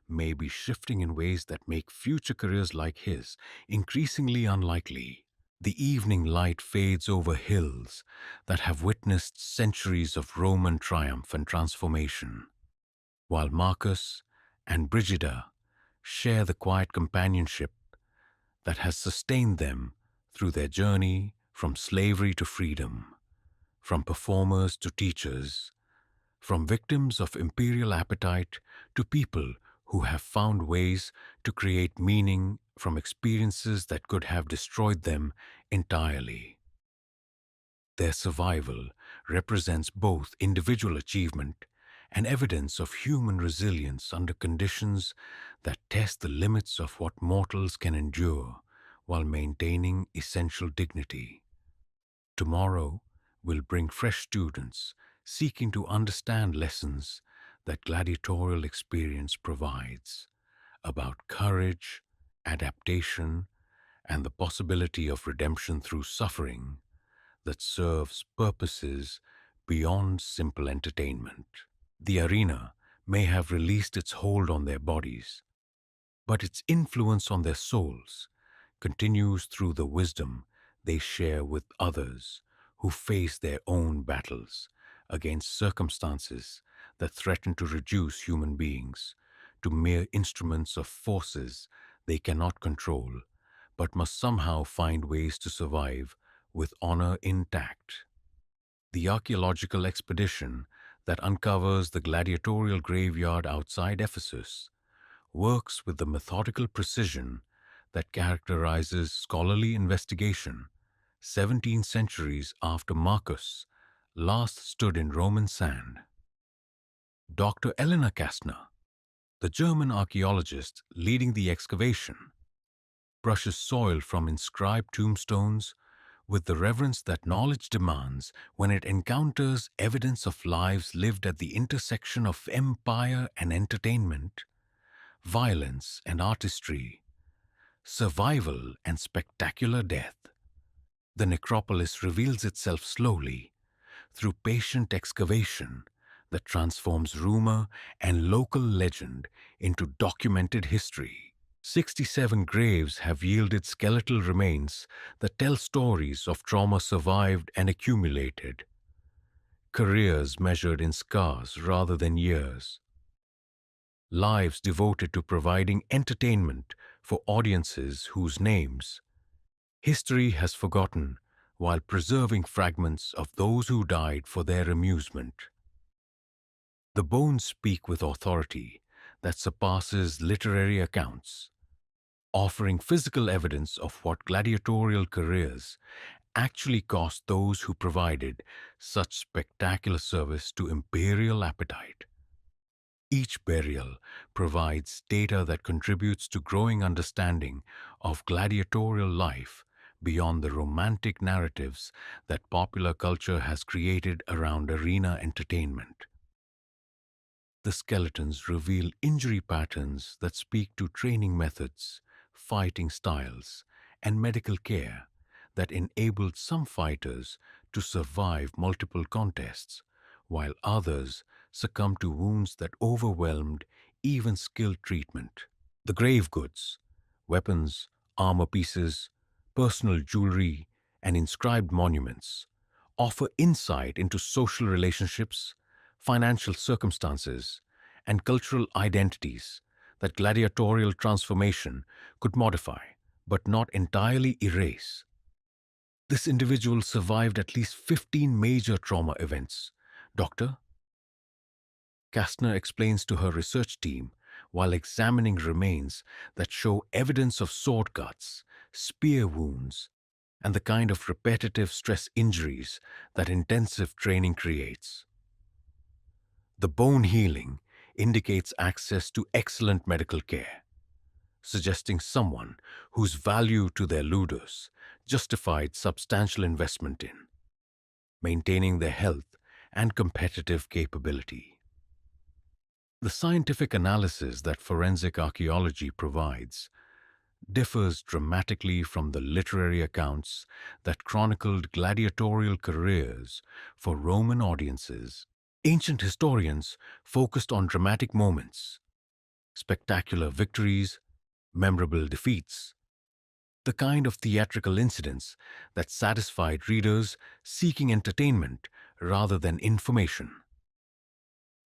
may be shifting in ways that make future careers like his increasingly unlikely. The evening light fades over hills that have witnessed centuries of Roman triumph and transformation, while Marcus and Brigida share the quiet companionship that has sustained them through their journey from slavery to freedom, from performers to teachers, from victims of imperial appetite to people who have found ways to create meaning from experiences that could have destroyed them entirely. Their survival represents both individual achievement and evidence of human resilience under conditions that test the limits of what mortals can endure while maintaining essential dignity. Tomorrow will bring fresh students seeking to understand lessons that gladiatorial experience provides about courage, adaptation, and the possibility of redemption through suffering that serves purposes beyond simple entertainment. The arena may have released its hold on their bodies, but its influence on their souls continues through the wisdom they share with others who face their own battles against circumstances that threaten to reduce human beings to mere instruments of forces they cannot control, but must somehow find ways to survive with honor intact. The archaeological expedition that uncovers the gladiatorial graveyard outside Ephesus works with the methodical precision that characterizes scholarly investigation 17 centuries after Marcus last stood in Roman sand. Dr. Elena Kastner, the German archaeologist leading the excavation, brushes soil from inscribed tombstones with the reverence that knowledge demands when it encounters evidence of lives lived at the intersection of empire and entertainment, violence and artistry, survival and spectacular death. The necropolis reveals itself slowly through patient excavation that transforms rumor and local legend into documented history. 67 graves have yielded skeletal remains that tell stories of trauma survived and accumulated, careers measured in scars rather than years, lives devoted to providing entertainment for audiences whose names history has forgotten while preserving fragments of those who died for their amusement. The bones speak with authority that surpasses literary accounts, offering physical evidence of what gladiatorial careers actually cost those who provided such spectacular service to imperial appetite. Each burial provides data that contributes to growing understanding of gladiatorial life beyond the romantic narratives that popular culture has created around arena entertainment. The skeletons reveal injury patterns that speak to training methods, fighting styles, and medical care that enabled some fighters to survive multiple contests, while others succumbed to wounds that overwhelmed even skilled treatment. The grave goods, weapons, armor pieces, personal jewelry, and inscribed monuments offer insight into social relationships, financial circumstances, and cultural identities that gladiatorial transformation could modify but not entirely erase. This individual survived at least 15 major trauma events. Doctor Kastner explains to her research team while examining remains that show evidence of sword cuts, spear wounds, and the kind of repetitive stress injuries that intensive training creates. The bone healing indicates access to excellent medical care, suggesting someone whose value to their ludus justified substantial investment in maintaining their health and competitive capability. The scientific analysis that forensic archaeology provides differs dramatically from the literary accounts that chronicled gladiatorial careers for Roman audiences. Ancient historians focused on dramatic moments, spectacular victories, memorable defeats, the kind of theatrical incidents that satisfied readers seeking entertainment rather than information.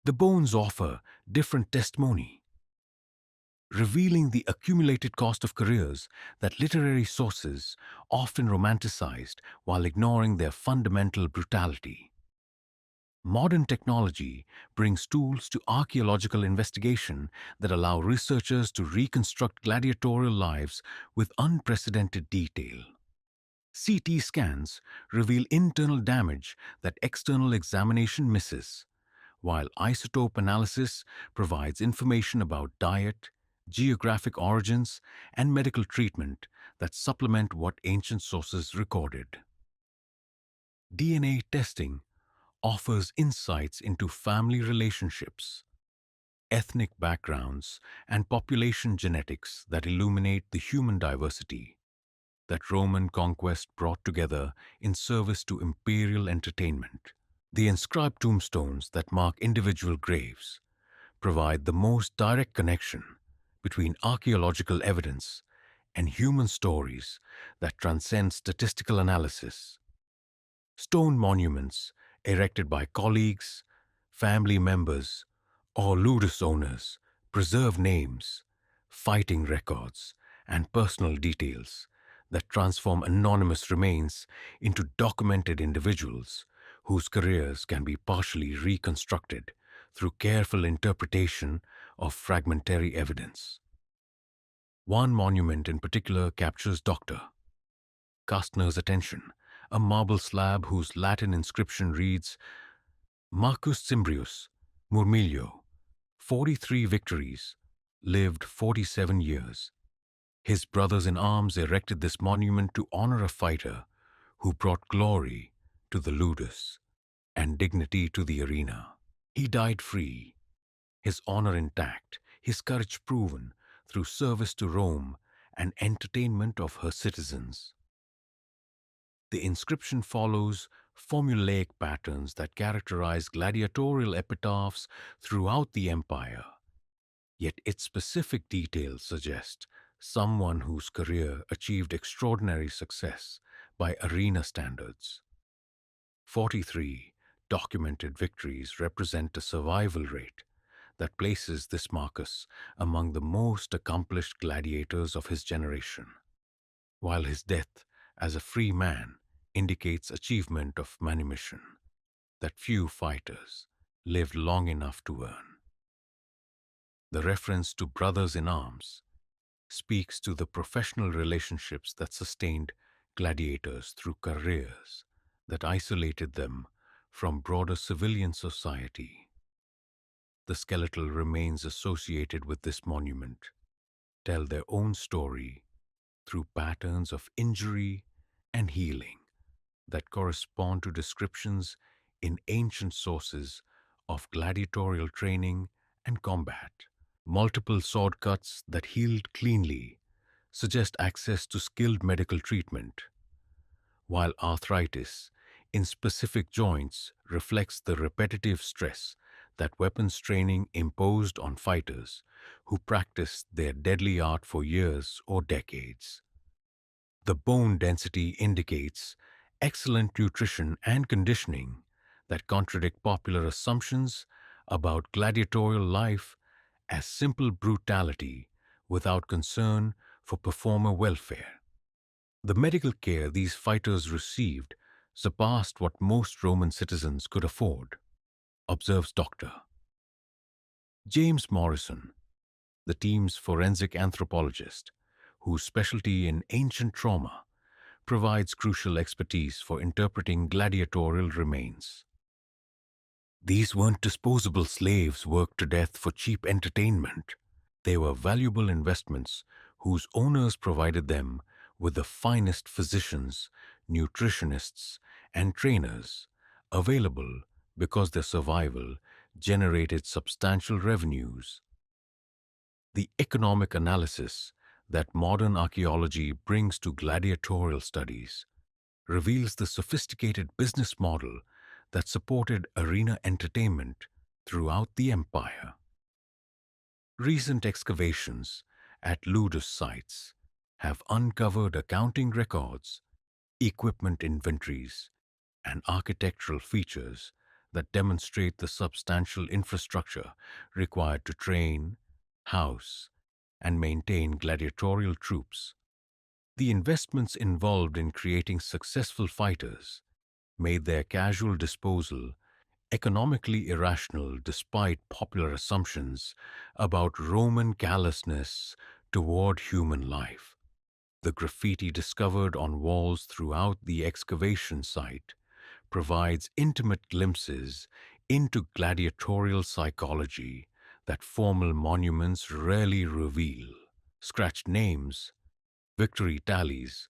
The bones offer different testimony, revealing the accumulated cost of careers that literary sources often romanticized while ignoring their fundamental brutality. Modern technology brings tools to archaeological investigation that allow researchers to reconstruct gladiatorial lives with unprecedented detail. CT scans reveal internal damage that external examination misses, while isotope analysis provides information about diet, geographic origins, and medical treatment that supplement what ancient sources recorded. DNA testing offers insights into family relationships, ethnic backgrounds, and population genetics that illuminate the human diversity that Roman conquest brought together in service to imperial entertainment. The inscribed tombstones that mark individual graves provide the most direct connection between archaeological evidence and human stories that transcend statistical analysis. Stone monuments erected by colleagues, family members, or ludus owners preserve names, fighting records, and personal details that transform anonymous remains into documented individuals whose careers can be partially reconstructed through careful interpretation of fragmentary evidence. One monument in particular captures Dr. Kastner's attention, a marble slab whose Latin inscription reads Marcus Cimbrius, Murmilio, 43 victories, lived 47 years. His brothers in arms erected this monument to honor a fighter who brought glory to the ludus and dignity to the arena. He died free, his honor intact, his courage proven through service to Rome and entertainment of her citizens. The inscription follows formulaic patterns that characterize gladiatorial epitaphs throughout the empire, yet its specific details suggest someone whose career achieved extraordinary success by arena standards. 43 documented victories represent a survival rate that places this Marcus among the most accomplished gladiators of his generation, while his death as a free man indicates achievement of manumission that few fighters lived long enough to earn. The reference to brothers in arms speaks to the professional relationships that sustained gladiators through careers that isolated them from broader civilian society. The skeletal remains associated with this monument tell their own story through patterns of injury and healing that correspond to descriptions in ancient sources of gladiatorial training and combat. Multiple sword cuts that healed cleanly suggest access to skilled medical treatment, while arthritis in specific joints reflects the repetitive stress that weapons training imposed on fighters who practiced their deadly art for years or decades. The bone density indicates excellent nutrition and conditioning that contradict popular assumptions about gladiatorial life as simple brutality without concern for performer welfare. The medical care these fighters received surpassed what most Roman citizens could afford, observes Dr. James Morrison, the team's forensic anthropologist, whose specialty in ancient trauma provides crucial expertise for interpreting gladiatorial remains. These weren't disposable slaves worked to death for cheap entertainment. They were valuable investments whose owners provided them with the finest physicians, nutritionists, and trainers available because their survival generated substantial revenues. The economic analysis that modern archaeology brings to gladiatorial studies reveals the sophisticated business model that supported arena entertainment throughout the empire. Recent excavations at ludus sites have uncovered accounting records, equipment inventories, and architectural features that demonstrate the substantial infrastructure required to train, house, and maintain gladiatorial troops. The investments involved in creating successful fighters made their casual disposal economically irrational despite popular assumptions about Roman callousness toward human life. The graffiti discovered on walls throughout the excavation site provides intimate glimpses into gladiatorial psychology that formal monuments rarely reveal. Scratched names, victory tallies,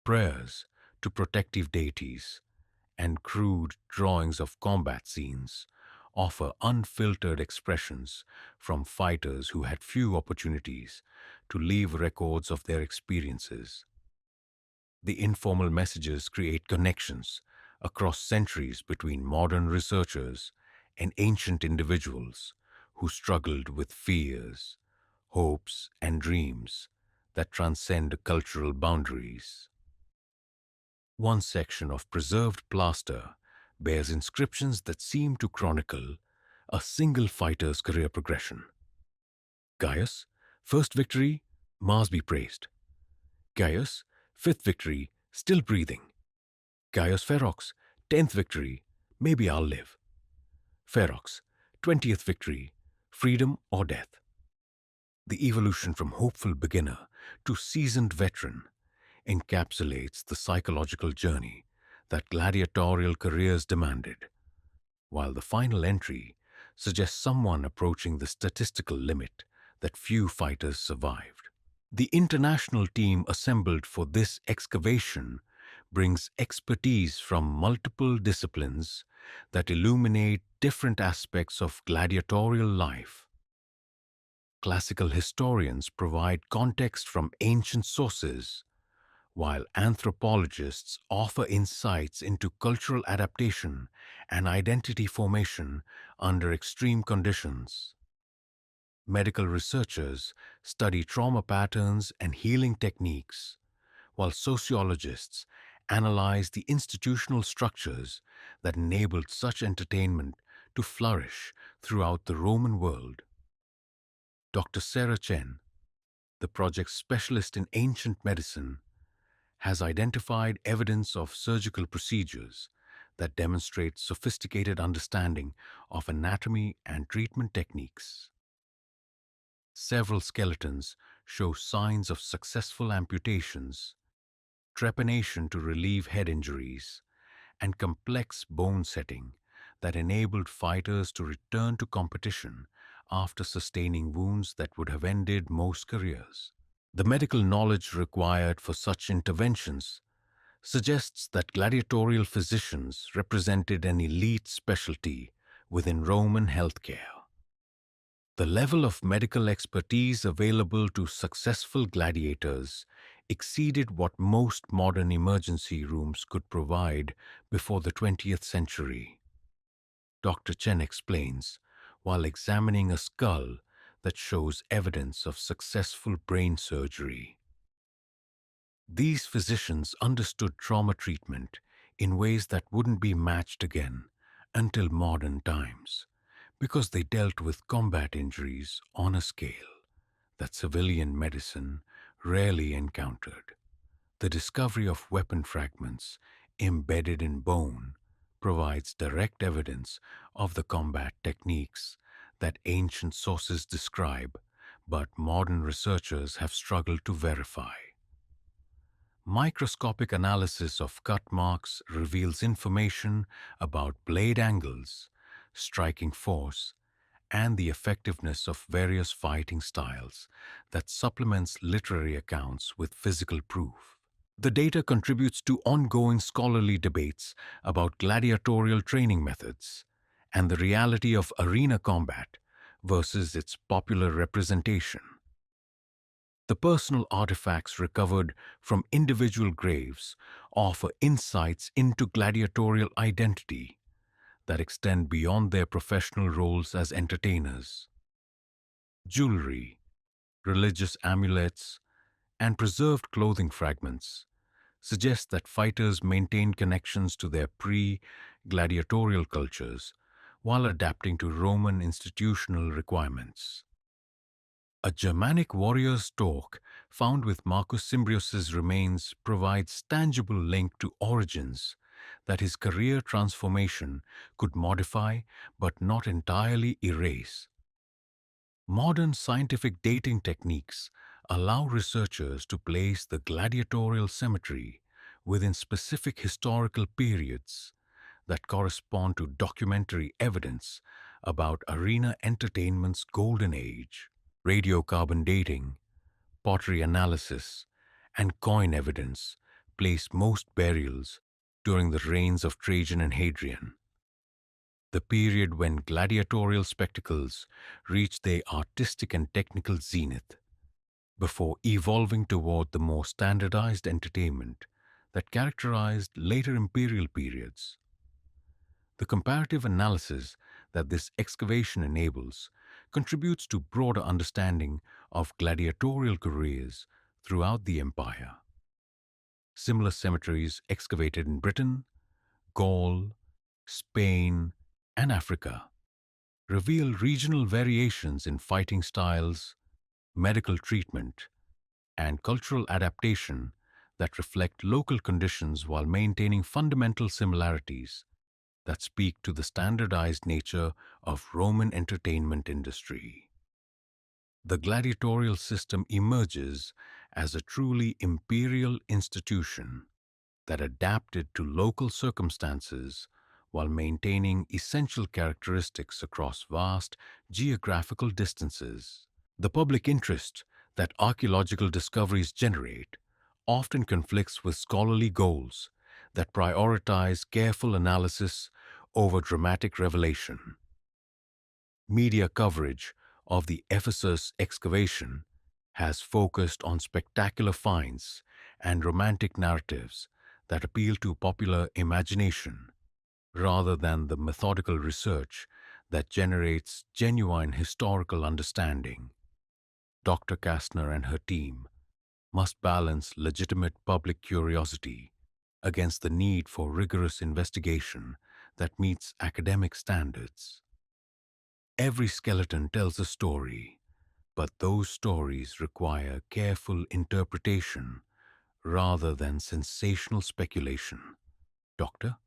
prayers to protective deities, and crude drawings of combat scenes offer unfiltered expressions from fighters who had few opportunities to leave records of their experiences. The informal messages create connections across centuries between modern researchers and ancient individuals who struggled with fears, hopes, and dreams that transcend cultural boundaries. One section of preserved plaster bears inscriptions that seem to chronicle a single fighter's career progression. Gaius, first victory, Mars be praised. Gaius, fifth victory, still breathing. Gaius Ferox, 10th victory, maybe I'll live. Ferox, 20th victory, freedom or death. The evolution from hopeful beginner to seasoned veteran encapsulates the psychological journey that gladiatorial careers demanded, while the final entry suggests someone approaching the statistical limit that few fighters survived. The international team assembled for this excavation brings expertise from multiple disciplines that illuminate different aspects of gladiatorial life. Classical historians provide context from ancient sources, while anthropologists offer insights into cultural adaptation and identity formation under extreme conditions. Medical researchers study trauma patterns and healing techniques, while sociologists analyze the institutional structures that enabled such entertainment to flourish throughout the Roman world. Dr. Sarah Chen, the project's specialist in ancient medicine, has identified evidence of surgical procedures that demonstrate sophisticated understanding of anatomy and treatment techniques. Several skeletons show signs of successful amputations, trepanation to relieve head injuries, and complex bone setting that enabled fighters to return to competition after sustaining wounds that would have ended most careers. The medical knowledge required for such interventions suggests that gladiatorial physicians represented an elite specialty within Roman healthcare. The level of medical expertise available to successful gladiators exceeded what most modern emergency rooms could provide before the 20th century. Dr. Chen explains, while examining a skull that shows evidence of successful brain surgery. These physicians understood trauma treatment in ways that wouldn't be matched again until modern times, because they dealt with combat injuries on a scale that civilian medicine rarely encountered. The discovery of weapon fragments embedded in bone provides direct evidence of the combat techniques that ancient sources describe, but modern researchers have struggled to verify. Microscopic analysis of cut marks reveals information about blade angles, striking force, and the effectiveness of various fighting styles that supplements literary accounts with physical proof. The data contributes to ongoing scholarly debates about gladiatorial training methods and the reality of arena combat versus its popular representation. The personal artifacts recovered from individual graves offer insights into gladiatorial identity that extend beyond their professional roles as entertainers. Jewelry, religious amulets, and preserved clothing fragments suggest that fighters maintained connections to their pre-gladiatorial cultures while adapting to Roman institutional requirements. A Germanic warrior's torque found with Marcus Cimbrius's remains provides tangible link to origins that his career transformation could modify but not entirely erase. Modern scientific dating techniques allow researchers to place the gladiatorial cemetery within specific historical periods that correspond to documentary evidence about arena entertainment's golden age. Radiocarbon dating, pottery analysis, and coin evidence place most burials during the reigns of Trajan and Hadrian, the period when gladiatorial spectacles reached their artistic and technical zenith, before evolving toward the more standardized entertainment that characterized later imperial periods. The comparative analysis that this excavation enables contributes to broader understanding of gladiatorial careers throughout the empire. Similar cemeteries excavated in Britain, Gaul, Spain, and Africa reveal regional variations in fighting styles, medical treatment, and cultural adaptation that reflect local conditions while maintaining fundamental similarities that speak to the standardized nature of Roman entertainment industry. The gladiatorial system emerges as a truly imperial institution that adapted to local circumstances while maintaining essential characteristics across vast geographical distances. The public interest that archaeological discoveries generate often conflicts with scholarly goals that prioritize careful analysis over dramatic revelation. Media coverage of the Ephesus excavation has focused on spectacular finds and romantic narratives that appeal to popular imagination rather than the methodical research that generates genuine historical understanding. Dr. Kastner and her team must balance legitimate public curiosity against the need for rigorous investigation that meets academic standards. Every skeleton tells a story, but those stories require careful interpretation rather than sensational speculation. Doctor?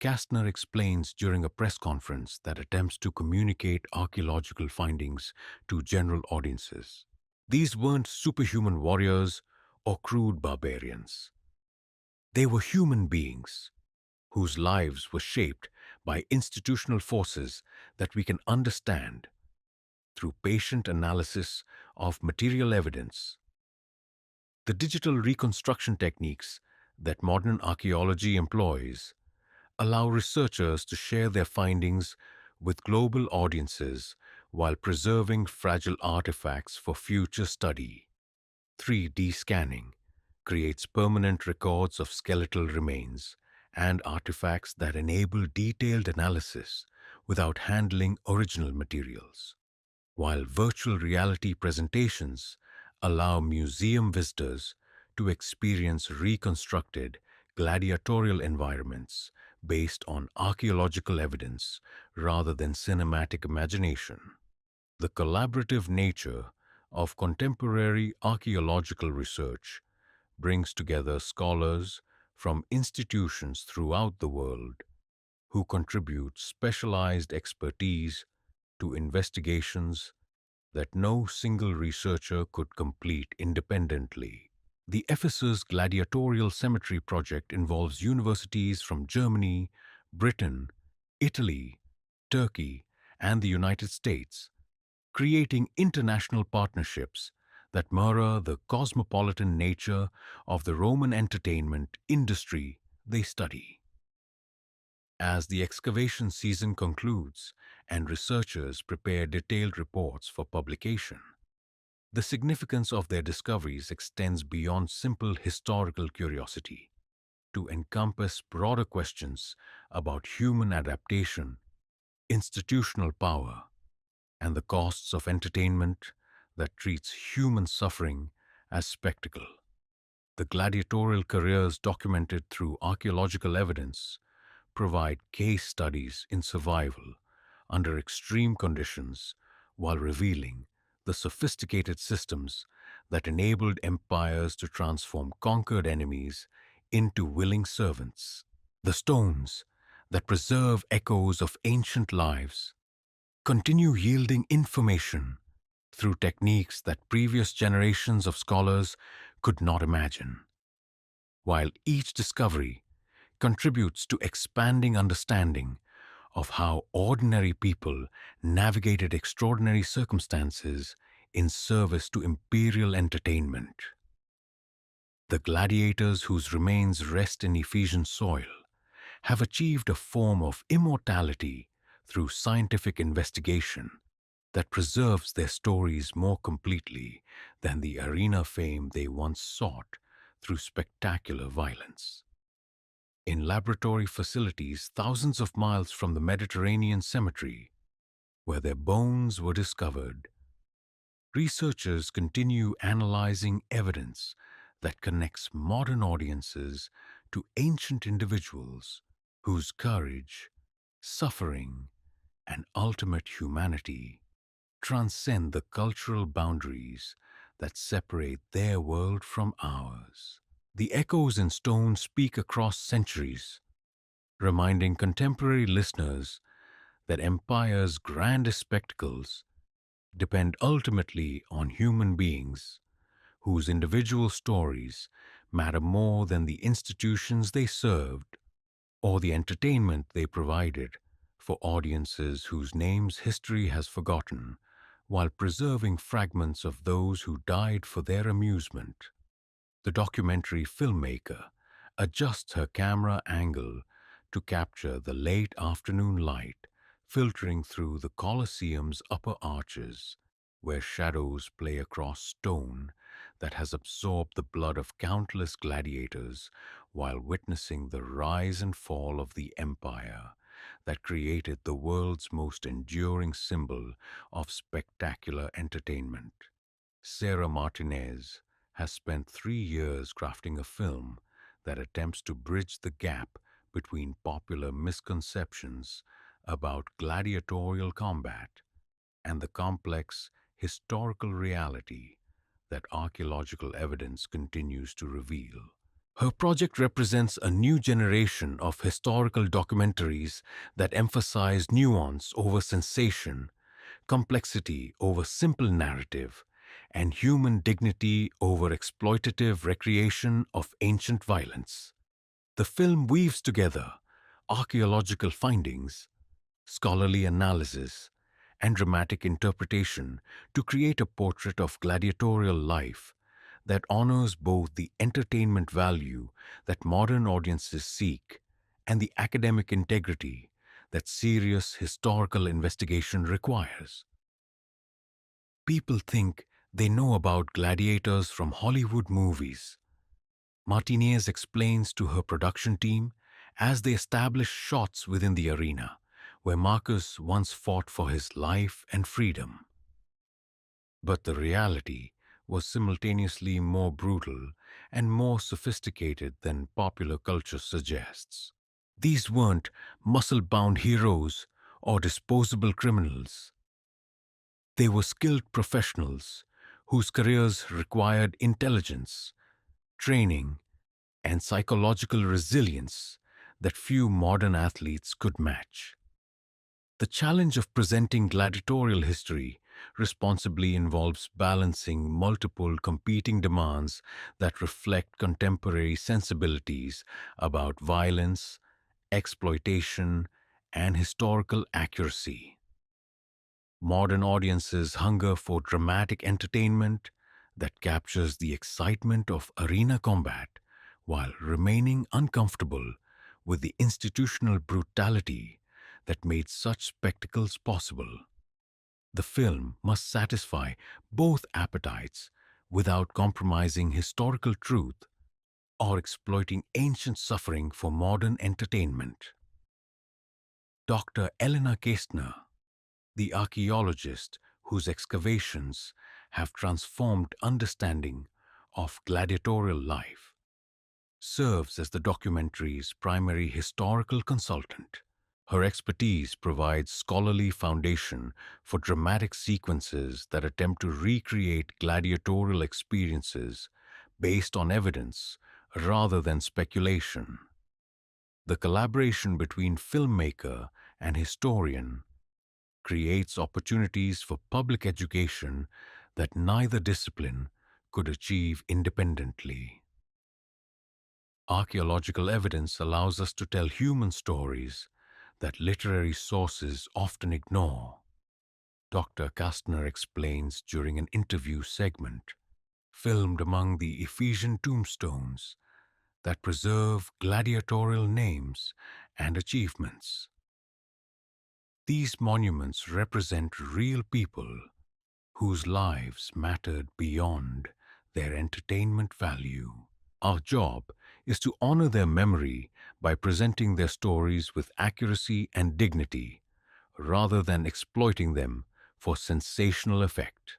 Kastner explains during a press conference that attempts to communicate archaeological findings to general audiences. These weren't superhuman warriors or crude barbarians. They were human beings whose lives were shaped by institutional forces that we can understand through patient analysis of material evidence. The digital reconstruction techniques that modern archaeology employs allow researchers to share their findings with global audiences while preserving fragile artifacts for future study. 3D scanning creates permanent records of skeletal remains and artifacts that enable detailed analysis without handling original materials, while virtual reality presentations allow museum visitors to experience reconstructed gladiatorial environments based on archaeological evidence rather than cinematic imagination. The collaborative nature of contemporary archaeological research brings together scholars from institutions throughout the world who contribute specialized expertise to investigations that no single researcher could complete independently. The Ephesus Gladiatorial Cemetery project involves universities from Germany, Britain, Italy, Turkey, and the United States, creating international partnerships that mirror the cosmopolitan nature of the Roman entertainment industry they study. As the excavation season concludes and researchers prepare detailed reports for publication, the significance of their discoveries extends beyond simple historical curiosity to encompass broader questions about human adaptation, institutional power, and the costs of entertainment that treats human suffering as spectacle. The gladiatorial careers documented through archaeological evidence provide case studies in survival under extreme conditions while revealing the sophisticated systems that enabled empires to transform conquered enemies into willing servants. The stones that preserve echoes of ancient lives continue yielding information through techniques that previous generations of scholars could not imagine. While each discovery contributes to expanding understanding of how ordinary people navigated extraordinary circumstances in service to imperial entertainment. The gladiators whose remains rest in Ephesian soil have achieved a form of immortality through scientific investigation that preserves their stories more completely than the arena fame they once sought through spectacular violence. In laboratory facilities thousands of miles from the Mediterranean cemetery, where their bones were discovered, researchers continue analyzing evidence that connects modern audiences to ancient individuals whose courage, suffering, and ultimate humanity transcend the cultural boundaries that separate their world from ours. The echoes in stone speak across centuries, reminding contemporary listeners that empire's grandest spectacles depend ultimately on human beings whose individual stories matter more than the institutions they served or the entertainment they provided for audiences whose names history has forgotten, while preserving fragments of those who died for their amusement. The documentary filmmaker adjusts her camera angle to capture the late afternoon light filtering through the Colosseum's upper arches, where shadows play across stone that has absorbed the blood of countless gladiators while witnessing the rise and fall of the empire that created the world's most enduring symbol of spectacular entertainment. Sarah Martinez has spent 3 years crafting a film that attempts to bridge the gap between popular misconceptions about gladiatorial combat and the complex historical reality that archaeological evidence continues to reveal. Her project represents a new generation of historical documentaries that emphasize nuance over sensation, complexity over simple narrative, and human dignity over exploitative recreation of ancient violence. The film weaves together archaeological findings, scholarly analysis, and dramatic interpretation to create a portrait of gladiatorial life that honors both the entertainment value that modern audiences seek and the academic integrity that serious historical investigation requires. People think they know about gladiators from Hollywood movies. Martinez explains to her production team as they establish shots within the arena where Marcus once fought for his life and freedom. But the reality was simultaneously more brutal and more sophisticated than popular culture suggests. These weren't muscle-bound heroes or disposable criminals. They were skilled professionals whose careers required intelligence, training, and psychological resilience that few modern athletes could match. The challenge of presenting gladiatorial history responsibly involves balancing multiple competing demands that reflect contemporary sensibilities about violence, exploitation, and historical accuracy. Modern audiences hunger for dramatic entertainment that captures the excitement of arena combat while remaining uncomfortable with the institutional brutality that made such spectacles possible. The film must satisfy both appetites without compromising historical truth or exploiting ancient suffering for modern entertainment. Dr. Elena Kestner, the archaeologist whose excavations have transformed understanding of gladiatorial life, serves as the documentary's primary historical consultant. Her expertise provides scholarly foundation for dramatic sequences that attempt to recreate gladiatorial experiences based on evidence rather than speculation. The collaboration between filmmaker and historian creates opportunities for public education that neither discipline could achieve independently. Archaeological evidence allows us to tell human stories that literary sources often ignore. Dr. Kastner explains during an interview segment filmed among the Ephesian tombstones that preserve gladiatorial names and achievements. These monuments represent real people whose lives mattered beyond their entertainment value. Our job is to honor their memory by presenting their stories with accuracy and dignity, rather than exploiting them for sensational effect.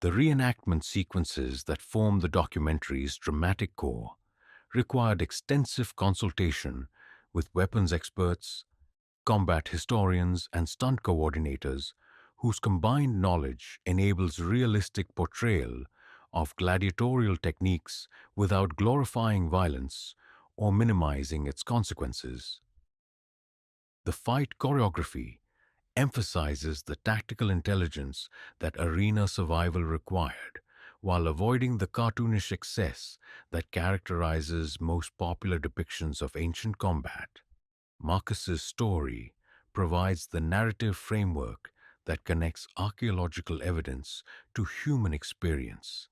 The reenactment sequences that form the documentary's dramatic core required extensive consultation with weapons experts, combat historians, and stunt coordinators whose combined knowledge enables realistic portrayal of gladiatorial techniques without glorifying violence or minimizing its consequences. The fight choreography emphasizes the tactical intelligence that arena survival required, while avoiding the cartoonish excess that characterizes most popular depictions of ancient combat. Marcus's story provides the narrative framework that connects archaeological evidence to human experience.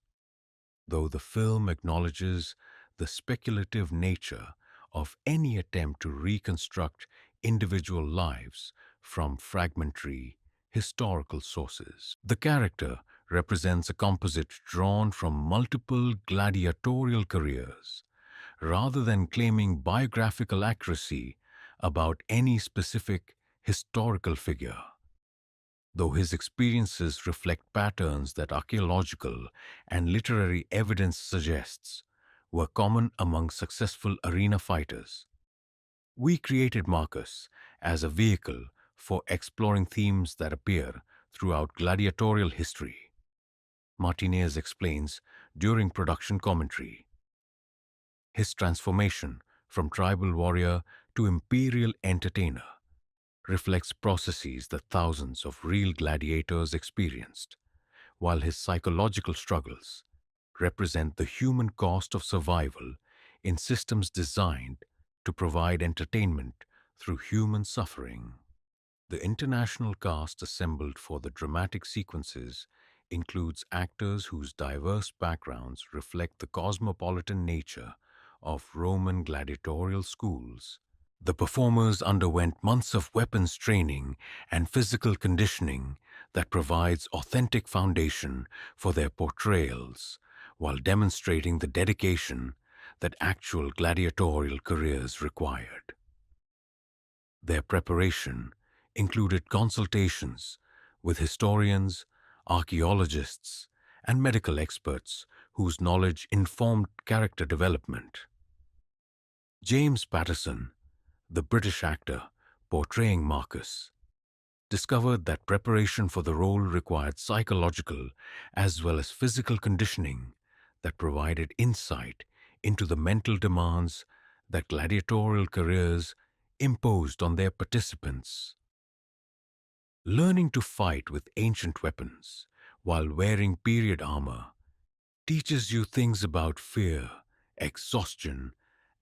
Though the film acknowledges the speculative nature of any attempt to reconstruct individual lives from fragmentary historical sources. The character represents a composite drawn from multiple gladiatorial careers, rather than claiming biographical accuracy about any specific historical figure. Though his experiences reflect patterns that archaeological and literary evidence suggests were common among successful arena fighters. We created Marcus as a vehicle for exploring themes that appear throughout gladiatorial history. Martinez explains during production commentary. His transformation from tribal warrior to imperial entertainer reflects processes that thousands of real gladiators experienced, while his psychological struggles represent the human cost of survival in systems designed to provide entertainment through human suffering. The international cast assembled for the dramatic sequences includes actors whose diverse backgrounds reflect the cosmopolitan nature of Roman gladiatorial schools. The performers underwent months of weapons training and physical conditioning that provides authentic foundation for their portrayals, while demonstrating the dedication that actual gladiatorial careers required. Their preparation included consultations with historians, archaeologists, and medical experts whose knowledge informed character development. James Patterson, the British actor portraying Marcus, discovered that preparation for the role required psychological as well as physical conditioning that provided insight into the mental demands that gladiatorial careers imposed on their participants. Learning to fight with ancient weapons while wearing period armor teaches you things about fear, exhaustion,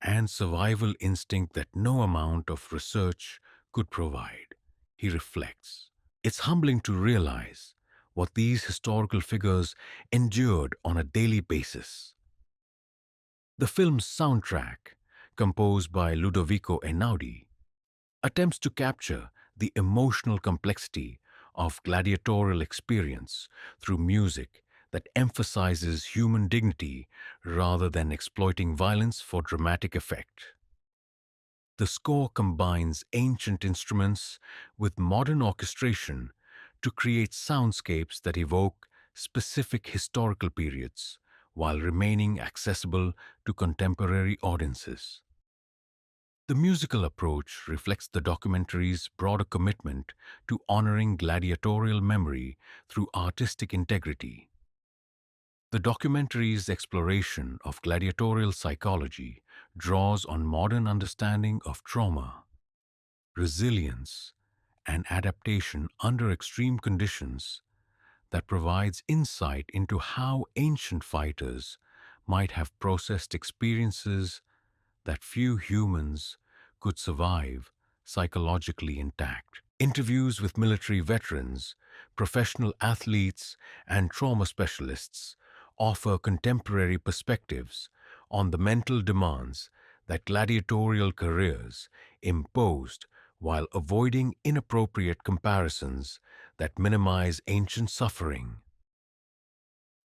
and survival instinct that no amount of research could provide, he reflects. It's humbling to realize what these historical figures endured on a daily basis. The film's soundtrack, composed by Ludovico Einaudi, attempts to capture the emotional complexity of gladiatorial experience through music that emphasizes human dignity rather than exploiting violence for dramatic effect. The score combines ancient instruments with modern orchestration to create soundscapes that evoke specific historical periods while remaining accessible to contemporary audiences. The musical approach reflects the documentary's broader commitment to honoring gladiatorial memory through artistic integrity. The documentary's exploration of gladiatorial psychology draws on modern understanding of trauma, resilience, and adaptation under extreme conditions that provides insight into how ancient fighters might have processed experiences that few humans could survive psychologically intact. Interviews with military veterans, professional athletes, and trauma specialists offer contemporary perspectives on the mental demands that gladiatorial careers imposed while avoiding inappropriate comparisons that minimize ancient suffering.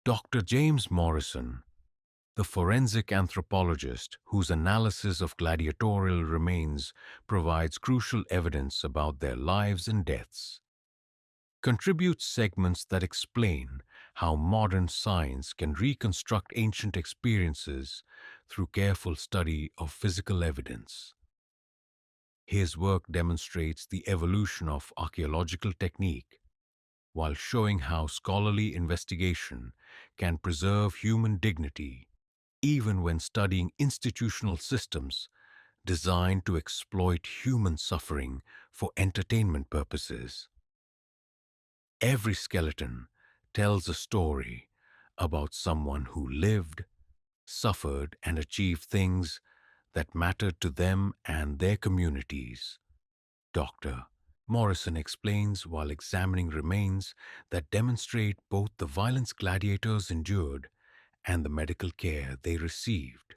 Dr. James Morrison, the forensic anthropologist whose analysis of gladiatorial remains provides crucial evidence about their lives and deaths, contributes segments that explain how modern science can reconstruct ancient experiences through careful study of physical evidence. His work demonstrates the evolution of archaeological technique while showing how scholarly investigation can preserve human dignity even when studying institutional systems designed to exploit human suffering for entertainment purposes. Every skeleton tells a story about someone who lived, suffered, and achieved things that mattered to them and their communities. Dr. Morrison explains while examining remains that demonstrate both the violence gladiators endured and the medical care they received.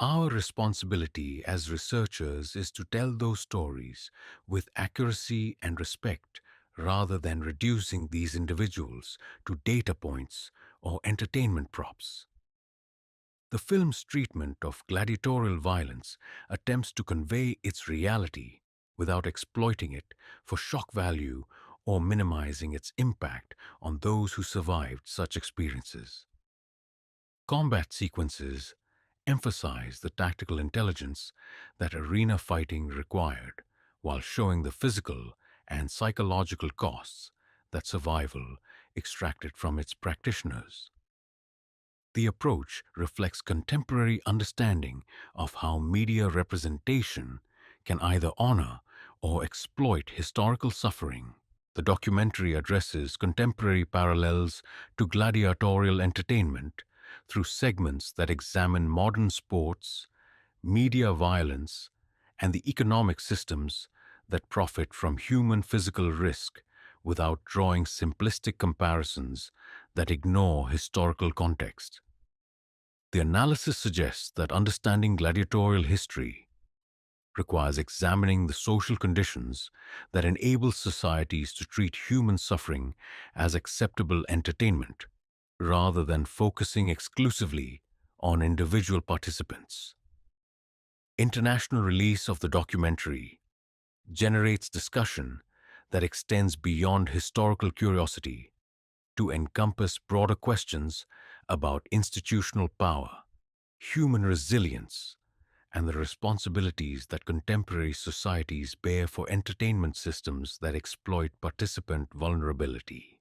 Our responsibility as researchers is to tell those stories with accuracy and respect rather than reducing these individuals to data points or entertainment props. The film's treatment of gladiatorial violence attempts to convey its reality without exploiting it for shock value or minimizing its impact on those who survived such experiences. Combat sequences emphasize the tactical intelligence that arena fighting required, while showing the physical and psychological costs that survival extracted from its practitioners. The approach reflects contemporary understanding of how media representation can either honor or exploit historical suffering. The documentary addresses contemporary parallels to gladiatorial entertainment through segments that examine modern sports, media violence, and the economic systems that profit from human physical risk without drawing simplistic comparisons that ignore historical context. The analysis suggests that understanding gladiatorial history requires examining the social conditions that enable societies to treat human suffering as acceptable entertainment, rather than focusing exclusively on individual participants. International release of the documentary generates discussion that extends beyond historical curiosity to encompass broader questions about institutional power, human resilience, and the responsibilities that contemporary societies bear for entertainment systems that exploit participant vulnerability.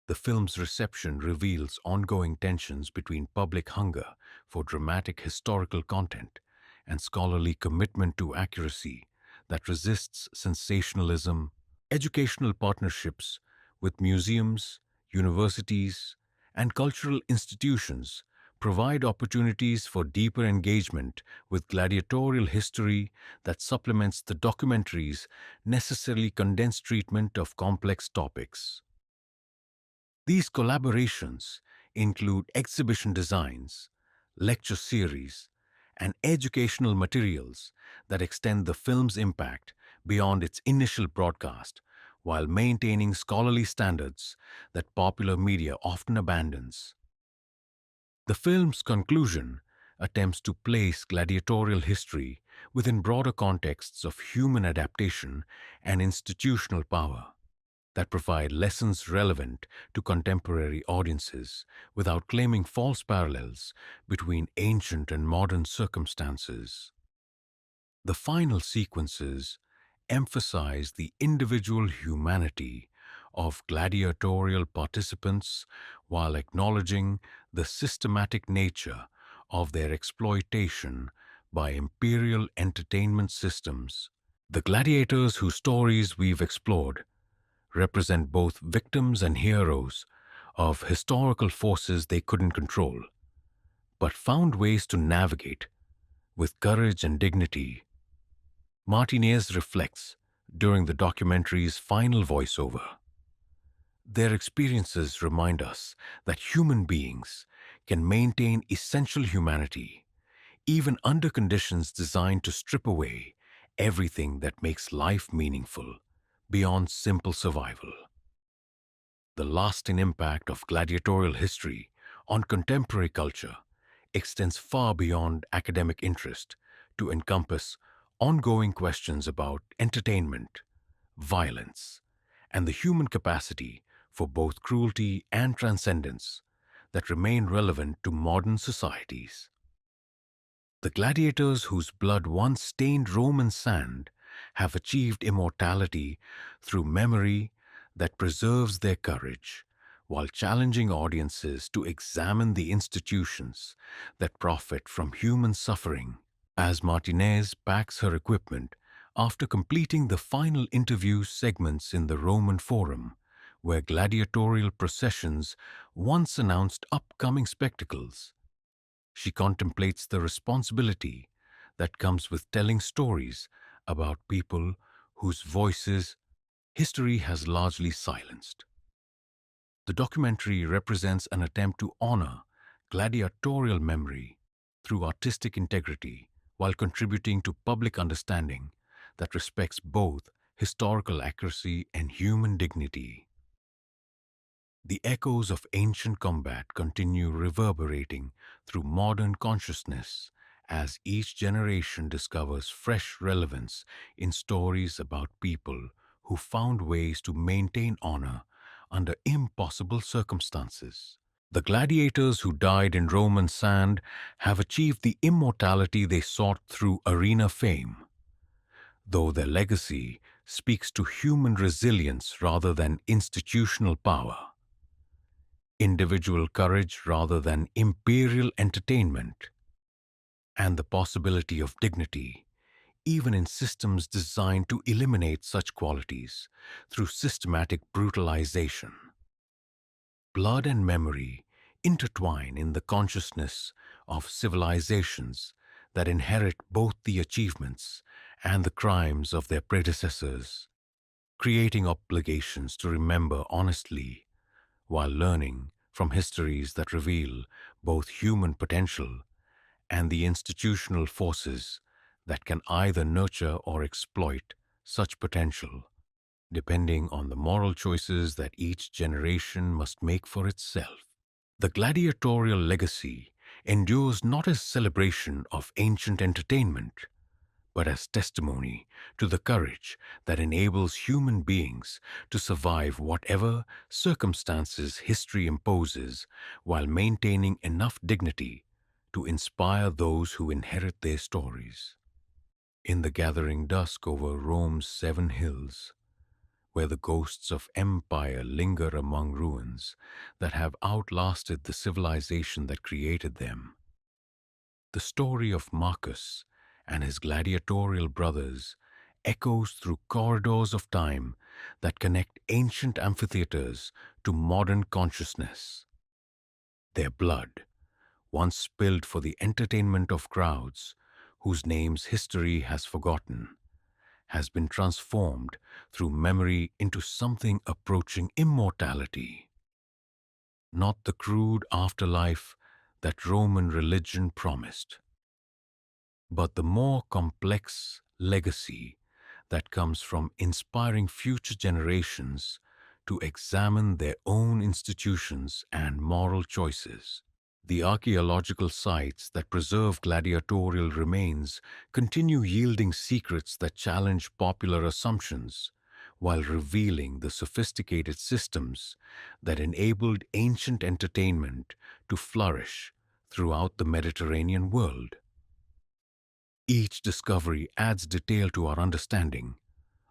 The film's reception reveals ongoing tensions between public hunger for dramatic historical content and scholarly commitment to accuracy that resists sensationalism. Educational partnerships with museums, universities, and cultural institutions provide opportunities for deeper engagement with gladiatorial history that supplements the documentary's necessarily condensed treatment of complex topics. These collaborations include exhibition designs, lecture series, and educational materials that extend the film's impact beyond its initial broadcast while maintaining scholarly standards that popular media often abandons. The film's conclusion attempts to place gladiatorial history within broader contexts of human adaptation and institutional power that provide lessons relevant to contemporary audiences without claiming false parallels between ancient and modern circumstances. The final sequences emphasize the individual humanity of gladiatorial participants while acknowledging the systematic nature of their exploitation by imperial entertainment systems. The gladiators whose stories we've explored represent both victims and heroes of historical forces they couldn't control. but found ways to navigate with courage and dignity. Martinez reflects during the documentary's final voiceover. Their experiences remind us that human beings can maintain essential humanity even under conditions designed to strip away everything that makes life meaningful beyond simple survival. The lasting impact of gladiatorial history on contemporary culture extends far beyond academic interest to encompass ongoing questions about entertainment, violence, and the human capacity for both cruelty and transcendence that remain relevant to modern societies. The gladiators whose blood once stained Roman sand have achieved immortality through memory that preserves their courage, while challenging audiences to examine the institutions that profit from human suffering. As Martinez packs her equipment after completing the final interview segments in the Roman Forum, where gladiatorial processions once announced upcoming spectacles, she contemplates the responsibility that comes with telling stories about people whose voices history has largely silenced. The documentary represents an attempt to honor gladiatorial memory through artistic integrity while contributing to public understanding that respects both historical accuracy and human dignity. The echoes of ancient combat continue reverberating through modern consciousness as each generation discovers fresh relevance in stories about people who found ways to maintain honor under impossible circumstances. The gladiators who died in Roman sand have achieved the immortality they sought through arena fame, though their legacy speaks to human resilience rather than institutional power, individual courage rather than imperial entertainment, and the possibility of dignity, even in systems designed to eliminate such qualities through systematic brutalization. Blood and memory intertwine in the consciousness of civilizations that inherit both the achievements and the crimes of their predecessors, creating obligations to remember honestly while learning from histories that reveal both human potential and the institutional forces that can either nurture or exploit such potential, depending on the moral choices that each generation must make for itself. The gladiatorial legacy endures not as celebration of ancient entertainment, but as testimony to the courage that enables human beings to survive whatever circumstances history imposes while maintaining enough dignity to inspire those who inherit their stories. In the gathering dusk over Rome's 7 hills, where the ghosts of empire linger among ruins that have outlasted the civilization that created them, the story of Marcus and his gladiatorial brothers echoes through corridors of time that connect ancient amphitheaters to modern consciousness. Their blood, once spilled for the entertainment of crowds whose names history has forgotten, has been transformed through memory into something approaching immortality. Not the crude afterlife that Roman religion promised, but the more complex legacy that comes from inspiring future generations to examine their own institutions and moral choices. The archaeological sites that preserve gladiatorial remains continue yielding secrets that challenge popular assumptions, while revealing the sophisticated systems that enabled ancient entertainment to flourish throughout the Mediterranean world. Each discovery adds detail to our understanding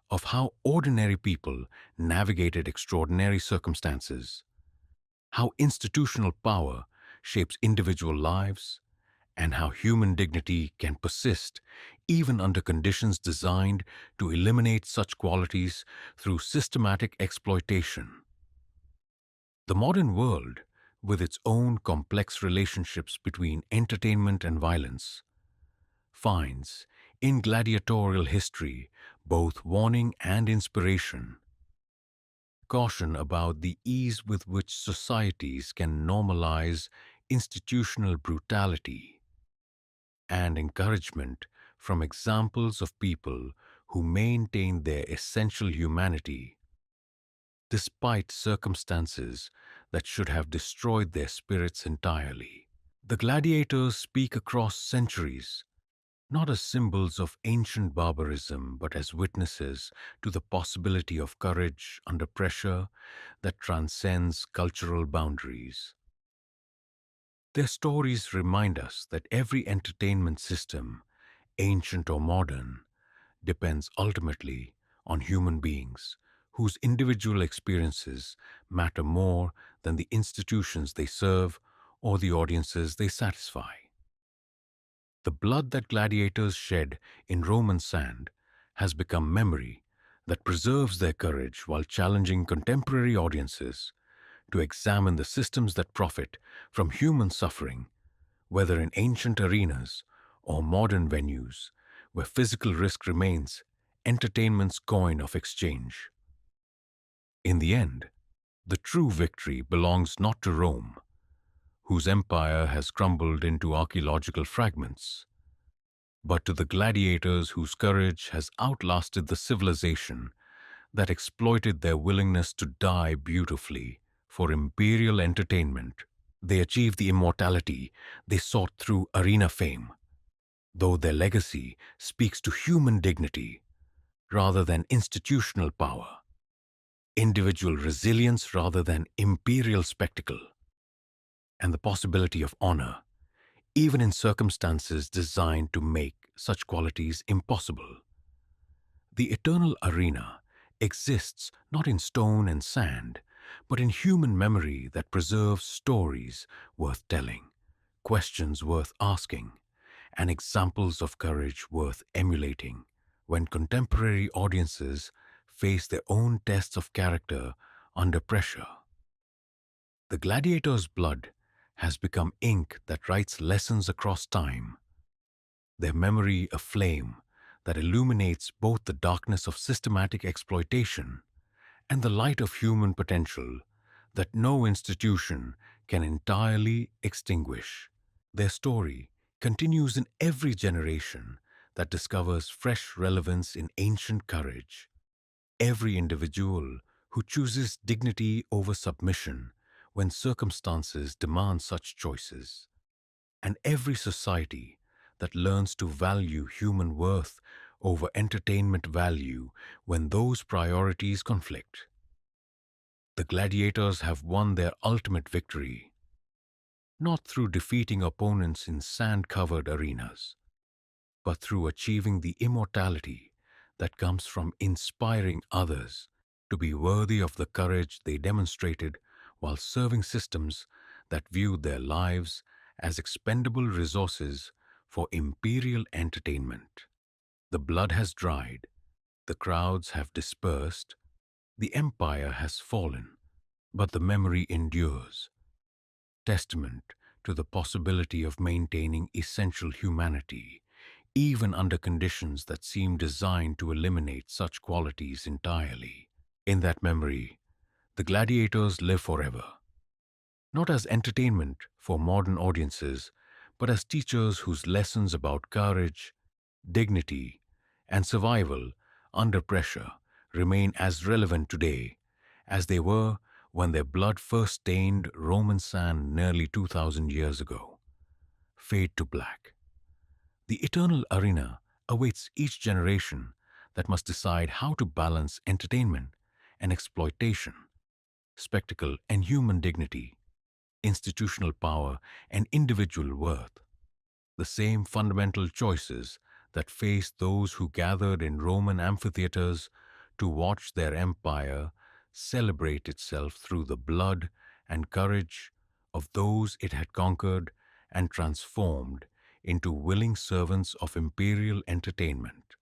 of how ordinary people navigated extraordinary circumstances, how institutional power shapes individual lives, and how human dignity can persist even under conditions designed to eliminate such qualities through systematic exploitation. The modern world with its own complex relationships between entertainment and violence, finds in gladiatorial history both warning and inspiration. Caution about the ease with which societies can normalize institutional brutality, and encouragement from examples of people who maintain their essential humanity despite circumstances that should have destroyed their spirits entirely. The gladiators speak across centuries, not as symbols of ancient barbarism, but as witnesses to the possibility of courage under pressure that transcends cultural boundaries. Their stories remind us that every entertainment system, ancient or modern, depends ultimately on human beings whose individual experiences matter more than the institutions they serve or the audiences they satisfy. The blood that gladiators shed in Roman sand has become memory that preserves their courage while challenging contemporary audiences to examine the systems that profit from human suffering, whether in ancient arenas or modern venues where physical risk remains entertainment's coin of exchange. In the end, the true victory belongs not to Rome, whose empire has crumbled into archaeological fragments, but to the gladiators whose courage has outlasted the civilization that exploited their willingness to die beautifully for imperial entertainment. They achieved the immortality they sought through arena fame, though their legacy speaks to human dignity rather than institutional power, individual resilience rather than imperial spectacle, and the possibility of honor, even in circumstances designed to make such qualities impossible. The eternal arena exists not in stone and sand, but in human memory that preserves stories worth telling, questions worth asking, and examples of courage worth emulating when contemporary audiences face their own tests of character under pressure. The gladiator's blood has become ink that writes lessons across time, their memory a flame that illuminates both the darkness of systematic exploitation and the light of human potential that no institution can entirely extinguish. Their story continues in every generation that discovers fresh relevance in ancient courage. Every individual who chooses dignity over submission when circumstances demand such choices, and every society that learns to value human worth over entertainment value when those priorities conflict. The gladiators have won their ultimate victory, not through defeating opponents in sand-covered arenas, but through achieving the immortality that comes from inspiring others to be worthy of the courage they demonstrated while serving systems that viewed their lives as expendable resources for imperial entertainment. The blood has dried, the crowds have dispersed, the empire has fallen, but the memory endures, testament to the possibility of maintaining essential humanity, even under conditions that seem designed to eliminate such qualities entirely. In that memory, the gladiators live forever, not as entertainment for modern audiences, but as teachers whose lessons about courage, dignity, and survival under pressure remain as relevant today as they were when their blood first stained Roman sand nearly 2,000 years ago. Fade to black. The eternal arena awaits each generation that must decide how to balance entertainment and exploitation, spectacle and human dignity, institutional power and individual worth. The same fundamental choices that faced those who gathered in Roman amphitheaters to watch their empire celebrate itself through the blood and courage of those it had conquered and transformed into willing servants of imperial entertainment.